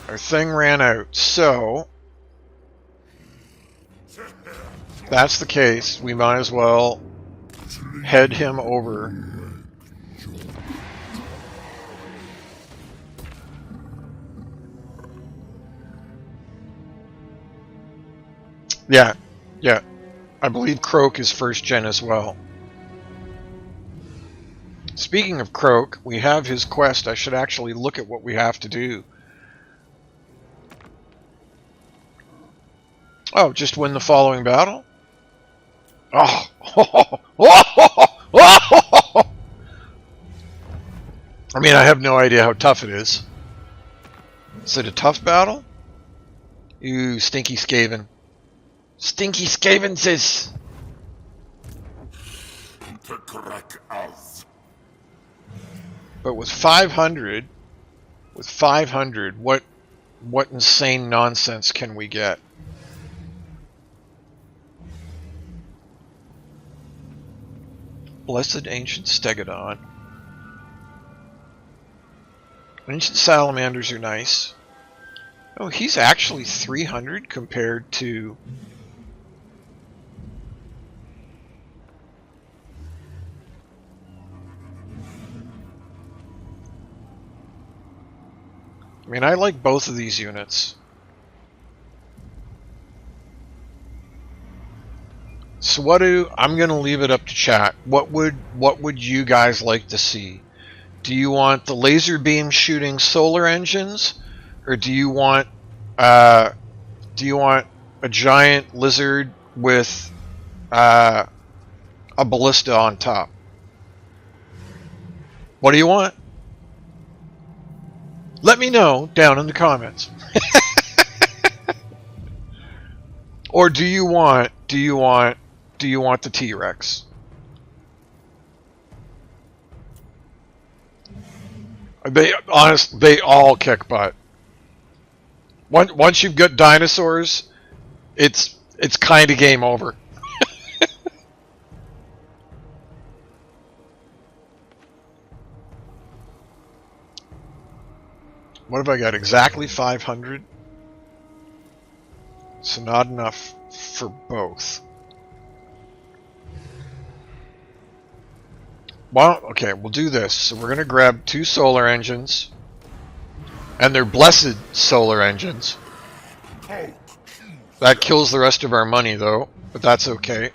Our thing ran out, so if that's the case, we might as well head him over. Yeah, yeah. I believe Kroq is 1st gen as well. Speaking of Kroq, we have his quest. I should actually look at what we have to do. Oh, just win the following battle? Oh. I mean, I have no idea how tough it is. Is it a tough battle? You stinky Skaven. Stinky Skaven says. But with 500, what insane nonsense can we get? Blessed Ancient Stegodon. Ancient salamanders are nice. Oh, he's actually 300 compared to... I mean, I like both of these units. So I'm gonna leave it up to chat. What would you guys like to see? Do you want the laser beam shooting solar engines, or do you want a giant lizard with a ballista on top? What do you want? Let me know down in the comments. Or do you want the T-Rex? They all kick butt. Once you've got dinosaurs, it's kind of game over. What have I got? Exactly 500? So not enough for both. Well, okay, we'll do this. So we're going to grab 2 solar engines. And they're blessed solar engines. That kills the rest of our money, though. But that's okay.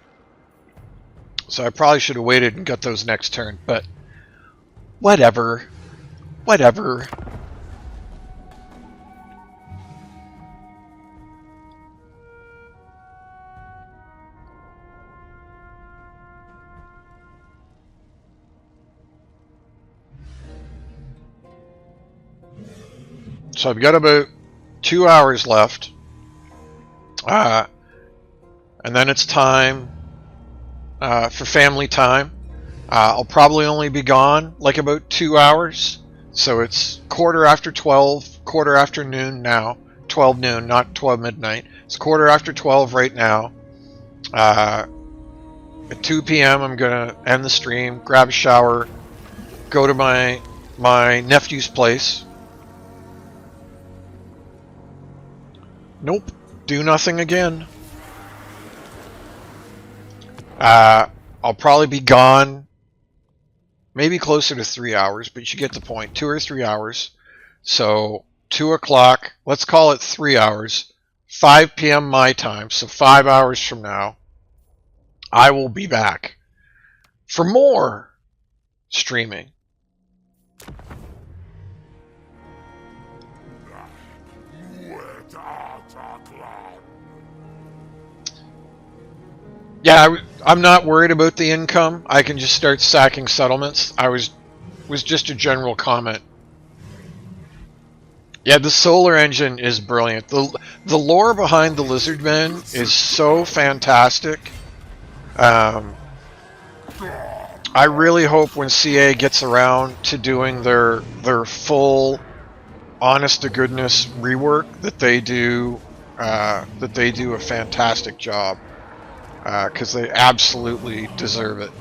So I probably should have waited and got those next turn. But whatever. Whatever. So I've got about 2 hours left. And then it's time for family time. I'll probably only be gone like about 2 hours. So it's quarter after 12, quarter after noon now. 12 noon, not 12 midnight. It's quarter after 12 right now. At 2 p.m. I'm going to end the stream, grab a shower, go to my nephew's place. Nope. Do nothing again. I'll probably be gone maybe closer to 3 hours, but you get the point. 2 or 3 hours. So 2 o'clock, let's call it 3 hours. 5 p.m. my time, so 5 hours from now, I will be back for more streaming. Yeah, I'm not worried about the income. I can just start sacking settlements. Was just a general comment. Yeah, the solar engine is brilliant. The lore behind the Lizardmen is so fantastic. I really hope when CA gets around to doing their full, honest to goodness rework that they do a fantastic job. Because they absolutely deserve it.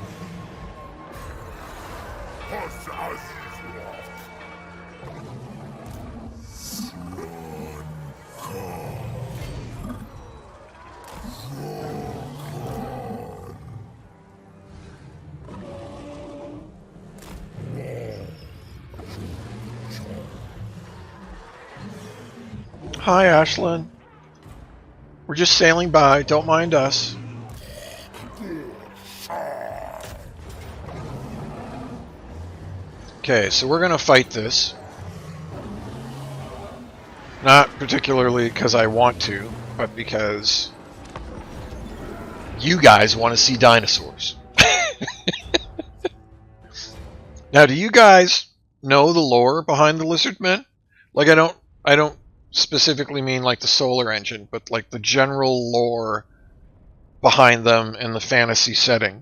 Hi, Ashlyn. We're just sailing by. Don't mind us. Okay, so we're going to fight this. Not particularly because I want to, but because you guys want to see dinosaurs. Now, do you guys know the lore behind the Lizardmen? Like, I don't specifically mean like the solar engine, but like the general lore behind them in the fantasy setting.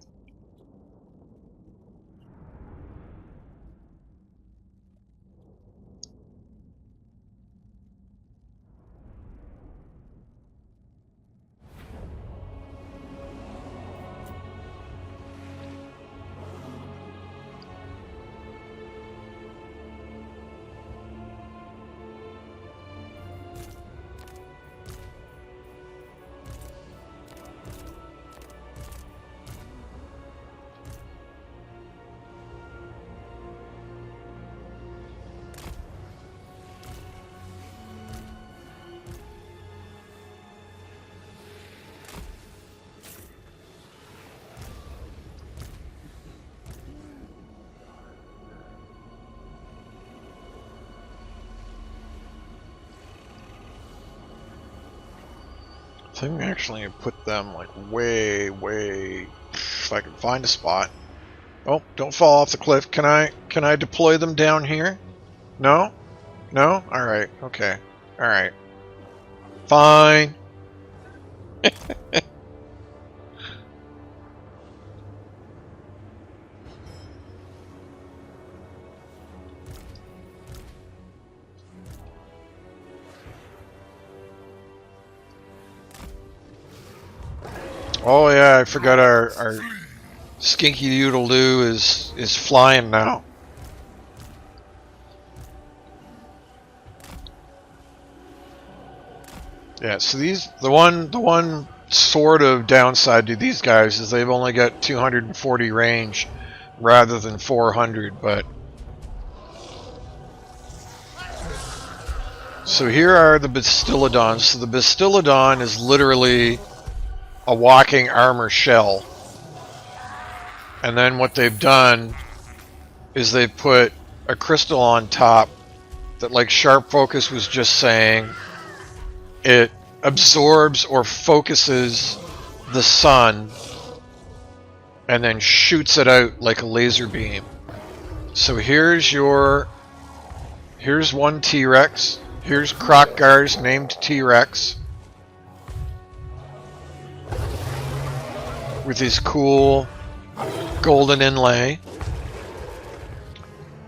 I think I actually put them like way, if I can find a spot. Oh, don't fall off the cliff. Can I deploy them down here? No? No? Alright, okay. Alright. Fine. Oh yeah, I forgot our Skinky Doodle Doo is flying now. Yeah, so the one sort of downside to these guys is they've only got 240 range rather than 400, but so here are the Bastillodons. So the Bastillodon is literally a walking armor shell. And then what they've done is they've put a crystal on top that, like Sharp Focus was just saying, it absorbs or focuses the sun and then shoots it out like a laser beam. So here's one T-Rex. Here's Kroq-Gar's named T-Rex with his cool golden inlay.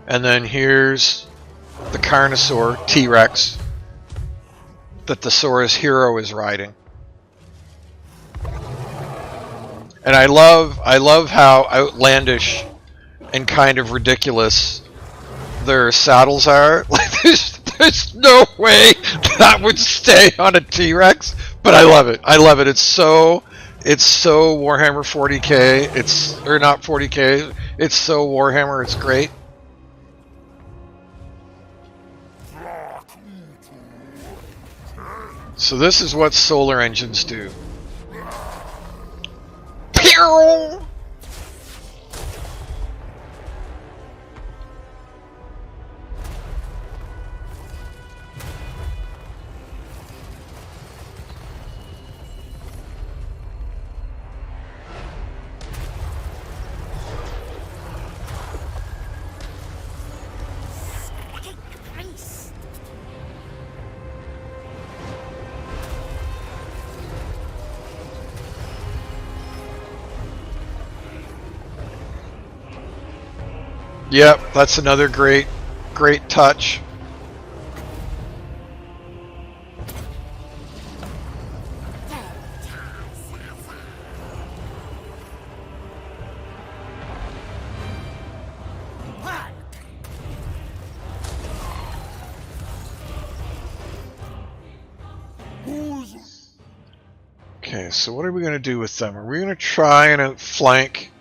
And then here's the Carnosaur T-Rex that the Saurus hero is riding. And I love how outlandish and kind of ridiculous their saddles are. Like there's no way that would stay on a T-Rex, but I love it. I love it. It's so Warhammer 40K. Or not 40K. It's so Warhammer. It's great. So this is what solar engines do. Pew! Yep, that's another great touch. Okay, so what are we going to do with them? Are we going to try and outflank?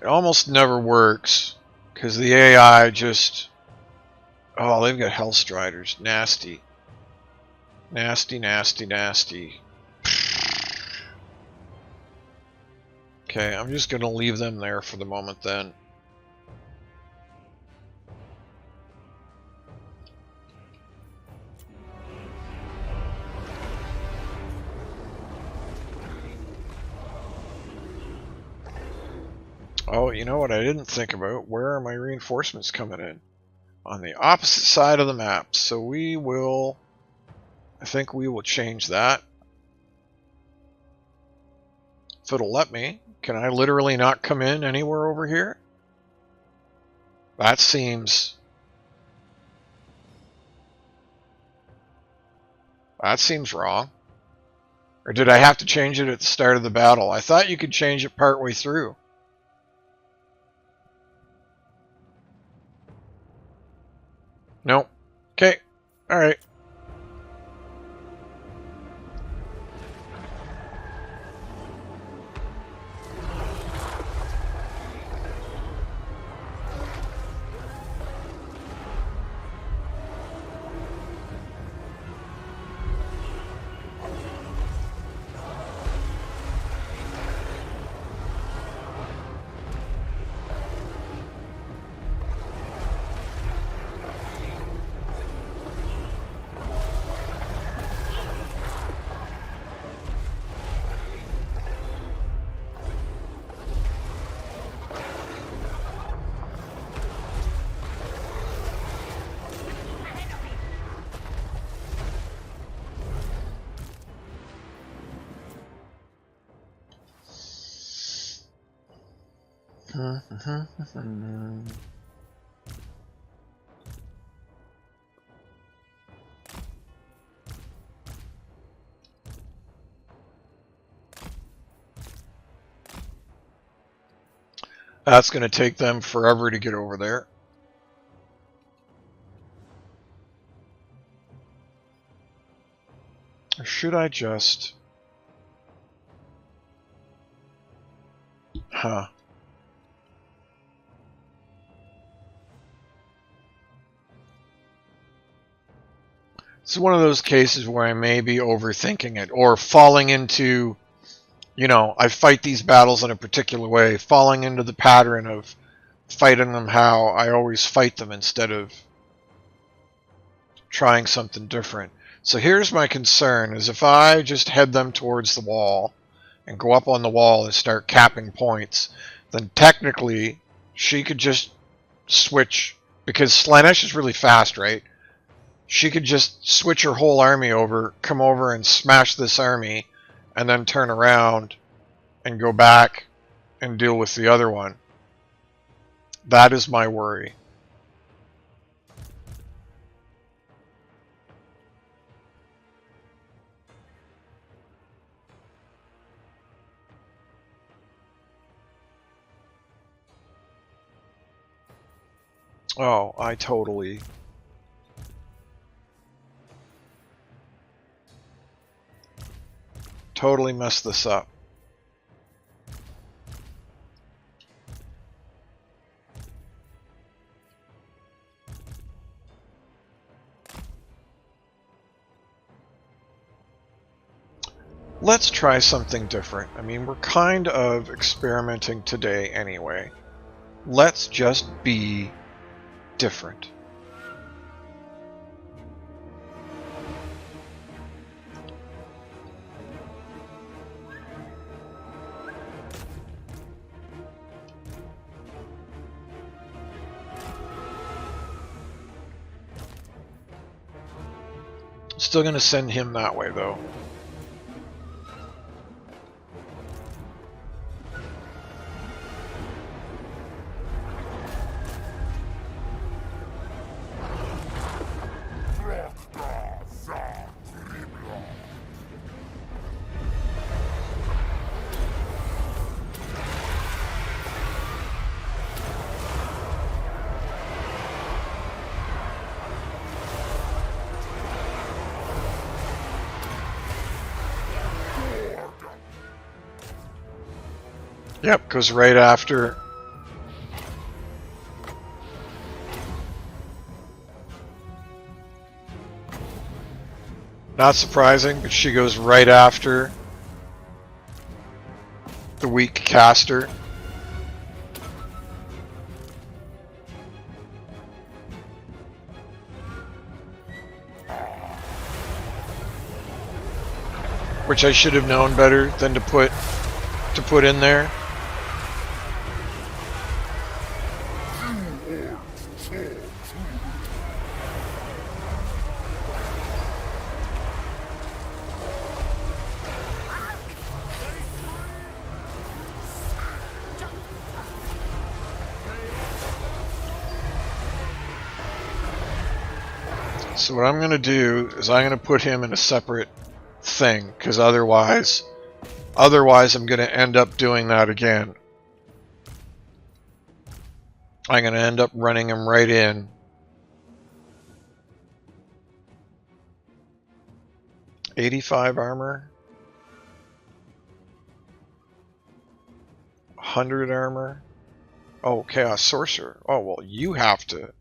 It almost never works. Because the AI just... Oh, they've got Hellstriders. Nasty. Nasty, nasty, nasty. Okay, I'm just going to leave them there for the moment then. Oh, you know what I didn't think about? Where are my reinforcements coming in? On the opposite side of the map. So we will... I think we will change that. If it'll let me. Can I literally not come in anywhere over here? That seems... That seems wrong. Or did I have to change it at the start of the battle? I thought you could change it partway through. No. Okay. Alright. That's going to take them forever to get over there. Or should I just... Huh. It's one of those cases where I may be overthinking it, or falling into, you know, I fight these battles in a particular way, falling into the pattern of fighting them how I always fight them instead of trying something different. So here's my concern, is if I just head them towards the wall and go up on the wall and start capping points, then technically she could just switch, because Slaanesh is really fast, right? She could just switch her whole army over, come over and smash this army, and then turn around and go back and deal with the other one. That is my worry. Oh, I totally messed this up. Let's try something different. I mean, we're kind of experimenting today anyway. Let's just be different. Still going to send him that way, though. Yep, goes right after. Not surprising, but she goes right after the weak caster. Which I should have known better than to put in there. So what I'm going to do is I'm going to put him in a separate thing, because otherwise I'm going to end up doing that again. I'm going to end up running him right in. $85 armor. 100 armor. Oh, Chaos Sorcerer. Oh, well, you have to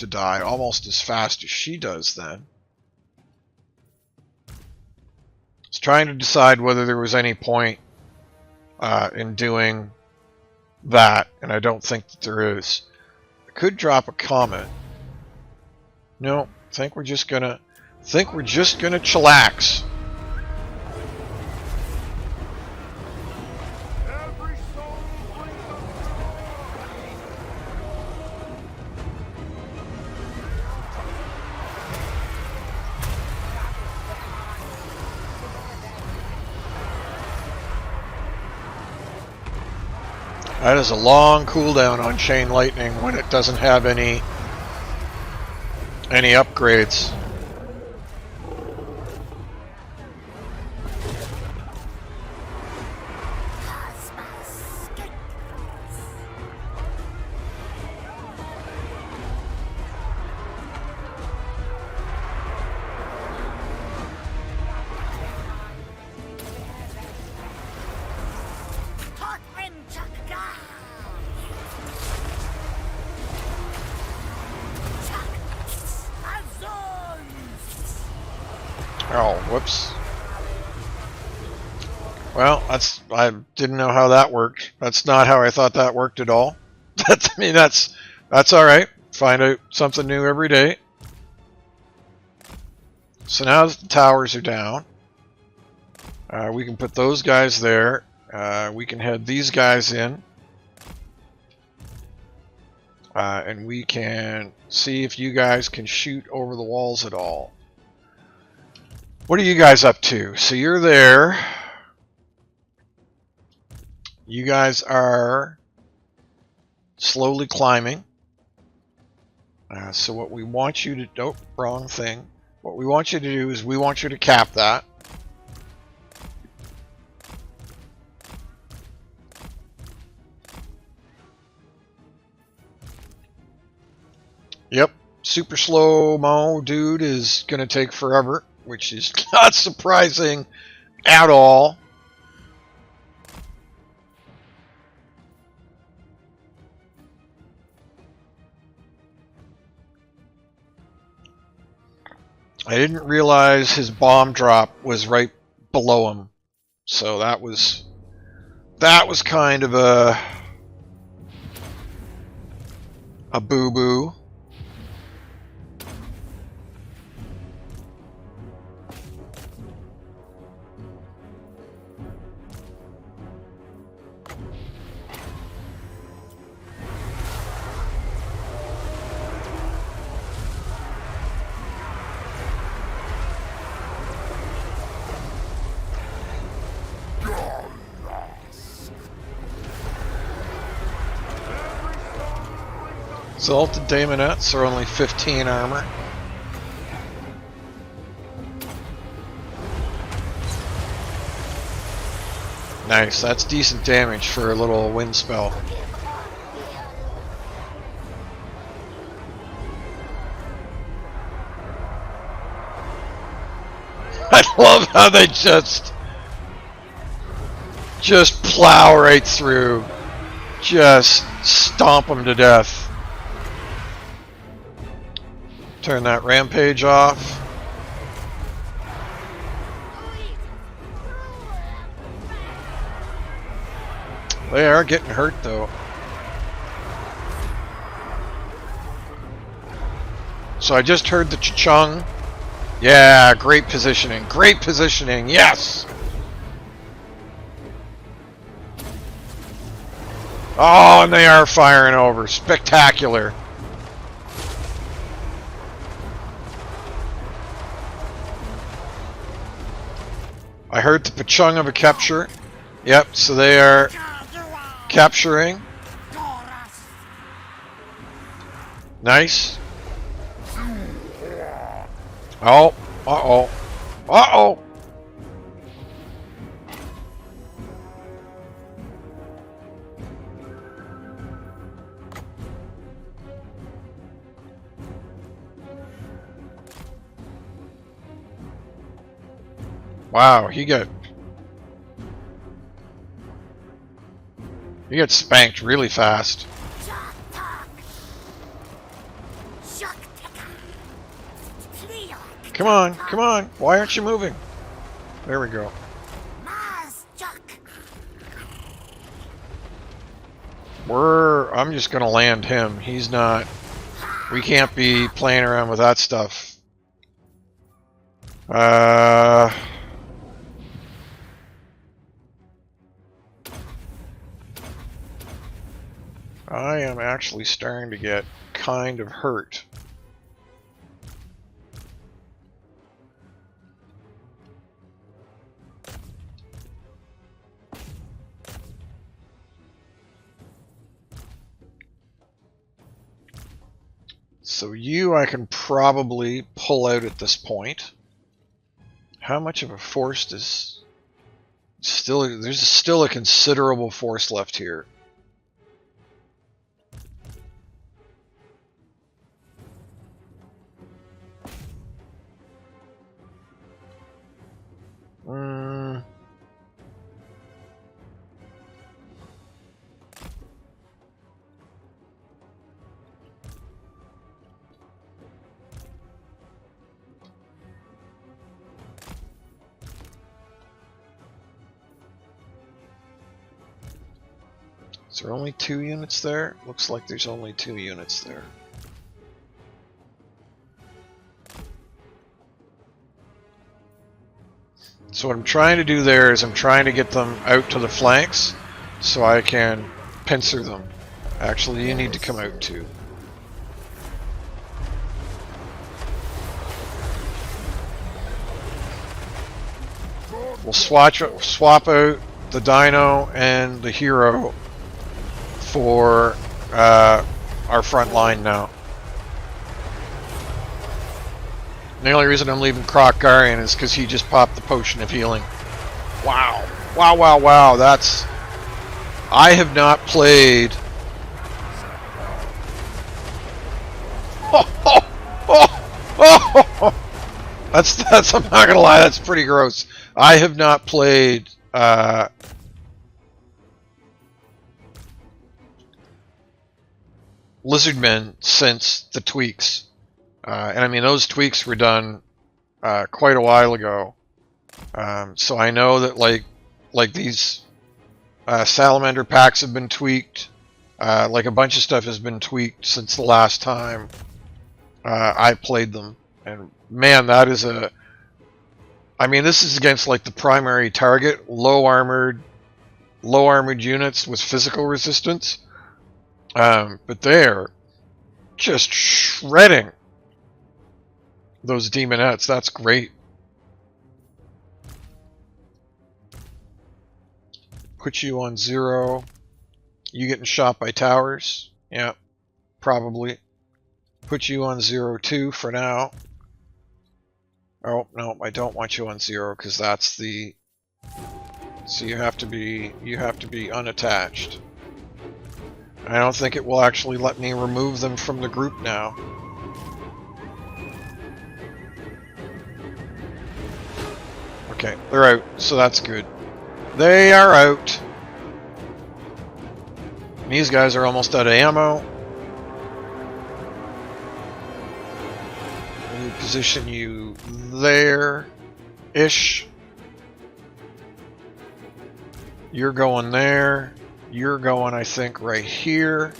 die almost as fast as she does then. I was trying to decide whether there was any point in doing that, and I don't think that there is. I could drop a comet. No, I think we're just gonna chillax. That is a long cooldown on Chain Lightning when it doesn't have any upgrades. Oh, whoops. Well, I didn't know how that worked. That's not how I thought that worked at all. That's all right. Find out something new every day. So now that the towers are down, we can put those guys there. We can head these guys in. And we can see if you guys can shoot over the walls at all. What are you guys up to? So you're there. You guys are slowly climbing. So what we want you to... Oh, wrong thing. What we want you to do is we want you to cap that. Yep. Super slow-mo dude is going to take forever, which is not surprising at all. I didn't realize his bomb drop was right below him. So that was kind of a boo-boo. Exalted Daemonettes are only 15 armor. Nice, that's decent damage for a little wind spell. I love how they just plow right through. Just stomp them to death. Turn that rampage off. They are getting hurt though. So I just heard the cha-chung. Yeah, great positioning. Great positioning. Yes. Oh, and they are firing over. Spectacular. I heard the pa-chung of a capture. Yep, so they are capturing. Nice. Oh, uh-oh. Uh-oh. Wow, he got spanked really fast. Come on, come on. Why aren't you moving? There we go. I'm just gonna land him. He's not... We can't be playing around with that stuff. I am actually starting to get kind of hurt. So you I can probably pull out at this point. How much of a force does... There's still a considerable force left here. Is there only 2 units there? Looks like there's only 2 units there. So what I'm trying to do there is I'm trying to get them out to the flanks so I can pincer them. Actually, you need to come out too. We'll swap out the dino and the hero for our front line now. The only reason I'm leaving Kroq-Gar in is because he just popped the potion of healing. Wow. Wow, wow, wow. That's... I have not played... That's I'm not gonna lie, that's pretty gross. I have not played Lizardmen since the tweaks. And I mean, those tweaks were done quite a while ago. So I know that like these salamander packs have been tweaked. Like a bunch of stuff has been tweaked since the last time I played them. And man, that is a... I mean, this is against like the primary target, low armored units with physical resistance. But they're just shredding those demonettes. That's great. Put you on 0. You getting shot by towers? Yeah, probably. Put you on 0-2 for now. Oh, no, I don't want you on 0 because that's the... So you have to be unattached. I don't think it will actually let me remove them from the group now. Okay, they're out, so that's good. They are out. These guys are almost out of ammo. We position you there-ish. You're going there. You're going, I think, right here.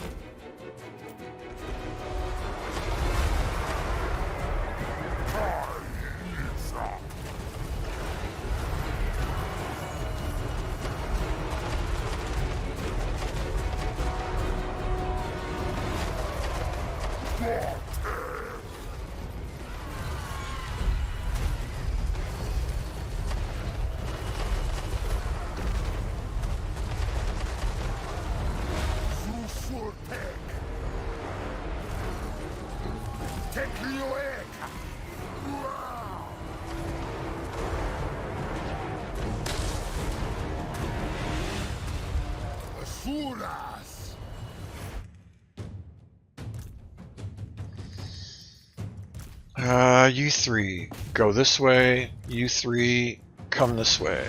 You 3, go this way. You 3, come this way.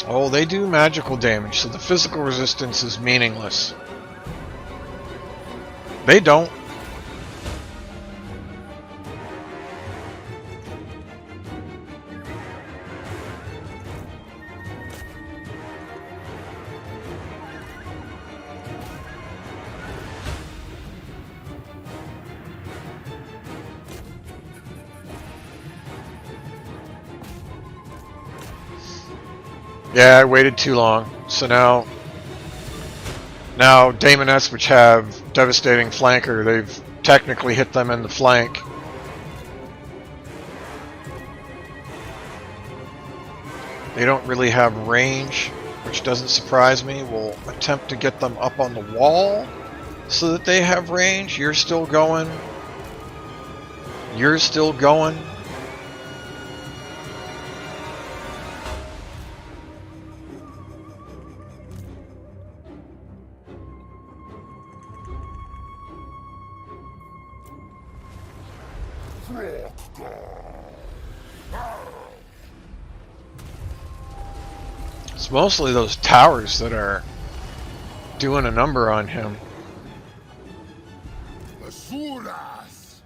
Oh, they do magical damage, so the physical resistance is meaningless. They don't. Yeah, I waited too long. So now Daemonettes, which have devastating flanker, they've technically hit them in the flank. They don't really have range which doesn't surprise me. We'll attempt to get them up on the wall so that they have range. You're still going. You're still going. It's mostly those towers that are doing a number on him. Asuras!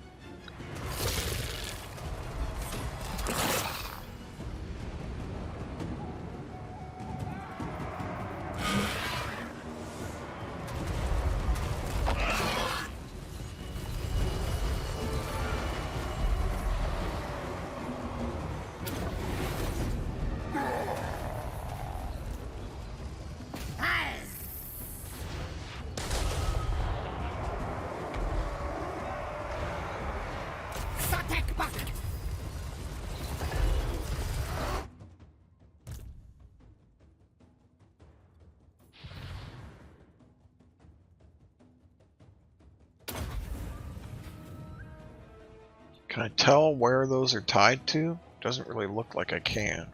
Can I tell where those are tied to? Doesn't really look like I can.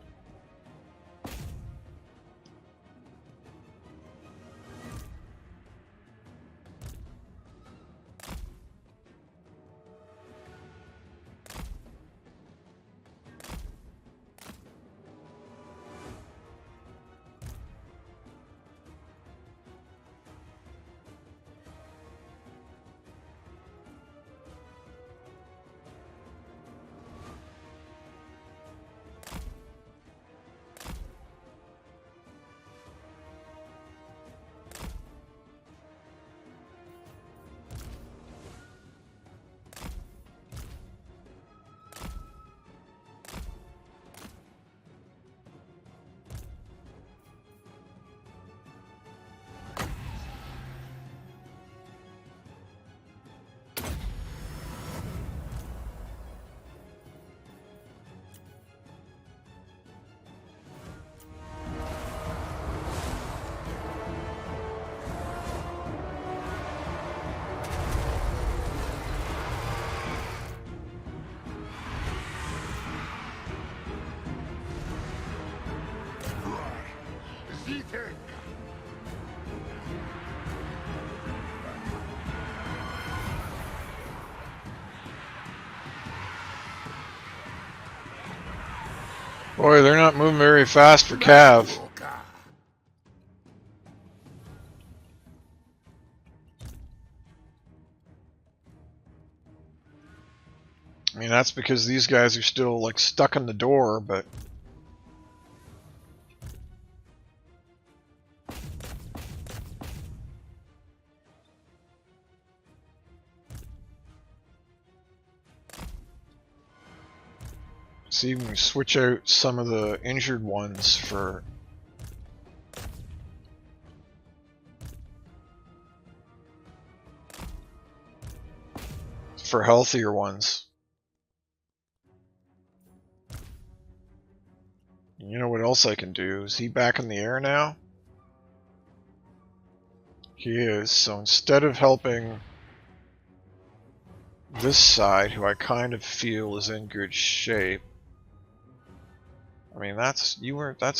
Boy, they're not moving very fast for Cav. I mean, that's because these guys are still, like, stuck in the door, but... See, we switch out some of the injured ones for healthier ones. You know what else I can do? Is he back in the air now? He is. So instead of helping this side, who I kind of feel is in good shape. I mean, that's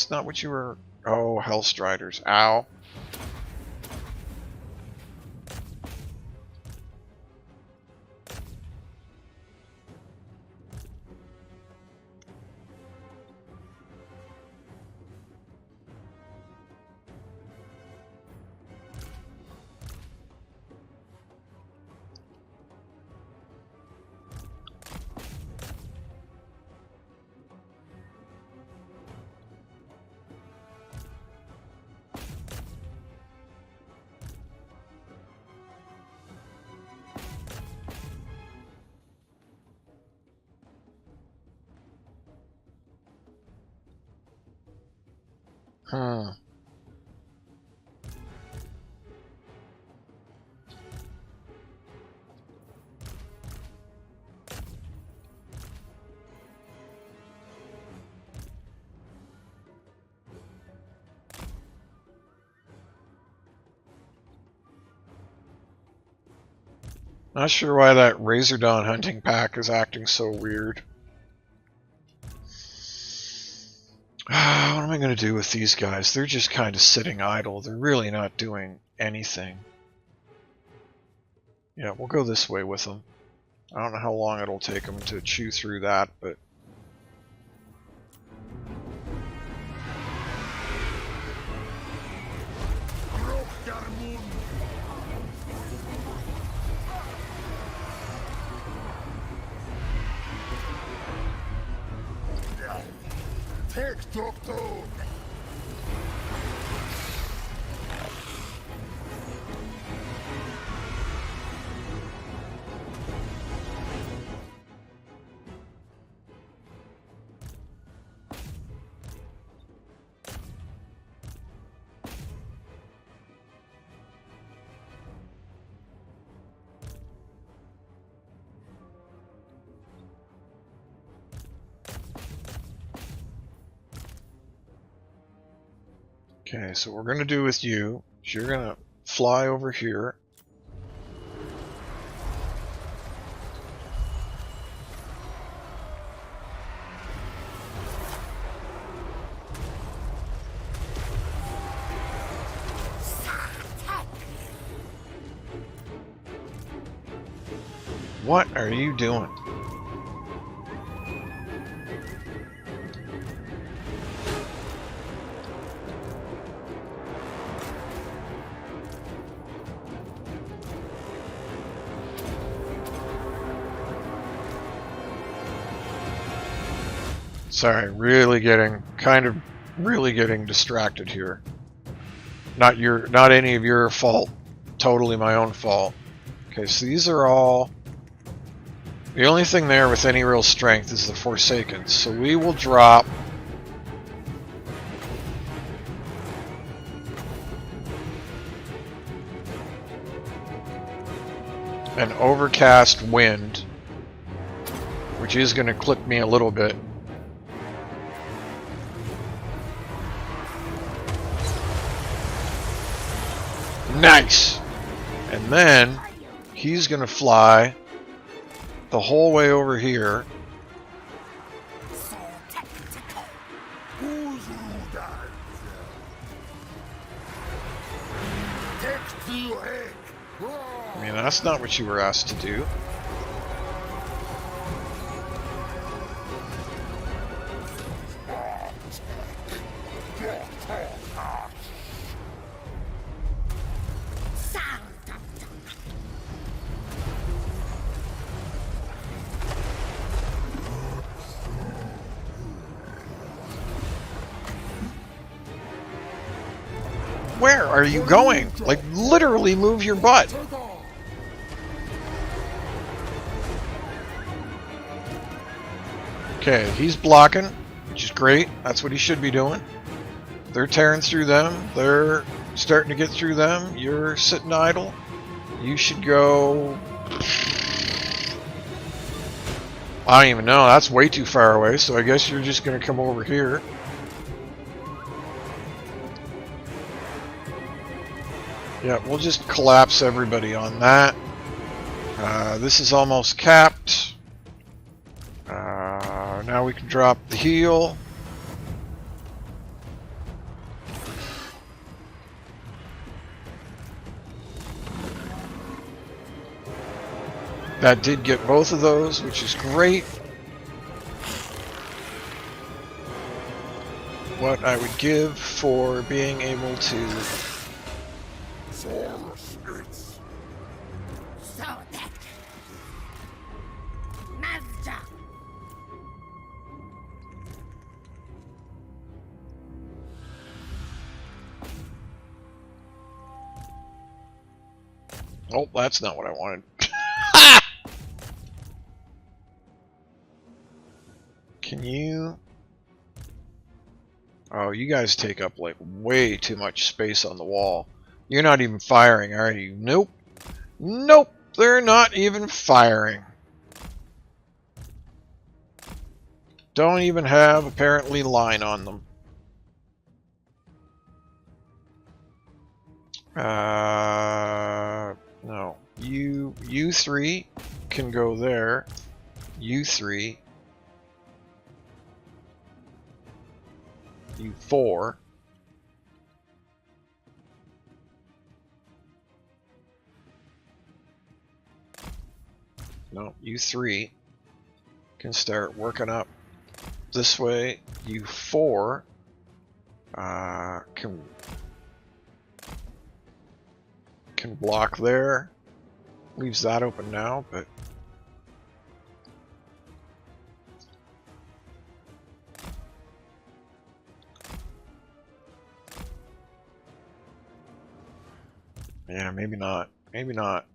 not what you were. Oh, Hellstriders. Ow. Hmm. Not sure why that Razordon hunting pack is acting so weird. What am I going to do with these guys? They're just kind of sitting idle. They're really not doing anything. Yeah, we'll go this way with them. I don't know how long it'll take them to chew through that, but... Take Doctor! Okay, so what we're going to do with you is you're going to fly over here. What are you doing? Sorry, really getting distracted here. Not any of your fault. Totally my own fault. Okay, so these are all... The only thing there with any real strength is the Forsaken. So we will drop... an Overcast Wind, which is going to clip me a little bit. Nice! And then he's going to fly the whole way over here. I mean, that's not what you were asked to do. Where are you going? Like, literally move your butt. Okay, he's blocking, which is great. That's what he should be doing. They're tearing through them. They're starting to get through them. You're sitting idle. You should go... I don't even know. That's way too far away, so I guess you're just going to come over here. Yeah, we'll just collapse everybody on that. This is almost capped. Now we can drop the heal. That did get both of those, which is great. What I would give for being able to... Oh, that's not what I wanted. Can you... Oh, you guys take up like way too much space on the wall. You're not even firing, are you? Nope. Nope, they're not even firing. Don't even have, apparently, line on them. No. You you 3 can go there. You 3. You 4. No, you 3 can start working up this way. You 4 can block there. Leaves that open now, but yeah, maybe not. Maybe not.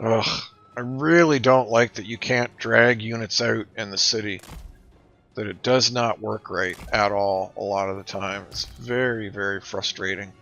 Ugh, I really don't like that you can't drag units out in the city. That it does not work right at all a lot of the time. It's very, very frustrating.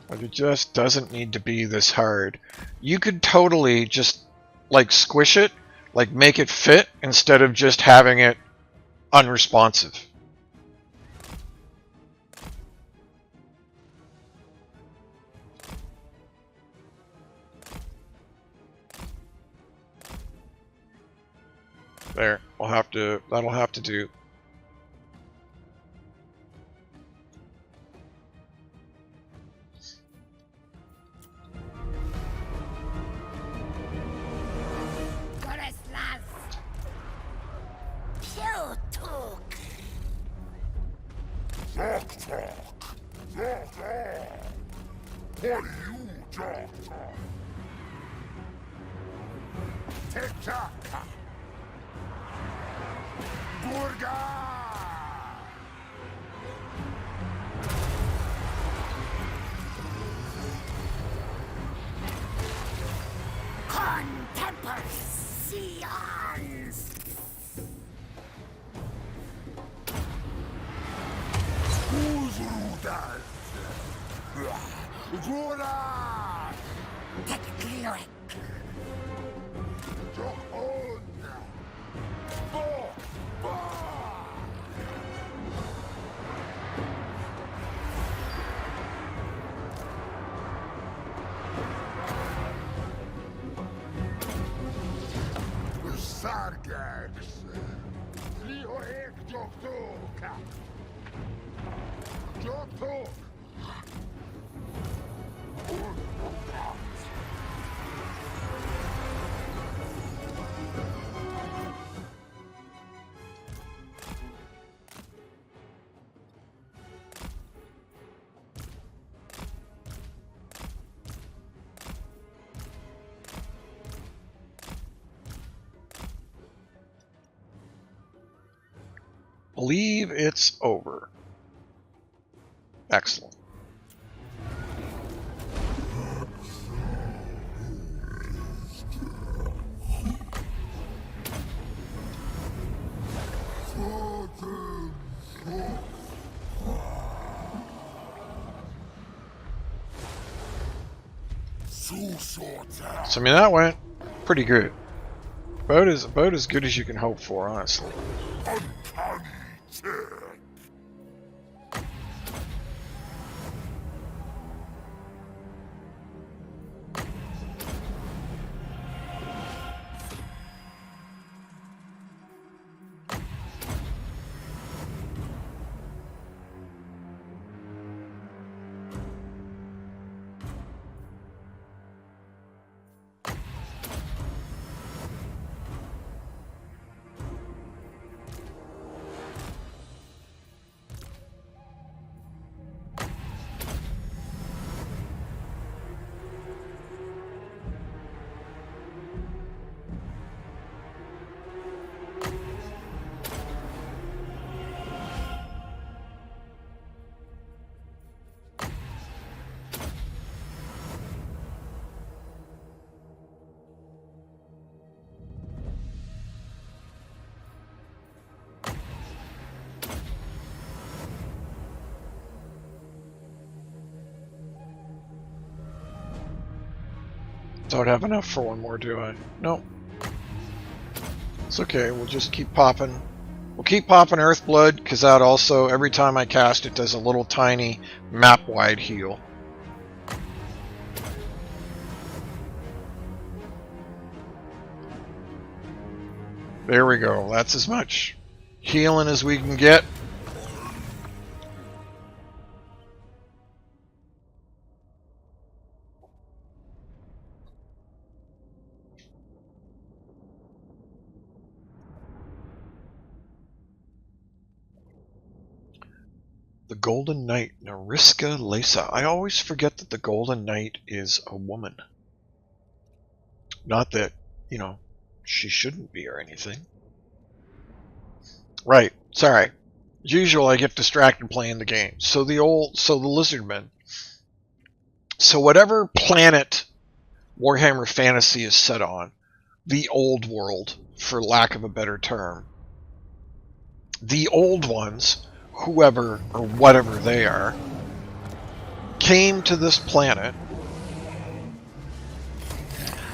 But it just doesn't need to be this hard. You could totally just, like, squish it, like, make it fit, instead of just having it unresponsive. There, that'll have to do. What are you talking? Tick-tock! Korq Gar! Contemplations! Who's Rudas? Gora! Take a cleric. Jock on! Bo! Bo! Sargax! Lihorek Joktoka! Joktok! Believe it's over. Excellent. So I mean that went pretty good. About as good as you can hope for, honestly. Don't have enough for one more, do I? Nope. It's okay, we'll just keep popping. We'll keep popping Earthblood, because that also, every time I cast it, does a little tiny map-wide heal. There we go. That's as much healing as we can get. The Golden Knight, Nariska Lesa. I always forget that the Golden Knight is a woman. Not that, you know, she shouldn't be or anything. Right, sorry. As usual, I get distracted playing the game. So the Lizardmen. So whatever planet Warhammer Fantasy is set on, the old world, for lack of a better term, the old ones, whoever or whatever they are, came to this planet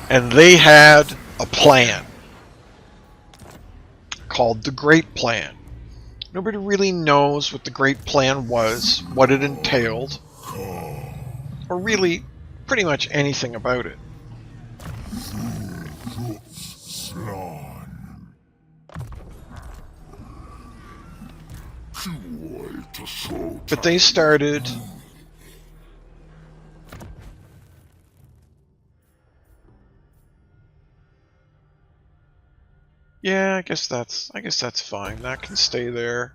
and they had a plan called the Great Plan. Nobody really knows what the Great Plan was, what it entailed, or really pretty much anything about it. But they started yeah, I guess that's fine. That can stay there.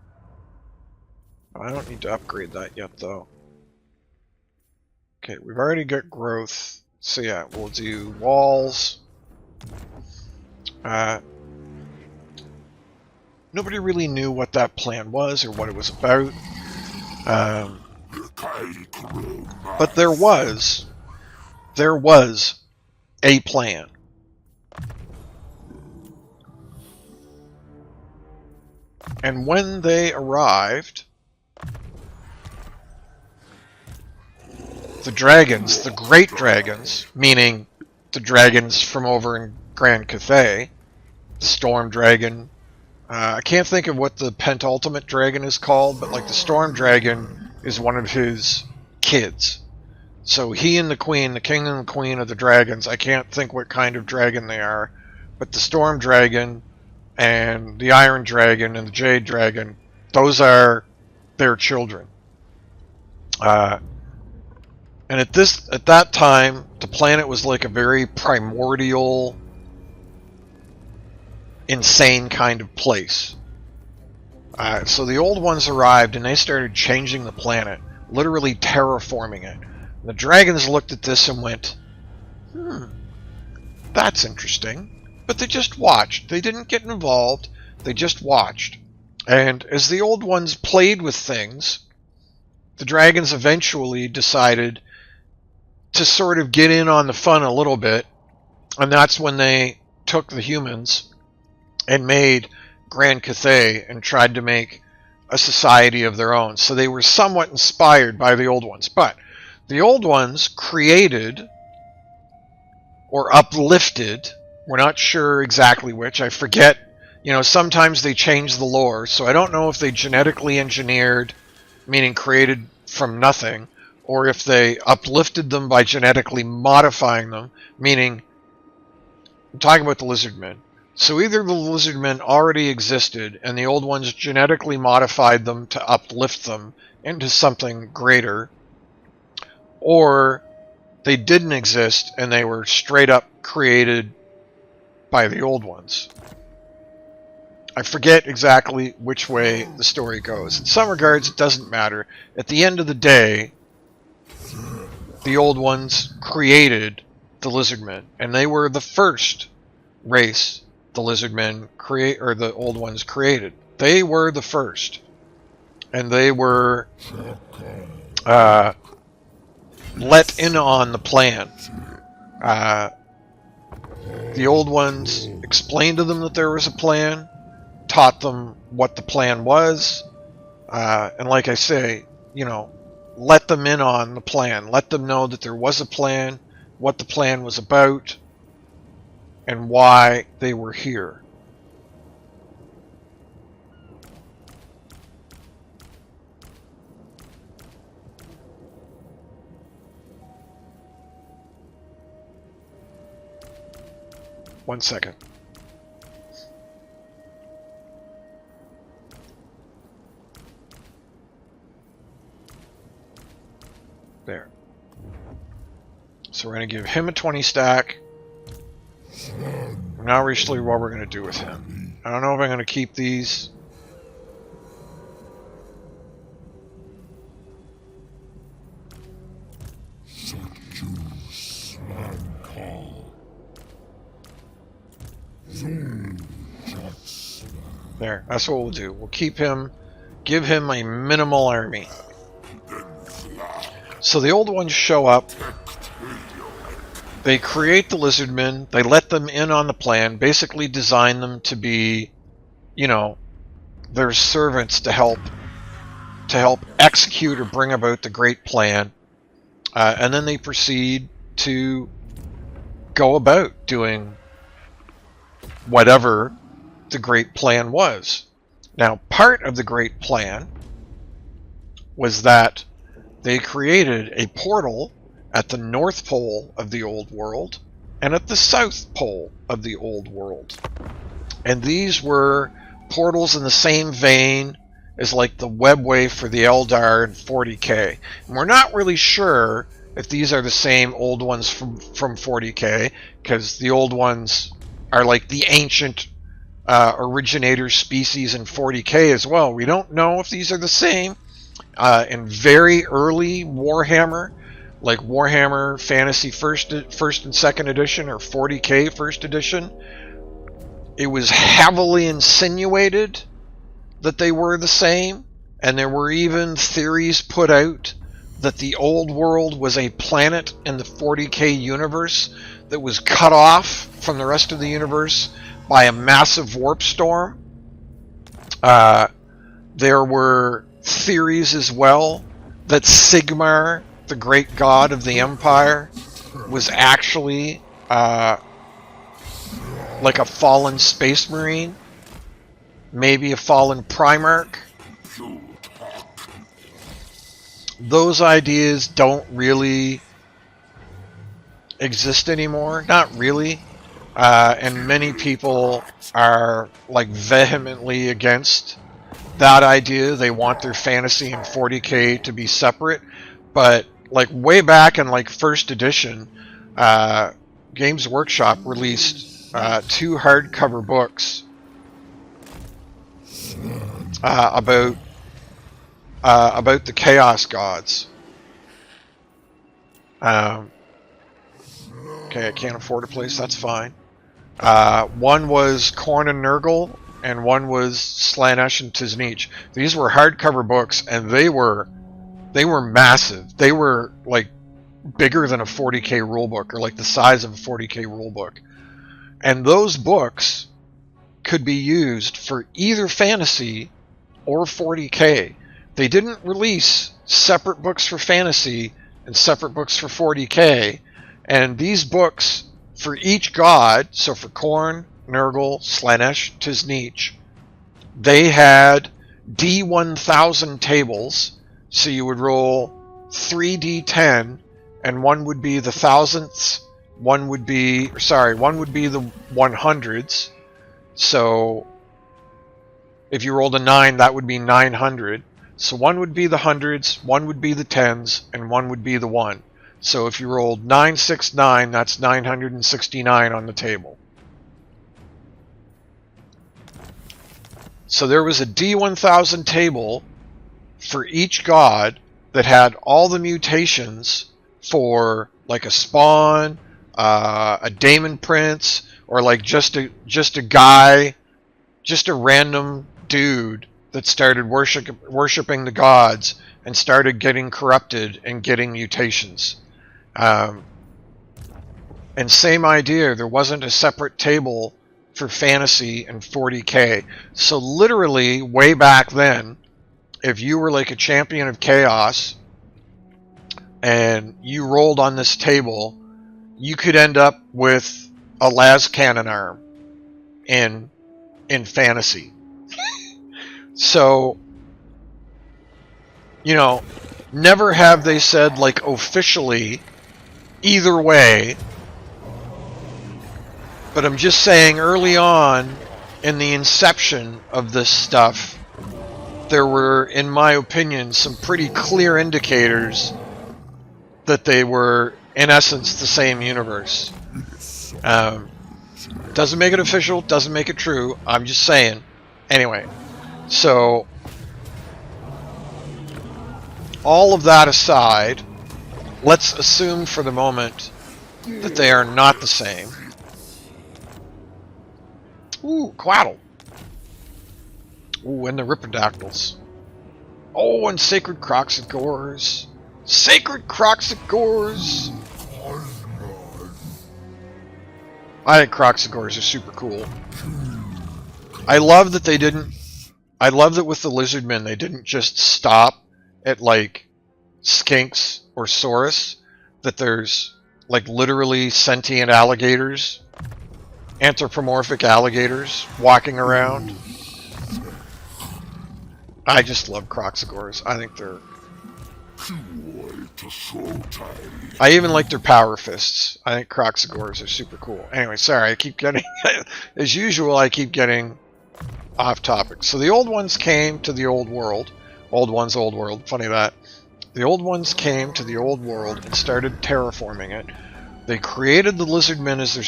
I don't need to upgrade that yet though. Okay, we've already got growth. So yeah, we'll do walls. Nobody really knew what that plan was or what it was about. But there was a plan. And when they arrived, the dragons, the great dragons, meaning the dragons from over in Grand Cathay, the Storm Dragon, I can't think of what the penultimate dragon is called, but like the Storm Dragon is one of his kids. So he and the Queen, the King and the Queen of the dragons, I can't think what kind of dragon they are, but the Storm Dragon and the Iron Dragon and the Jade Dragon, those are their children. And at that time, the planet was like a very primordial, insane kind of place. So the old ones arrived and they started changing the planet, literally terraforming it. The dragons looked at this and went, that's interesting. But they just watched. They didn't get involved. They just watched. And as the old ones played with things, the dragons eventually decided to sort of get in on the fun a little bit. And that's when they took the humans and made Grand Cathay and tried to make a society of their own. So they were somewhat inspired by the old ones. But the old ones created or uplifted, we're not sure exactly which, I forget, you know, sometimes they change the lore, so I don't know if they genetically engineered, meaning created from nothing, or if they uplifted them by genetically modifying them, meaning, I'm talking about the Lizardmen. So either the Lizardmen already existed, and the old ones genetically modified them to uplift them into something greater, or they didn't exist, and they were straight up created by the old ones. I forget exactly which way the story goes. In some regards, it doesn't matter. At the end of the day, the old ones created the Lizardmen, and they were the first race the Lizardmen the old ones created. They were the first, and they were let in on the plan. The old ones explained to them that there was a plan, taught them what the plan was, and like I say, you know, let them in on the plan. Let them know that there was a plan, what the plan was about, and why they were here. One second. There. So we're going to give him a 20 stack. Now we're actually what we're going to do with him. I don't know if I'm going to keep these. There, that's what we'll do. We'll keep him, give him a minimal army. So the old ones show up. They create the lizardmen. They let them in on the plan. Basically design them to be, you know, their servants to help execute or bring about the great plan. And then they proceed to go about doing whatever the great plan was. Now, part of the great plan was that they created a portal at the North Pole of the Old World and at the South Pole of the Old World. And these were portals in the same vein as like the webway for the Eldar in 40k. And we're not really sure if these are the same old ones from 40k, because the old ones are like the ancient originator species in 40k as well. We don't know if these are the same. In very early Warhammer, like Warhammer Fantasy first and 2nd edition, or 40k first edition, it was heavily insinuated that they were the same, and there were even theories put out that the old world was a planet in the 40k universe that was cut off from the rest of the universe by a massive warp storm. There were theories as well that Sigmar, the great god of the Empire, was actually like a fallen space marine, maybe a fallen Primarch. Those ideas don't really exist anymore. Not really. And many people are like vehemently against that idea. They want their fantasy and 40k to be separate. But like way back in like 1st edition, Games Workshop released 2 hardcover books about the Chaos Gods. Okay, I can't afford a place, that's fine. One was Khorne and Nurgle, and one was Slaanesh and Tizneech. These were hardcover books, and they were massive. They were like bigger than a 40k rulebook, or like the size of a 40k rulebook. And those books could be used for either fantasy or 40k. They didn't release separate books for fantasy and separate books for 40k. And these books, for each god, so for Khorne, Nurgle, Slaanesh, Tizneech, they had D1000 tables. So you would roll 3d10, and one would be the thousandths, one would be the 100s. So if you rolled a 9, that would be 900. So one would be the hundreds, one would be the tens, and one would be the 1. So if you rolled 969, that's 969 on the table. So there was a D1000 table for each god that had all the mutations for like a spawn, a daemon prince, or like just a guy, just a random dude that started worshiping the gods and started getting corrupted and getting mutations. And same idea, there wasn't a separate table for fantasy and 40k. So literally, way back then, if you were like a champion of chaos and you rolled on this table, you could end up with a las cannon arm in fantasy. So, you know, never have they said, like, officially either way, but I'm just saying early on in the inception of this stuff, there were, in my opinion, some pretty clear indicators that they were, in essence, the same universe. Doesn't make it official, doesn't make it true, I'm just saying. Anyway, so all of that aside, let's assume for the moment that they are not the same. Ooh, Quaddle. Ooh, and the Ripidactyls. Oh, and Sacred Kroq-Gars. Sacred Kroq-Gars! I think Kroq-Gars are super cool. I love that they didn't... I love that with the Lizardmen they didn't just stop at, like, skinks or saurus. That there's, like, literally sentient alligators. Anthropomorphic alligators walking around. I just love Kroq-Gars. I think they're... I even like their power fists. I think Kroq-Gars are super cool. Anyway, sorry, I keep getting... as usual, I keep getting off topic. So the old ones came to the old world. Old ones, old world. Funny that. The old ones came to the old world and started terraforming it. They created the Lizardmen as their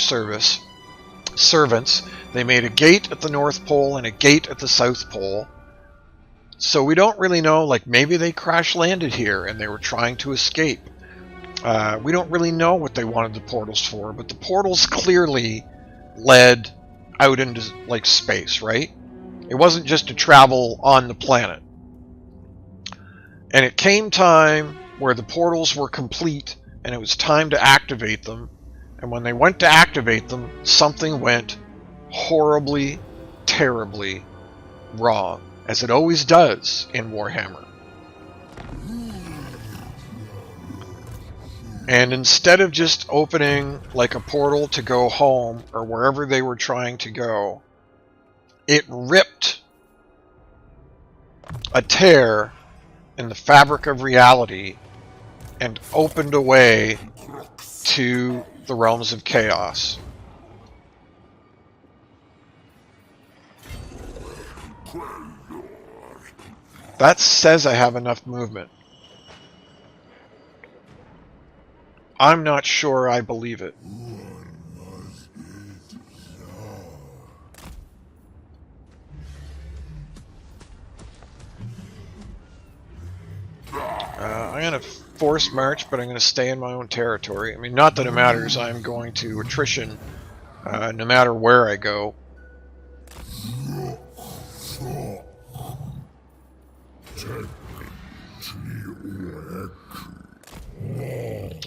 servants. They made a gate at the North Pole and a gate at the South Pole. So we don't really know, like, maybe they crash landed here and they were trying to escape. We don't really know what they wanted the portals for, but the portals clearly led out into, like, space, right? It wasn't just to travel on the planet. And it came time where the portals were complete and it was time to activate them. And when they went to activate them, something went horribly, terribly wrong, as it always does in Warhammer. And instead of just opening like a portal to go home or wherever they were trying to go, it ripped a tear in the fabric of reality and opened a way to the realms of chaos. That says I have enough movement. I'm not sure I believe it. I'm going to force march, but I'm going to stay in my own territory. I mean, not that it matters. I'm going to attrition no matter where I go.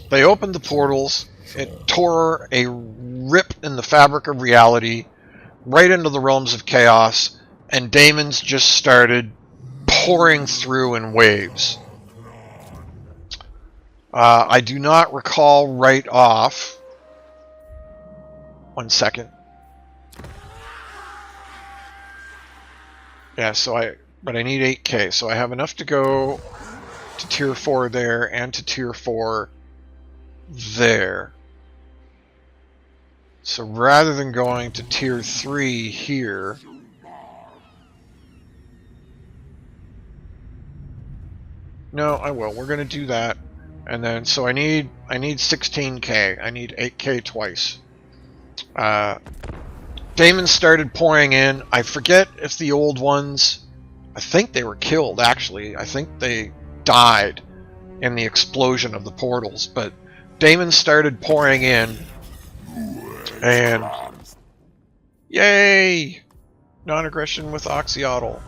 They opened the portals. It tore a rip in the fabric of reality right into the realms of chaos, and daemons just started pouring through in waves. I do not recall right off. 1 second. Yeah, but I need 8k, so I have enough to go to tier 4 there and to tier 4 there. So rather than going to tier 3 here, no, I will. We're going to do that. And then, so I need 16k. I need 8k twice. Daemons started pouring in. I forget if the old ones, I think they were killed, actually. I think they died in the explosion of the portals. But daemons started pouring in. And yay! Non-aggression with Oxyotl.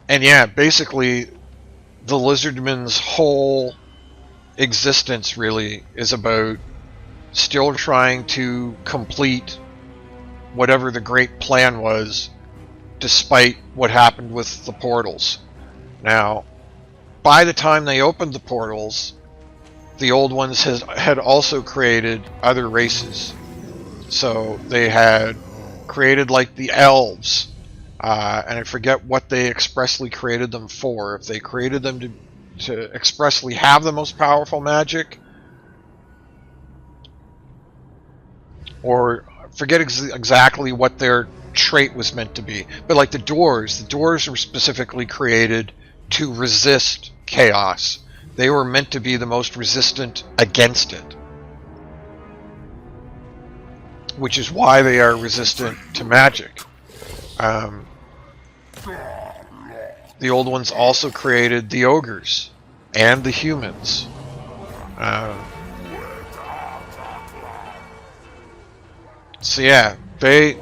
And yeah, basically, the Lizardmen's whole existence really is about still trying to complete whatever the great plan was, despite what happened with the portals. Now, by the time they opened the portals, the old ones had also created other races. So they had created like the elves, and I forget what they expressly created them for. If they created them to expressly have the most powerful magic, or forget exactly what their trait was meant to be. But like the dwarves were specifically created to resist chaos. They were meant to be the most resistant against it, which is why they are resistant to magic. The old ones also created the ogres and the humans. So yeah, they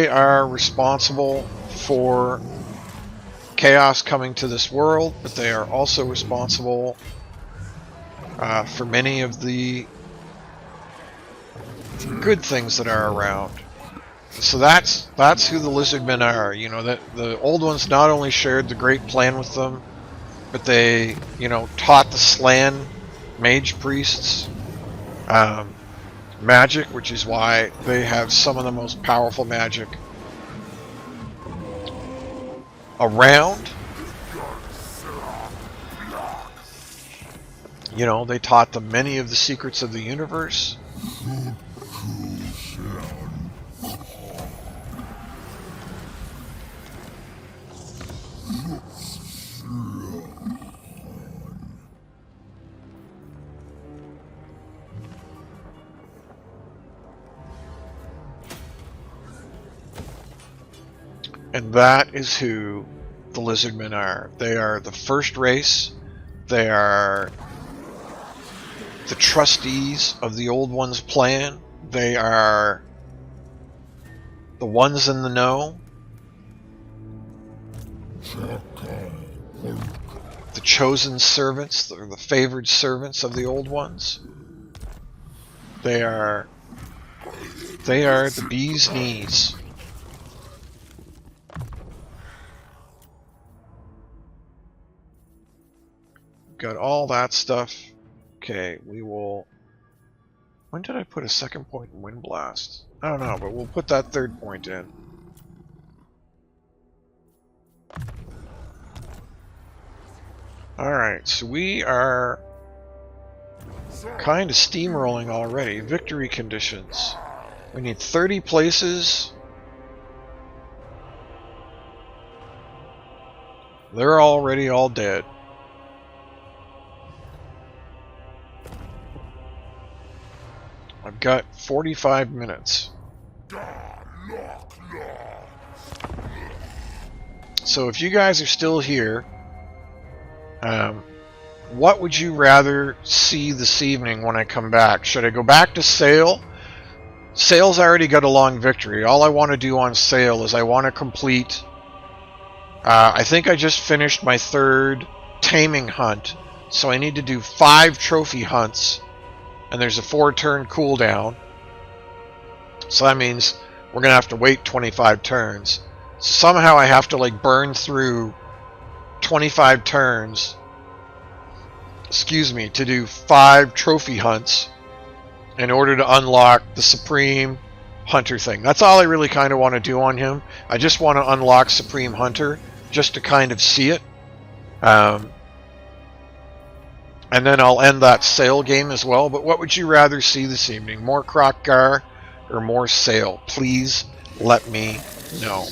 are responsible for chaos coming to this world, but they are also responsible for many of the good things that are around. So that's who the lizardmen are. You know, that the old ones not only shared the great plan with them, but they, you know, taught the Slan mage priests magic, which is why they have some of the most powerful magic around. You know, they taught them many of the secrets of the universe. And that is who the lizardmen are. They are the first race. They are the trustees of the old one's plan. They are the ones in the know. The chosen servants, the favored servants of the old ones. They are the bee's knees. Got all that stuff. Okay, we will... When did I put a second point in Wind Blast? I don't know, but we'll put that third point in. Alright, so we are kind of steamrolling already. Victory conditions. We need 30 places. They're already all dead. I've got 45 minutes. So if you guys are still here, what would you rather see this evening when I come back? Should I go back to Sail? Sail's already got a long victory. All I want to do on Sail is I want to complete... I think I just finished my third taming hunt, so I need to do 5 trophy hunts, and there's a 4-turn cooldown. So that means we're going to have to wait 25 turns. So somehow I have to like burn through 25 turns, to do 5 trophy hunts in order to unlock the Supreme Hunter thing. That's all I really kind of want to do on him. I just want to unlock Supreme Hunter just to kind of see it. And then I'll end that Sail game as well. But what would you rather see this evening? More Kroq-Gar or more Sail? Please let me know.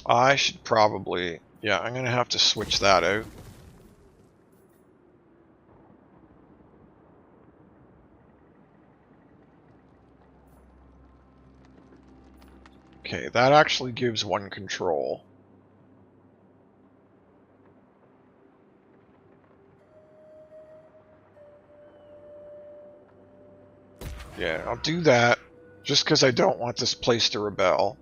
I should probably... Yeah, I'm going to have to switch that out. Okay, that actually gives one control. Yeah, I'll do that, just because I don't want this place to rebel.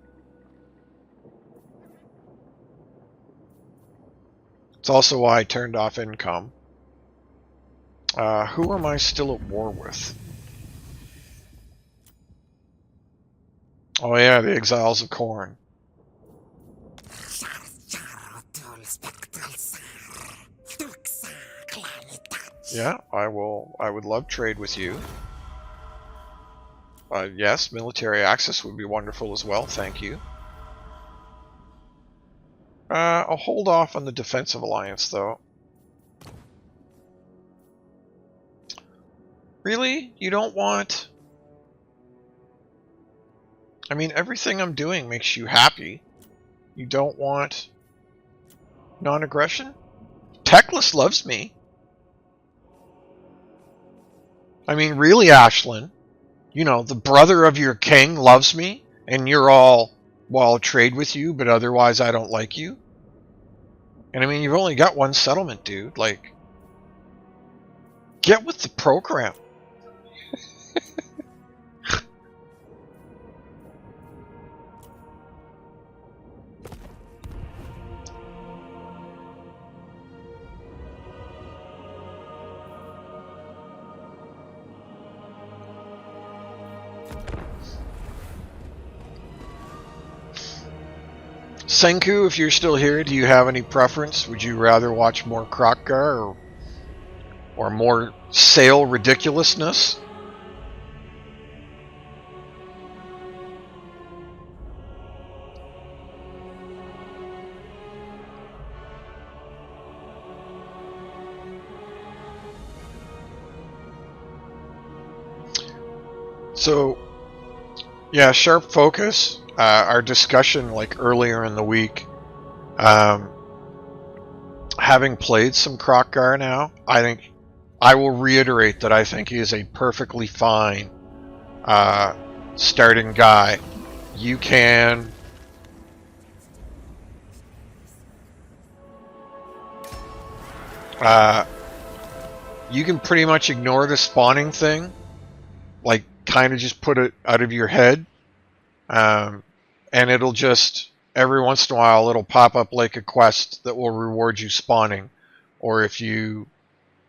It's also why I turned off income. Who am I still at war with? Oh yeah, the Exiles of Korn. Yeah, I would love trade with you. Yes, military access would be wonderful as well, thank you. I'll hold off on the defensive alliance, though. Really? You don't want... I mean, everything I'm doing makes you happy. You don't want non-aggression? Teclis loves me. I mean, really, Ashlyn? You know, the brother of your king loves me, and you're all, well, I'll trade with you, but otherwise I don't like you? And I mean, you've only got one settlement, dude. Like, get with the program. Senku, if you're still here, do you have any preference? Would you rather watch more Kroq-Gar or more sale ridiculousness? So, yeah, sharp focus. Our discussion, like earlier in the week, having played some Kroq-Gar now, I think I will reiterate that I think he is a perfectly fine starting guy. You can pretty much ignore the spawning thing, like kind of just put it out of your head, and it'll just every once in a while it'll pop up like a quest that will reward you spawning, or if you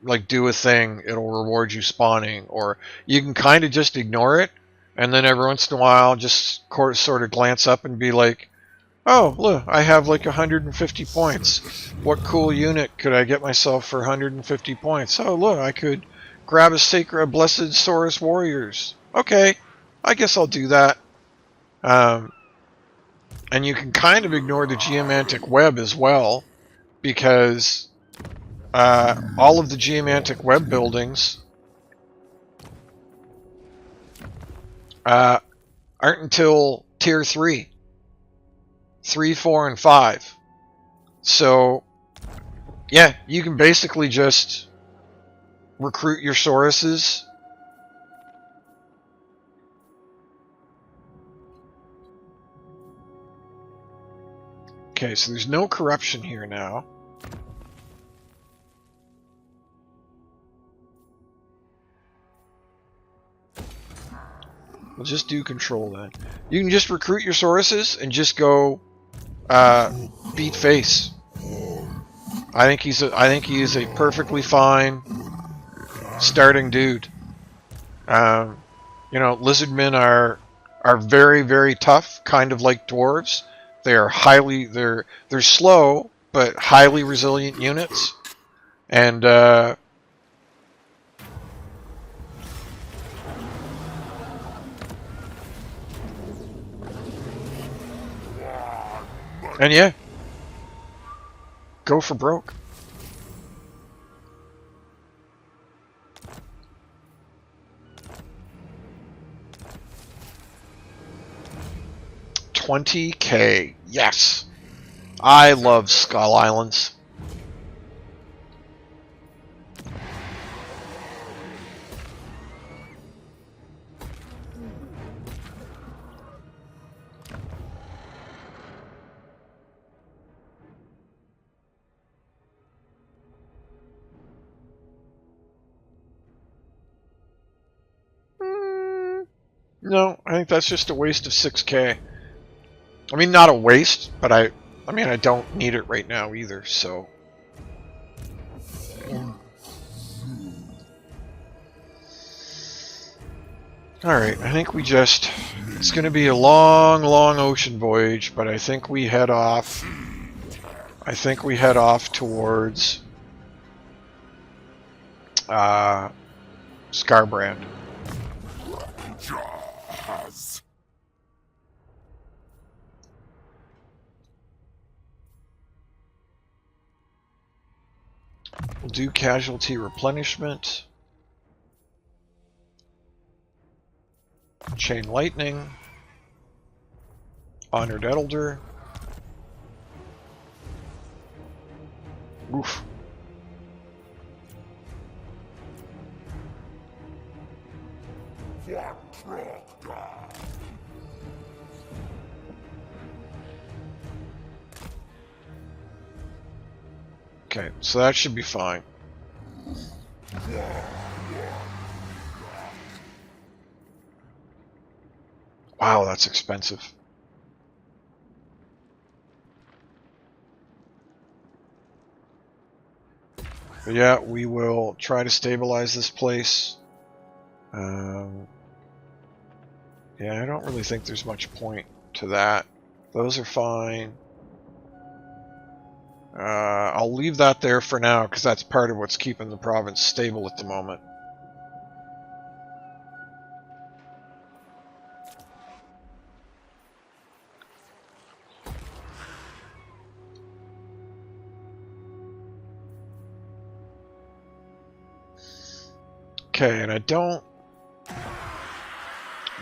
like do a thing it'll reward you spawning, or you can kind of just ignore it, and then every once in a while just sort of glance up and be like, oh look, I have like 150 points. What cool unit could I get myself for 150 points? Oh look, I could grab a blessed Saurus warriors. Okay, I guess I'll do that. And you can kind of ignore the geomantic web as well, because all of the geomantic web buildings aren't until tier 3, 4, and 5. So, yeah, you can basically just recruit your Sauruses. Okay, so there's no corruption here now. We'll just do control then. You can just recruit your Sauruses and just go beat face. I think he is a perfectly fine starting dude. You know, lizardmen are very, very tough, kind of like dwarves. They are they're slow but highly resilient units, and yeah, go for broke. $20K, yes. I love Skull Islands. No, I think that's just a waste of 6k. I mean, not a waste, but I mean, I don't need it right now either, so... Alright, I think we just... It's going to be a long, long ocean voyage, but I think we head off... I think we head off towards... Scarbrand. We'll do casualty replenishment. Chain lightning. Honored Elder. Oof. Okay, so that should be fine. Wow, that's expensive. But yeah, we will try to stabilize this place. Yeah, I don't really think there's much point to that. Those are fine. I'll leave that there for now, because that's part of what's keeping the province stable at the moment. Okay, and I'm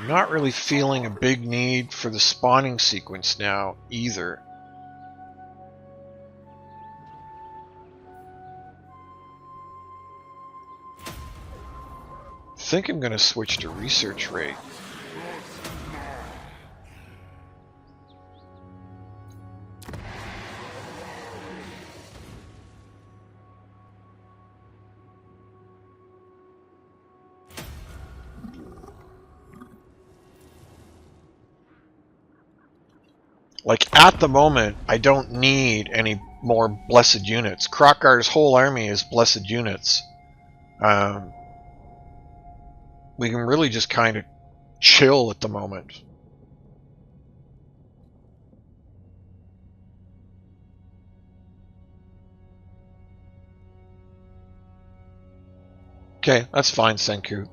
not really feeling a big need for the spawning sequence now, either. I think I'm going to switch to research rate. Like, at the moment, I don't need any more blessed units. Kroq-Gar's whole army is blessed units. We can really just kind of chill at the moment. Okay, that's fine, Senku.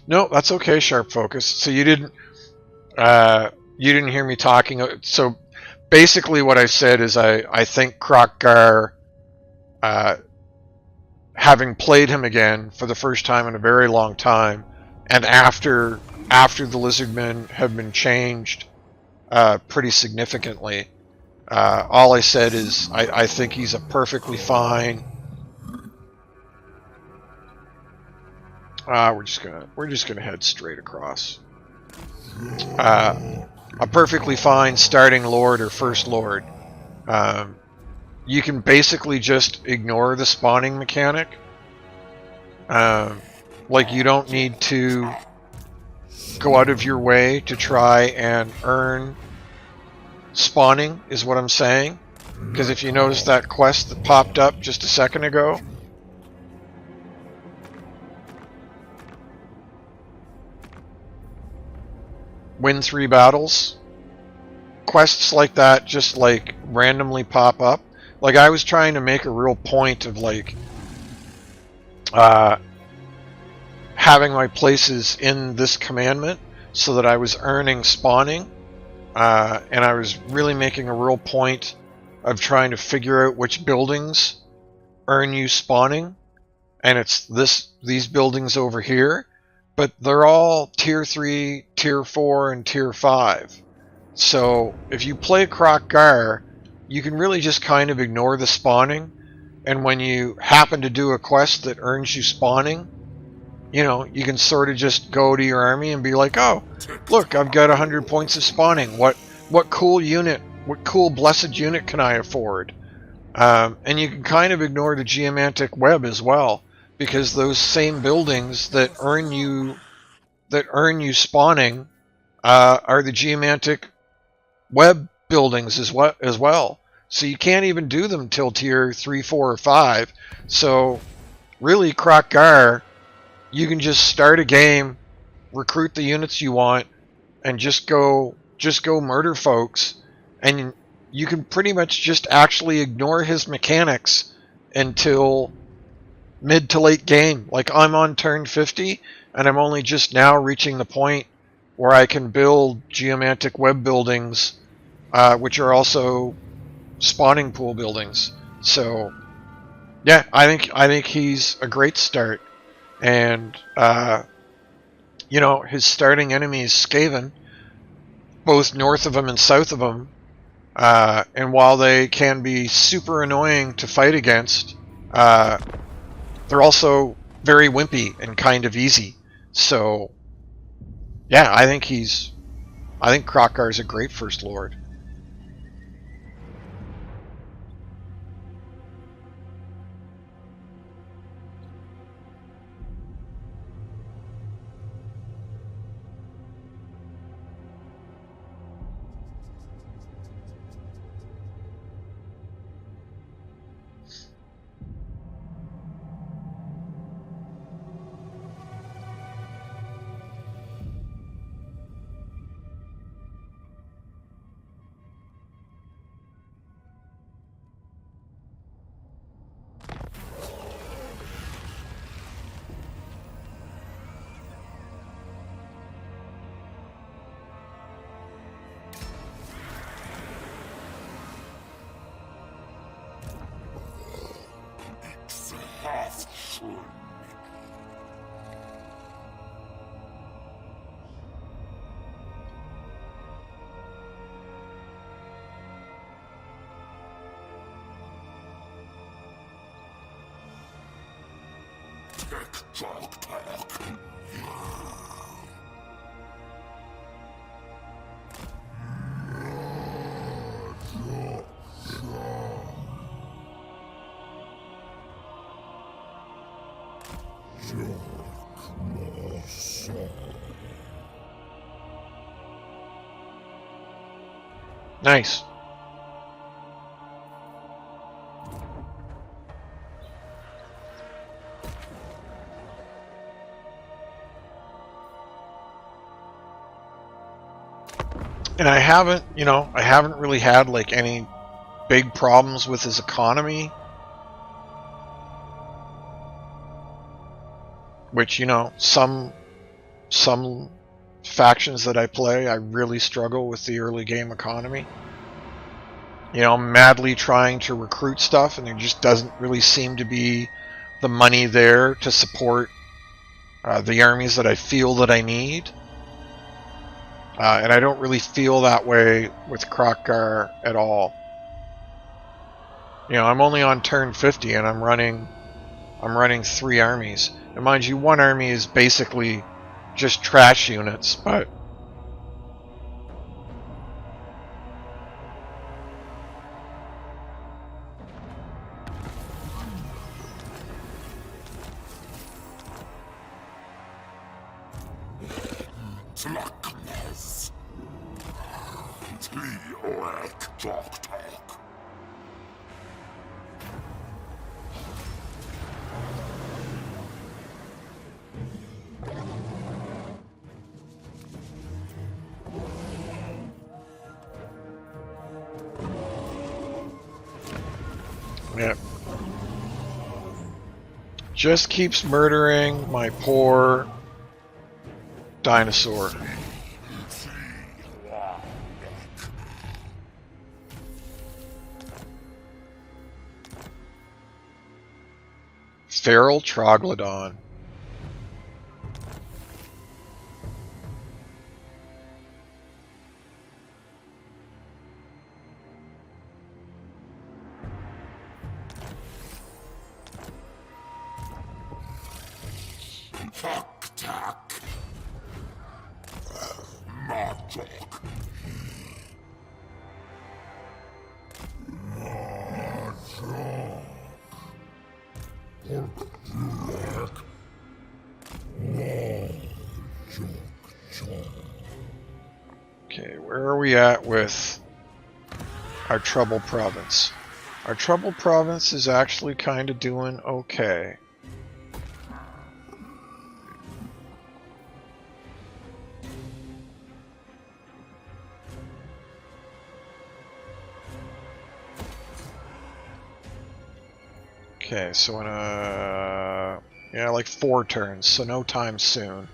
No, that's okay, Sharp Focus. So you didn't hear me talking. So basically what I said is I think Kroq-Gar, having played him again for the first time in a very long time, and after the Lizardmen have been changed pretty significantly, all I said is I think he's a perfectly fine... we're just gonna head straight across. A perfectly fine starting lord or first lord. You can basically just ignore the spawning mechanic. Like, you don't need to go out of your way to try and earn spawning, is what I'm saying. Because if you notice that quest that popped up just a second ago, win 3 battles. Quests like that just like randomly pop up. Like, I was trying to make a real point of like having my places in this commandment so that I was earning spawning, and I was really making a real point of trying to figure out which buildings earn you spawning, and it's these buildings over here. But they're all Tier 3, Tier 4, and Tier 5. So if you play Kroq-Gar, you can really just kind of ignore the spawning. And when you happen to do a quest that earns you spawning, you know, you can sort of just go to your army and be like, oh, look, I've got 100 points of spawning. What cool unit, what cool blessed unit can I afford? And you can kind of ignore the geomantic web as well, because those same buildings that earn you spawning are the geomantic web buildings as well. So you can't even do them till tier 3, 4, or 5. So really, Kroq-Gar, you can just start a game, recruit the units you want, and just go murder folks, and you can pretty much just actually ignore his mechanics until mid to late game. Like, I'm on turn 50, and I'm only just now reaching the point where I can build geomantic web buildings, which are also spawning pool buildings. So, yeah, I think he's a great start. And his starting enemy is Skaven, both north of him and south of him. And while they can be super annoying to fight against, they're also very wimpy and kind of easy. So, yeah, I think Kroq-Gar is a great first lord. Nice. And I haven't really had like any big problems with his economy, which, some factions that I play, I really struggle with the early game economy. I'm madly trying to recruit stuff, and there just doesn't really seem to be the money there to support the armies that I feel that I need. And I don't really feel that way with Kroq-Gar at all. I'm only on turn 50, and I'm running 3 armies. And mind you, 1 army is basically just trash units, but yeah. Just keeps murdering my poor dinosaur. Feral Troglodon. Okay, where are we at with our Trouble Province? Our Trouble Province is actually kind of doing okay. Okay, so in yeah, like 4 turns, so no time soon.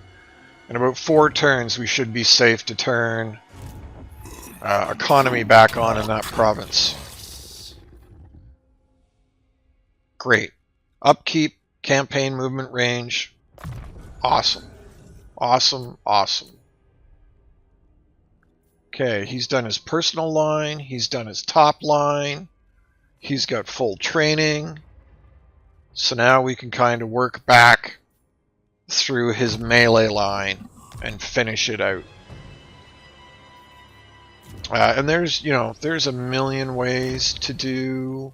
In about 4 turns, we should be safe to turn economy back on in that province. Great. Upkeep, campaign movement range. Awesome. Awesome, awesome. Okay, he's done his personal line, he's done his top line, he's got full training. So now we can kind of work back through his melee line and finish it out. And there's, you know, there's a million ways to do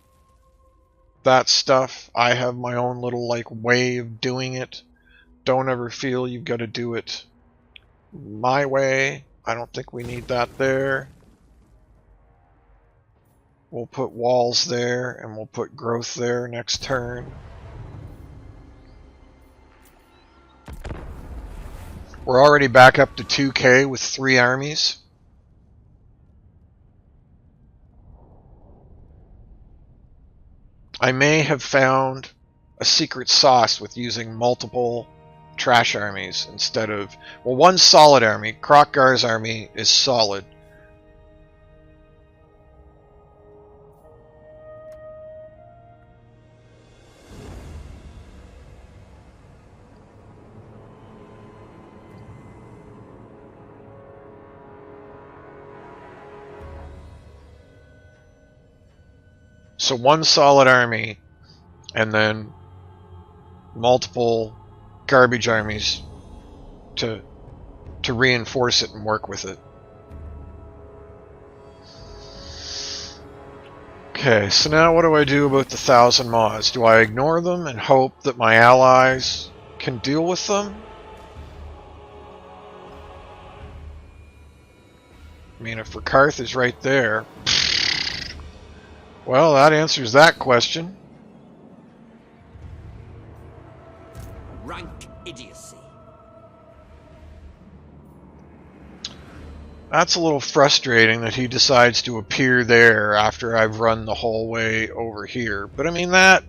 that stuff. I have my own little, like, way of doing it. Don't ever feel you've got to do it my way. I don't think we need that there. We'll put walls there, and we'll put growth there next turn. We're already back up to 2k with 3 armies. I may have found a secret sauce with using multiple trash armies instead of... Well, one solid army. Kroq-Gar's army is solid. So one solid army, and then multiple garbage armies to reinforce it and work with it. Okay, so now what do I do about the 1,000 mods? Do I ignore them and hope that my allies can deal with them? I mean, if Rakarth is right there... Well, that answers that question. Rank idiocy. That's a little frustrating that he decides to appear there after I've run the whole way over here. But I mean, that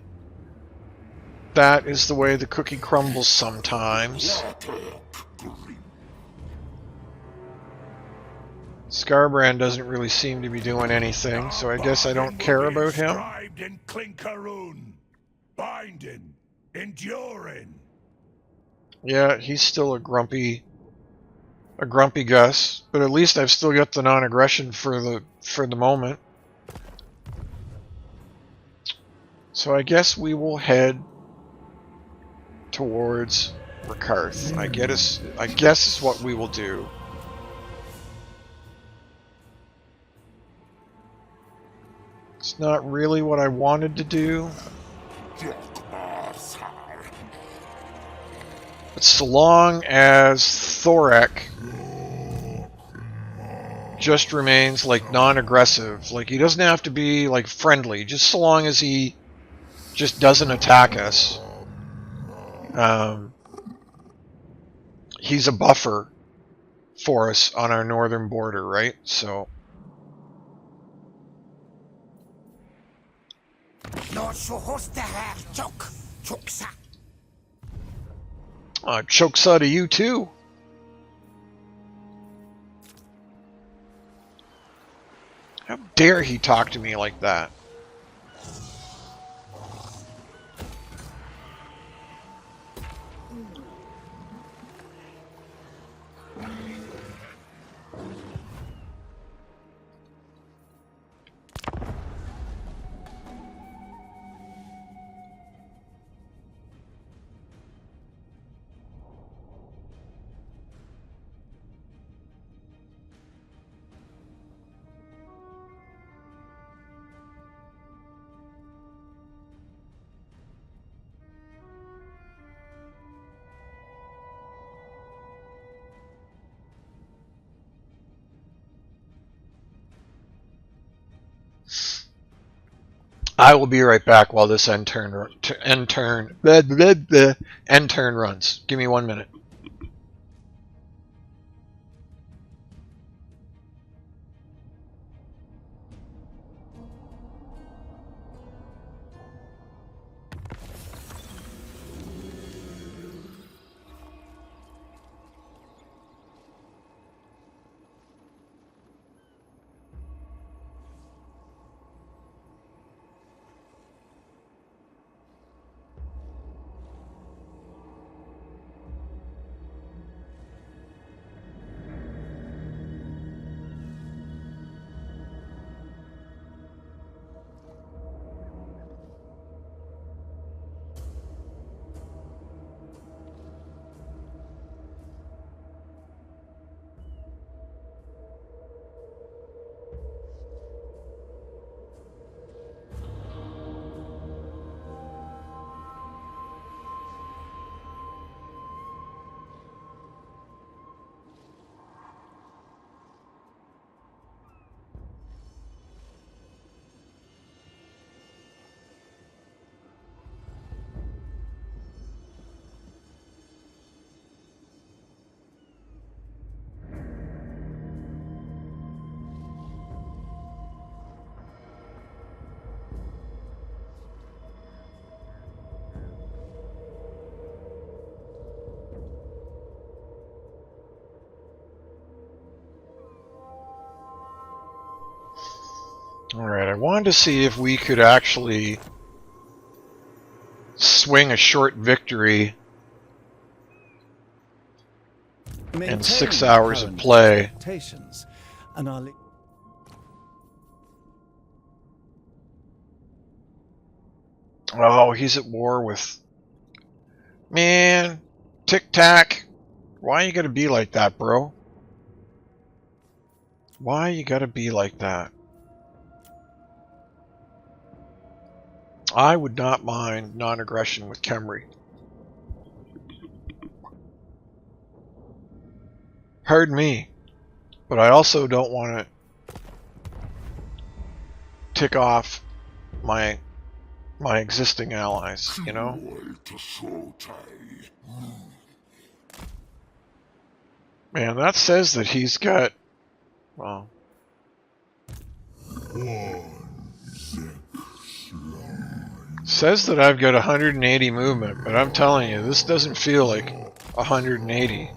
is the way the cookie crumbles sometimes. Skarbrand doesn't really seem to be doing anything, so I guess I don't care about him. Inscribed in Clinker-Rune, binding, enduring. Yeah, he's still a grumpy Gus, but at least I've still got the non-aggression for the moment. So I guess we will head towards Rakarth. I guess is what we will do. It's not really what I wanted to do. But so long as Thorek just remains like non-aggressive, like he doesn't have to be like friendly, just so long as he just doesn't attack us. He's a buffer for us on our northern border, right? So Choksa to you too. How dare he talk to me like that? I will be right back while this end turn runs. Give me 1 minute. Alright, I wanted to see if we could actually swing a short victory in 6 hours of play. Expectations, and our Oh, he's at war with... Man, Tic-Tac. Why you gotta be like that, bro? Why you gotta be like that? I would not mind non-aggression with Kemri. Pardon me, but I also don't want to tick off my existing allies, you know? Man, that says that he's got, well... Says that I've got 180 movement, but I'm telling you, this doesn't feel like 180.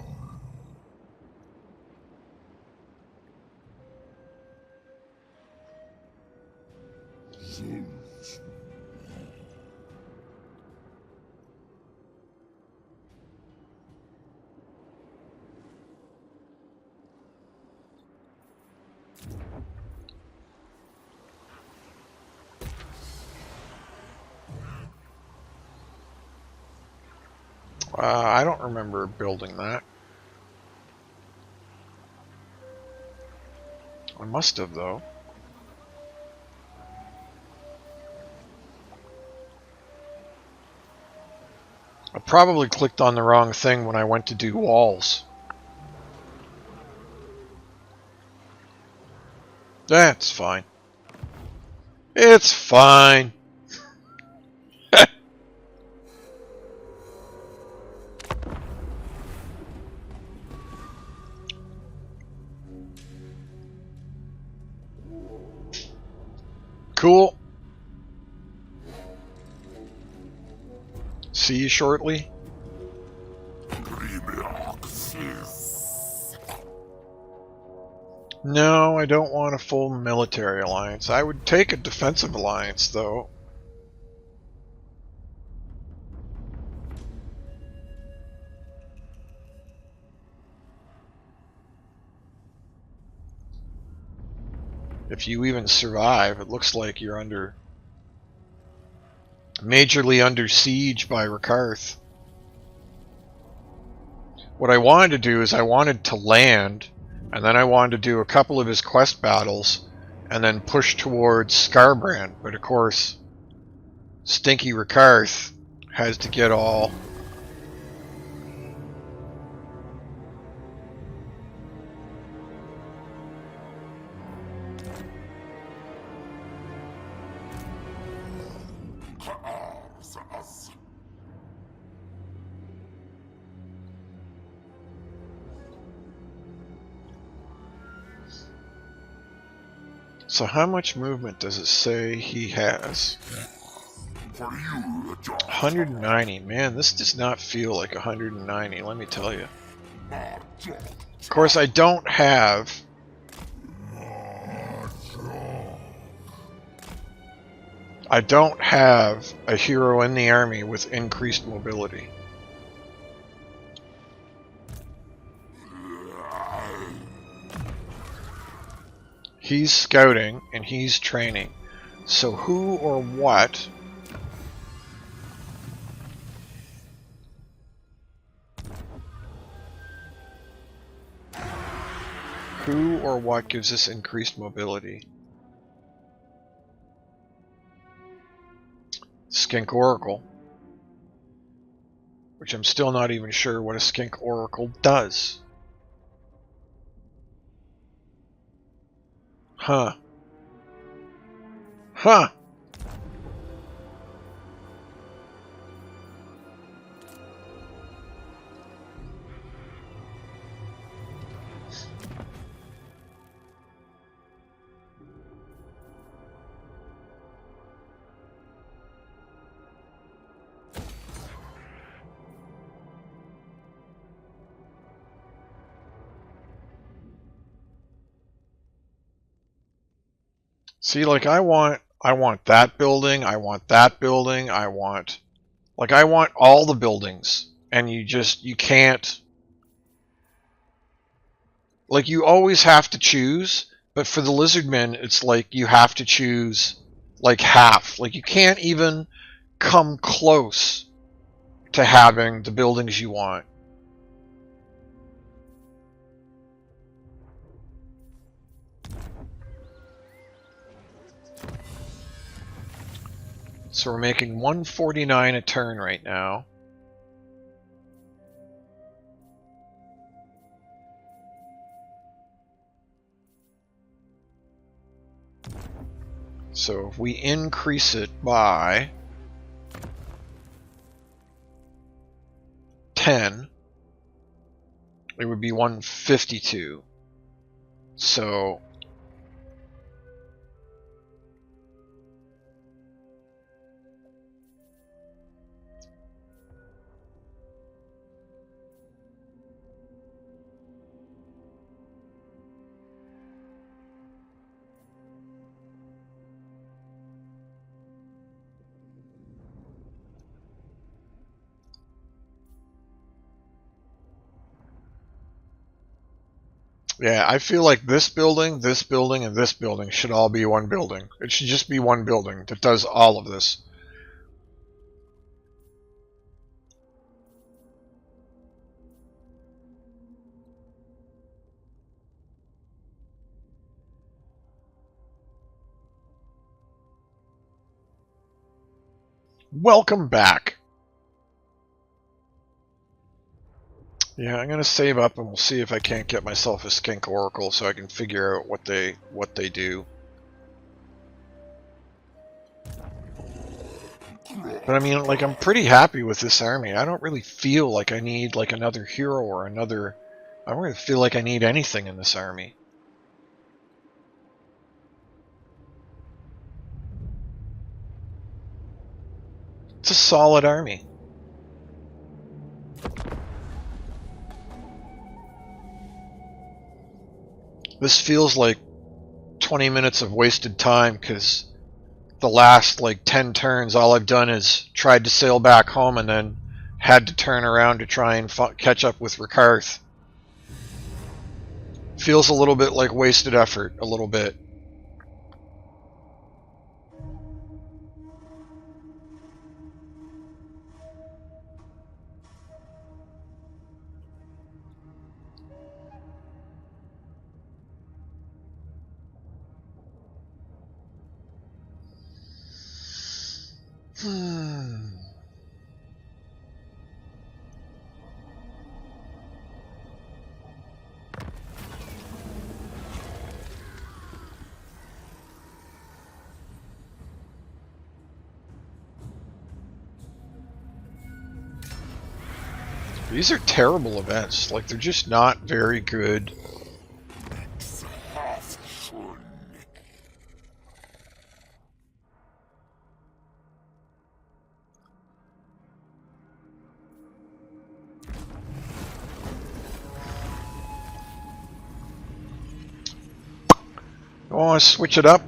I don't remember building that. I must have, though. I probably clicked on the wrong thing when I went to do walls. That's fine. It's fine. Cool. See you shortly. No, I don't want a full military alliance. I would take a defensive alliance, though. If you even survive, it looks like you're majorly under siege by Rakarth. What I wanted to do is I wanted to land, and then I wanted to do a couple of his quest battles, and then push towards Skarbrand. But of course, Stinky Rakarth has to get all... So how much movement does it say he has? 190. Man, this does not feel like 190, let me tell you. Of course, I don't have... a hero in the army with increased mobility. He's scouting and he's training. So who or what gives us increased mobility? Skink Oracle. Which I'm still not even sure what a Skink Oracle does. Huh. Huh. See, like I want that building, I want that building, I want all the buildings, and you can't, like, you always have to choose, but for the lizardmen it's like you have to choose like half. Like you can't even come close to having the buildings you want. So we're making 149 a turn right now. So if we increase it by 10, it would be 152. So yeah, I feel like this building, and this building should all be one building. It should just be one building that does all of this. Welcome back. Yeah, I'm gonna save up and we'll see if I can't get myself a Skink Oracle so I can figure out what they do. But I mean, like, I'm pretty happy with this army. I don't really feel like I need like another hero or another. I don't really feel like I need anything in this army. It's a solid army. This feels like 20 minutes of wasted time because the last like 10 turns all I've done is tried to sail back home and then had to turn around to try and catch up with Rikarth. Feels a little bit like wasted effort, a little bit. These are terrible events. Like, they're just not very good. want to switch it up?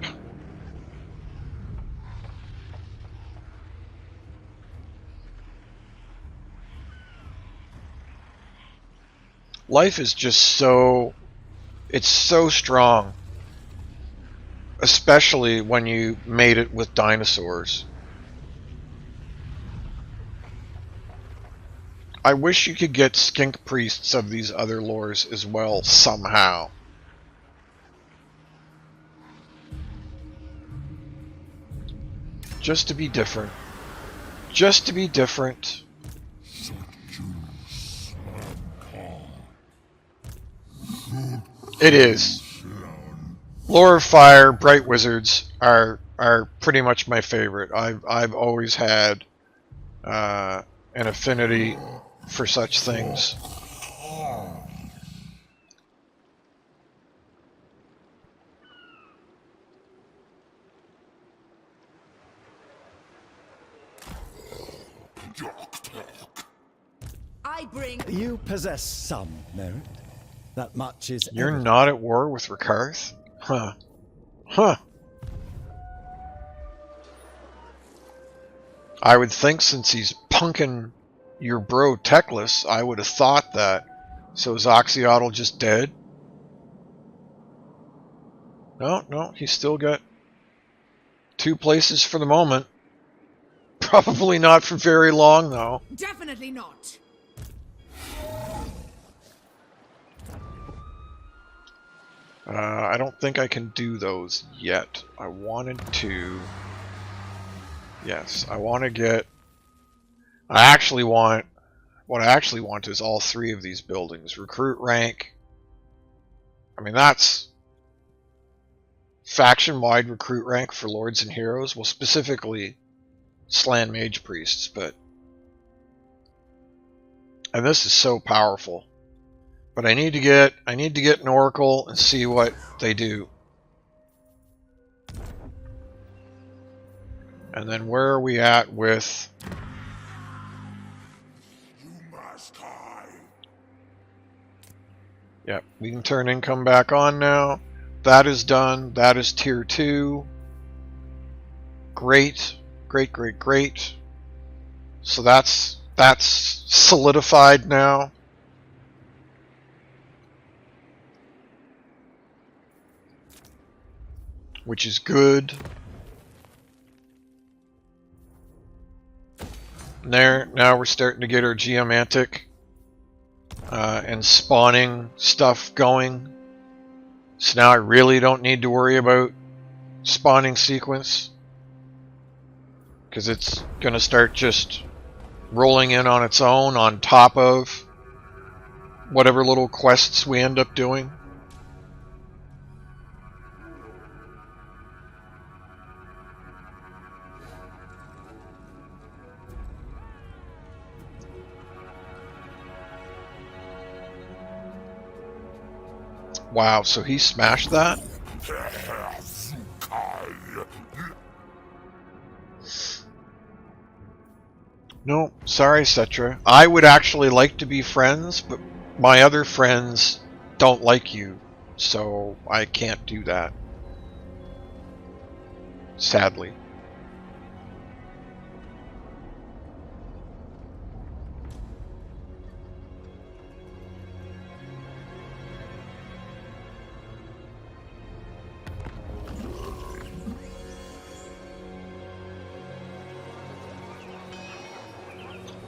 Life is just so... it's so strong. Especially when you made it with dinosaurs. I wish you could get skink priests of these other lores as well, somehow. Just to be different. Just to be different. It is. Lore of Fire, Bright Wizards are pretty much my favorite. I've always had an affinity for such things. I bring. You possess some merit. That much is. You're evident. not at war with Rakarth? Huh. Huh. I would think since he's punking your bro Teclis, I would have thought that. So is Oxyotl just dead? No, he's still got 2 places for the moment. Probably not for very long, though. Definitely not. I don't think I can do those yet. I wanted to... Yes, I want to get... What I actually want is all 3 of these buildings. Recruit rank. I mean, that's... faction-wide recruit rank for Lords and Heroes. Well, specifically Slan Mage Priests, but... And this is so powerful. But I need to get an Oracle and see what they do. And then where are we at with... Yep, we can turn income back on now. That is done. That is tier 2. Great. Great. So that's solidified now. Which is good. There, now we're starting to get our geomantic and spawning stuff going. So now I really don't need to worry about spawning sequence, because it's going to start just rolling in on its own on top of whatever little quests we end up doing. Wow, so he smashed that? No, sorry, Cetra. I would actually like to be friends, but my other friends don't like you, so I can't do that. Sadly.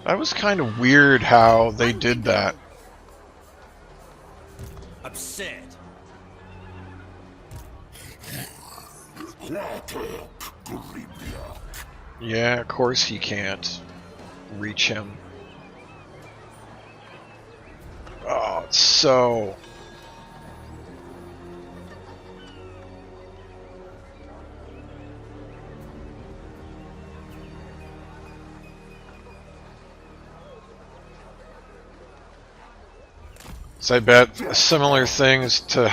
That was kind of weird how they did that. Upset. Yeah, of course he can't reach him. Oh, it's so... So I bet similar things to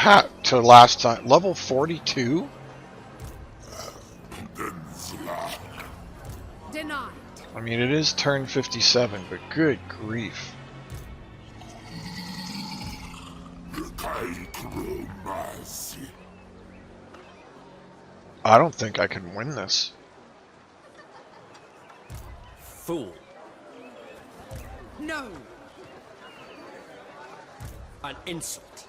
last time. Level 42? Denied. I mean, it is turn 57, but good grief. I don't think I can win this. Fool. No! An insult.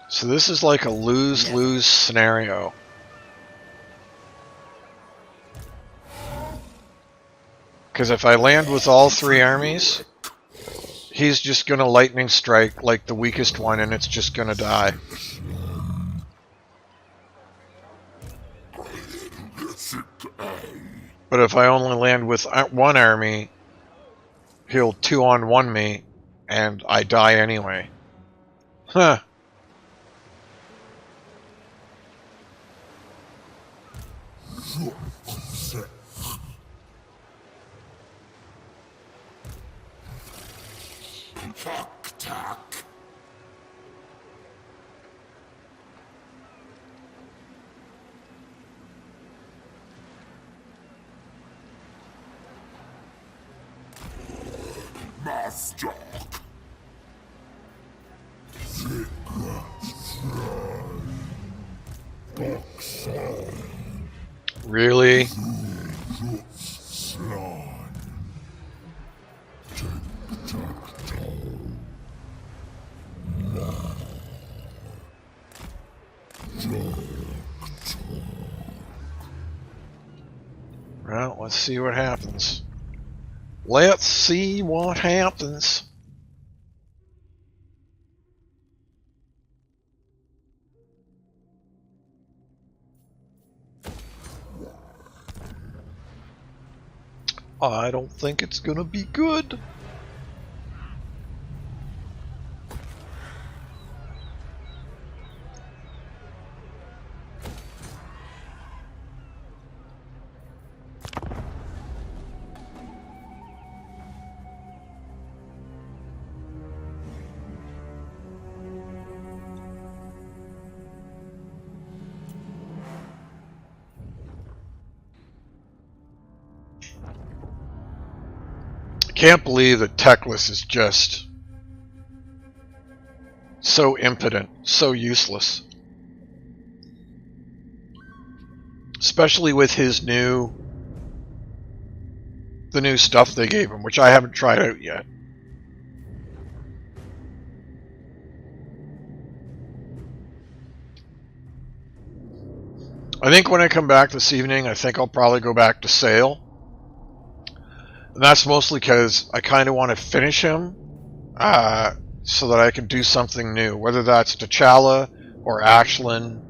So this is like a lose-lose scenario. Because if I land with all three armies, he's just going to lightning strike like the weakest one and it's just going to die. But if I only land with one army, he'll 2-on-1 me and I die anyway. Huh. Really? Well, let's see what happens. Let's see what happens. I don't think it's gonna be good. Can't believe that Teclis is just so impotent, so useless. Especially with his the new stuff they gave him, which I haven't tried out yet. I think when I come back this evening, I think I'll probably go back to Sail. And that's mostly because I kind of want to finish him so that I can do something new, whether that's T'Challa or Ashlyn.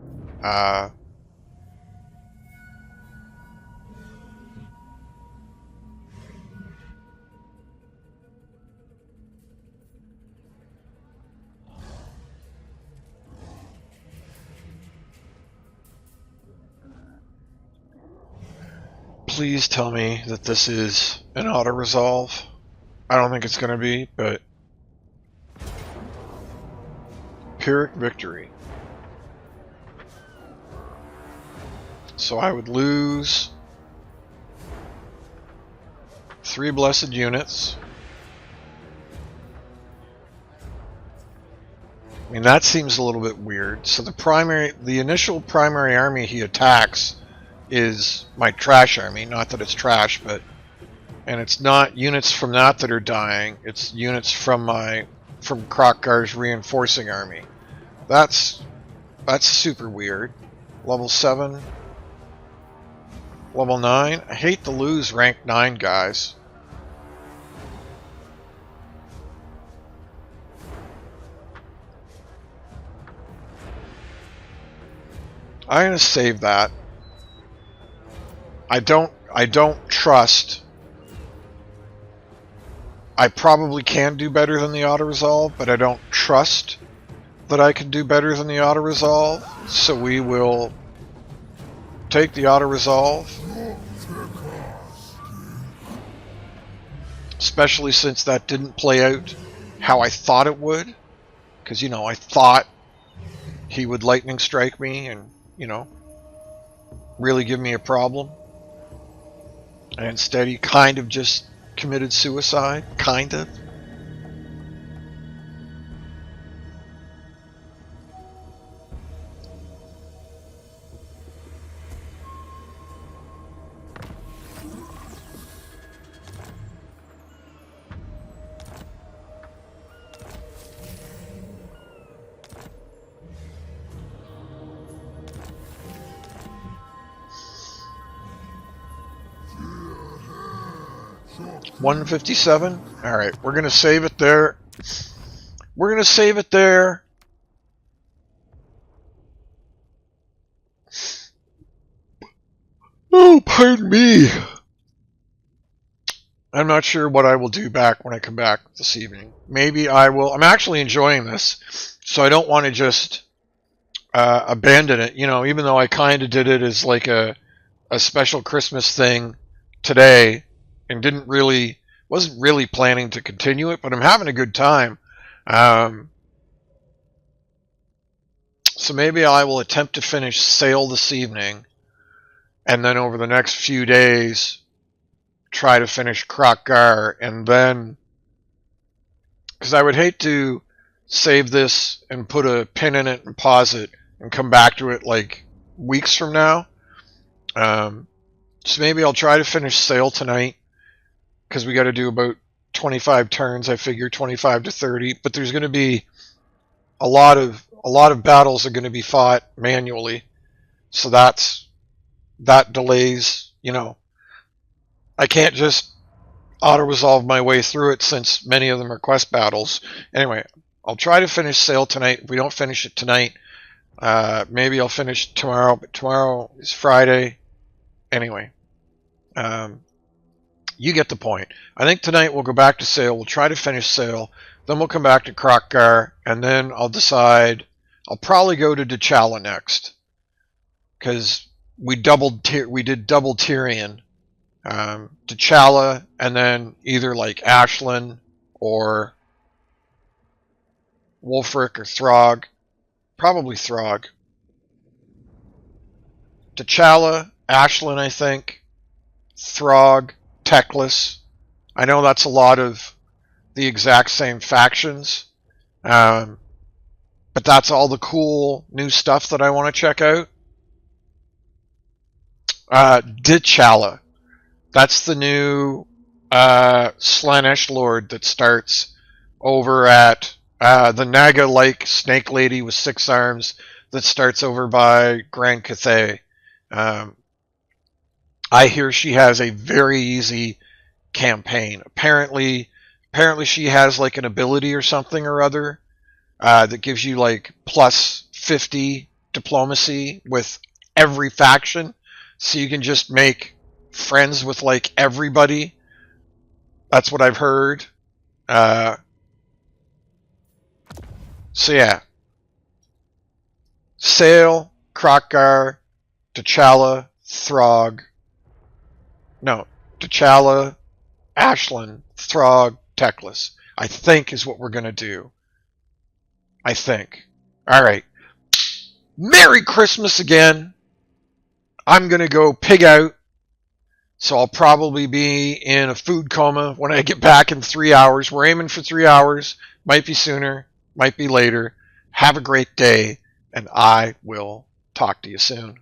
Please tell me that this is an auto-resolve. I don't think it's going to be, but... Pyrrhic victory. So I would lose 3 blessed units. I mean, that seems a little bit weird. So the initial primary army he attacks is my trash army. Not that it's trash, but... And it's not units from that are dying. It's units from Kroq Gar's reinforcing army. That's super weird. Level 7. Level 9. I hate to lose rank 9 guys. I'm gonna save that. I don't trust. I probably can do better than the auto-resolve, but I don't trust that I can do better than the auto-resolve, so we will take the auto-resolve. Especially since that didn't play out how I thought it would. Because, you know, I thought he would lightning strike me and, you know, really give me a problem. And instead he kind of just committed suicide. Kind of. $157. All right, we're gonna save it there. We're gonna save it there. Oh, pardon me. I'm not sure what I will do back when I come back this evening. Maybe I will. I'm actually enjoying this, so I don't want to just abandon it. You know, even though I kind of did it as like a special Christmas thing today, and wasn't really planning to continue it, but I'm having a good time. So maybe I will attempt to finish Sail this evening, and then over the next few days try to finish Kroq-Gar, and then, because I would hate to save this and put a pin in it and pause it and come back to it like weeks from now. So maybe I'll try to finish Sail tonight, because we got to do about 25 turns. I figure 25 to 30, but there's going to be a lot of battles are going to be fought manually, so that delays. You know, I can't just auto-resolve my way through it since many of them are quest battles. Anyway, I'll try to finish Sail tonight. If we don't finish it tonight, maybe I'll finish tomorrow, but tomorrow is Friday. Anyway, you get the point. I think tonight we'll go back to Sail. We'll try to finish Sail. Then we'll come back to Kroq-Gar, and then I'll decide. I'll probably go to T'Challa next, because we did double Tyrion. T'Challa, and then either like Ashlyn or Wulfric or Throg. Probably Throg. T'Challa, Ashlyn, I think. Throg, Teclis. I know that's a lot of the exact same factions. But that's all the cool new stuff that I want to check out. T'Challa. That's the new Slaanesh Lord that starts over at the Naga-like snake lady with 6 arms that starts over by Grand Cathay. I hear she has a very easy campaign. Apparently she has like an ability or something or other that gives you like plus 50 diplomacy with every faction, so you can just make friends with like everybody. That's what I've heard. So yeah, Sail, Kroq-Gar, T'Challa, Throg. No, T'Challa, Ashlyn, Throg, Teclis, I think is what we're gonna do. I think. All right. Merry Christmas again. I'm gonna go pig out. So I'll probably be in a food coma when I get back in 3 hours. We're aiming for 3 hours. Might be sooner. Might be later. Have a great day. And I will talk to you soon.